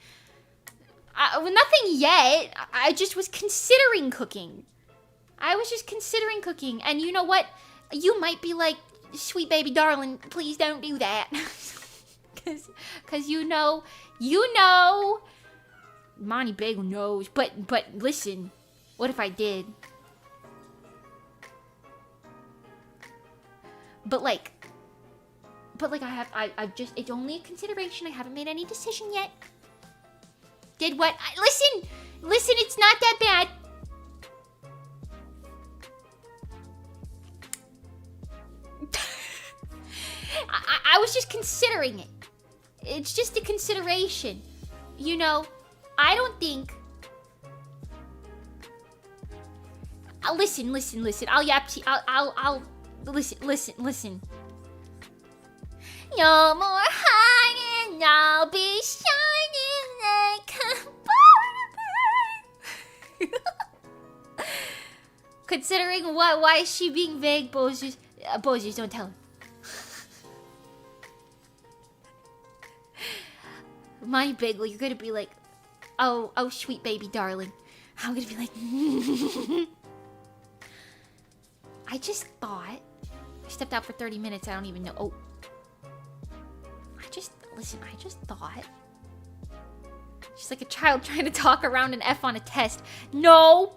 Well, nothing yet. I just was considering cooking. And you know what? You might be like, sweet baby darling, please don't do that. Cause you know, Monty Bagel knows, but listen, what if I did? But like I've just, it's only a consideration. I haven't made any decision yet. Did what? Listen, it's not that bad. I was just considering it. It's just a consideration. You know, I don't think... Listen. I'll yap to you. I'll... Listen. No more hiding, I'll be shining like a born. Considering what? Why is she being vague, Bozers? Bozers, don't tell her. My bagel, you're gonna be like, oh, sweet baby darling. I'm gonna be like, I just thought. I stepped out for 30 minutes. I don't even know. Oh, listen. I just thought. She's like a child trying to talk around an F on a test. No.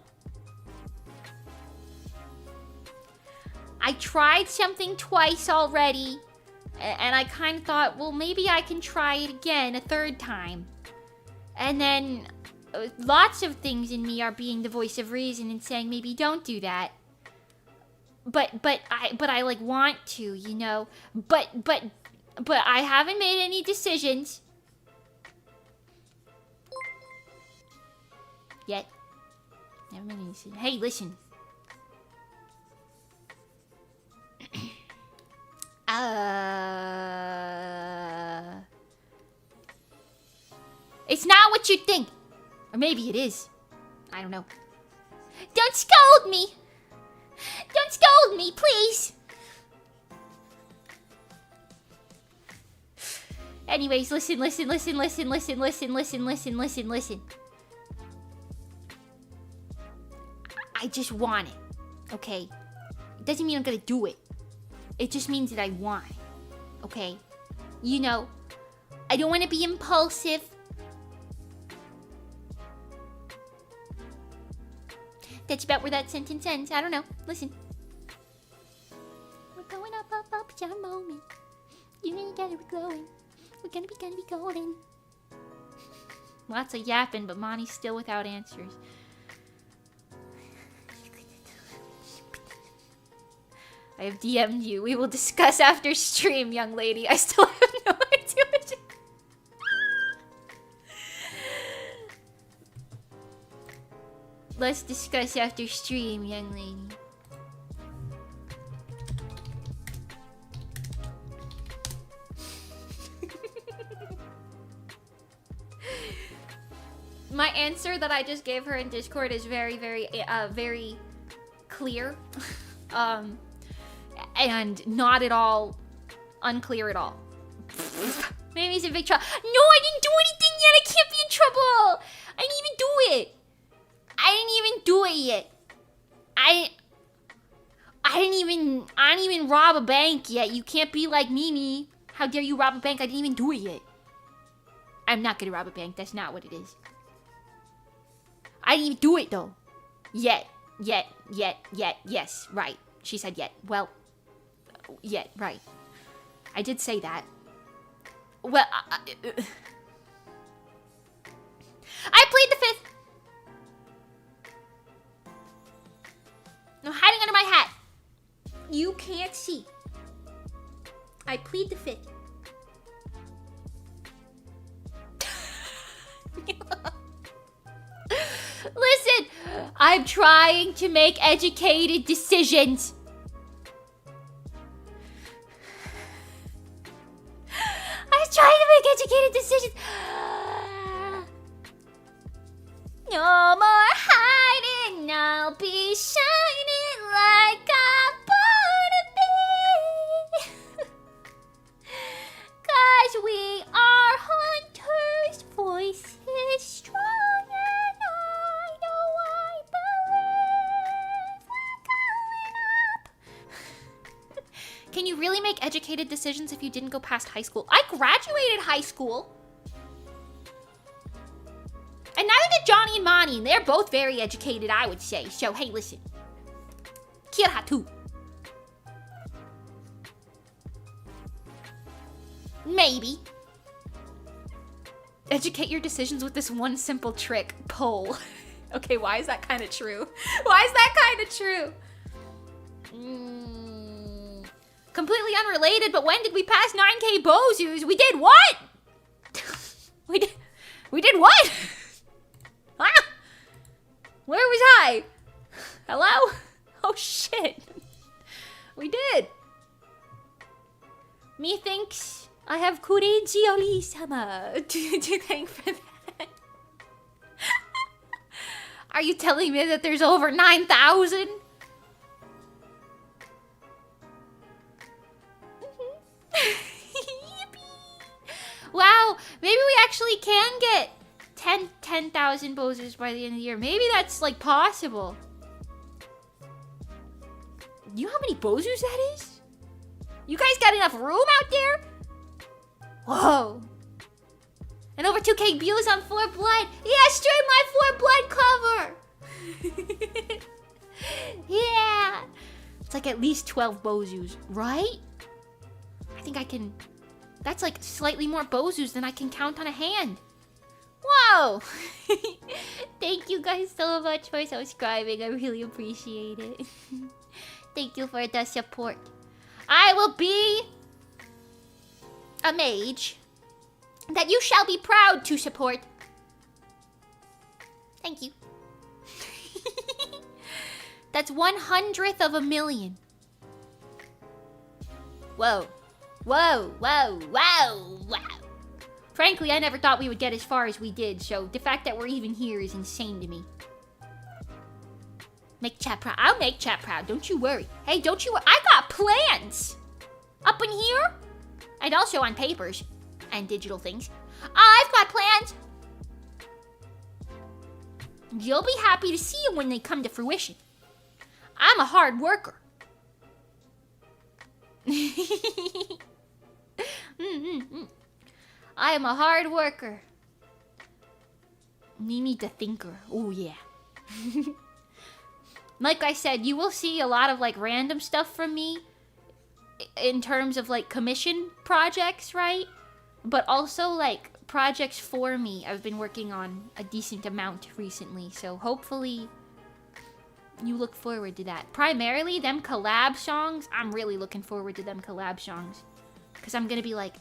I tried something twice already, and I kind of thought, well, maybe I can try it again a third time. And then lots of things in me are being the voice of reason and saying maybe don't do that. But I like want to, you know. But I haven't made any decisions yet. Never made any decisions. Hey, listen. It's not what you think. Or maybe it is. I don't know. Don't scold me. Don't scold me, please. Anyways, listen. I just want it, okay? It doesn't mean I'm gonna do it. It just means that I want it, okay? You know, I don't want to be impulsive. That's about where that sentence ends. I don't know. Listen. We're going up, your moment. You and together we're glowing. We're gonna be golden. Lots of yapping, but Monty's still without answers. I have DM'd you. We will discuss after stream, young lady. I still have no idea what Let's discuss after stream, young lady. My answer that I just gave her in Discord is very, very clear. And not at all unclear at all. Maybe it's a big trouble. No, I didn't do anything yet. I can't be in trouble. I didn't even do it. I didn't even rob a bank yet. You can't be like Mimi. How dare you rob a bank? I didn't even do it yet. I'm not gonna rob a bank. That's not what it is. I didn't even do it though. Yet. Yes, right. She said yet. Well, yet, right. I did say that. Well, I plead the fifth. I'm hiding under my hat. You can't see. I plead the fifth. Listen, I'm trying to make educated decisions. I'm trying to make educated decisions. No more hiding, I'll be shining like I'm born to be. 'Cause we are hunters, voices strong, and I know I believe we're going up. Can you really make educated decisions if you didn't go past high school? I graduated high school. And neither did Johnny and Monty, and they're both very educated, I would say. So, hey, listen. Kira too. Maybe. Educate your decisions with this one simple trick. Poll. Okay, why is that kind of true? Why is that kind of true? Completely unrelated, but when did we pass 9K Bozus? We did what? We did what? Ah! Where was I? Hello? Oh shit. We did. Methinks I have courage Oli-sama to thank for that. Are you telling me that there's over 9,000? 10,000 Bozus by the end of the year. Maybe that's, like, possible. You know how many Bozus that is? You guys got enough room out there? Whoa. And over 2K views on 4 Blood. Yeah, stream my 4 Blood cover. Yeah. It's like at least 12 Bozus, right? I think I can... That's like slightly more Bozus than I can count on a hand. Whoa! Thank you guys so much for subscribing. I really appreciate it. Thank you for the support. I will be a mage that you shall be proud to support. Thank you. That's 1/100th of a million. Whoa. Whoa, whoa, whoa, wow. Frankly, I never thought we would get as far as we did, so the fact that we're even here is insane to me. Make chat proud. I'll make chat proud, don't you worry. Hey, don't you worry. I got plans! Up in here, and also on papers and digital things. I've got plans! You'll be happy to see them when they come to fruition. I'm a hard worker. I am a hard worker. Mimi the thinker. Oh yeah. Like I said, you will see a lot of like random stuff from me in terms of like commission projects, right? But also like projects for me. I've been working on a decent amount recently, so hopefully you look forward to that. Primarily, them collab songs. I'm really looking forward to them collab songs. Because I'm going to be, like,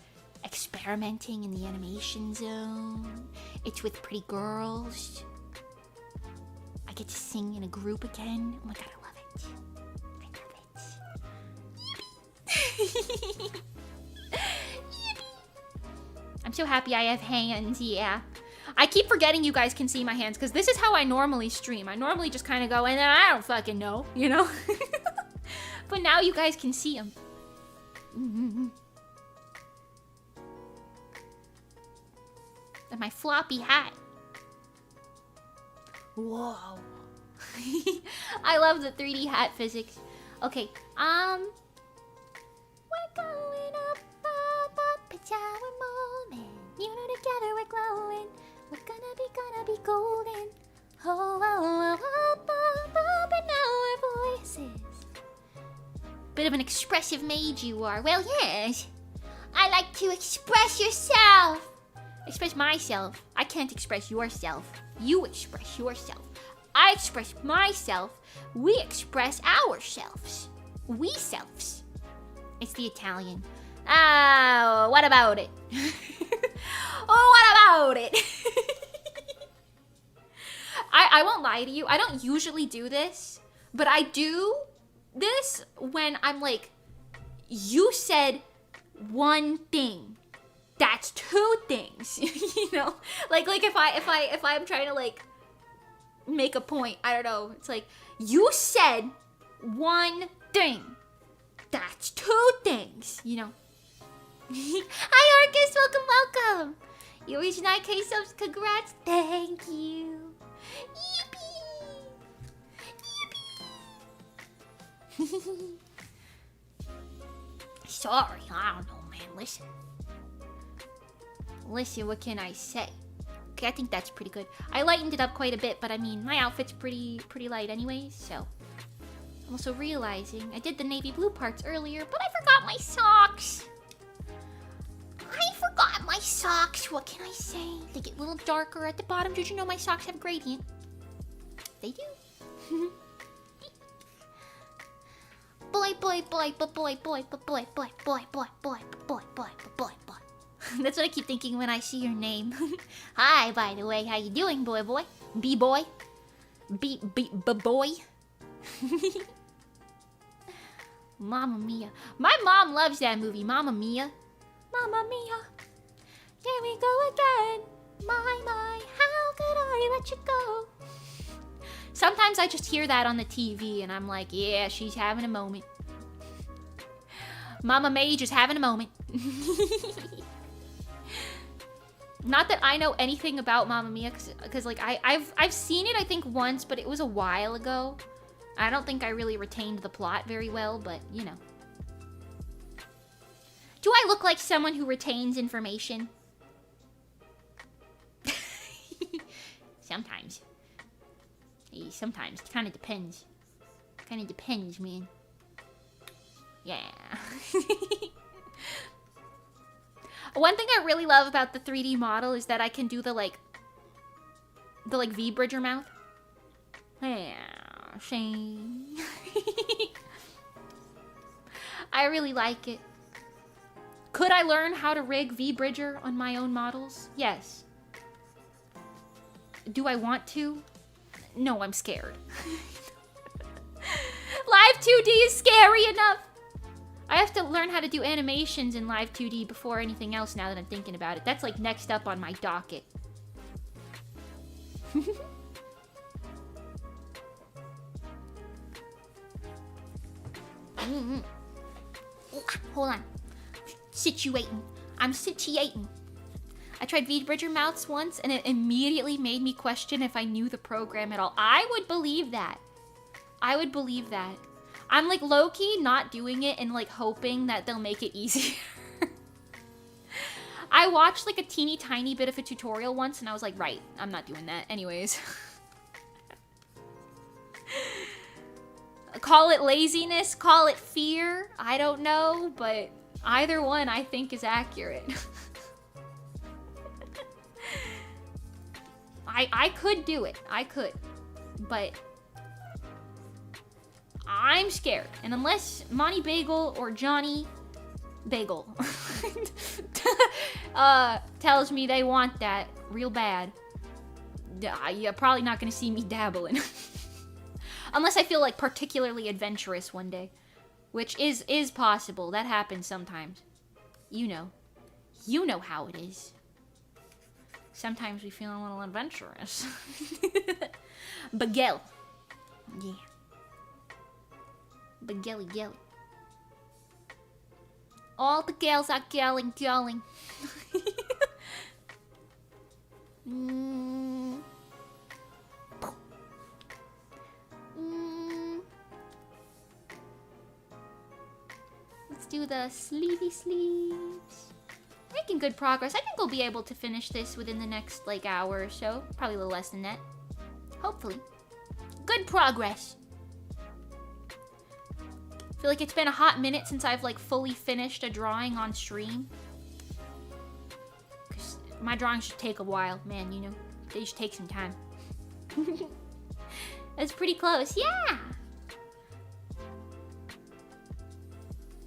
experimenting in the animation zone. It's with pretty girls. I get to sing in a group again. Oh my god, I love it. I love it. I'm so happy I have hands, yeah. I keep forgetting you guys can see my hands, because this is how I normally stream. I normally just kind of go, and then I don't fucking know, you know? But now you guys can see them. And my floppy hat. Whoa. I love the 3D hat physics. Okay, we're going up, it's our moment. You know, together we're glowing. We're gonna be golden. Oh, open our voices. Bit of an expressive mage you are. Well, yes. I like to express yourself. Express myself. I can't express yourself. You express yourself. I express myself. We express ourselves. We selves. It's the Italian. Oh, what about it? Oh, what about it? I won't lie to you. I don't usually do this, but I do this when I'm like, you said one thing. That's 2 things. You know? Like if I'm trying to like make a point, I don't know. It's like, you said one thing. That's 2 things, you know? Hi, Arcus. Welcome. You reached 9K subs. Congrats. Thank you. Yippee. Sorry. I don't know, man. Listen, what can I say? Okay, I think that's pretty good. I lightened it up quite a bit, but I mean, my outfit's pretty light anyways, so. I'm also realizing I did the navy blue parts earlier, but I forgot my socks. What can I say? They get a little darker at the bottom. Did you know my socks have a gradient? They do. Boy. That's what I keep thinking when I see your name. Hi, by the way. How you doing, boy? B-boy? B-boy? Mamma Mia. My mom loves that movie, Mamma Mia. Mamma Mia. Here we go again. My, how could I let you go? Sometimes I just hear that on the TV and I'm like, yeah, she's having a moment. Mama Mage is having a moment. Not that I know anything about Mamma Mia, because like I've seen it I think once, but it was a while ago. I don't think I really retained the plot very well, but you know. Do I look like someone who retains information? Sometimes. Hey, sometimes. It kind of depends. Kind of depends, man. Yeah. One thing I really love about the 3D model is that I can do the V-bridger mouth. Yeah, shame. I really like it. Could I learn how to rig V-bridger on my own models? Yes. Do I want to? No, I'm scared. Live 2D is scary enough. I have to learn how to do animations in Live 2D before anything else now that I'm thinking about it. That's like next up on my docket. Hold on. Situating. I'm situating. I tried V-bridger mouths once and it immediately made me question if I knew the program at all. I would believe that. I would believe that. I'm like low-key not doing it and like hoping that they'll make it easier. I watched like a teeny tiny bit of a tutorial once and I was like, right, I'm not doing that. Anyways. Call it laziness, call it fear. I don't know, but either one I think is accurate. I could do it. I could. But I'm scared. And unless Monty Bagel or Johnny Bagel tells me they want that real bad, you're probably not going to see me dabbling. Unless I feel like particularly adventurous one day. Which is possible. That happens sometimes. You know. You know how it is. Sometimes we feel a little adventurous. Bagel. Yeah. Bagelly gelly. All the gals are gelling. Let's do the sleevey sleeves. Making good progress. I think we'll be able to finish this within the next, like, hour or so. Probably a little less than that. Hopefully. Good progress. I feel like it's been a hot minute since I've, like, fully finished a drawing on stream. Because my drawings should take a while. Man, you know, they should take some time. That's pretty close. Yeah!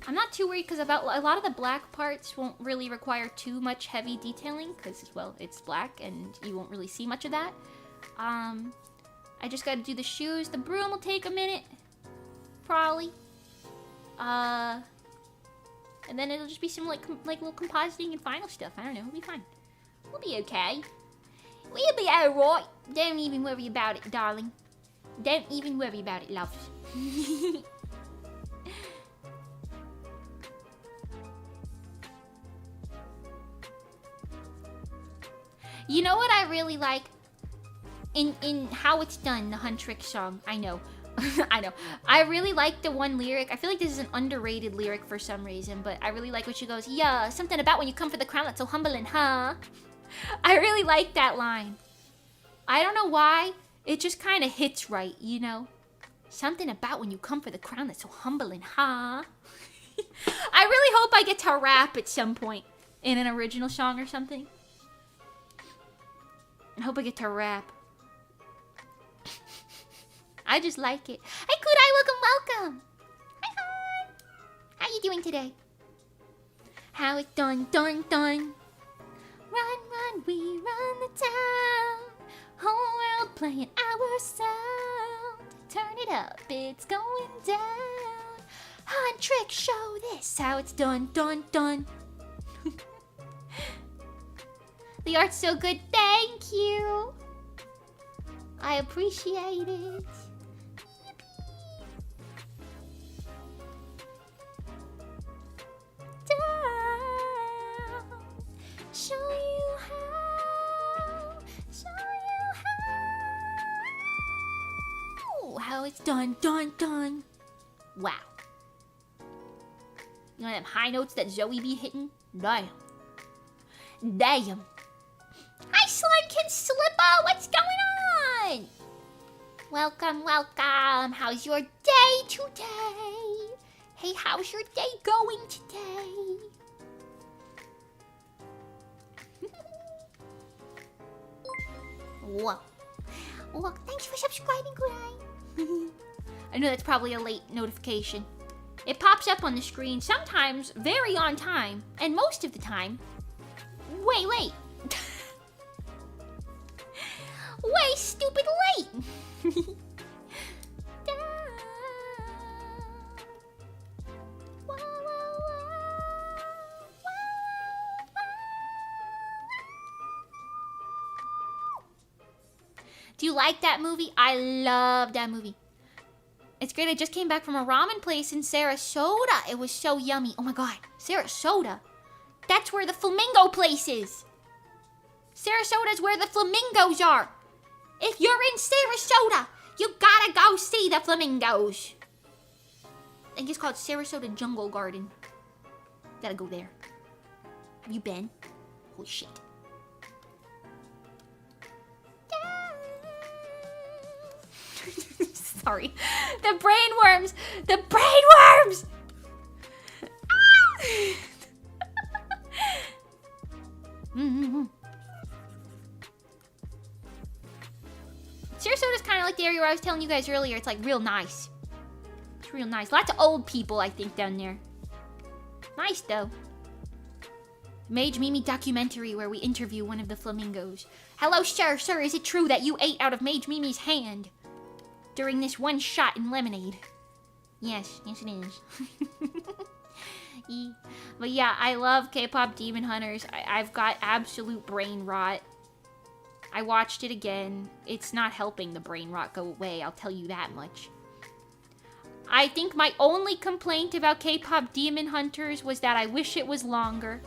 I'm not too worried because about a lot of the black parts won't really require too much heavy detailing because, well, it's black and you won't really see much of that. I just got to do the shoes. The broom will take a minute, probably. And then it'll just be some like little compositing and final stuff. I don't know. It'll be fine. We'll be okay. We'll be alright. Don't even worry about it, darling. Don't even worry about it, loves. You know what I really like? In How It's Done, the Huntrick song. I know. I know. I really like the one lyric. I feel like this is an underrated lyric for some reason, but I really like when she goes, yeah, something about when you come for the crown that's so humbling, huh? I really like that line. I don't know why. It just kind of hits right, you know? Something about when you come for the crown that's so humbling, huh? I really hope I get to rap at some point in an original song or something. I hope I get to rap. I just like it. Hi, Kudai, welcome. Hi. How you doing today? How it's done. Run, we run the town. Whole world playing our sound. Turn it up, it's going down. Huntrick, show this how it's done. The art's so good, thank you. I appreciate it. Down. Show you how. Wow, it's done, done, done. Wow. You know them high notes that Zoe be hitting? Damn. Damn. Hi, Slime Slipper. What's going on? Welcome, welcome. How's your day today? Hey, how's your day going today? Whoa. Well, thanks for subscribing, Gray. I know that's probably a late notification. It pops up on the screen, sometimes very on time, and most of the time, way late. Way stupid late. Do you like that movie? I love that movie. It's great. I just came back from a ramen place in Sarasota. It was so yummy. Oh my god, Sarasota. That's where the flamingo place is. Sarasota's where the flamingos are. If you're in Sarasota, you gotta go see the flamingos. I think it's called Sarasota Jungle Garden. Gotta go there. Have you been? Holy shit. Sorry. The brain worms! The brain worms! Sarasota's kind of like the area where I was telling you guys earlier. It's like real nice. It's real nice. Lots of old people, I think, down there. Nice, though. Mage Mimi documentary where we interview one of the flamingos. Hello, sir. Sir, is it true that you ate out of Mage Mimi's hand during this one shot in lemonade? Yes, yes it is. But yeah, I love K-pop Demon Hunters. I've got absolute brain rot. I watched it again. It's not helping the brain rot go away, I'll tell you that much. I think my only complaint about K-pop Demon Hunters was that I wish it was longer.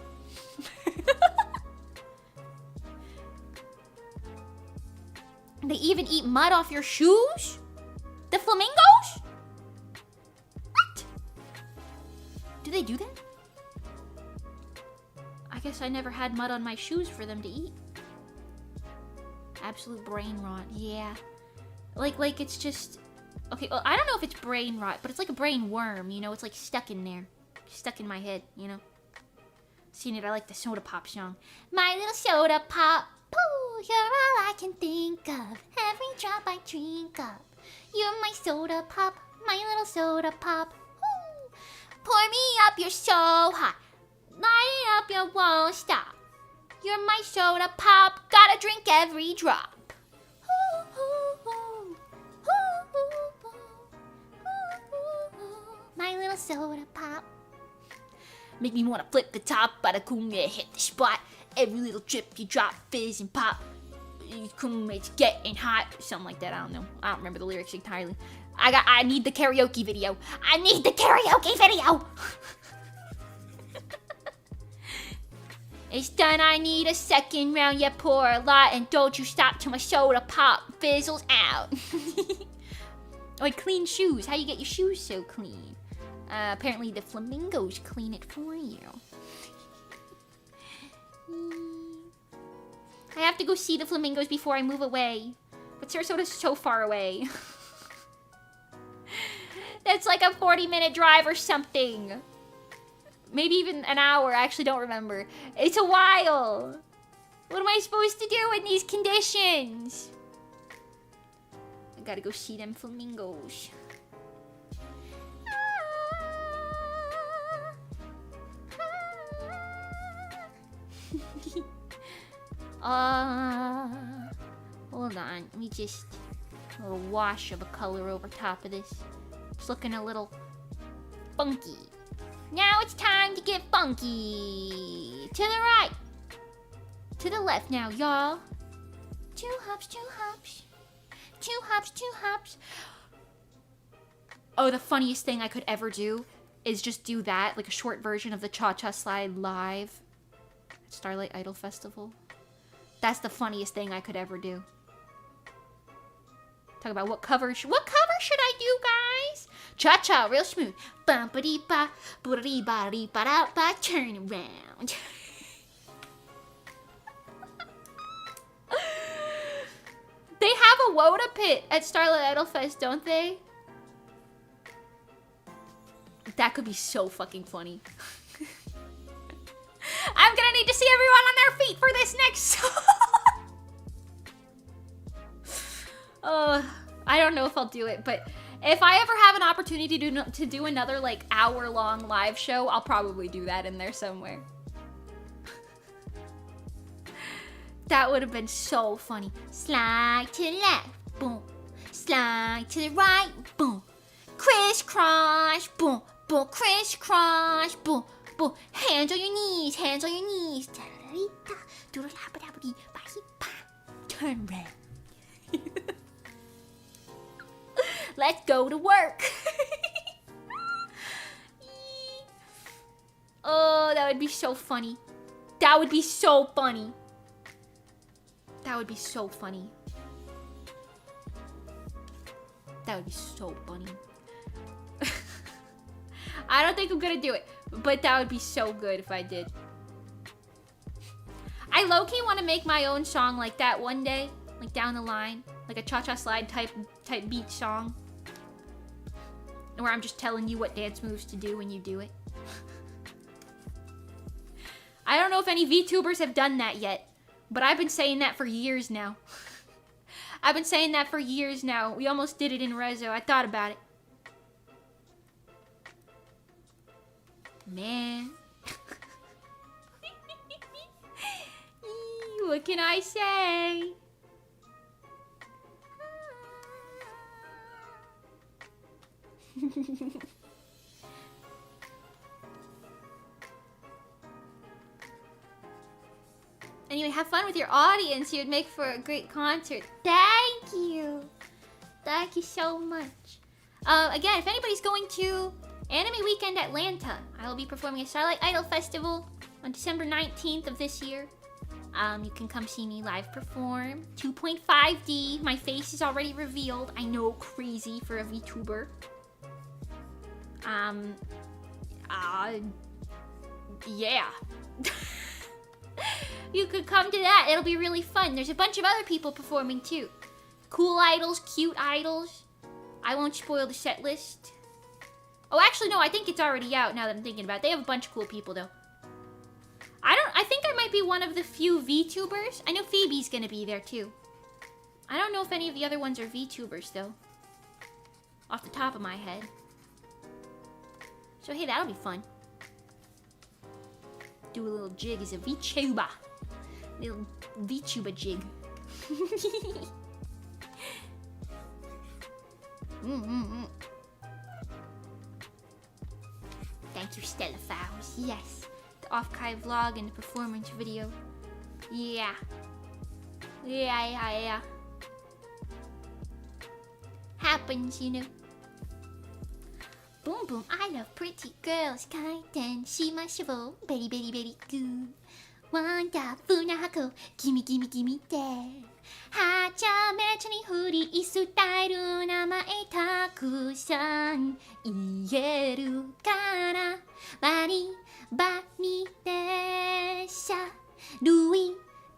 They even eat mud off your shoes? The flamingos? What? Do they do that? I guess I never had mud on my shoes for them to eat. Absolute brain rot, yeah. Like it's just... Okay, well, I don't know if it's brain rot, but it's like a brain worm, you know? It's like stuck in there. Stuck in my head, you know? Seen it, I like the Soda Pop song. My little soda pop, pooh, you're all I can think of. Every drop I drink up. You're my soda pop, my little soda pop. Ooh. Pour me up, you're so hot. Light it up, you won't stop. You're my soda pop, gotta drink every drop. Ooh, ooh, ooh. Ooh, ooh, ooh. My little soda pop. Make me wanna flip the top, bada cool, yeah, hit the spot. Every little trip you drop, fizz and pop. It's getting hot, something like that. I don't know. I don't remember the lyrics entirely. I need the karaoke video. I need the karaoke video. It's done. I need a second round. Yeah, pour a lot and don't you stop till my soda pop fizzles out. Like clean shoes. How you get your shoes so clean? Apparently the flamingos clean it for you. I have to go see the flamingos before I move away. But Sarasota's so far away. That's like a 40-minute drive or something. Maybe even an hour, I actually don't remember. It's a while. What am I supposed to do in these conditions? I gotta go see them flamingos. Hold on. Let me just... A little wash of a color over top of this. It's looking a little funky. Now it's time to get funky. To the right. To the left now, y'all. 2 hops, 2 hops. 2 hops, 2 hops. Oh, the funniest thing I could ever do is just do that, like a short version of the Cha-Cha Slide live at Starlight Idol Festival. That's the funniest thing I could ever do. Talk about what cover should I do, guys? Cha-cha, real smooth. Bumpity-ba, boodity-ba-dee-ba-da-ba, turn around. They have a Woda pit at Starlight Idol Fest, don't they? That could be so fucking funny. I'm gonna need to see everyone on their feet for this next song. I don't know if I'll do it, but if I ever have an opportunity to do another like hour-long live show, I'll probably do that in there somewhere. That would have been so funny. Slide to the left, boom. Slide to the right, boom. Crisscross, boom, boom. Crisscross, boom, boom. Hands on your knees, hands on your knees. Turn around. Let's go to work. Oh, that would be so funny. That would be so funny. That would be so funny. That would be so funny. I don't think I'm gonna do it, but that would be so good if I did. I low-key want to make my own song like that one day, like down the line, like a cha-cha slide type beat song, where I'm just telling you what dance moves to do when you do it. I don't know if any VTubers have done that yet. But I've been saying that for years now. I've been saying that for years now. We almost did it in Rezo. I thought about it. Man. What can I say? Anyway, have fun with your audience. You would make for a great concert. Thank you. Thank you so much. Again, if anybody's going to Anime Weekend Atlanta, I will be performing at Starlight Idol Festival on December 19th of this year. You can come see me live perform. 2.5D. My face is already revealed. I know, crazy for a VTuber. Yeah. You could come to that. It'll be really fun. There's a bunch of other people performing too. Cool idols, cute idols. I won't spoil the set list. Oh, actually, no. I think it's already out now that I'm thinking about it. They have a bunch of cool people though. I think I might be one of the few VTubers. I know Phoebe's gonna be there too. I don't know if any of the other ones are VTubers though. Off the top of my head. So hey, that'll be fun. Do a little jig as a VTuber. Little VTuber jig. Thank you, Stella Fowles. Yes. The off-Kai vlog and the performance video. Yeah. Yeah. Happens, you know. Boom boom, I love pretty girls. Kaiten shimashou. Very, very, very good. Wonderful na hako. Gimme, gimme, gimme there. Hachamecha ni furi istaelu namae takusan ieru kara. Bani, bani desha. Rui.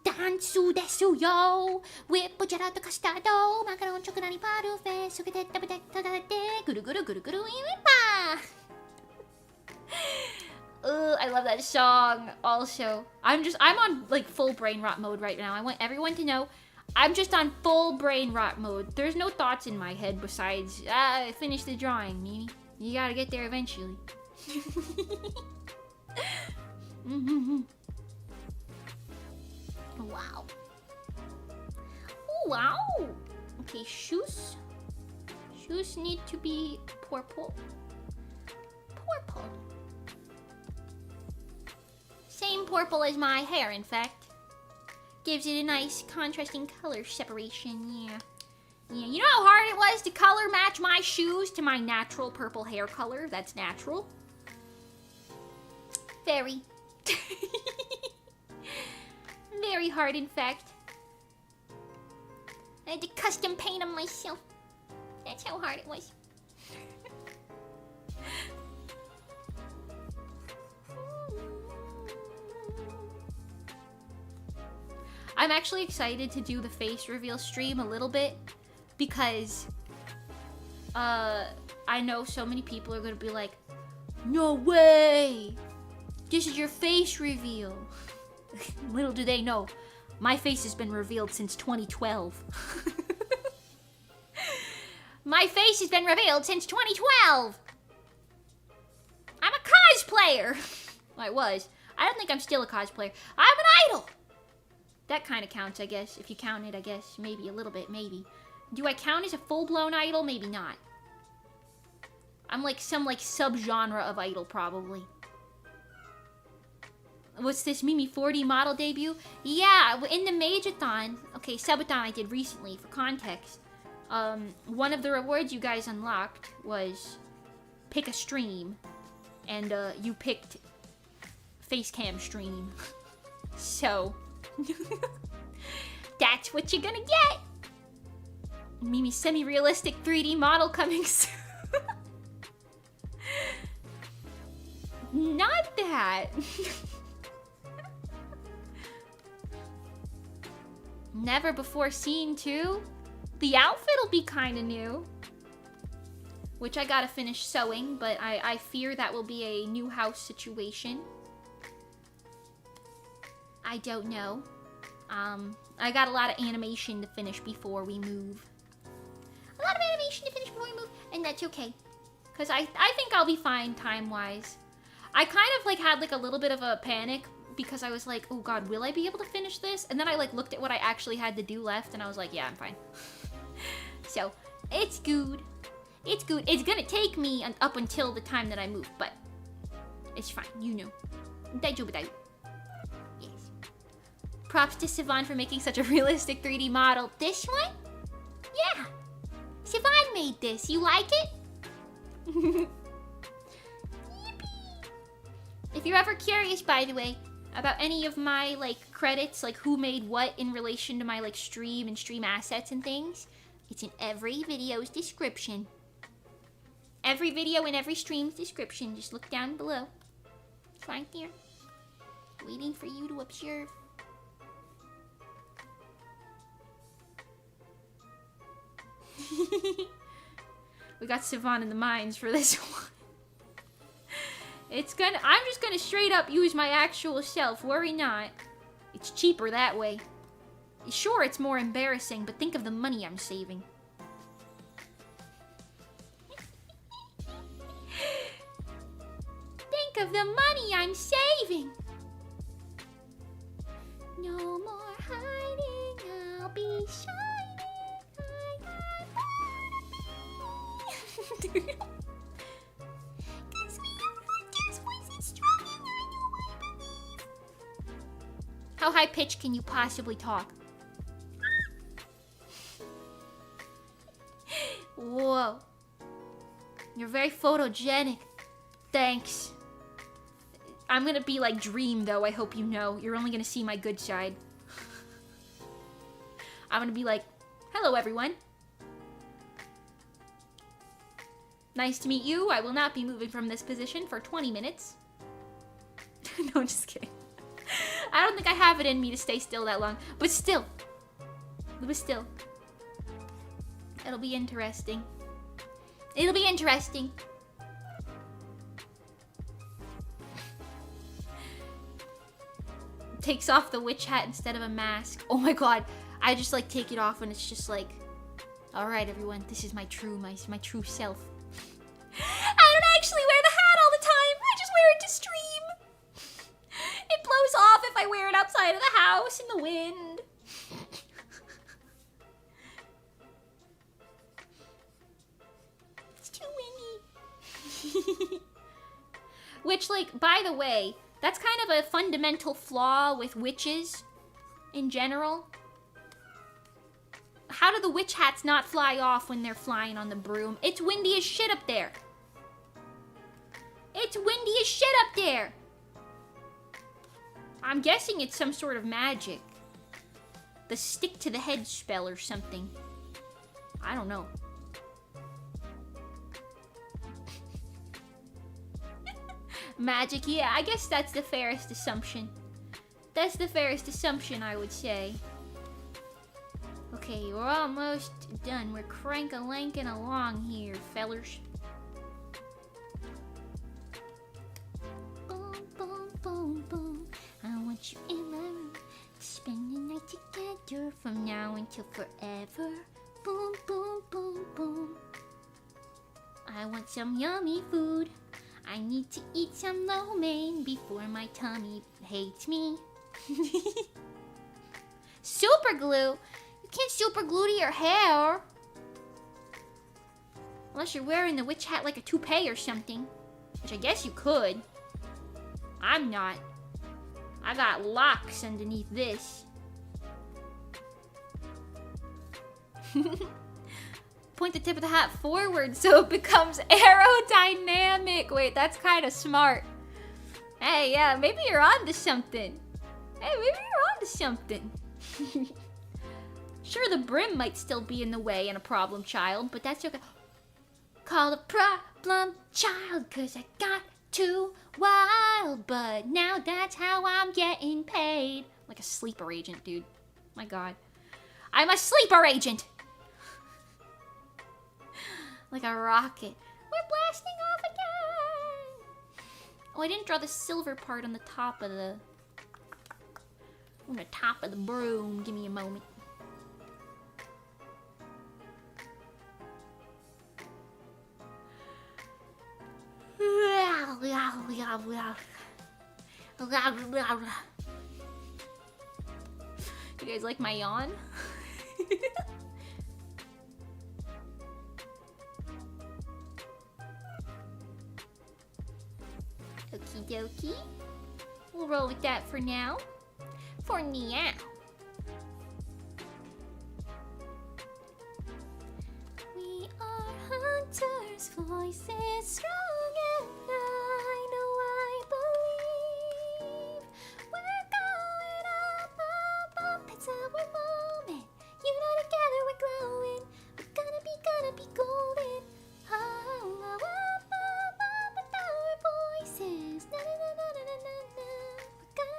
ダンスですよウィップジェラートカスタードマカロンチョコラにパルフェそけて食べてただいてぐるぐるぐるぐるウィンウィンパー I love that song. Also, I'm on like full brain rot mode right now. I want everyone to know I'm just on full brain rot mode. There's no thoughts in my head besides finish the drawing, Mimi. You gotta get there eventually. Wow. Oh, wow. Okay, shoes. Shoes need to be purple. Purple. Same purple as my hair, in fact. Gives it a nice contrasting color separation, yeah. Yeah, you know how hard it was to color match my shoes to my natural purple hair color? That's natural. Very. Very hard, in fact. I had to custom paint them myself. That's how hard it was. I'm actually excited to do the face reveal stream a little bit because I know so many people are gonna be like, no way! This is your face reveal. Little do they know, my face has been revealed since 2012. My face has been revealed since 2012! I'm a cosplayer! Well, I was. I don't think I'm still a cosplayer. I'm an idol! That kind of counts, I guess. If you count it, I guess. Maybe a little bit, maybe. Do I count as a full-blown idol? Maybe not. I'm like some sub-genre of idol, probably. What's this Mimi 40 model debut? Yeah, in the Mageathon. Okay, subathon I did recently, for context. One of the rewards you guys unlocked was pick a stream. And, you picked Facecam stream. So... that's what you're gonna get. Mimi semi-realistic 3D model coming soon. Not that. Never before seen too. The outfit will be kind of new, which I gotta finish sewing, but I fear that will be a new house situation. I don't know. I got a lot of animation to finish before we move. A lot of animation to finish before we move, and that's okay. Because I think I'll be fine time-wise. I kind of like had like a little bit of a panic because I was like, oh god, will I be able to finish this? And then I like looked at what I actually had to do left, and I was like, yeah, I'm fine. So, it's good. It's good. It's gonna take me up until the time that I move, but it's fine, you know. Daijoubu. Props to SIvan for making such a realistic 3D model. This one? Yeah. SIvan made this. You like it? If you're ever curious, by the way, about any of my, like, credits, like, who made what in relation to my, like, stream and stream assets and things, it's in every video's description. Every video in every stream's description. Just look down below. It's right there. Waiting for you to observe. We got SIvan in the mines for this one. I'm just gonna straight up use my actual self, worry not. It's cheaper that way. Sure, it's more embarrassing, but think of the money I'm saving. Think of the money I'm saving. No more hiding, I'll be shining. How high pitched can you possibly talk? Whoa. You're very photogenic. Thanks. I'm gonna be like Dream though, I hope you know. You're only gonna see my good side. I'm gonna be like, hello everyone. Nice to meet you. I will not be moving from this position for 20 minutes. No, I'm just kidding. I don't think I have it in me to stay still that long. But still. It'll be interesting. It'll be interesting. Takes off the witch hat instead of a mask. Oh my god. I just like take it off and it's just like, alright everyone, this is my true self. I don't actually wear the hat all the time. I just wear it to stream. It blows off if I wear it outside of the house in the wind. It's too windy. Which, like, by the way, that's kind of a fundamental flaw with witches in general. How do the witch hats not fly off when they're flying on the broom? It's windy as shit up there. It's windy as shit up there. I'm guessing it's some sort of magic. The stick to the head spell or something. I don't know. Magic, yeah, I guess that's the fairest assumption. That's the fairest assumption, I would say. Okay, we're almost done. We're crank-a-lanking along here, fellers. Boom, boom, boom, boom. I want you in my room to spend the night together from now until forever. Boom, boom, boom, boom. I want some yummy food. I need to eat some lo mein before my tummy hates me. Super glue? You can't super glue to your hair. Unless you're wearing the witch hat like a toupee or something. Which I guess you could. I'm not. I got locks underneath this. Point the tip of the hat forward so it becomes aerodynamic. Wait, that's kind of smart. Hey, yeah, maybe you're onto something. Hey, maybe you're onto something. Sure, the brim might still be in the way and a problem child, but that's okay. Call a problem child, cause I got too wild. But now that's how I'm getting paid. Like a sleeper agent, dude. My god. I'm a sleeper agent! Like a rocket. We're blasting off again! Oh, I didn't draw the silver part on the top of the... on the top of the broom. Give me a moment. You guys like my yawn? Okie dokie. We'll roll with that for now. For now. We are hunters, voices strong, and I know I believe we're going up, it's our moment. You know, together we're glowing. We're gonna be golden. Oh, with our voices. Na na na na na na na.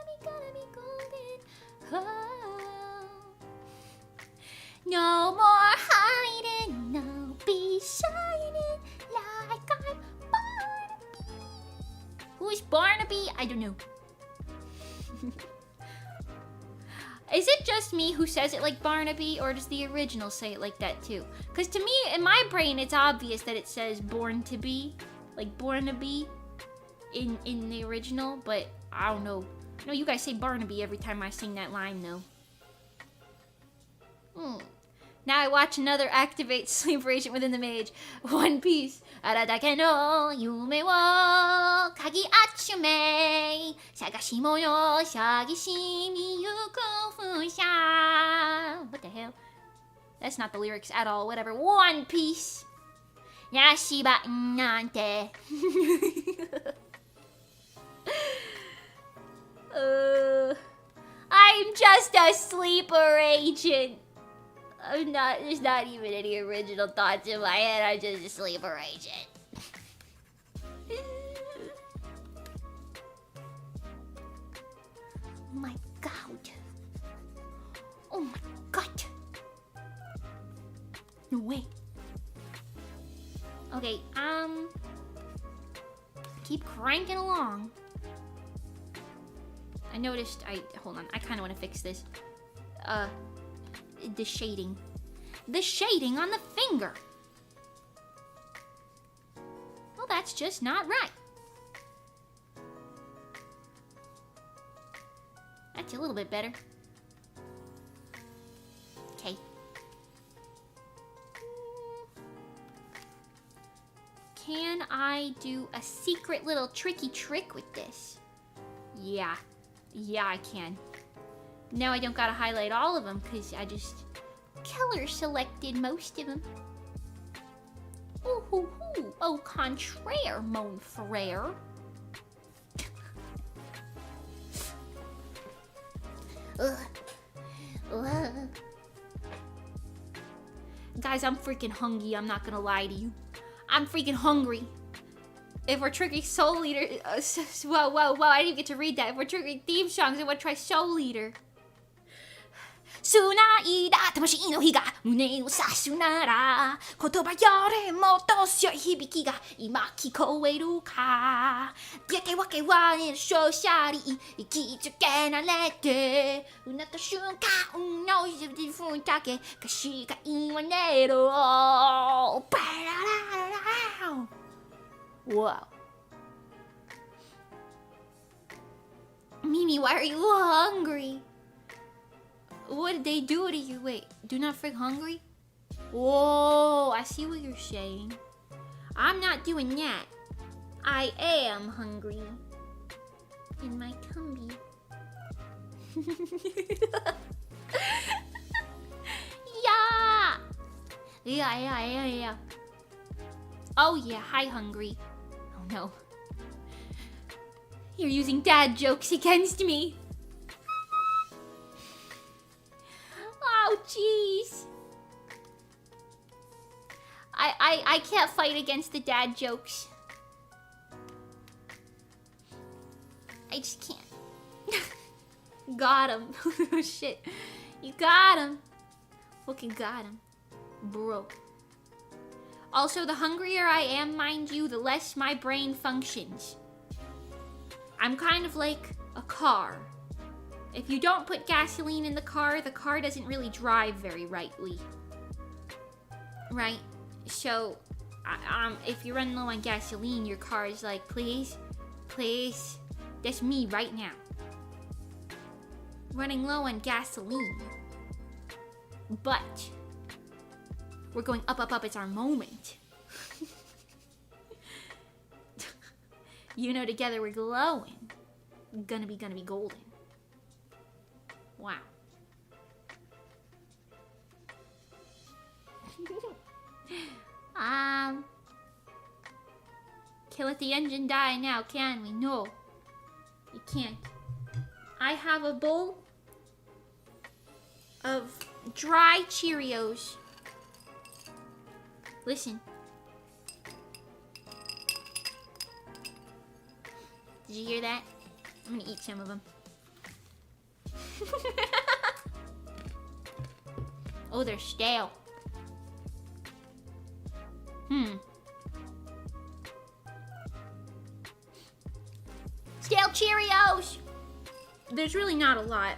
We're gonna be golden. Oh. No more hiding, no be shining like I'm Barnaby. Who's Barnaby? I don't know. Is it just me who says it like Barnaby, or does the original say it like that too? Because to me, in my brain, it's obvious that it says born to be, like Barnaby in the original, but I don't know. No, you guys say Barnaby every time I sing that line, though. Now I watch another activate sleeper agent within the mage. One Piece. Aradake no yume wo kagi atsume sagashi moyo shagishi mi yuko fusha. What the hell? That's not the lyrics at all. Whatever. One Piece. Yashiba nante. I'm just a sleeper agent. There's not even any original thoughts in my head. I'm just a sleeper agent. Oh my god. Oh my god. No way. Okay, keep cranking along. I noticed, hold on, I kind of want to fix this. The shading. The shading on the finger. Well, that's just not right. That's a little bit better. Okay. Can I do a secret little tricky trick with this? Yeah. Yeah, I can. Now I don't gotta highlight all of them because I just color selected most of them. Ooh, hoo, hoo. Au contraire, mon frère. Guys, I'm freaking hungry. I'm not gonna lie to you. I'm freaking hungry. If we're triggering Soul Eater, whoa, I didn't even get to read that. If we're triggering theme songs, I want to try Soul Eater. 繋いだ魂の火が胸を刺すなら言葉よりもっと強い響きが今聞こえるか出てわけはね勝者に息づけられてうなった瞬間の自分だけ歌詞が言わねえろパララララ Wow Mimi, why are you hungry? What did they do to you? Wait, do not freak hungry? Whoa, I see what you're saying. I'm not doing that. I am hungry. In my tummy. Yeah. Oh yeah, hi hungry. Oh no. You're using dad jokes against me. Oh, jeez. I can't fight against the dad jokes. I just can't. Got him. Oh, shit. You got him. Fucking got him. Bro. Also, the hungrier I am, mind you, the less my brain functions. I'm kind of like a car. If you don't put gasoline in the car doesn't really drive very rightly. Right? So, if you run low on gasoline, your car is like, please, that's me right now. Running low on gasoline. But, we're going up, it's our moment. You know, together we're glowing. Gonna be golden. Wow. Can't let the engine die now, can we? No. You can't. I have a bowl of dry Cheerios. Listen. Did you hear that? I'm gonna eat some of them. Oh, they're stale. Stale Cheerios! There's really not a lot.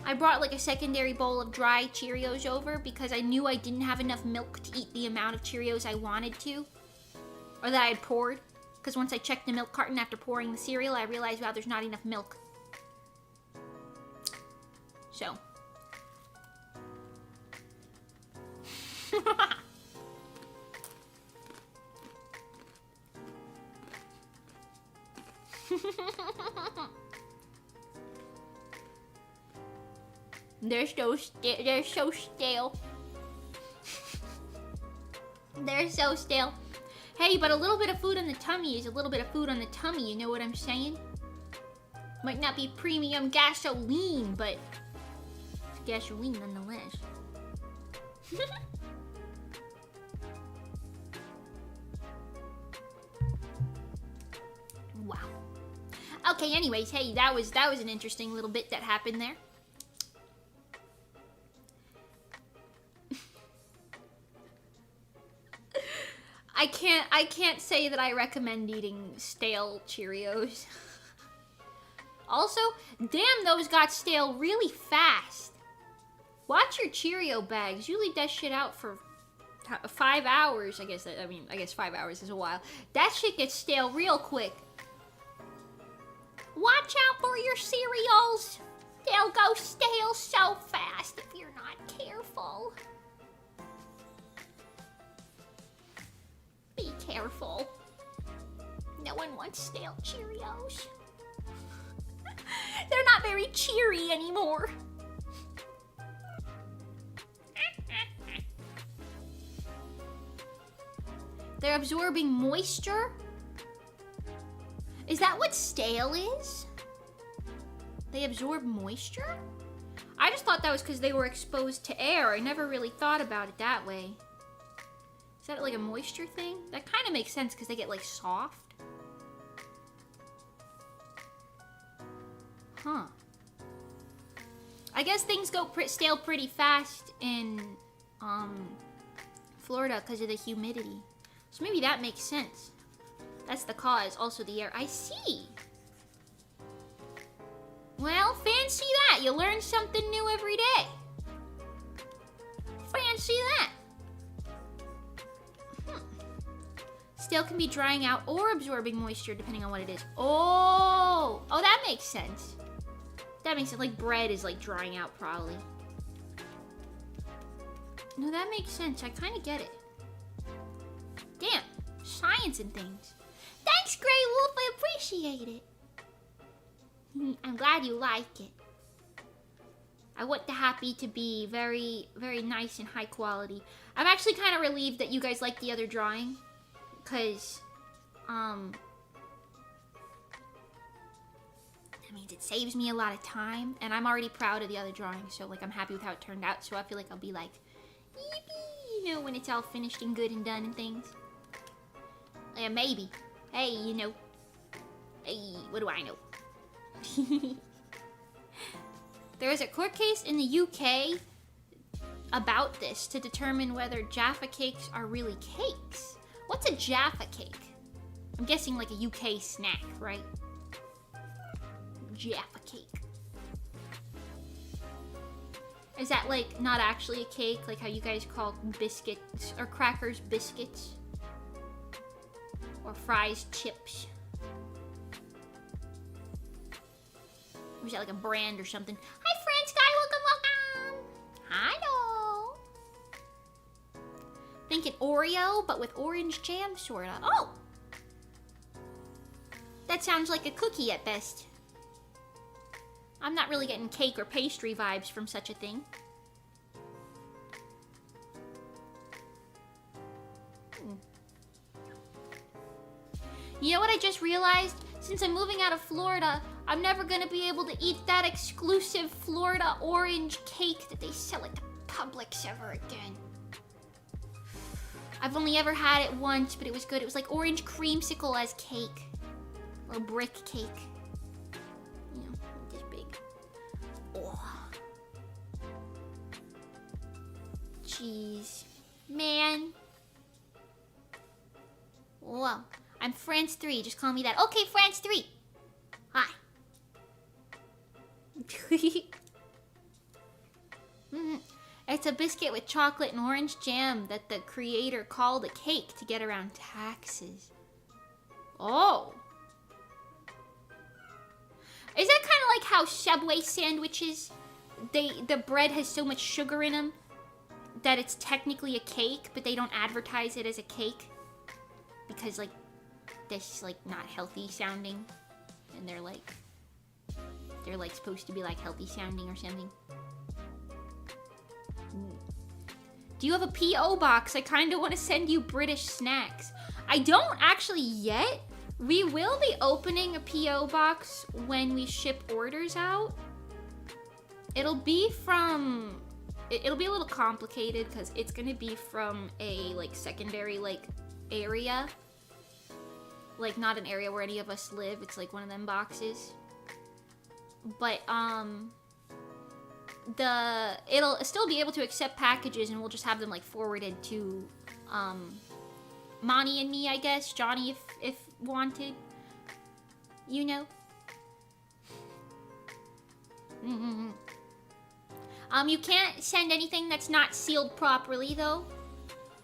I brought like a secondary bowl of dry Cheerios over because I knew I didn't have enough milk to eat the amount of Cheerios I wanted to. Or that I had poured. Because once I checked the milk carton after pouring the cereal, I realized, wow, there's not enough milk. So. They're so stale. They're so stale. They're so stale. Hey, but a little bit of food on the tummy is a little bit of food on the tummy, you know what I'm saying? Might not be premium gasoline, but it's gasoline nonetheless. Wow. Okay, anyways, hey, that was an interesting little bit that happened there. I can't say that I recommend eating stale Cheerios. Also, damn, those got stale really fast. Watch your Cheerio bags. You leave that shit out for 5 hours. I guess 5 hours is a while. That shit gets stale real quick. Watch out for your cereals. They'll go stale so fast if you're not careful. Be careful. No one wants stale Cheerios. They're not very cheery anymore. They're absorbing moisture? Is that what stale is? They absorb moisture? I just thought that was because they were exposed to air. I never really thought about it that way. Is that like a moisture thing? That kind of makes sense because they get like soft. Huh. I guess things go stale pretty fast in Florida because of the humidity. So maybe that makes sense. That's the cause. Also the air. I see. Well, fancy that. You learn something new every day. Fancy that. Still can be drying out or absorbing moisture depending on what it is. Oh, that makes sense. That makes it like bread is like drying out probably. No, that makes sense. I kind of get it. Damn, science and things. Thanks, Grey Wolf. I appreciate it. I'm glad you like it. I want the happy to be very, very nice and high quality. I'm actually kind of relieved that you guys like the other drawing. Because, that means it saves me a lot of time. And I'm already proud of the other drawing. So, like, I'm happy with how it turned out. So I feel like I'll be like, yippee, you know, when it's all finished and good and done and things. Yeah, maybe. Hey, you know. Hey, what do I know? There is a court case in the UK about this to determine whether Jaffa cakes are really cakes. What's a Jaffa cake? I'm guessing like a UK snack, right? Jaffa cake. Is that like not actually a cake, like how you guys call biscuits or crackers biscuits? Or fries chips? Or is that like a brand or something? Hi, friend Sky, welcome, welcome. Hi, Thinking Oreo, but with orange jam, sorta. Oh! That sounds like a cookie at best. I'm not really getting cake or pastry vibes from such a thing. You know what I just realized? Since I'm moving out of Florida, I'm never gonna be able to eat that exclusive Florida orange cake that they sell at the Publix ever again. I've only ever had it once, but it was good. It was like orange creamsicle as cake. Or brick cake. You know, this big. Oh. Jeez. Man. Whoa. I'm France 3. Just call me that. Okay, France 3. Hi. It's a biscuit with chocolate and orange jam that the creator called a cake to get around taxes. Oh. Is that kind of like how Subway sandwiches, the bread has so much sugar in them that it's technically a cake, but they don't advertise it as a cake? Because, like, that's, like, not healthy sounding. And they're, like, supposed to be, like, healthy sounding or something. Do you have a P.O. box? I kind of want to send you British snacks. I don't actually yet. We will be opening a P.O. box when we ship orders out. It'll be from... It'll be a little complicated because it's going to be from a, like, secondary, like, area. Like, not an area where any of us live. It's, like, one of them boxes. But, it'll still be able to accept packages, and we'll just have them, like, forwarded to, Monty and me, I guess. Johnny, if wanted. You know? You can't send anything that's not sealed properly, though.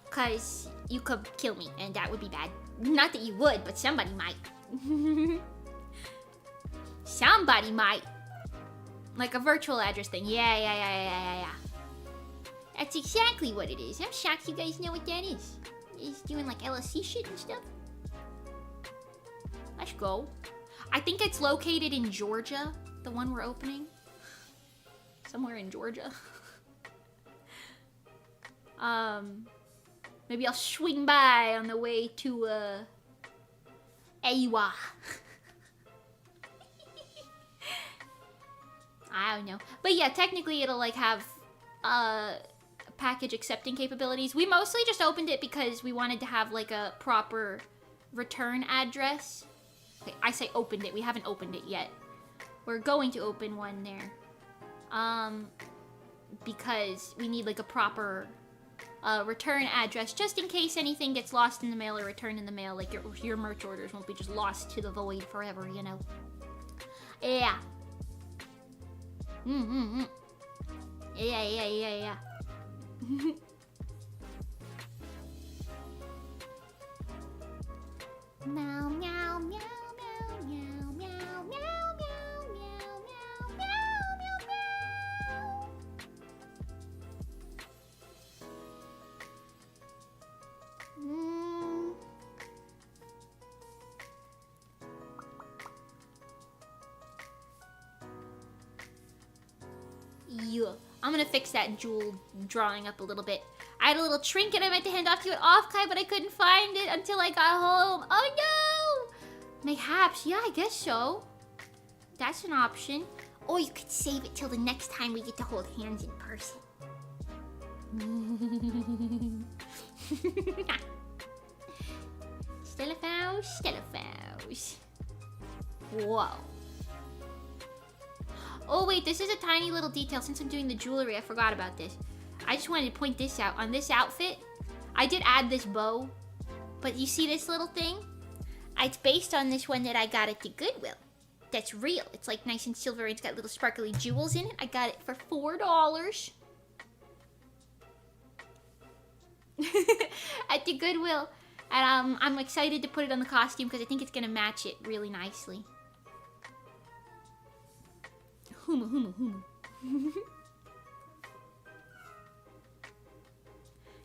Because you could kill me, and that would be bad. Not that you would, but somebody might. Somebody might. Like a virtual address thing. Yeah. That's exactly what it is. I'm shocked you guys know what that is. It's doing like LSC shit and stuff. Let's go. I think it's located in Georgia, the one we're opening. Somewhere in Georgia. Maybe I'll swing by on the way to, Iowa. I don't know. But yeah, technically it'll, like, have, package accepting capabilities. We mostly just opened it because we wanted to have like a proper return address. Okay, I say opened it. We haven't opened it yet. We're going to open one there. Because we need like a proper return address just in case anything gets lost in the mail or returned in the mail. Like your merch orders won't be just lost to the void forever, you know. Yeah. Yeah. Meow, meow, meow, meow, meow, meow, meow, meow, meow, meow, meow, meow. Yeah. I'm gonna fix that jewel drawing up a little bit. I had a little trinket I meant to hand off to you at Offkai, but I couldn't find it until I got home. Oh no! Mayhaps, yeah, I guess so. That's an option. Or you could save it till the next time we get to hold hands in person. Stellafous. Whoa. Oh wait, this is a tiny little detail. Since I'm doing the jewelry, I forgot about this. I just wanted to point this out. On this outfit, I did add this bow. But you see this little thing? It's based on this one that I got at the Goodwill. That's real. It's like nice and silvery. It's got little sparkly jewels in it. I got it for $4. At the Goodwill. And I'm excited to put it on the costume because I think it's going to match it really nicely. Huma.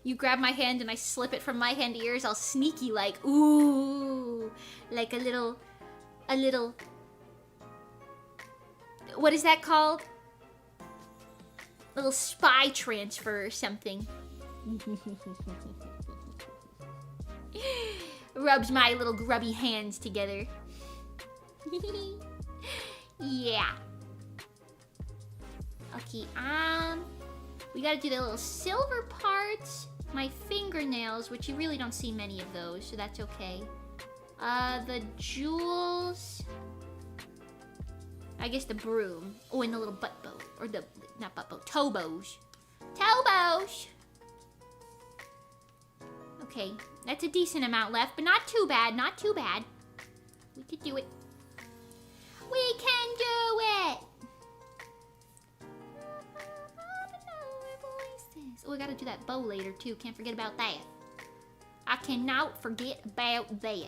You grab my hand and I slip it from my hand to yours, all sneaky like, ooh, like a little, what is that called? A little spy transfer or something. Rubs my little grubby hands together. Yeah. Okay, we gotta do the little silver parts, my fingernails, which you really don't see many of those, so that's okay. The jewels, I guess the broom. Oh, and the little butt bow, or the, not butt bow, toe bows. Toe bows! Okay, that's a decent amount left, but not too bad, not too bad. We could do it. We can do it! Oh, I gotta do that bow later, too. Can't forget about that. I cannot forget about that.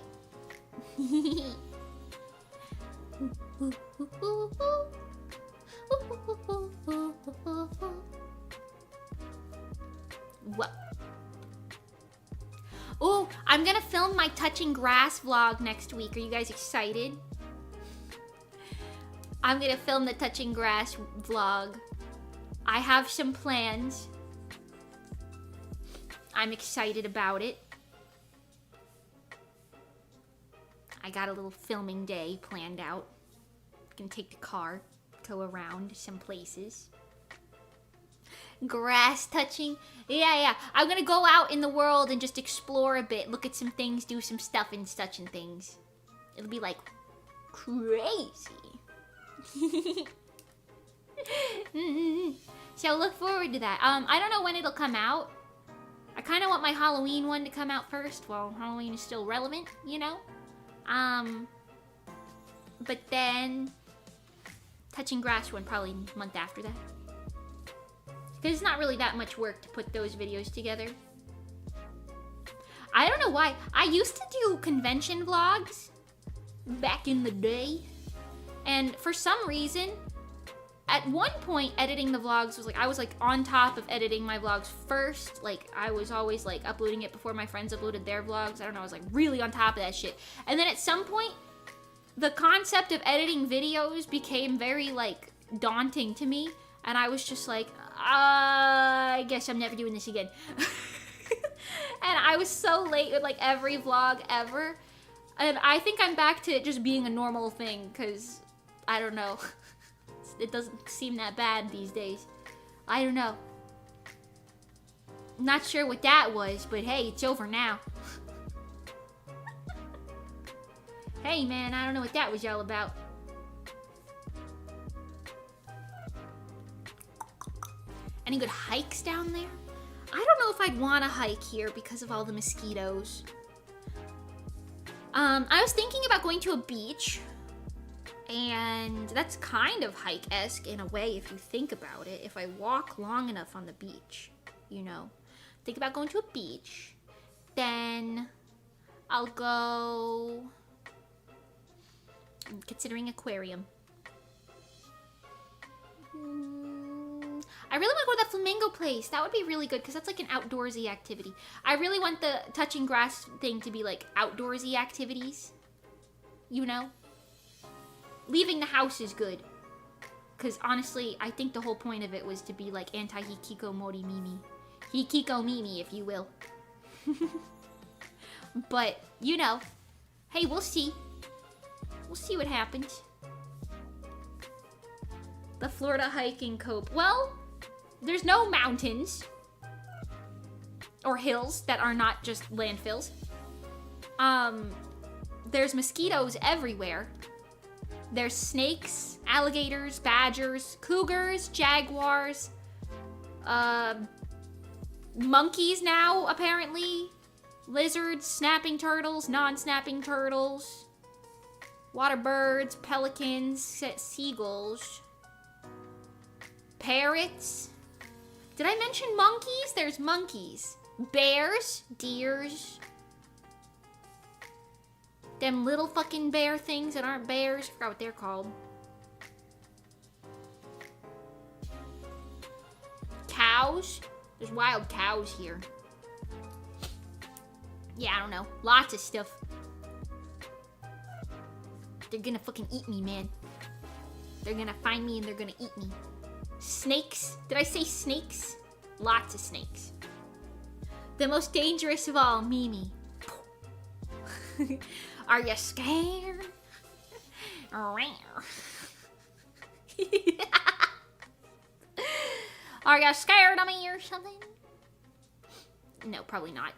What? Oh, I'm gonna film my touching grass vlog next week. Are you guys excited? I'm gonna film the touching grass vlog. I have some plans. I'm excited about it. I got a little filming day planned out. Gonna take the car, go around some places. Grass touching. Yeah. I'm gonna go out in the world and just explore a bit, look at some things, do some stuff and such and things. It'll be like crazy. So look forward to that. I don't know when it'll come out. I kind of want my Halloween one to come out first. Well, Halloween is still relevant, you know? But then touching grass one probably a month after that. Because it's not really that much work to put those videos together. I don't know why. I used to do convention vlogs back in the day. And for some reason, at one point, editing the vlogs was like, I was like on top of editing my vlogs first. Like, I was always like uploading it before my friends uploaded their vlogs. I don't know, I was like really on top of that shit. And then at some point, the concept of editing videos became very like daunting to me. And I was just like, I guess I'm never doing this again. And I was so late with like every vlog ever. And I think I'm back to it just being a normal thing, because I don't know. It doesn't seem that bad these days. I don't know. Not sure what that was, but hey, it's over now. Hey man, I don't know what that was all about. Any good hikes down there? I don't know if I'd want to hike here because of all the mosquitoes. I was thinking about going to a beach, and that's kind of hike-esque in a way if you think about it. If I walk long enough on the beach, you know. Think about going to a beach, then I'll go... I'm considering aquarium. I really want to go to that flamingo place. That would be really good because that's like an outdoorsy activity. I really want the touching grass thing to be like outdoorsy activities. You know? Leaving the house is good. Because honestly, I think the whole point of it was to be like anti-hikikomori mimi. Hikiko mimi, if you will. But, you know. Hey, we'll see. We'll see what happens. The Florida hiking cope. Well, there's no mountains or hills that are not just landfills. There's mosquitoes everywhere. There's snakes, alligators, badgers, cougars, jaguars, monkeys now, apparently. Lizards, snapping turtles, non-snapping turtles, water birds, pelicans, seagulls, parrots. Did I mention monkeys? There's monkeys. Bears, deers. Them little fucking bear things that aren't bears. I forgot what they're called. Cows. There's wild cows here. Yeah, I don't know. Lots of stuff. They're gonna fucking eat me, man. They're gonna find me and they're gonna eat me. Snakes. Did I say snakes? Lots of snakes. The most dangerous of all, Mimi. Are you scared? Are you scared of me or something? No, probably not.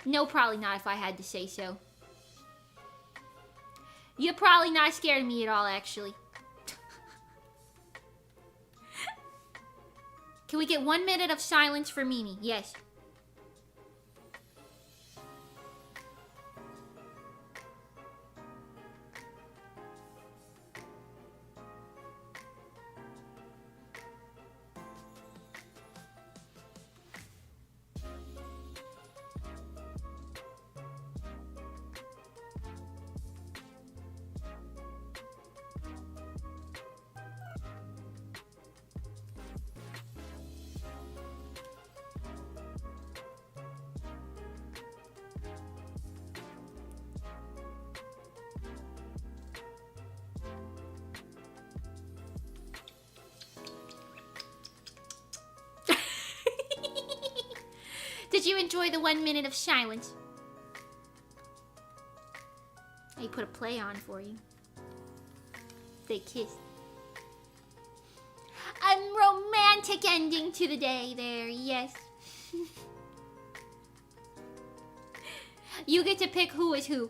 No, probably not if I had to say so. You're probably not scared of me at all, actually. Can we get 1 minute of silence for Mimi? Yes. Did you enjoy the 1 minute of silence? I put a play on for you. They kissed. A romantic ending to the day there, yes. You get to pick who is who.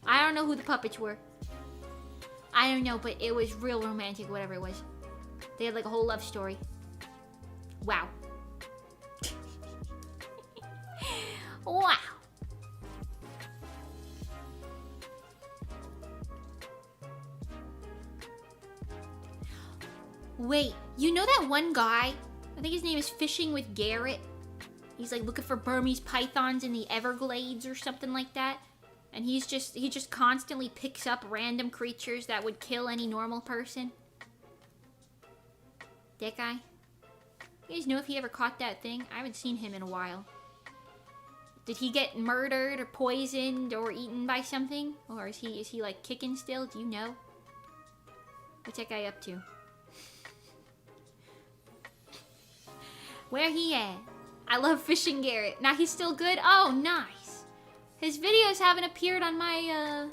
I don't know who the puppets were. I don't know, but it was real romantic, whatever it was. They had like a whole love story. Wow. Wow. Wait, you know that one guy? I think his name is Fishing with Garrett. He's like looking for Burmese pythons in the Everglades or something like that. And he just constantly picks up random creatures that would kill any normal person. That guy? You guys know if he ever caught that thing? I haven't seen him in a while. Did he get murdered or poisoned or eaten by something? Or is he like kicking still? Do you know? What's that guy up to? Where he at? I love Fishing Garrett. Now he's still good? Oh, nice. His videos haven't appeared on my,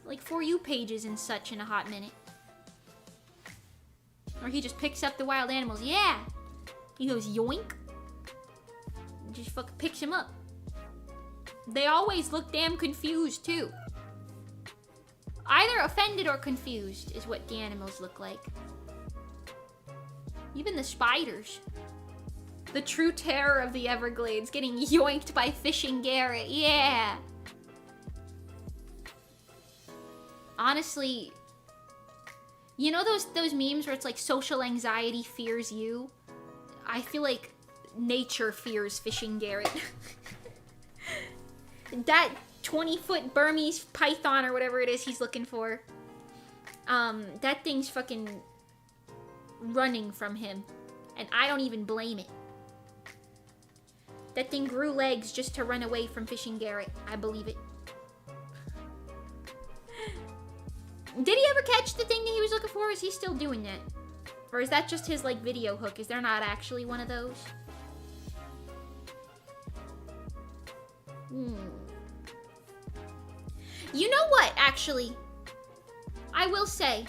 like, For You pages and such in a hot minute. Or he just picks up the wild animals. Yeah! He goes yoink. just fucking picks him up. They always look damn confused, too. Either offended or confused is what the animals look like. Even the spiders. The true terror of the Everglades, getting yoinked by Fishing Garrett. Yeah! Honestly, you know those memes where it's like social anxiety fears you? I feel like nature fears Fishing Garrett. That 20-foot Burmese python or whatever it is he's looking for. That thing's fucking running from him. And I don't even blame it. That thing grew legs just to run away from Fishing Garrett. I believe it. Did he ever catch the thing that he was looking for? Is he still doing that? Or is that just his, like, video hook? Is there not actually one of those? You know what, actually? I will say,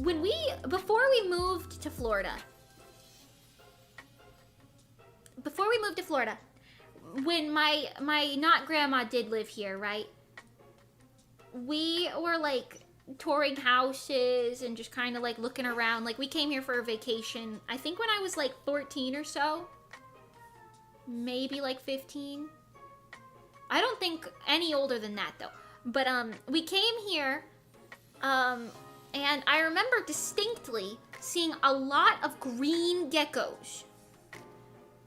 before we moved to Florida, when my not grandma did live here, right? We were, like, touring houses and just kind of, like, looking around. Like, we came here for a vacation, I think when I was, like, 14 or so. Maybe, like, 15. I don't think any older than that, though. But, we came here, and I remember distinctly seeing a lot of green geckos.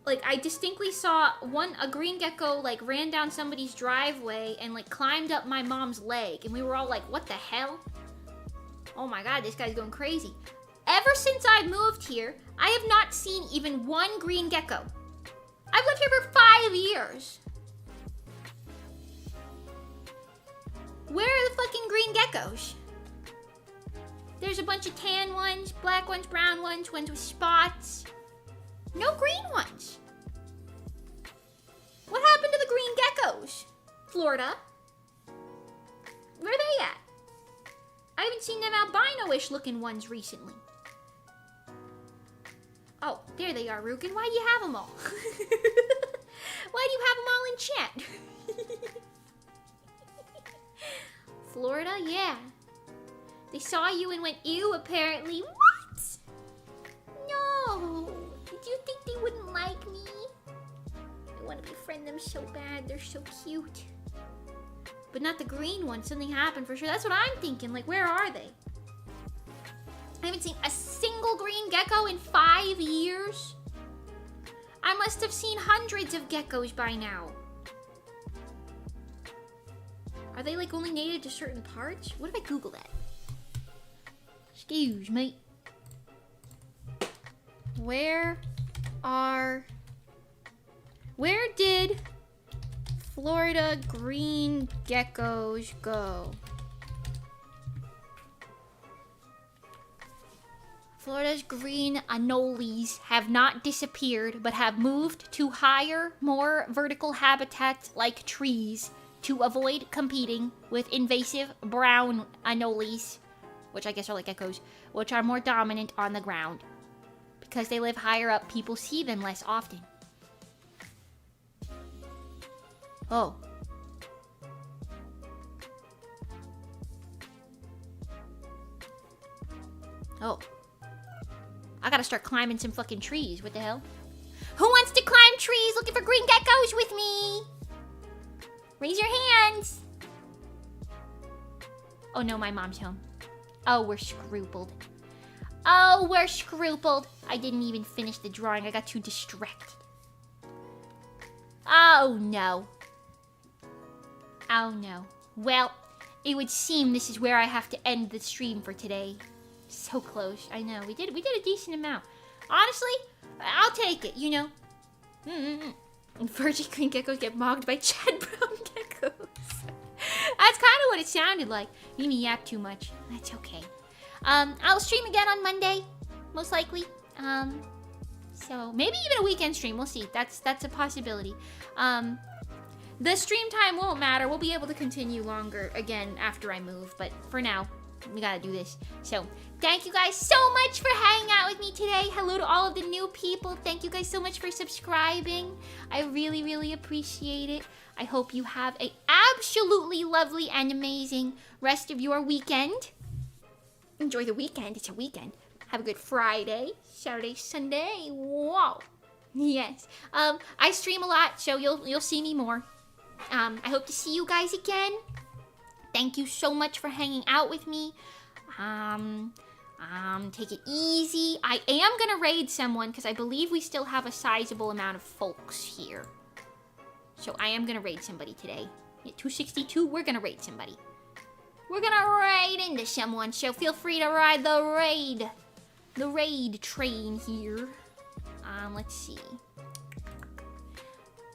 Like, I distinctly saw a green gecko, like, ran down somebody's driveway and, like, climbed up my mom's leg. And we were all like, what the hell? Oh my god, this guy's going crazy. Ever since I moved here, I have not seen even one green gecko. I've lived here for 5 years. Where are the fucking green geckos? There's a bunch of tan ones, black ones, brown ones with spots. No green ones. What happened to the green geckos? Florida? Where are they at? I haven't seen them albino-ish looking ones recently. Oh, there they are, Rugen. Why do you have them all? Why do you have them all in chat? Florida? Yeah. They saw you and went, ew, apparently. What? No. Did you think they wouldn't like me? I want to befriend them so bad. They're so cute. But not the green one. Something happened for sure. That's what I'm thinking. Like, where are they? I haven't seen a single green gecko in 5 years. I must have seen hundreds of geckos by now. Are they, like, only native to certain parts? What if I Google that? Excuse me. Where did Florida green geckos go? Florida's green anoles have not disappeared, but have moved to higher, more vertical habitats like trees to avoid competing with invasive brown anoles, which I guess are like geckos, which are more dominant on the ground. Because they live higher up, people see them less often. Oh. Oh. I gotta start climbing some fucking trees. What the hell? Who wants to climb trees looking for green geckos with me? Raise your hands. Oh no, my mom's home. Oh, we're scrupled. Oh, we're scrupled. I didn't even finish the drawing. I got too distracted. Oh no. Oh no. Well, it would seem this is where I have to end the stream for today. So close. I know. We did a decent amount. Honestly, I'll take it, you know. And virgin green geckos get mocked by Chad Brown geckos. That's kind of what it sounded like. Made me yap too much. That's okay. I'll stream again on Monday, most likely. So maybe even a weekend stream. We'll see. That's a possibility. The stream time won't matter. We'll be able to continue longer again after I move. But for now, We gotta do this. So, thank you guys so much for hanging out with me today. Hello to all of the new people. Thank you guys so much for subscribing. I really, really appreciate it. I hope you have a absolutely lovely and amazing rest of your weekend. Enjoy the weekend. It's a weekend. Have a good Friday, Saturday, Sunday. Whoa. Yes. I stream a lot, so you'll see me more. I hope to see you guys again. Thank you so much for hanging out with me. Take it easy. I am gonna raid someone because I believe we still have a sizable amount of folks here. So I am gonna raid somebody today. At 262, we're gonna raid somebody. We're gonna raid into someone, so feel free to ride the raid train here. Let's see.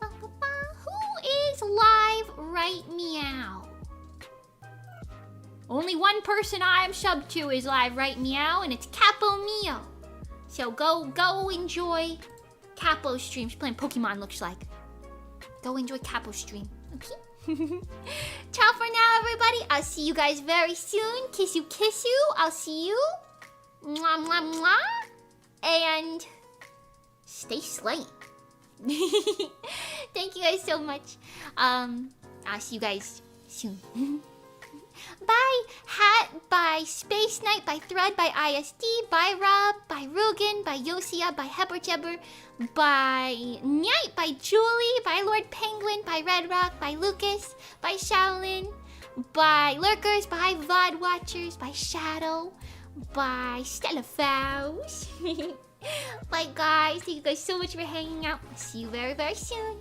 Who is live right meow? Only one person I am subbed to is live right meow, and it's Capo Mio. So go enjoy Capo's stream. She's playing Pokemon, looks like. Go enjoy Capo's stream. Okay? Ciao for now, everybody. I'll see you guys very soon. Kiss you. I'll see you. Mwah, mwah, mwah. And stay slaying. Thank you guys so much. I'll see you guys soon. Bye Hat, bye Space Knight, bye Thread, bye ISD, bye Rob, bye Rugen, bye Yosia, bye Hebber, bye Night, bye Julie, bye Lord Penguin, bye Red Rock, bye Lucas, bye Shaolin, bye Lurkers, bye VOD Watchers, bye Shadow, bye Stella Faust. Bye guys, thank you guys so much for hanging out. I'll see you very, very soon.